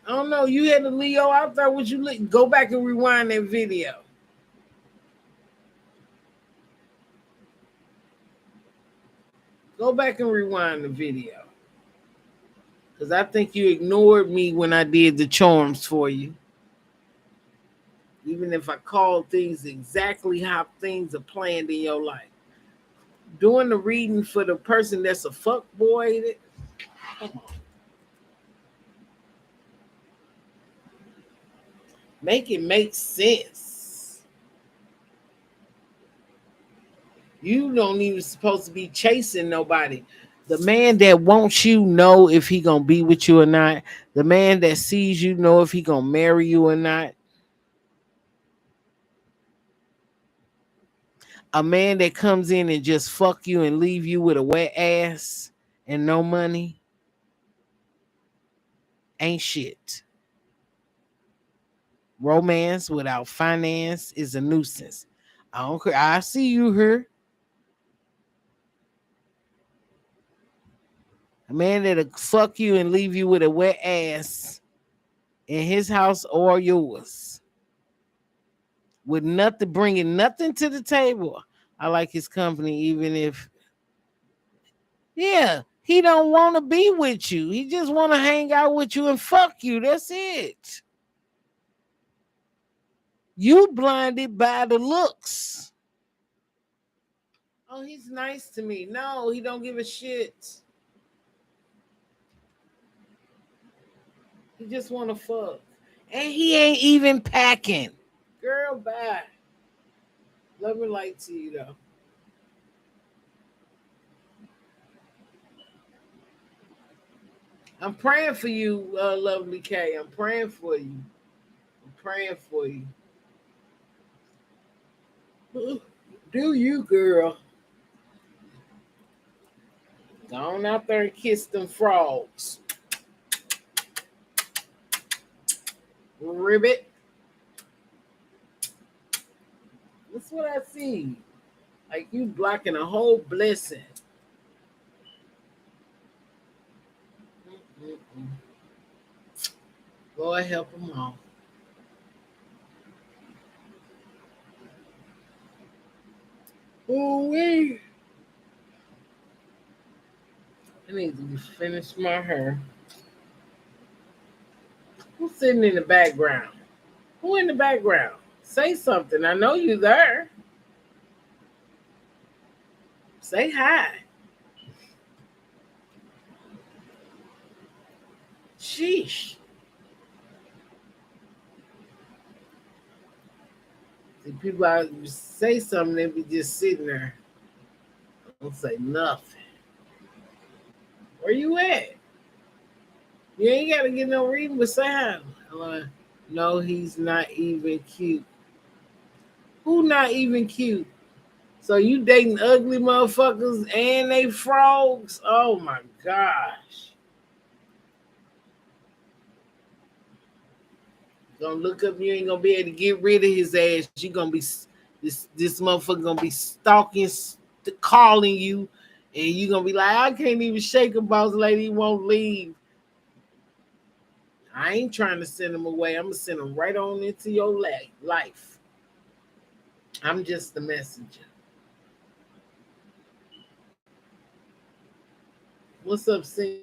I don't know. You had a Leo out there. Would you go back and rewind that video? Go back and rewind the video. Because I think you ignored me when I did the charms for you. Even if I called things exactly how things are planned in your life. Doing the reading for the person that's a fuck boy. Come on. Make it make sense. You don't even supposed to be chasing nobody. The man that wants you know if he gonna be with you or not. The man that sees you know if he gonna marry you or not. A man that comes in and just fuck you and leave you with a wet ass and no money ain't shit. Romance without finance is a nuisance. I don't care. I see you here. A man that'll fuck you and leave you with a wet ass in his house or yours. With nothing, bringing nothing to the table. I like his company, even if, yeah, he don't want to be with you. He just want to hang out with you and fuck you. That's it. You blinded by the looks. Oh, he's nice to me. No, he don't give a shit. He just want to fuck. And he ain't even packing. Girl, bye. Love and light to you, though. I'm praying for you, lovely K. I'm praying for you. I'm praying for you. Do you, girl? Go on out there and kiss them frogs. Ribbit. That's what I see. Like you blocking a whole blessing. Mm-mm. Lord help them all. Oh, wait. I need to finish my hair. Who's sitting in the background? Who in the background? Say something. I know you there. Say hi. Sheesh. See, people out say something, they be just sitting there. Don't say nothing. Where you at? You ain't gotta get no reading, but say hi. No, he's not even cute. Who not even cute? So you dating ugly motherfuckers and they frogs? Oh my gosh. Gonna look up, you ain't gonna be able to get rid of his ass. You gonna be this motherfucker gonna be stalking, calling you, and you gonna be like, I can't even shake a boss lady, he won't leave. I ain't trying to send him away. I'm gonna send him right on into your life. I'm just the messenger. What's up, senior?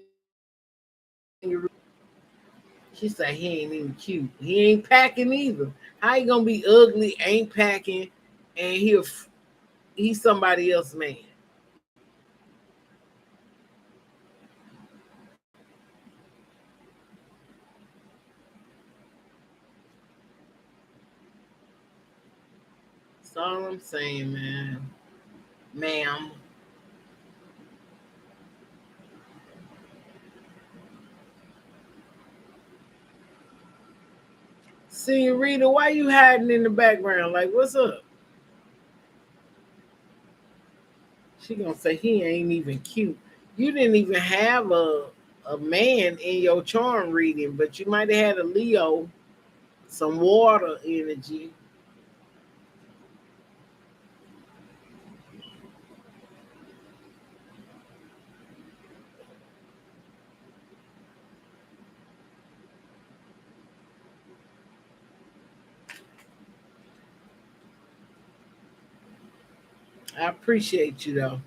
She said he ain't even cute. He ain't packing either. How he gonna be ugly, ain't packing, and he's somebody else's man? That's all I'm saying, man. Ma'am. Senorita, why you hiding in the background? Like, what's up? She gonna say he ain't even cute. You didn't even have a man in your charm reading, but you might have had a Leo, some water energy. I appreciate you though.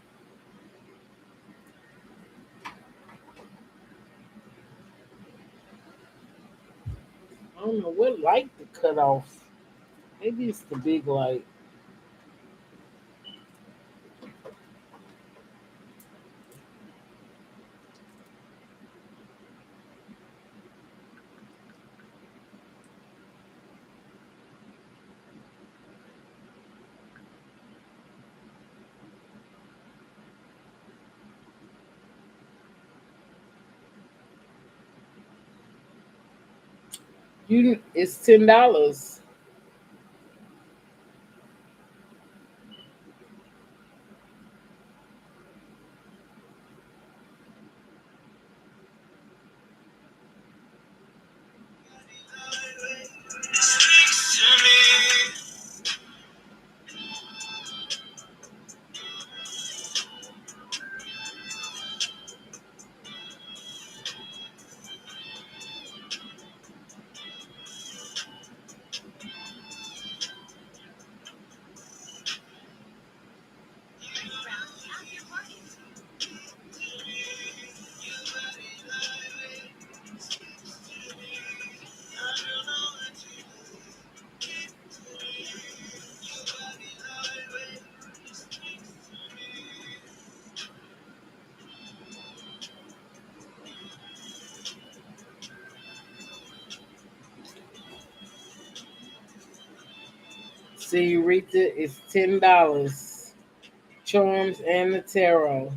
I don't know what light to cut off. Maybe it's the big light. It's $10. Senorita, it's $10. Charms and the tarot.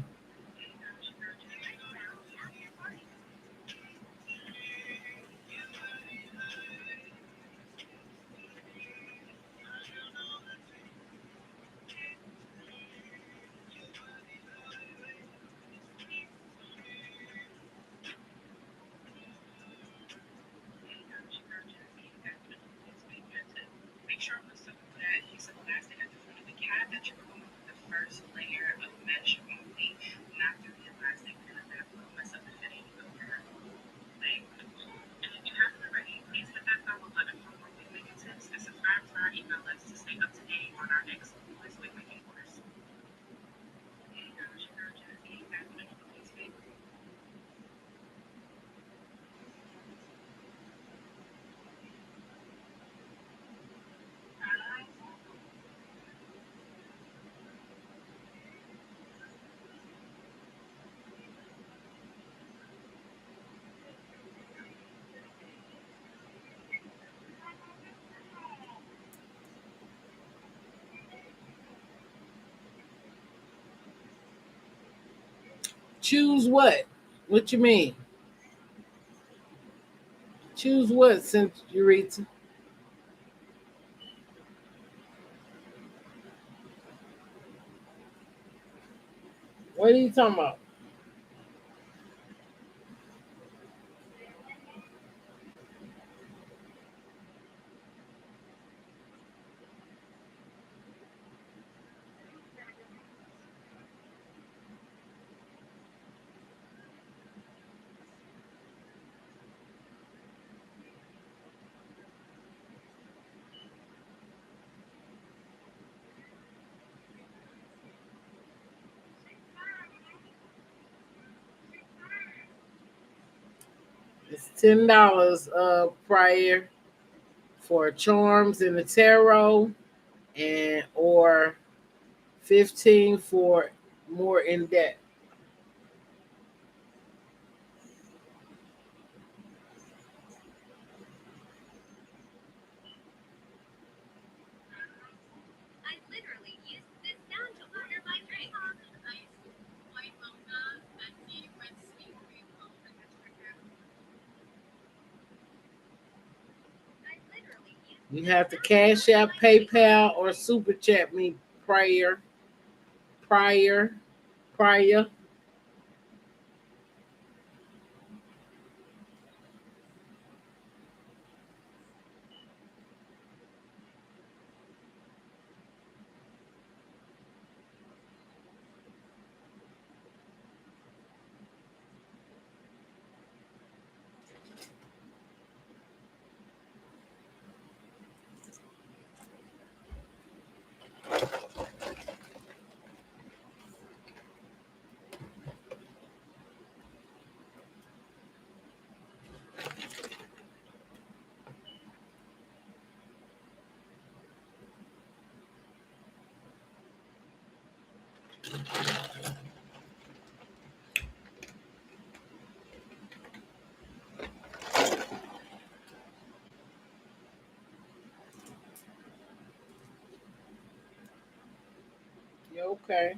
Choose what? What you mean? Choose what, Senorita? What are you talking about? It's $10 prior for charms in the tarot, and or 15 for more in depth. You have to cash out, PayPal, or super chat me prior, prior, prior. You okay?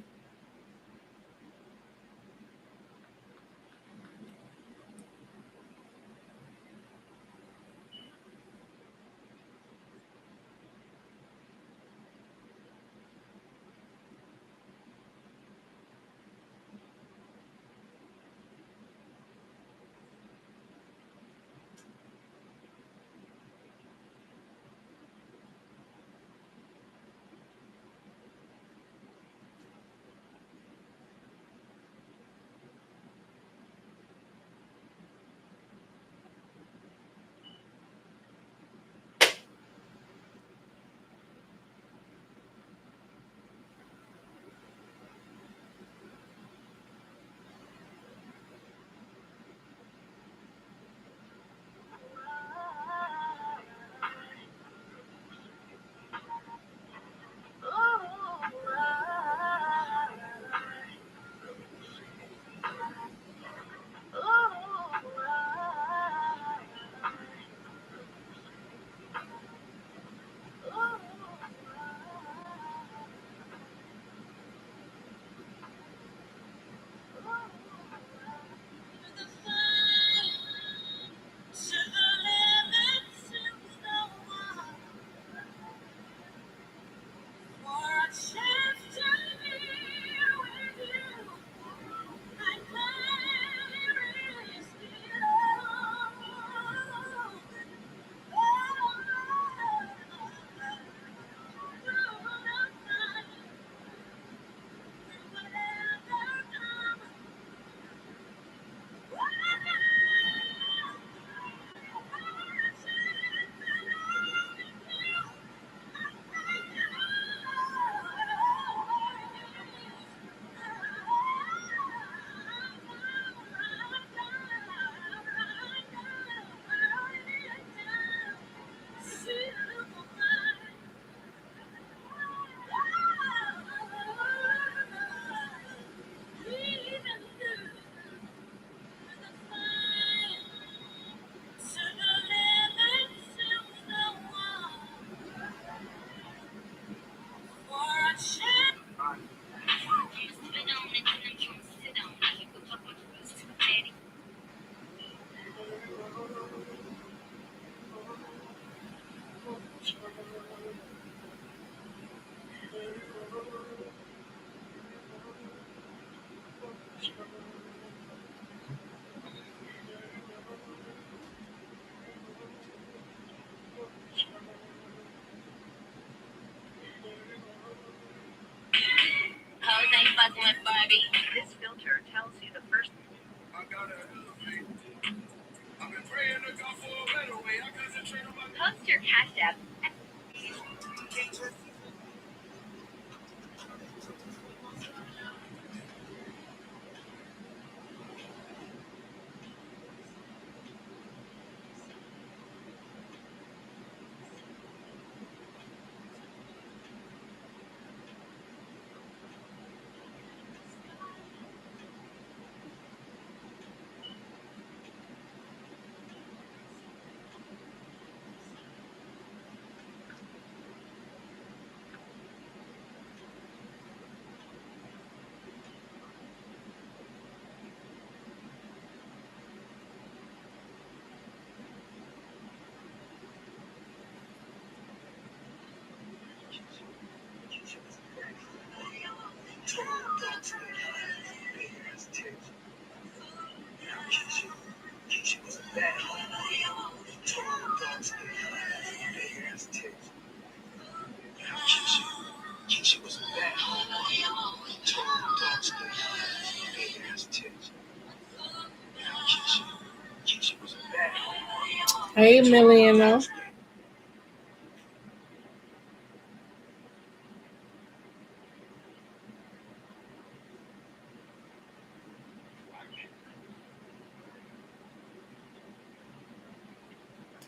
Hey, Millionaire.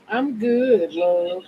I'm good, love.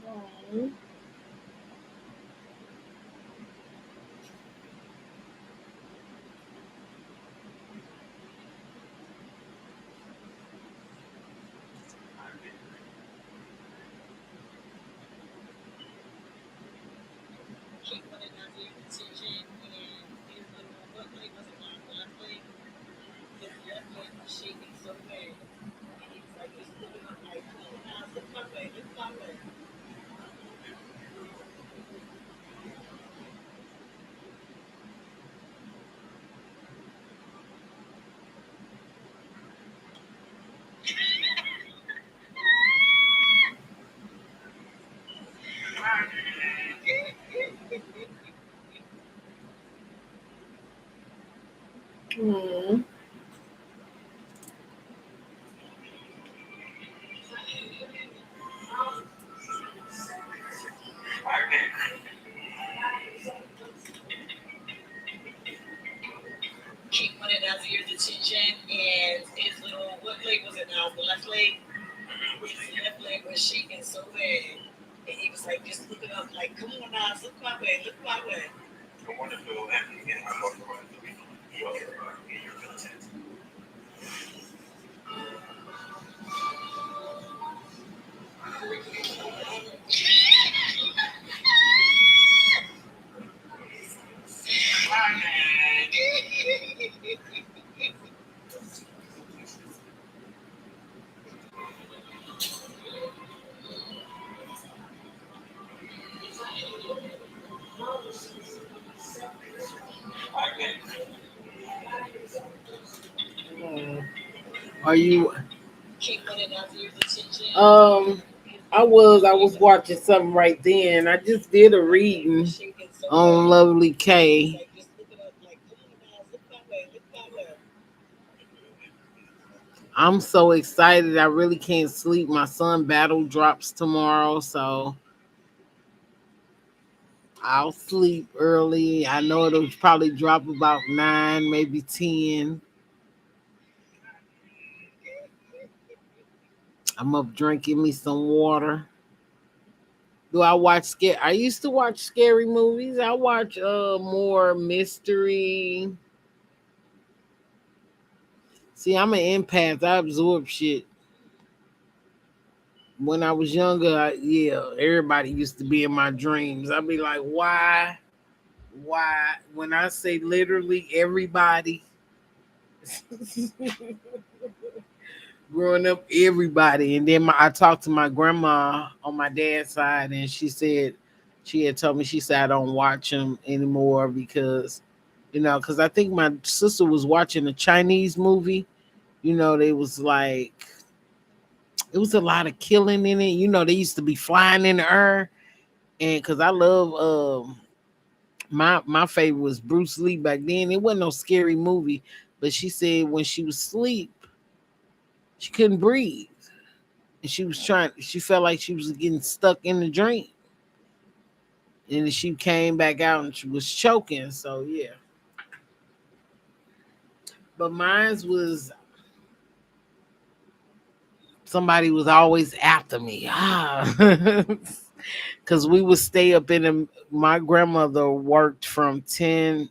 Oh, mm. Are you? Um, I was watching something right then. I just did a reading. On Lovely K. I'm so excited. I really can't sleep. My son battle drops tomorrow, so I'll sleep early. I know it'll probably drop about 9, maybe 10. I'm up drinking me some water. Do I watch scare? I used to watch scary movies. I watch more mystery. See, I'm an empath. I absorb shit. When I was younger, yeah, everybody used to be in my dreams. I'd be like, why? Why? When I say literally everybody, growing up, everybody. And then I talked to my grandma on my dad's side, and she said, she had told me, she said, I don't watch them anymore because, because I think my sister was watching a Chinese movie. They was like, it was a lot of killing in it. They used to be flying in the air. And because I love, my favorite was Bruce Lee back then. It wasn't no scary movie, but she said when she was asleep, she couldn't breathe. And she felt like she was getting stuck in the dream. And then she came back out and she was choking. So yeah. But mine was somebody was always after me. Because we would stay up in the, my grandmother worked from 10,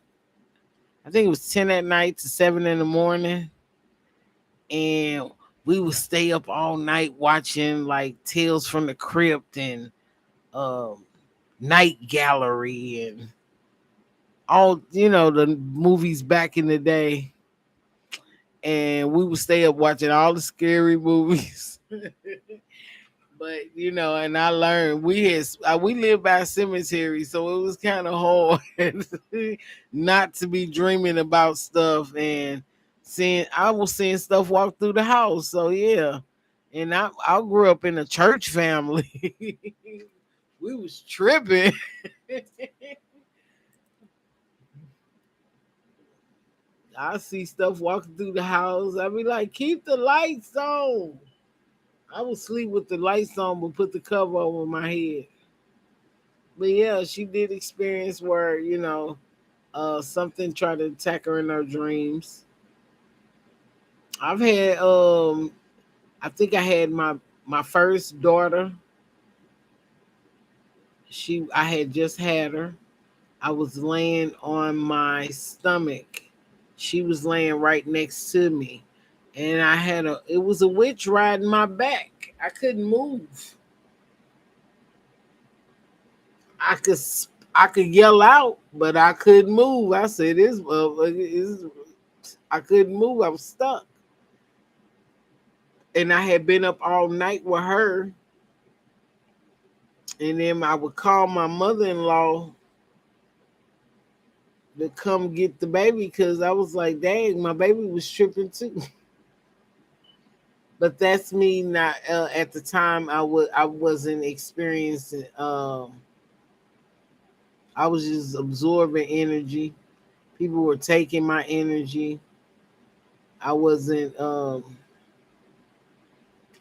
I think it was 10 at night to 7 in the morning. And we would stay up all night watching like Tales from the Crypt and um, Night Gallery and all, the movies back in the day. And we would stay up watching all the scary movies. But and I learned we lived by a cemetery, so it was kind of hard not to be dreaming about stuff and seeing. I was seeing stuff walk through the house. So yeah, and I grew up in a church family. We was tripping. I see stuff walking through the house. I be like, keep the lights on. I would sleep with the lights on, but put the cover over my head. But yeah, she did experience where something tried to attack her in her dreams. I've had I think I had my first daughter. I had just had her. I was laying on my stomach. She was laying right next to me, and it was a witch riding my back. I couldn't move. I could I could yell out, but I couldn't move. I said, I couldn't move. I was stuck. And I had been up all night with her. And then I would call my mother-in-law to come get the baby because I was like, dang, my baby was tripping too. But that's me not at the time I wasn't experiencing I was just absorbing energy. People were taking my energy. I wasn't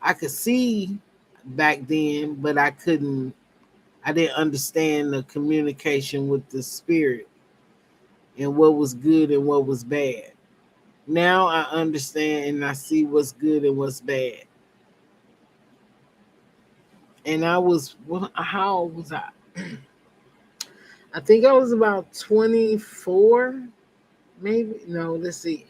I could see back then, but I didn't understand the communication with the spirit and what was good and what was bad. Now I understand and I see what's good and what's bad. And how old was I? I think I was about 24, maybe. No, let's see.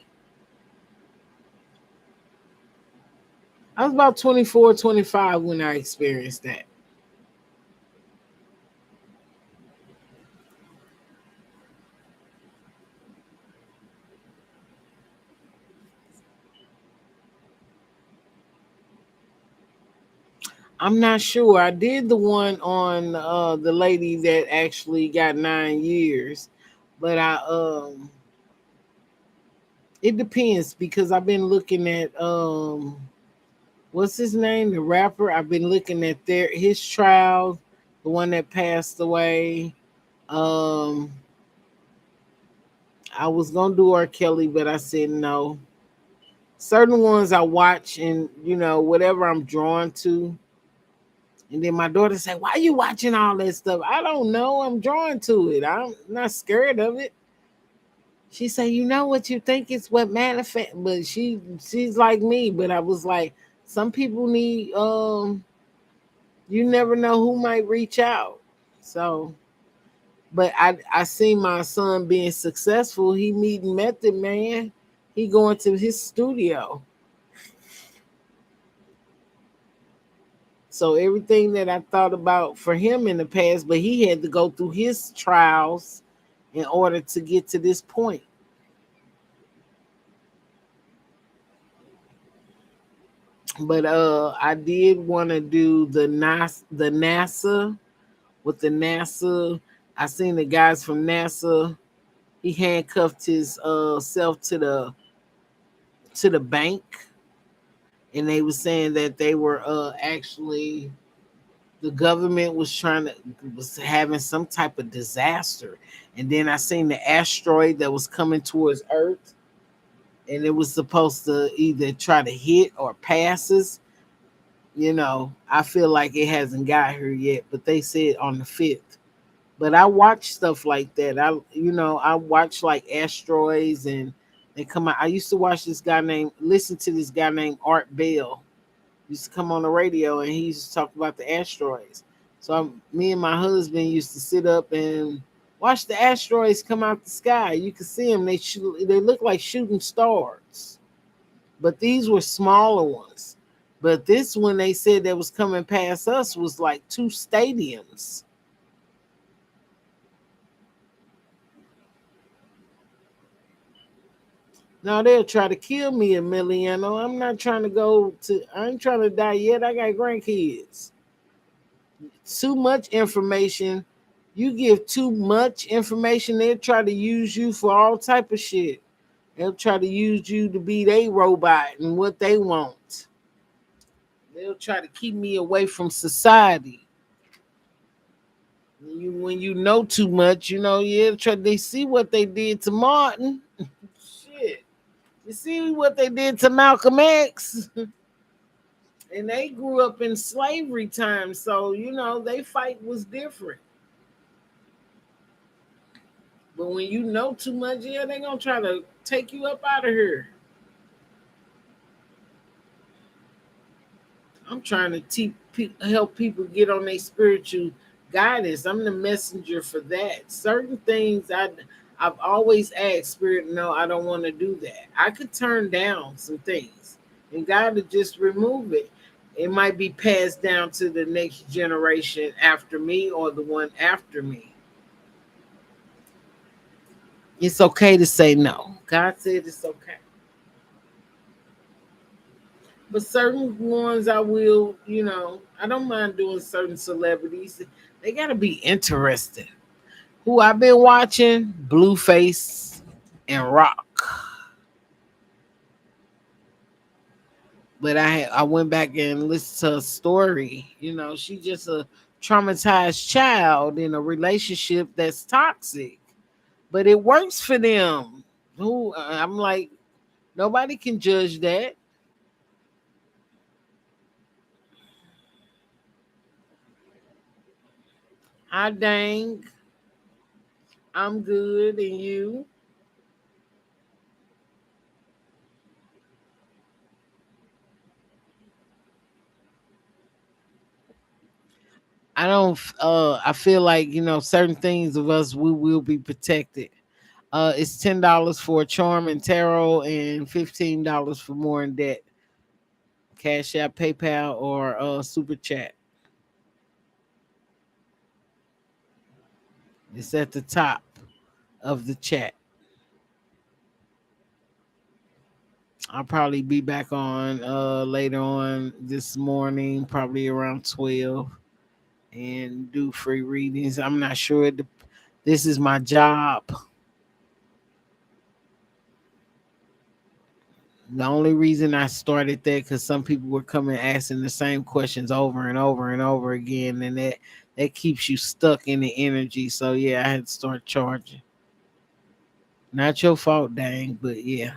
I was about 24, 25 when I experienced that. I'm not sure. I did the one on the lady that actually got 9 years, but it depends because I've been looking at what's his name, the rapper. I've been looking at his trial, the one that passed away. Um, I was gonna do R. Kelly, but I said no. Certain ones I watch, and whatever I'm drawn to. And then my daughter said, "Why are you watching all that stuff?" I don't know. I'm drawn to it. I'm not scared of it. She said, "You know what you think is what manifest," but she's like me. But I was like, some people need. You never know who might reach out. So, but I seen my son being successful. He meeting Method Man. He going to his studio. So everything that I thought about for him in the past, but he had to go through his trials in order to get to this point. But I did want to do the NASA with the NASA. I seen the guys from NASA. He handcuffed his self to the bank, and they were saying that they were actually the government was having some type of disaster. And then I seen the asteroid that was coming towards Earth, and it was supposed to either try to hit or passes. I feel like it hasn't got here yet, but they said on the 5th. But I watch stuff like that. I watch like asteroids and They come out. I used to listen to this guy named Art Bell. He used to come on the radio and he used to talk about the asteroids. So me and my husband used to sit up and watch the asteroids come out the sky. You could see them. They look like shooting stars, but these were smaller ones. But this one they said that was coming past us was like two stadiums. Now they'll try to kill me, Emiliano. I ain't trying to die yet. I got grandkids. Too much information. You give too much information, they'll try to use you for all type of shit. They'll try to use you to be their robot and what they want. They'll try to keep me away from society. When you know too much, they see what they did to Martin. Shit. You see what they did to Malcolm X? And they grew up in slavery time, so they fight was different. But when you know too much, yeah, they gonna try to take you up out of here. I'm trying to help people get on their spiritual guidance. I'm the messenger for that. Certain things I've always asked Spirit, no, I don't want to do that. I could turn down some things, and God would just remove it. It might be passed down to the next generation after me or the one after me. It's okay to say no. God said it's okay. But certain ones I will, I don't mind doing certain celebrities. They got to be interesting. Who I've been watching, Blueface and Rock. But I went back and listened to her story. She just a traumatized child in a relationship that's toxic. But it works for them. I'm like, nobody can judge that. I dang. I'm good, and you? I don't. I feel like certain things of us we will be protected. It's $10 for a charm and tarot, and $15 for more in debt. Cash App, PayPal, or Super Chat. It's at the top of the chat. I'll probably be back on later on this morning, probably around 12, and do free readings. I'm not sure. This is my job. The only reason I started that because some people were coming asking the same questions over and over and over again, and that keeps you stuck in the energy. So yeah, I had to start charging. Not your fault, dang, but yeah.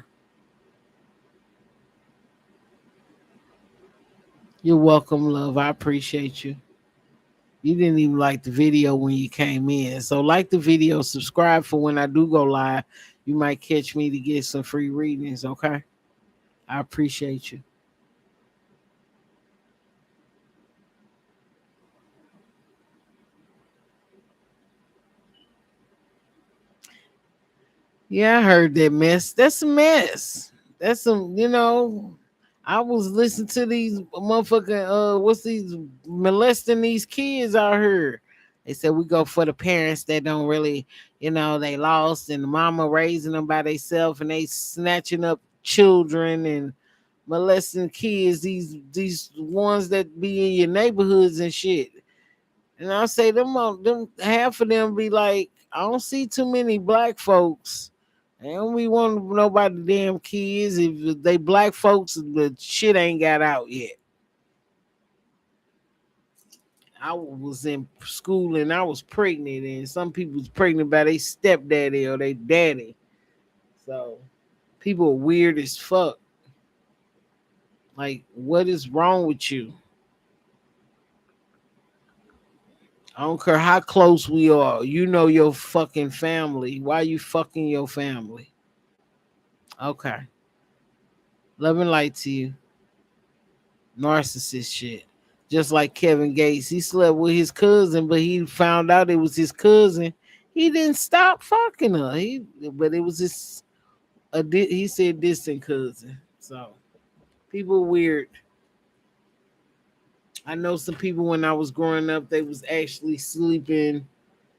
You're welcome, love. I appreciate you. You didn't even like the video when you came in. So like the video, subscribe for when I do go live. You might catch me to get some free readings, okay? I appreciate you. Yeah, I heard that mess. That's a mess. That's some. I was listening to these motherfucking what's these molesting these kids out here. They said we go for the parents that don't really, they lost and the mama raising them by themselves and they snatching up children and molesting kids, these ones that be in your neighborhoods and shit. And I say them half of them be like, I don't see too many black folks. They don't be want nobody damn kids. If they black folks, the shit ain't got out yet. I was in school and I was pregnant, and some people was pregnant by their stepdaddy or their daddy. So people are weird as fuck. Like, what is wrong with you? I don't care how close we are. You know your fucking family. Why you fucking your family? Okay. Love and light to you. Narcissist shit. Just like Kevin Gates. He slept with his cousin, but he found out it was his cousin. He didn't stop fucking her. But it was his he said distant cousin. So people weird. I know some people when I was growing up, they was actually sleeping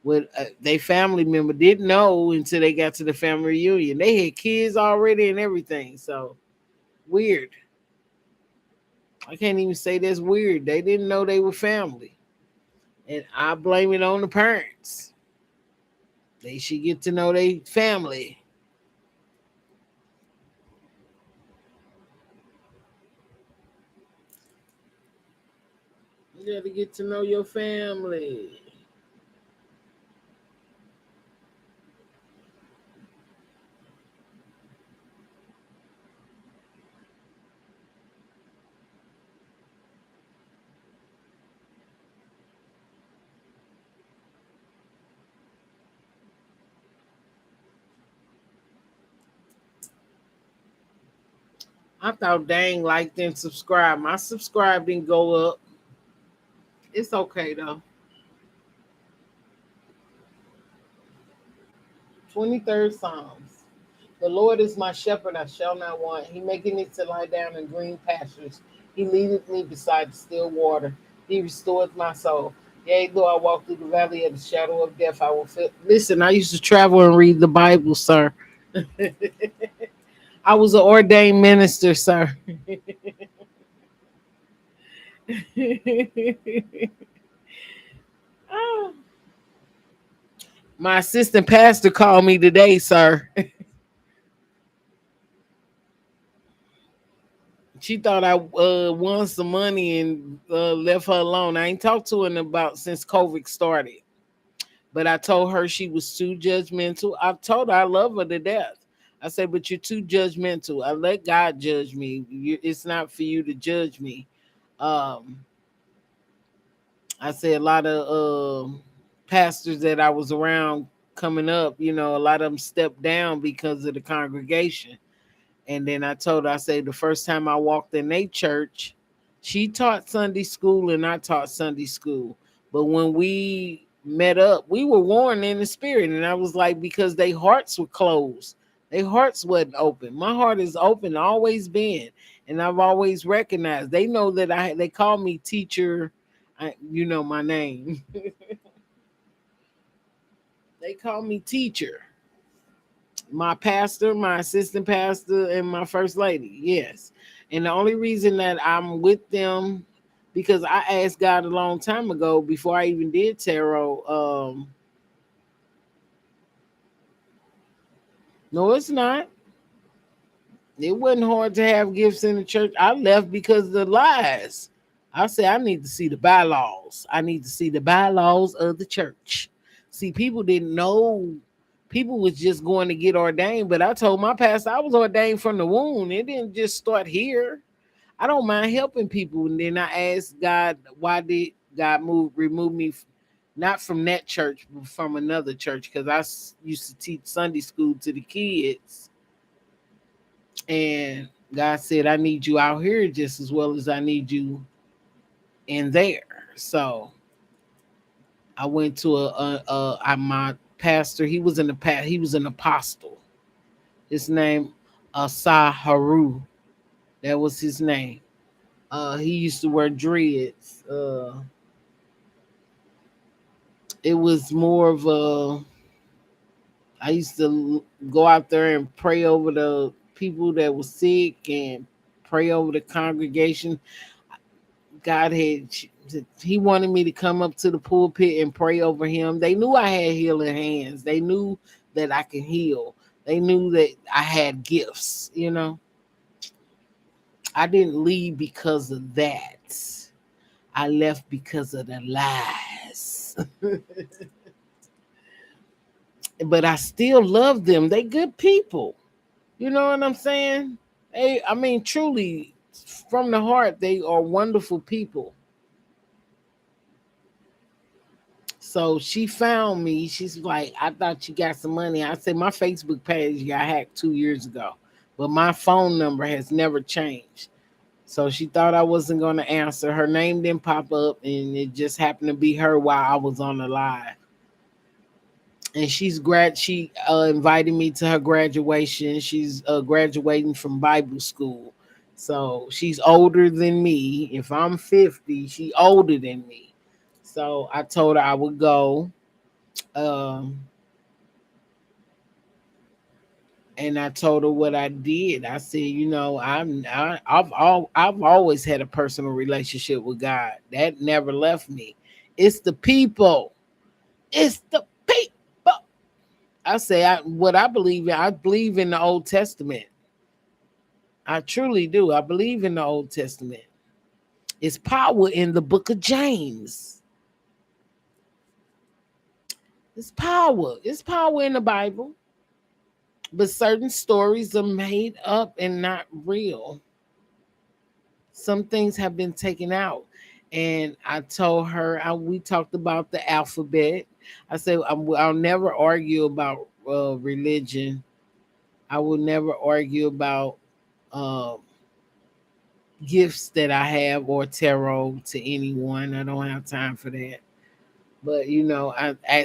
with their family member. Didn't know until they got to the family reunion. They had kids already and everything. So weird. I can't even say that's weird. They didn't know they were family. And I blame it on the parents. They should get to know their family. You got to get to know your family. I thought dang liked and subscribed. My subscribe didn't go up. It's okay though. 23rd Psalms. The Lord is my shepherd, I shall not want. He maketh me to lie down in green pastures. He leadeth me beside the still water. He restoreth my soul. Yea, though I walk through the valley of the shadow of death, I will feel. Listen, I used to travel and read the Bible, sir. I was an ordained minister, sir. Ah. My assistant pastor called me today, sir. She thought I won some money and left her alone. I ain't talked to her in about since COVID started. But I told her she was too judgmental. I told her I love her to death. I said, but you're too judgmental. I let God judge me. It's not for you to judge me. Um, I said a lot of pastors that I was around coming up, a lot of them stepped down because of the congregation. And then I told her, I said, the first time I walked in a church, she taught Sunday school and I taught Sunday school. But when we met up, we were warned in the spirit. And I was like, because their hearts were closed. Their hearts wasn't open. My heart is open, always been. And I've always recognized. They know that they call me teacher. You know my name. They call me teacher. My pastor, my assistant pastor, and my first lady. Yes. And the only reason that I'm with them, because I asked God a long time ago before I even did tarot. No, it's not. It wasn't hard to have gifts in the church. I left because of the lies. I said, I need to see the bylaws. I need to see the bylaws of the church. See, people didn't know. People was just going to get ordained. But I told my pastor I was ordained from the womb. It didn't just start here. I don't mind helping people. And then I asked God, why did God remove me, not from that church, but from another church? Because used to teach Sunday school to the kids. And God said, I need you out here just as well as I need you in there. So I went to my pastor. He was he was an apostle. His name Asa Haru. That was his name. He used to wear dreads. It was more of a. I used to go out there and pray over the people that were sick and pray over the congregation. God had he wanted me to come up to the pulpit and pray over him. They knew I had healing hands. They knew that I could heal. They knew that I had gifts. I didn't leave because of that. I left because of the lies. But I still love them. They good people. You know what I'm saying? I mean, truly, from the heart, they are wonderful people. So she found me. She's like, I thought you got some money. I said, my Facebook page got hacked 2 years ago. but my phone number has never changed. So she thought I wasn't going to answer. Her name didn't pop up, and it just happened to be her while I was on the live. And she invited me to her graduation. She's graduating from Bible school. So she's older than me. If I'm 50, she older than me. So I told her I would go. Um, and I told her what I did. I said, I've always had a personal relationship with God. That never left me. It's the people. It's the people. I say what I believe in. I believe in the Old Testament. I truly do. I believe in the Old Testament. It's power in the book of James. It's power. It's power in the Bible. But certain stories are made up and not real. Some things have been taken out. And I told her, we talked about the alphabet. I said, I'll never argue about religion. I will never argue about uh, gifts that I have or tarot to anyone. I don't have time for that. But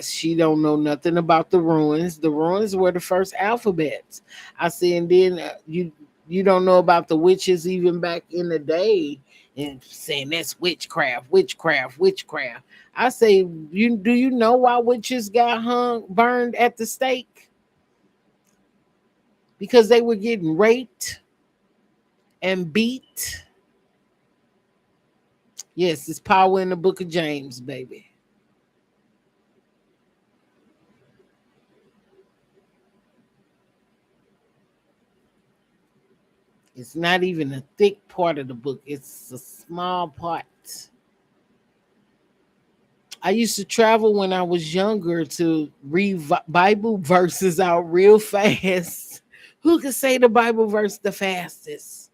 she don't know nothing about the ruins. The ruins were the first alphabets. I said, and then you don't know about the witches even back in the day, and saying that's witchcraft, witchcraft, witchcraft. I say, do you know why witches got burned at the stake? Because they were getting raped and beat. Yes, it's power in the book of James, baby. It's not even a thick part of the book. It's a small part. I used to travel when I was younger to read Bible verses out real fast. Who could say the Bible verse the fastest?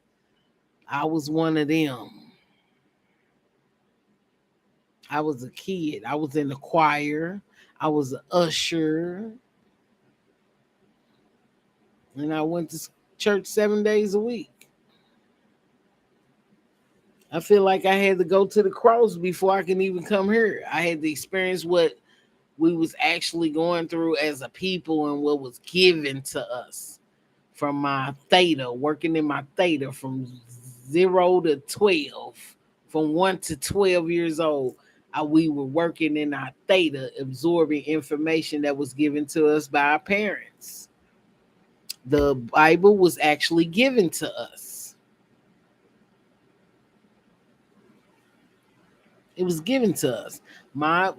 I was one of them. I was a kid. I was in the choir. I was an usher. And I went to church 7 days a week. I feel like I had to go to the cross before I can even come here. I had to experience what we was actually going through as a people and what was given to us from my theta, working in my theta from 0 to 12, from 1 to 12 years old. We were working in our theta, absorbing information that was given to us by our parents. The Bible was actually given to us. It was given to us. My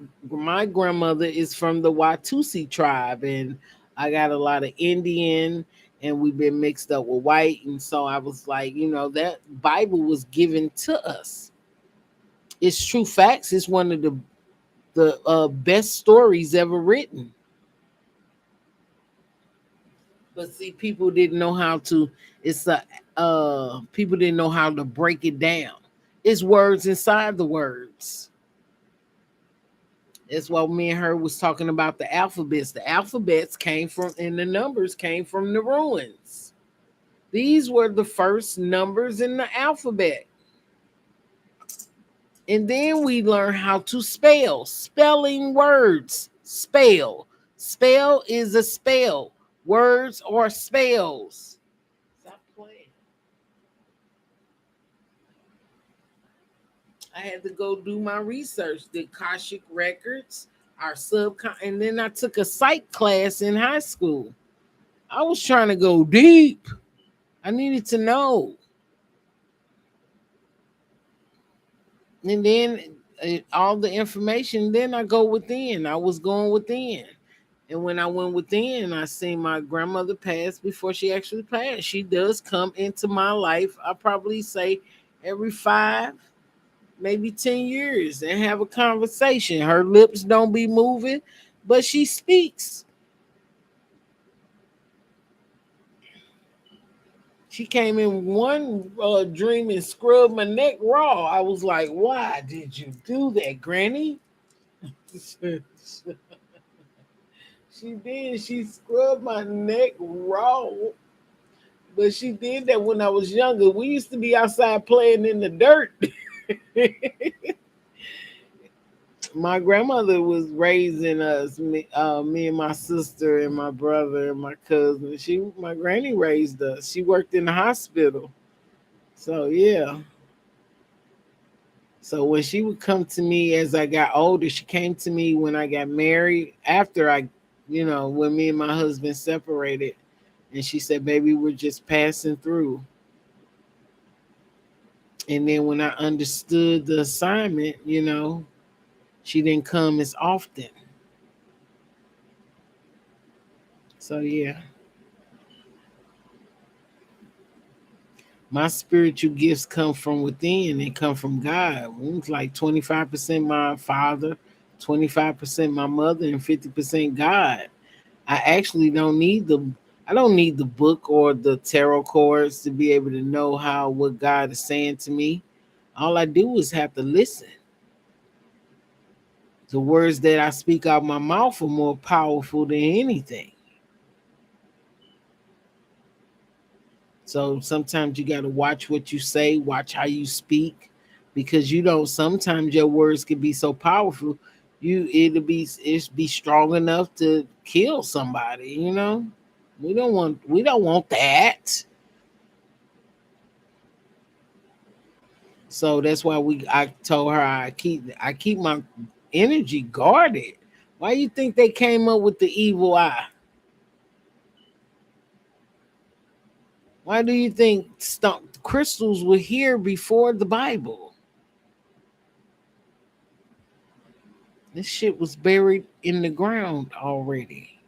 grandmother is from the Watusi tribe, and I got a lot of Indian, and we've been mixed up with white. And so I was like, that Bible was given to us. It's true facts. It's one of the best stories ever written. But see, people didn't know how to. People didn't know how to break it down. It's words inside the words. That's why me and her was talking about the alphabets. The alphabets came from, and the numbers came from the ruins. These were the first numbers in the alphabet. And then we learn how to spell. Spelling words. Spell. Spell is a spell. Words are spells. Stop playing. I had to go do my research. The Akashic records, our and then I took a psych class in high school. I was trying to go deep. I needed to know. And then all the information, then I go within. I was going within. And when I went within, I seen my grandmother pass before she actually passed. She does come into my life, I probably say every 5, maybe 10 years, and have a conversation. Her lips don't be moving, but she speaks. She came in one dream and scrubbed my neck raw. I was like, why did you do that, Granny? She did. She scrubbed my neck raw. But she did that when I was younger. We used to be outside playing in the dirt. My grandmother was raising us, me and my sister and my brother and my cousin. My granny raised us. She worked in the hospital. So yeah. So when she would come to me as I got older, she came to me when I got married. After when me and my husband separated, and she said, "Baby, we're just passing through." And then when I understood the assignment, she didn't come as often. So yeah, my spiritual gifts come from within and come from God. It's like 25% my father, 25% my mother, and 50% God. I actually don't need the book or the tarot cards to be able to know what God is saying to me. All I do is have to listen. The words that I speak out my mouth are more powerful than anything. So sometimes you got to watch what you say, watch how you speak, because sometimes your words can be so powerful, it's be strong enough to kill somebody. We don't want that. So that's why I told her I keep my energy guarded. Why you think they came up with the evil eye? Why do you think crystals were here before the Bible? This shit was buried in the ground already.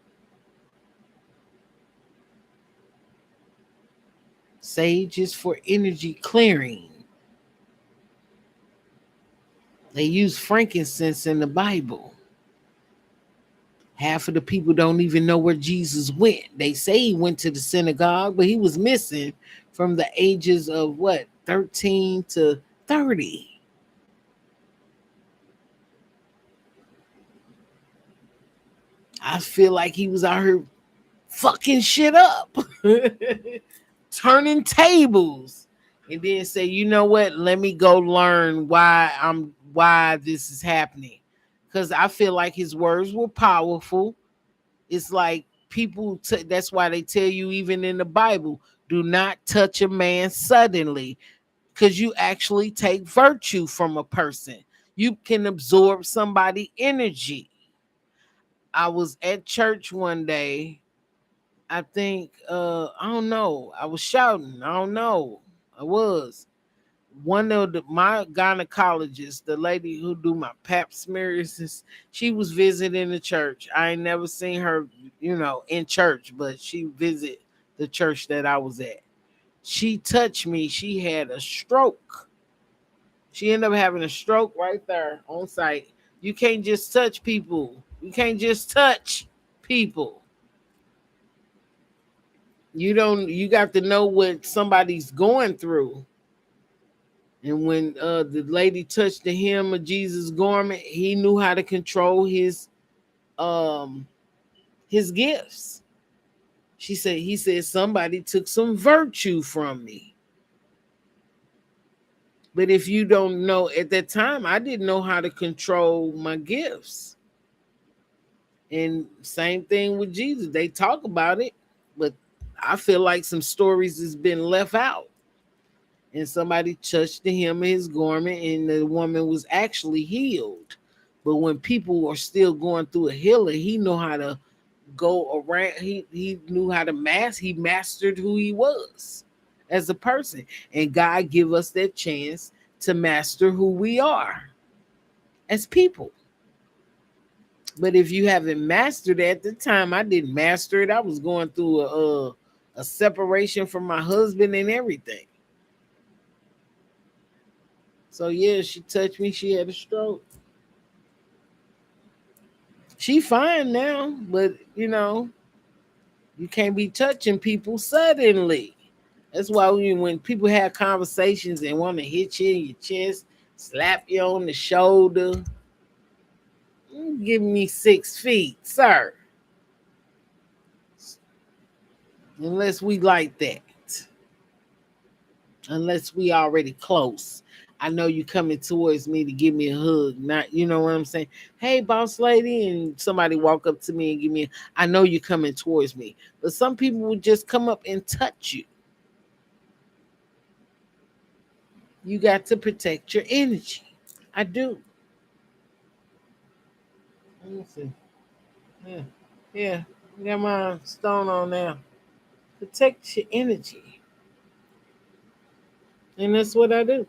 Sage is for energy clearing. They use frankincense in the Bible. Half of the people don't even know where Jesus went. They say he went to the synagogue, but he was missing from the ages of 13 to 30. I feel like he was out here fucking shit up, turning tables, and then say, "You know what? Let me go learn why this is happening." Because I feel like his words were powerful. It's like that's why they tell you, even in the Bible, do not touch a man suddenly, because you actually take virtue from a person. You can absorb somebody's energy. I was at church one day. I think I don't know. I was shouting. I don't know. I was one of my gynecologists, the lady who do my pap smears. She was visiting the church. I ain't never seen her, in church, but she visit the church that I was at. She touched me. She had a stroke. She ended up having a stroke right there on site. You can't just touch people. You can't just touch people. You got to know what somebody's going through. And when the lady touched the hem of Jesus' garment, he knew how to control his gifts. He said somebody took some virtue from me. But if you don't know, at that time I didn't know how to control my gifts. And same thing with Jesus. They talk about it, but I feel like some stories has been left out. And somebody touched the hem of his garment, and the woman was actually healed. But when people are still going through a healing, he knew how to go around. He knew how to he mastered who he was as a person. And God give us that chance to master who we are as people. But if you haven't mastered it, at the time I didn't master it. I was going through a separation from my husband and everything. So yeah, she touched me. She had a stroke. She fine now, but you can't be touching people suddenly. That's why when people have conversations and want to hit you in your chest, slap you on the shoulder, give me 6 feet, sir. Unless we like that. unless we already close. I know you coming towards me to give me a hug, not you know what I'm saying. Hey, boss lady, and somebody walk up to me and give me. I know you coming towards me, but some people will just come up and touch you. You got to protect your energy. I do. Let me see. Yeah, yeah. Got my stone on now. Protect your energy, and that's what I do.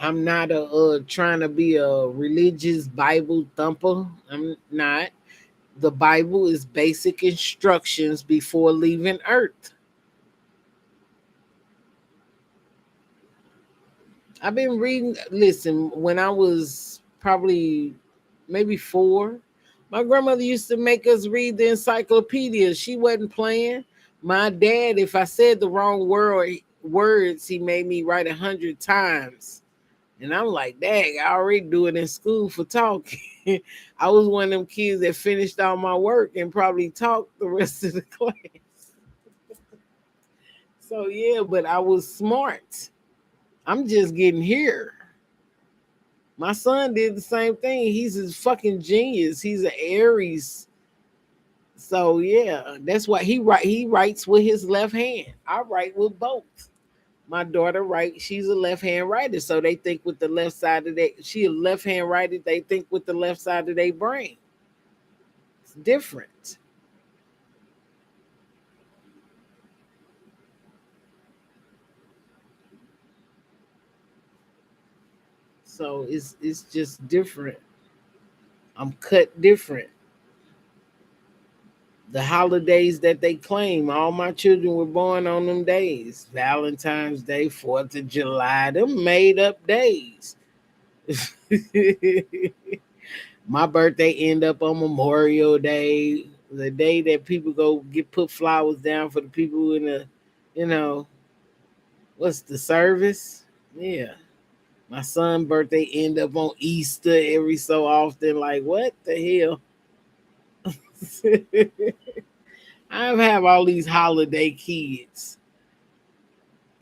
I'm not trying to be a religious Bible thumper. I'm not. The Bible is basic instructions before leaving Earth. I've been reading. Listen, when I was probably maybe 4, my grandmother used to make us read the encyclopedia. She wasn't playing. My dad, if I said the wrong words, he made me write 100 times. And I'm like, dang, I already do it in school for talking. I was one of them kids that finished all my work and probably talked the rest of the class. So yeah, but I was smart. I'm just getting here. My son did the same thing. He's a fucking genius. He's an Aries. So yeah, that's why he writes with his left hand. I write with both. My daughter writes, she's a left hand writer. So they think with the left side of she a left hand writer, they think with the left side of their brain. It's different. So it's just different. I'm cut different. The holidays that they claim, all my children were born on them days. Valentine's Day, 4th of July, them made up days. My birthday end up on Memorial Day, the day that people go get put flowers down for the people in the, you know, what's the service? Yeah. My son's birthday end up on Easter every so often. Like, what the hell? I have all these holiday kids.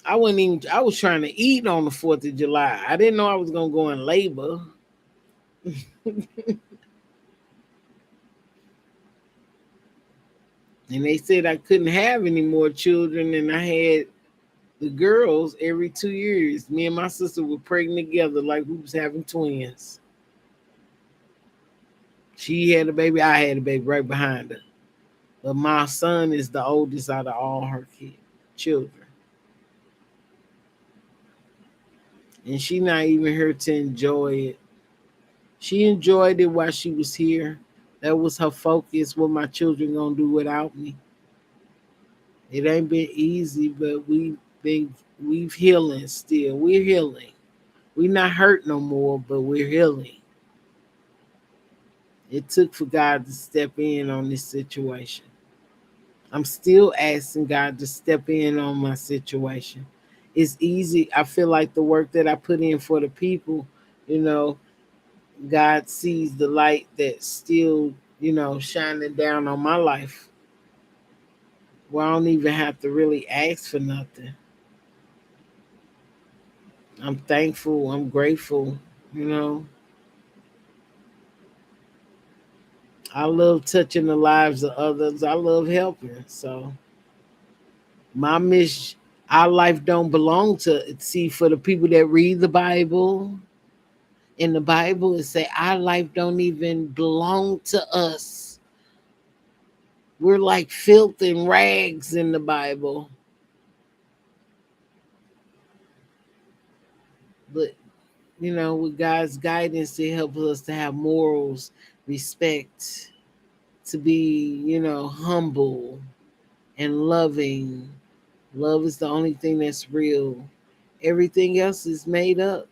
I was trying to eat on the 4th of July. I didn't know I was gonna go in labor. And they said I couldn't have any more children, and I had the girls every 2 years. Me and my sister were pregnant together like we was having twins. She had a baby, I had a baby right behind her. But my son is the oldest out of all her children. And she not even here to enjoy it. She enjoyed it while she was here. That was her focus. What my children gonna do without me? It ain't been easy, but we've healing still. We're healing. We're not hurt no more, but we're healing. It took for God to step in on this situation. I'm still asking God to step in on my situation. It's easy. I feel like the work that I put in for the people, you know, God sees the light that's still, shining down on my life. Well, I don't even have to really ask for nothing. I'm thankful. I'm grateful. You know, I love touching the lives of others. I love helping. So my mission, our life don't belong to see for the people that read the Bible. In the Bible, it say our life don't even belong to us. We're like filth and rags in the Bible. But with God's guidance, it helps us to have morals, respect, to be, humble and loving. Love is the only thing that's real. Everything else is made up.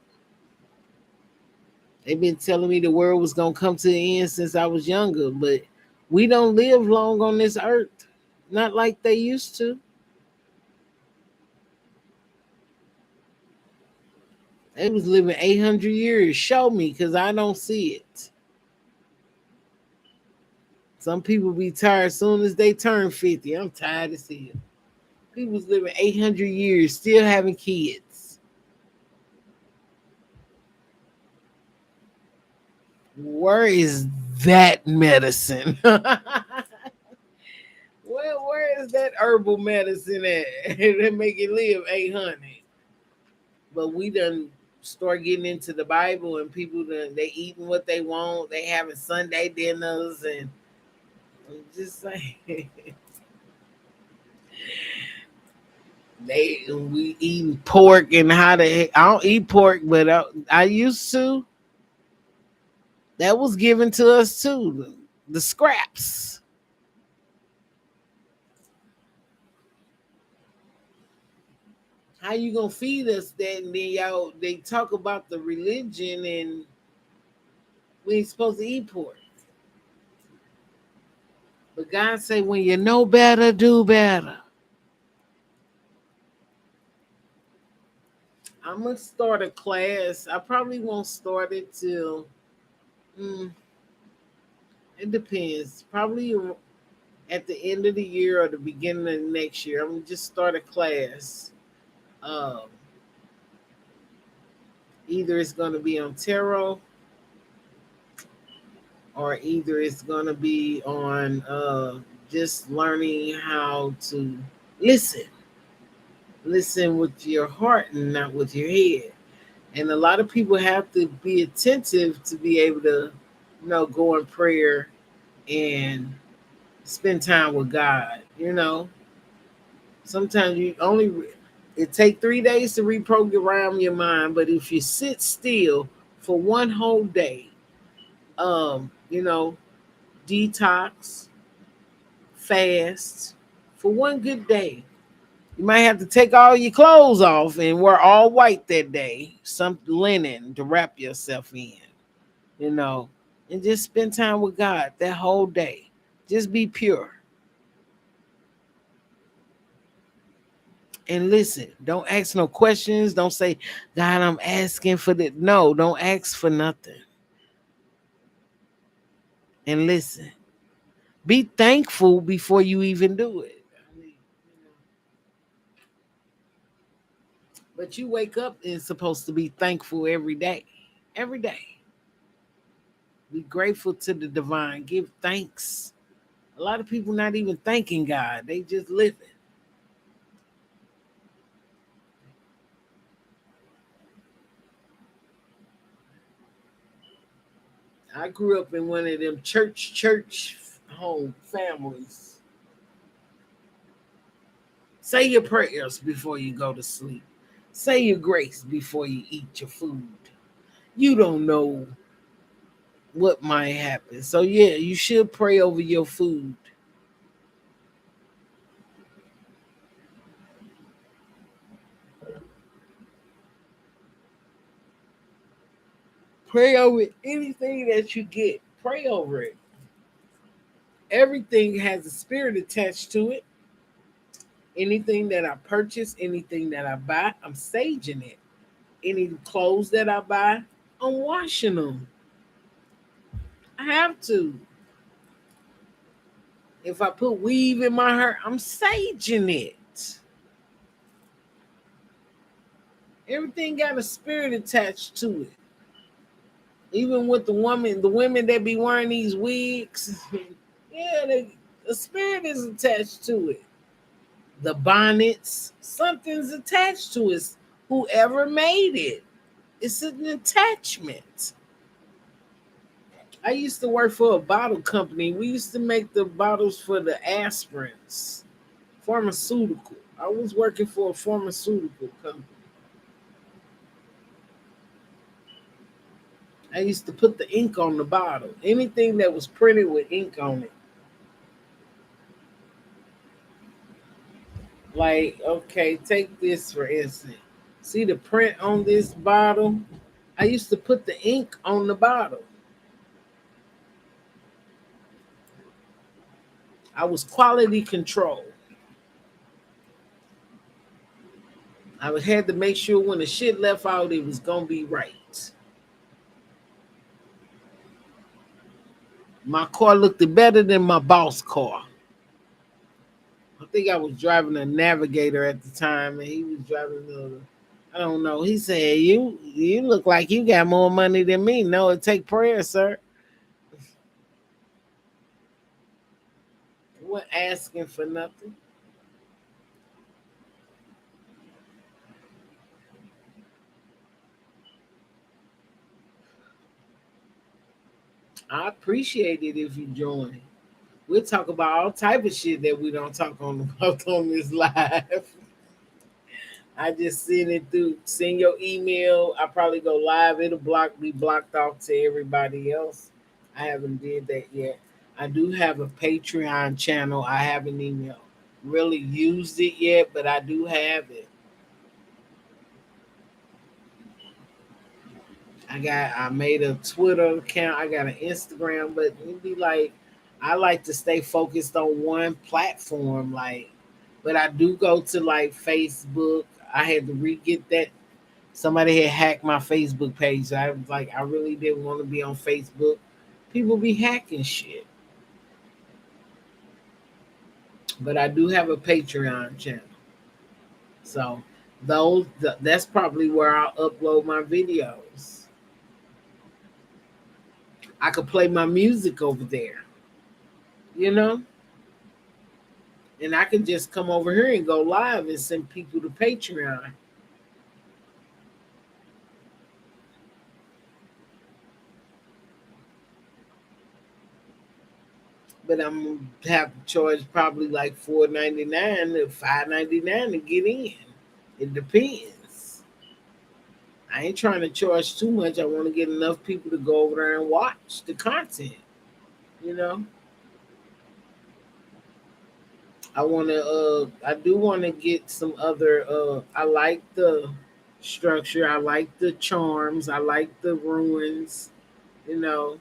They've been telling me the world was gonna come to the end since I was younger, but we don't live long on this earth. Not like they used to. They was living 800 years. Show me, because I don't see it. Some people be tired as soon as they turn 50. I'm tired of seeing it. People's living 800 years, still having kids. Where is that medicine? where is that herbal medicine at that make it live 800? But we done start getting into the Bible, and people done, they eating what they want. They having Sunday dinners, and I'm just saying we eating pork and how the heck, I don't eat pork, but I used to. That was given to us too. The scraps. How you gonna feed us that? And then y'all they talk about the religion, and we ain't supposed to eat pork. But God say, when you know better, do better. I'm gonna start a class. I probably won't start it till mm, it depends. Probably at the end of the year or the beginning of next year. I'm gonna just start a class. Um, Either it's gonna be on tarot, or either it's gonna be on just learning how to listen. Listen with your heart and not with your head. And a lot of people have to be attentive to be able to, go in prayer and spend time with God. Sometimes it take 3 days to reprogram your mind, but if you sit still for one whole day, um, you know, detox, fast for one good day. You might have to take all your clothes off and wear all white that day, some linen to wrap yourself in, you know, and just spend time with God that whole day. Just be pure. And listen, don't ask no questions. Don't say, God, I'm asking for that. No, don't ask for nothing. And listen, be thankful before you even do it. But you wake up and supposed to be thankful every day. Every day. Be grateful to the divine. Give thanks. A lot of people not even thanking God. They just living. I grew up in one of them church home families. Say your prayers before you go to sleep. Say your grace before you eat your food. You don't know what might happen. So yeah, you should pray over your food. Pray over anything that you get. Pray over it. Everything has a spirit attached to it. Anything that I purchase, anything that I buy, I'm saging it. Any clothes that I buy, I'm washing them. I have to. If I put weave in my hair, I'm saging it. Everything got a spirit attached to it. Even with the women that be wearing these wigs, yeah, the spirit is attached to it. The bonnets, something's attached to it. Whoever made it, it's an attachment. I used to work for a bottle company. We used to make the bottles for the aspirins, pharmaceutical. I was working for a pharmaceutical company. I used to put the ink on the bottle. Anything that was printed with ink on it. Like, okay, take this for instance. See the print on this bottle? I used to put the ink on the bottle. I was quality control. I had to make sure when the shit left out, it was gonna be right. My car looked better than my boss car. I think I was driving a Navigator at the time, and he was driving the. I don't know. He said, "You look like you got more money than me." No, it take prayer, sir. I wasn't asking for nothing. I appreciate it if you join. We'll talk about all type of shit that we don't talk on about on this live. I just send it through. Send your email. I probably go live. It'll be blocked off to everybody else. I haven't did that yet. I do have a Patreon channel. I haven't even really used it yet, but I do have it. I made a Twitter account. I got an Instagram, but it'd be like I like to stay focused on one platform. Like, but I do go to like Facebook. I had to re-get that. Somebody had hacked my Facebook page. I was like, I really didn't want to be on Facebook. People be hacking shit. But I do have a Patreon channel. So that's probably where I'll upload my videos. I could play my music over there, you know? And I can just come over here and go live and send people to Patreon. But I'm gonna have to charge probably like $4.99 to $5.99 to get in. It depends. I ain't trying to charge too much. I want to get enough people to go over there and watch the content. You know, I do want to get some other. I like the structure. I like the charms. I like the ruins. You know,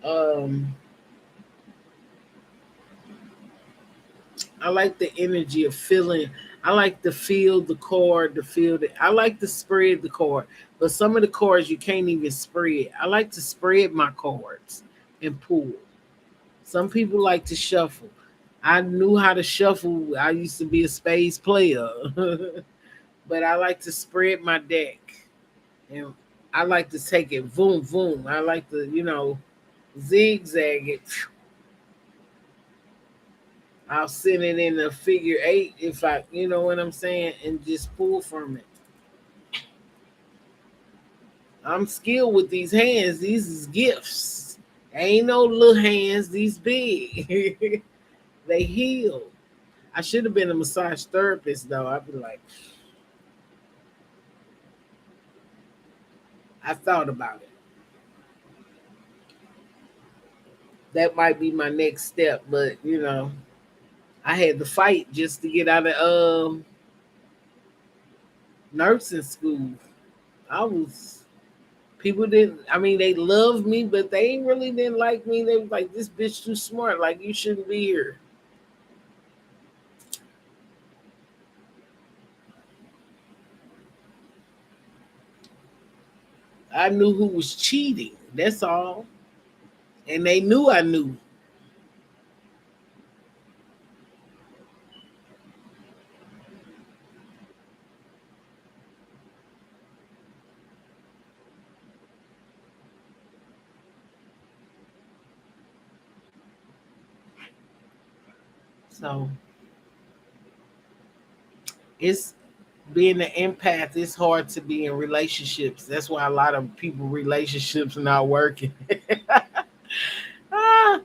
um, I like the energy of feeling. I like to feel the chord, to feel the. I like to spread the chord, but some of the chords you can't even spread. I like to spread my chords and pull. Some people like to shuffle. I knew how to shuffle. I used to be a spades player, but I like to spread my deck, and I like to take it boom, boom. I like to, zigzag it. I'll send it in a figure eight if I, you know what I'm saying, and just pull from it. I'm skilled with these hands. These is gifts. Ain't no little hands. These big. They heal. I should have been a massage therapist though. I'd be like, I thought about it. That might be my next step, but I had to fight just to get out of nursing school. I was People didn't. I mean, they loved me, but they really didn't like me. They was like, "This bitch too smart. Like, you shouldn't be here." I knew who was cheating. That's all, and they knew I knew. So it's being an empath. It's hard to be in relationships. That's why a lot of people relationships are not working. Ah,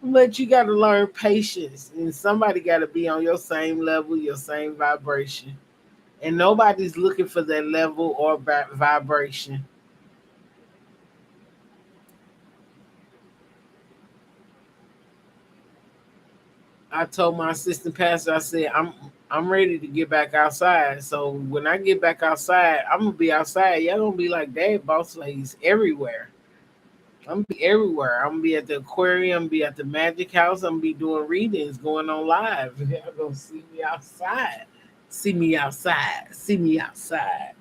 but you got to learn patience, and somebody got to be on your same level, your same vibration, and nobody's looking for that level or vibration. I told my assistant pastor, I said, I'm ready to get back outside. So when I get back outside, I'm gonna be outside. Y'all gonna be like, "Dad, boss ladies everywhere." I'm gonna be everywhere. I'm gonna be at the aquarium, I'm gonna be at the magic house, I'm gonna be doing readings, going on live. Y'all gonna see me outside. See me outside. See me outside.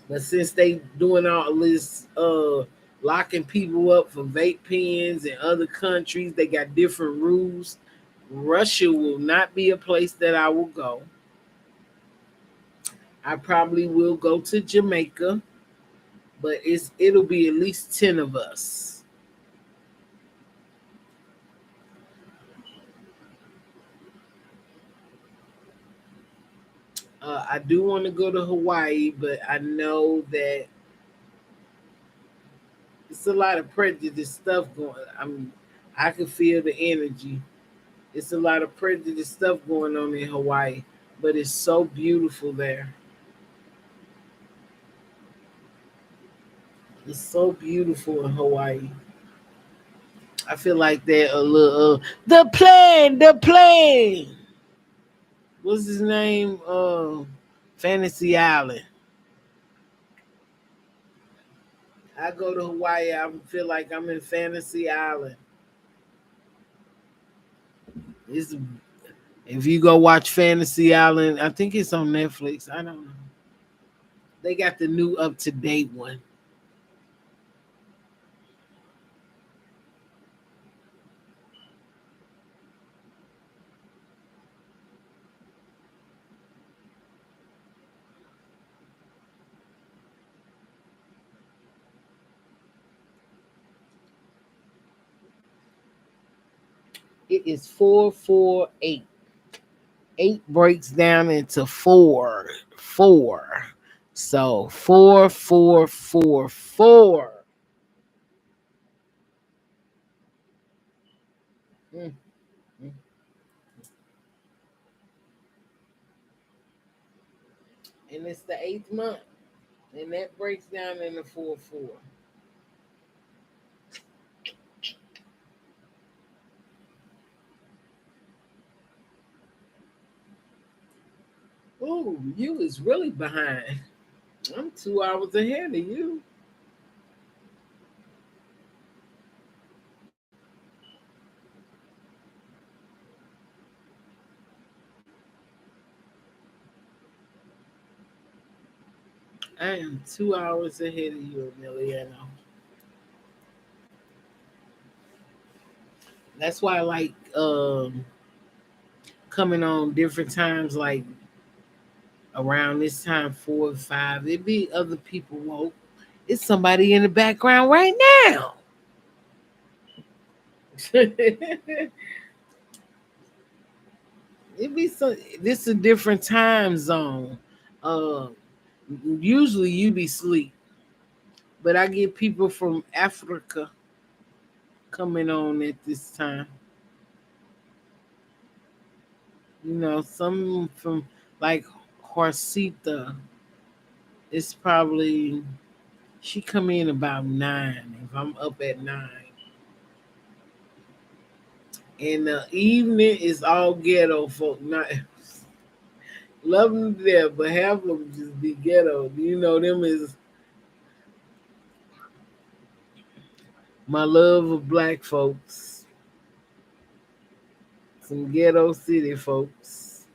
But since they doing all this locking people up for vape pens in other countries, they got different rules. Russia will not be a place that I will go. I probably will go to Jamaica, but it'll be at least 10 of us. I do want to go to Hawaii, but I know that it's a lot of prejudice stuff going. I can feel the energy. It's a lot of prejudice stuff going on in Hawaii, but it's so beautiful there. It's so beautiful in Hawaii. I feel like they're a little the plane. What's his name? Fantasy Island. I go to Hawaii, I feel like I'm in Fantasy Island. It's If you go watch Fantasy Island, I think it's on Netflix. I don't know. They got the new up to date one. It is 448. Eight breaks down into four. Four. So 4444. Mm, mm. And it's the eighth month. And that breaks down into 4 4. Ooh, you is really behind. I'm 2 hours ahead of you. I am 2 hours ahead of you, Emiliano. That's why I like coming on different times, like around this time, 4 or 5. It be other people woke. It's somebody in the background right now. It be so. This is a different time zone. Uh, Usually you be sleep, but I get people from Africa coming on at this time. Some from like Horsita. It's probably she come in about 9. If I'm up at 9, and the evening is all ghetto folk. Not love them there, but half of them just be ghetto. Them is my love of black folks, some ghetto city folks,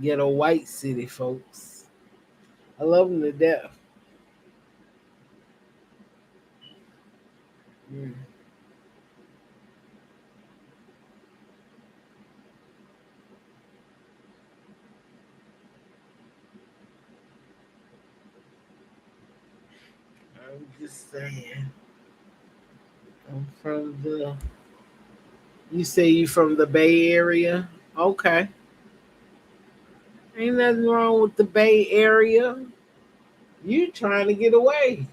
ghetto white city folks. I love them to death. Mm. I'm just saying. I'm from the. You say you from the Bay Area? Okay. Ain't nothing wrong with the Bay Area. You trying to get away.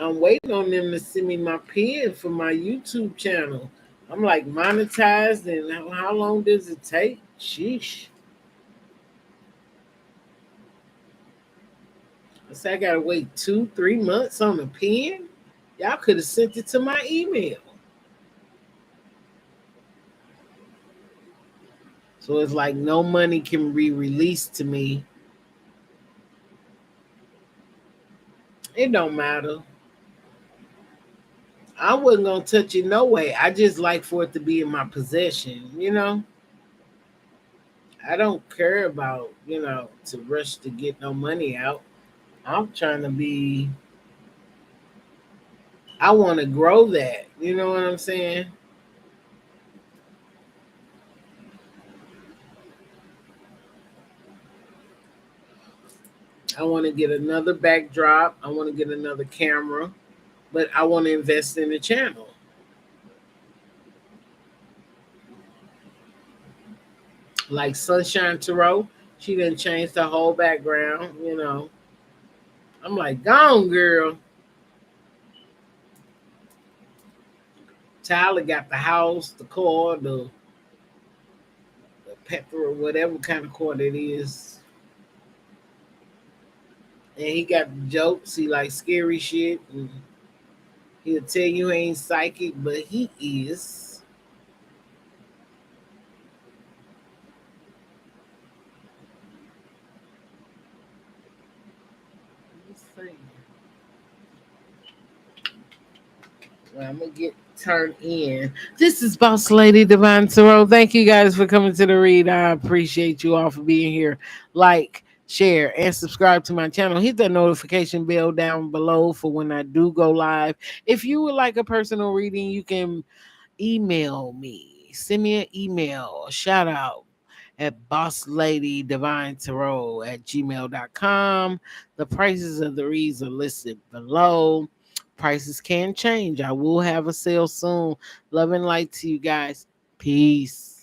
I'm waiting on them to send me my pen for my YouTube channel. I'm like monetized, and how long does it take? Sheesh. I said I gotta wait 2, 3 months on a pen. Y'all could have sent it to my email. So it's like no money can be released to me. It don't matter. I wasn't gonna touch it no way. I just like for it to be in my possession, you know? I don't care about, to rush to get no money out. I'm trying to be I wanna grow that. You know what I'm saying? I wanna get another backdrop. I wanna get another camera. But I wanna invest in the channel. Like Sunshine Tarot, she didn't change the whole background. I'm like, gone, girl. Tyler got the house, the car, the pepper, whatever kind of car it is. And he got the jokes. He like scary shit. And he'll tell you he ain't psychic, but he is. Let's see. Well, I'm gonna get turned in. This is Boss Lady Divine Tarot. Thank you guys for coming to the read. I appreciate you all for being here. Like, share, and subscribe to my channel. Hit that notification bell down below for when I do go live. If you would like a personal reading, you can email me. Send me an email, a shout out at bossladydivine at gmail.com. The prices of the reads are listed below. Prices can change. I will have a sale soon. Love and light to you guys. Peace.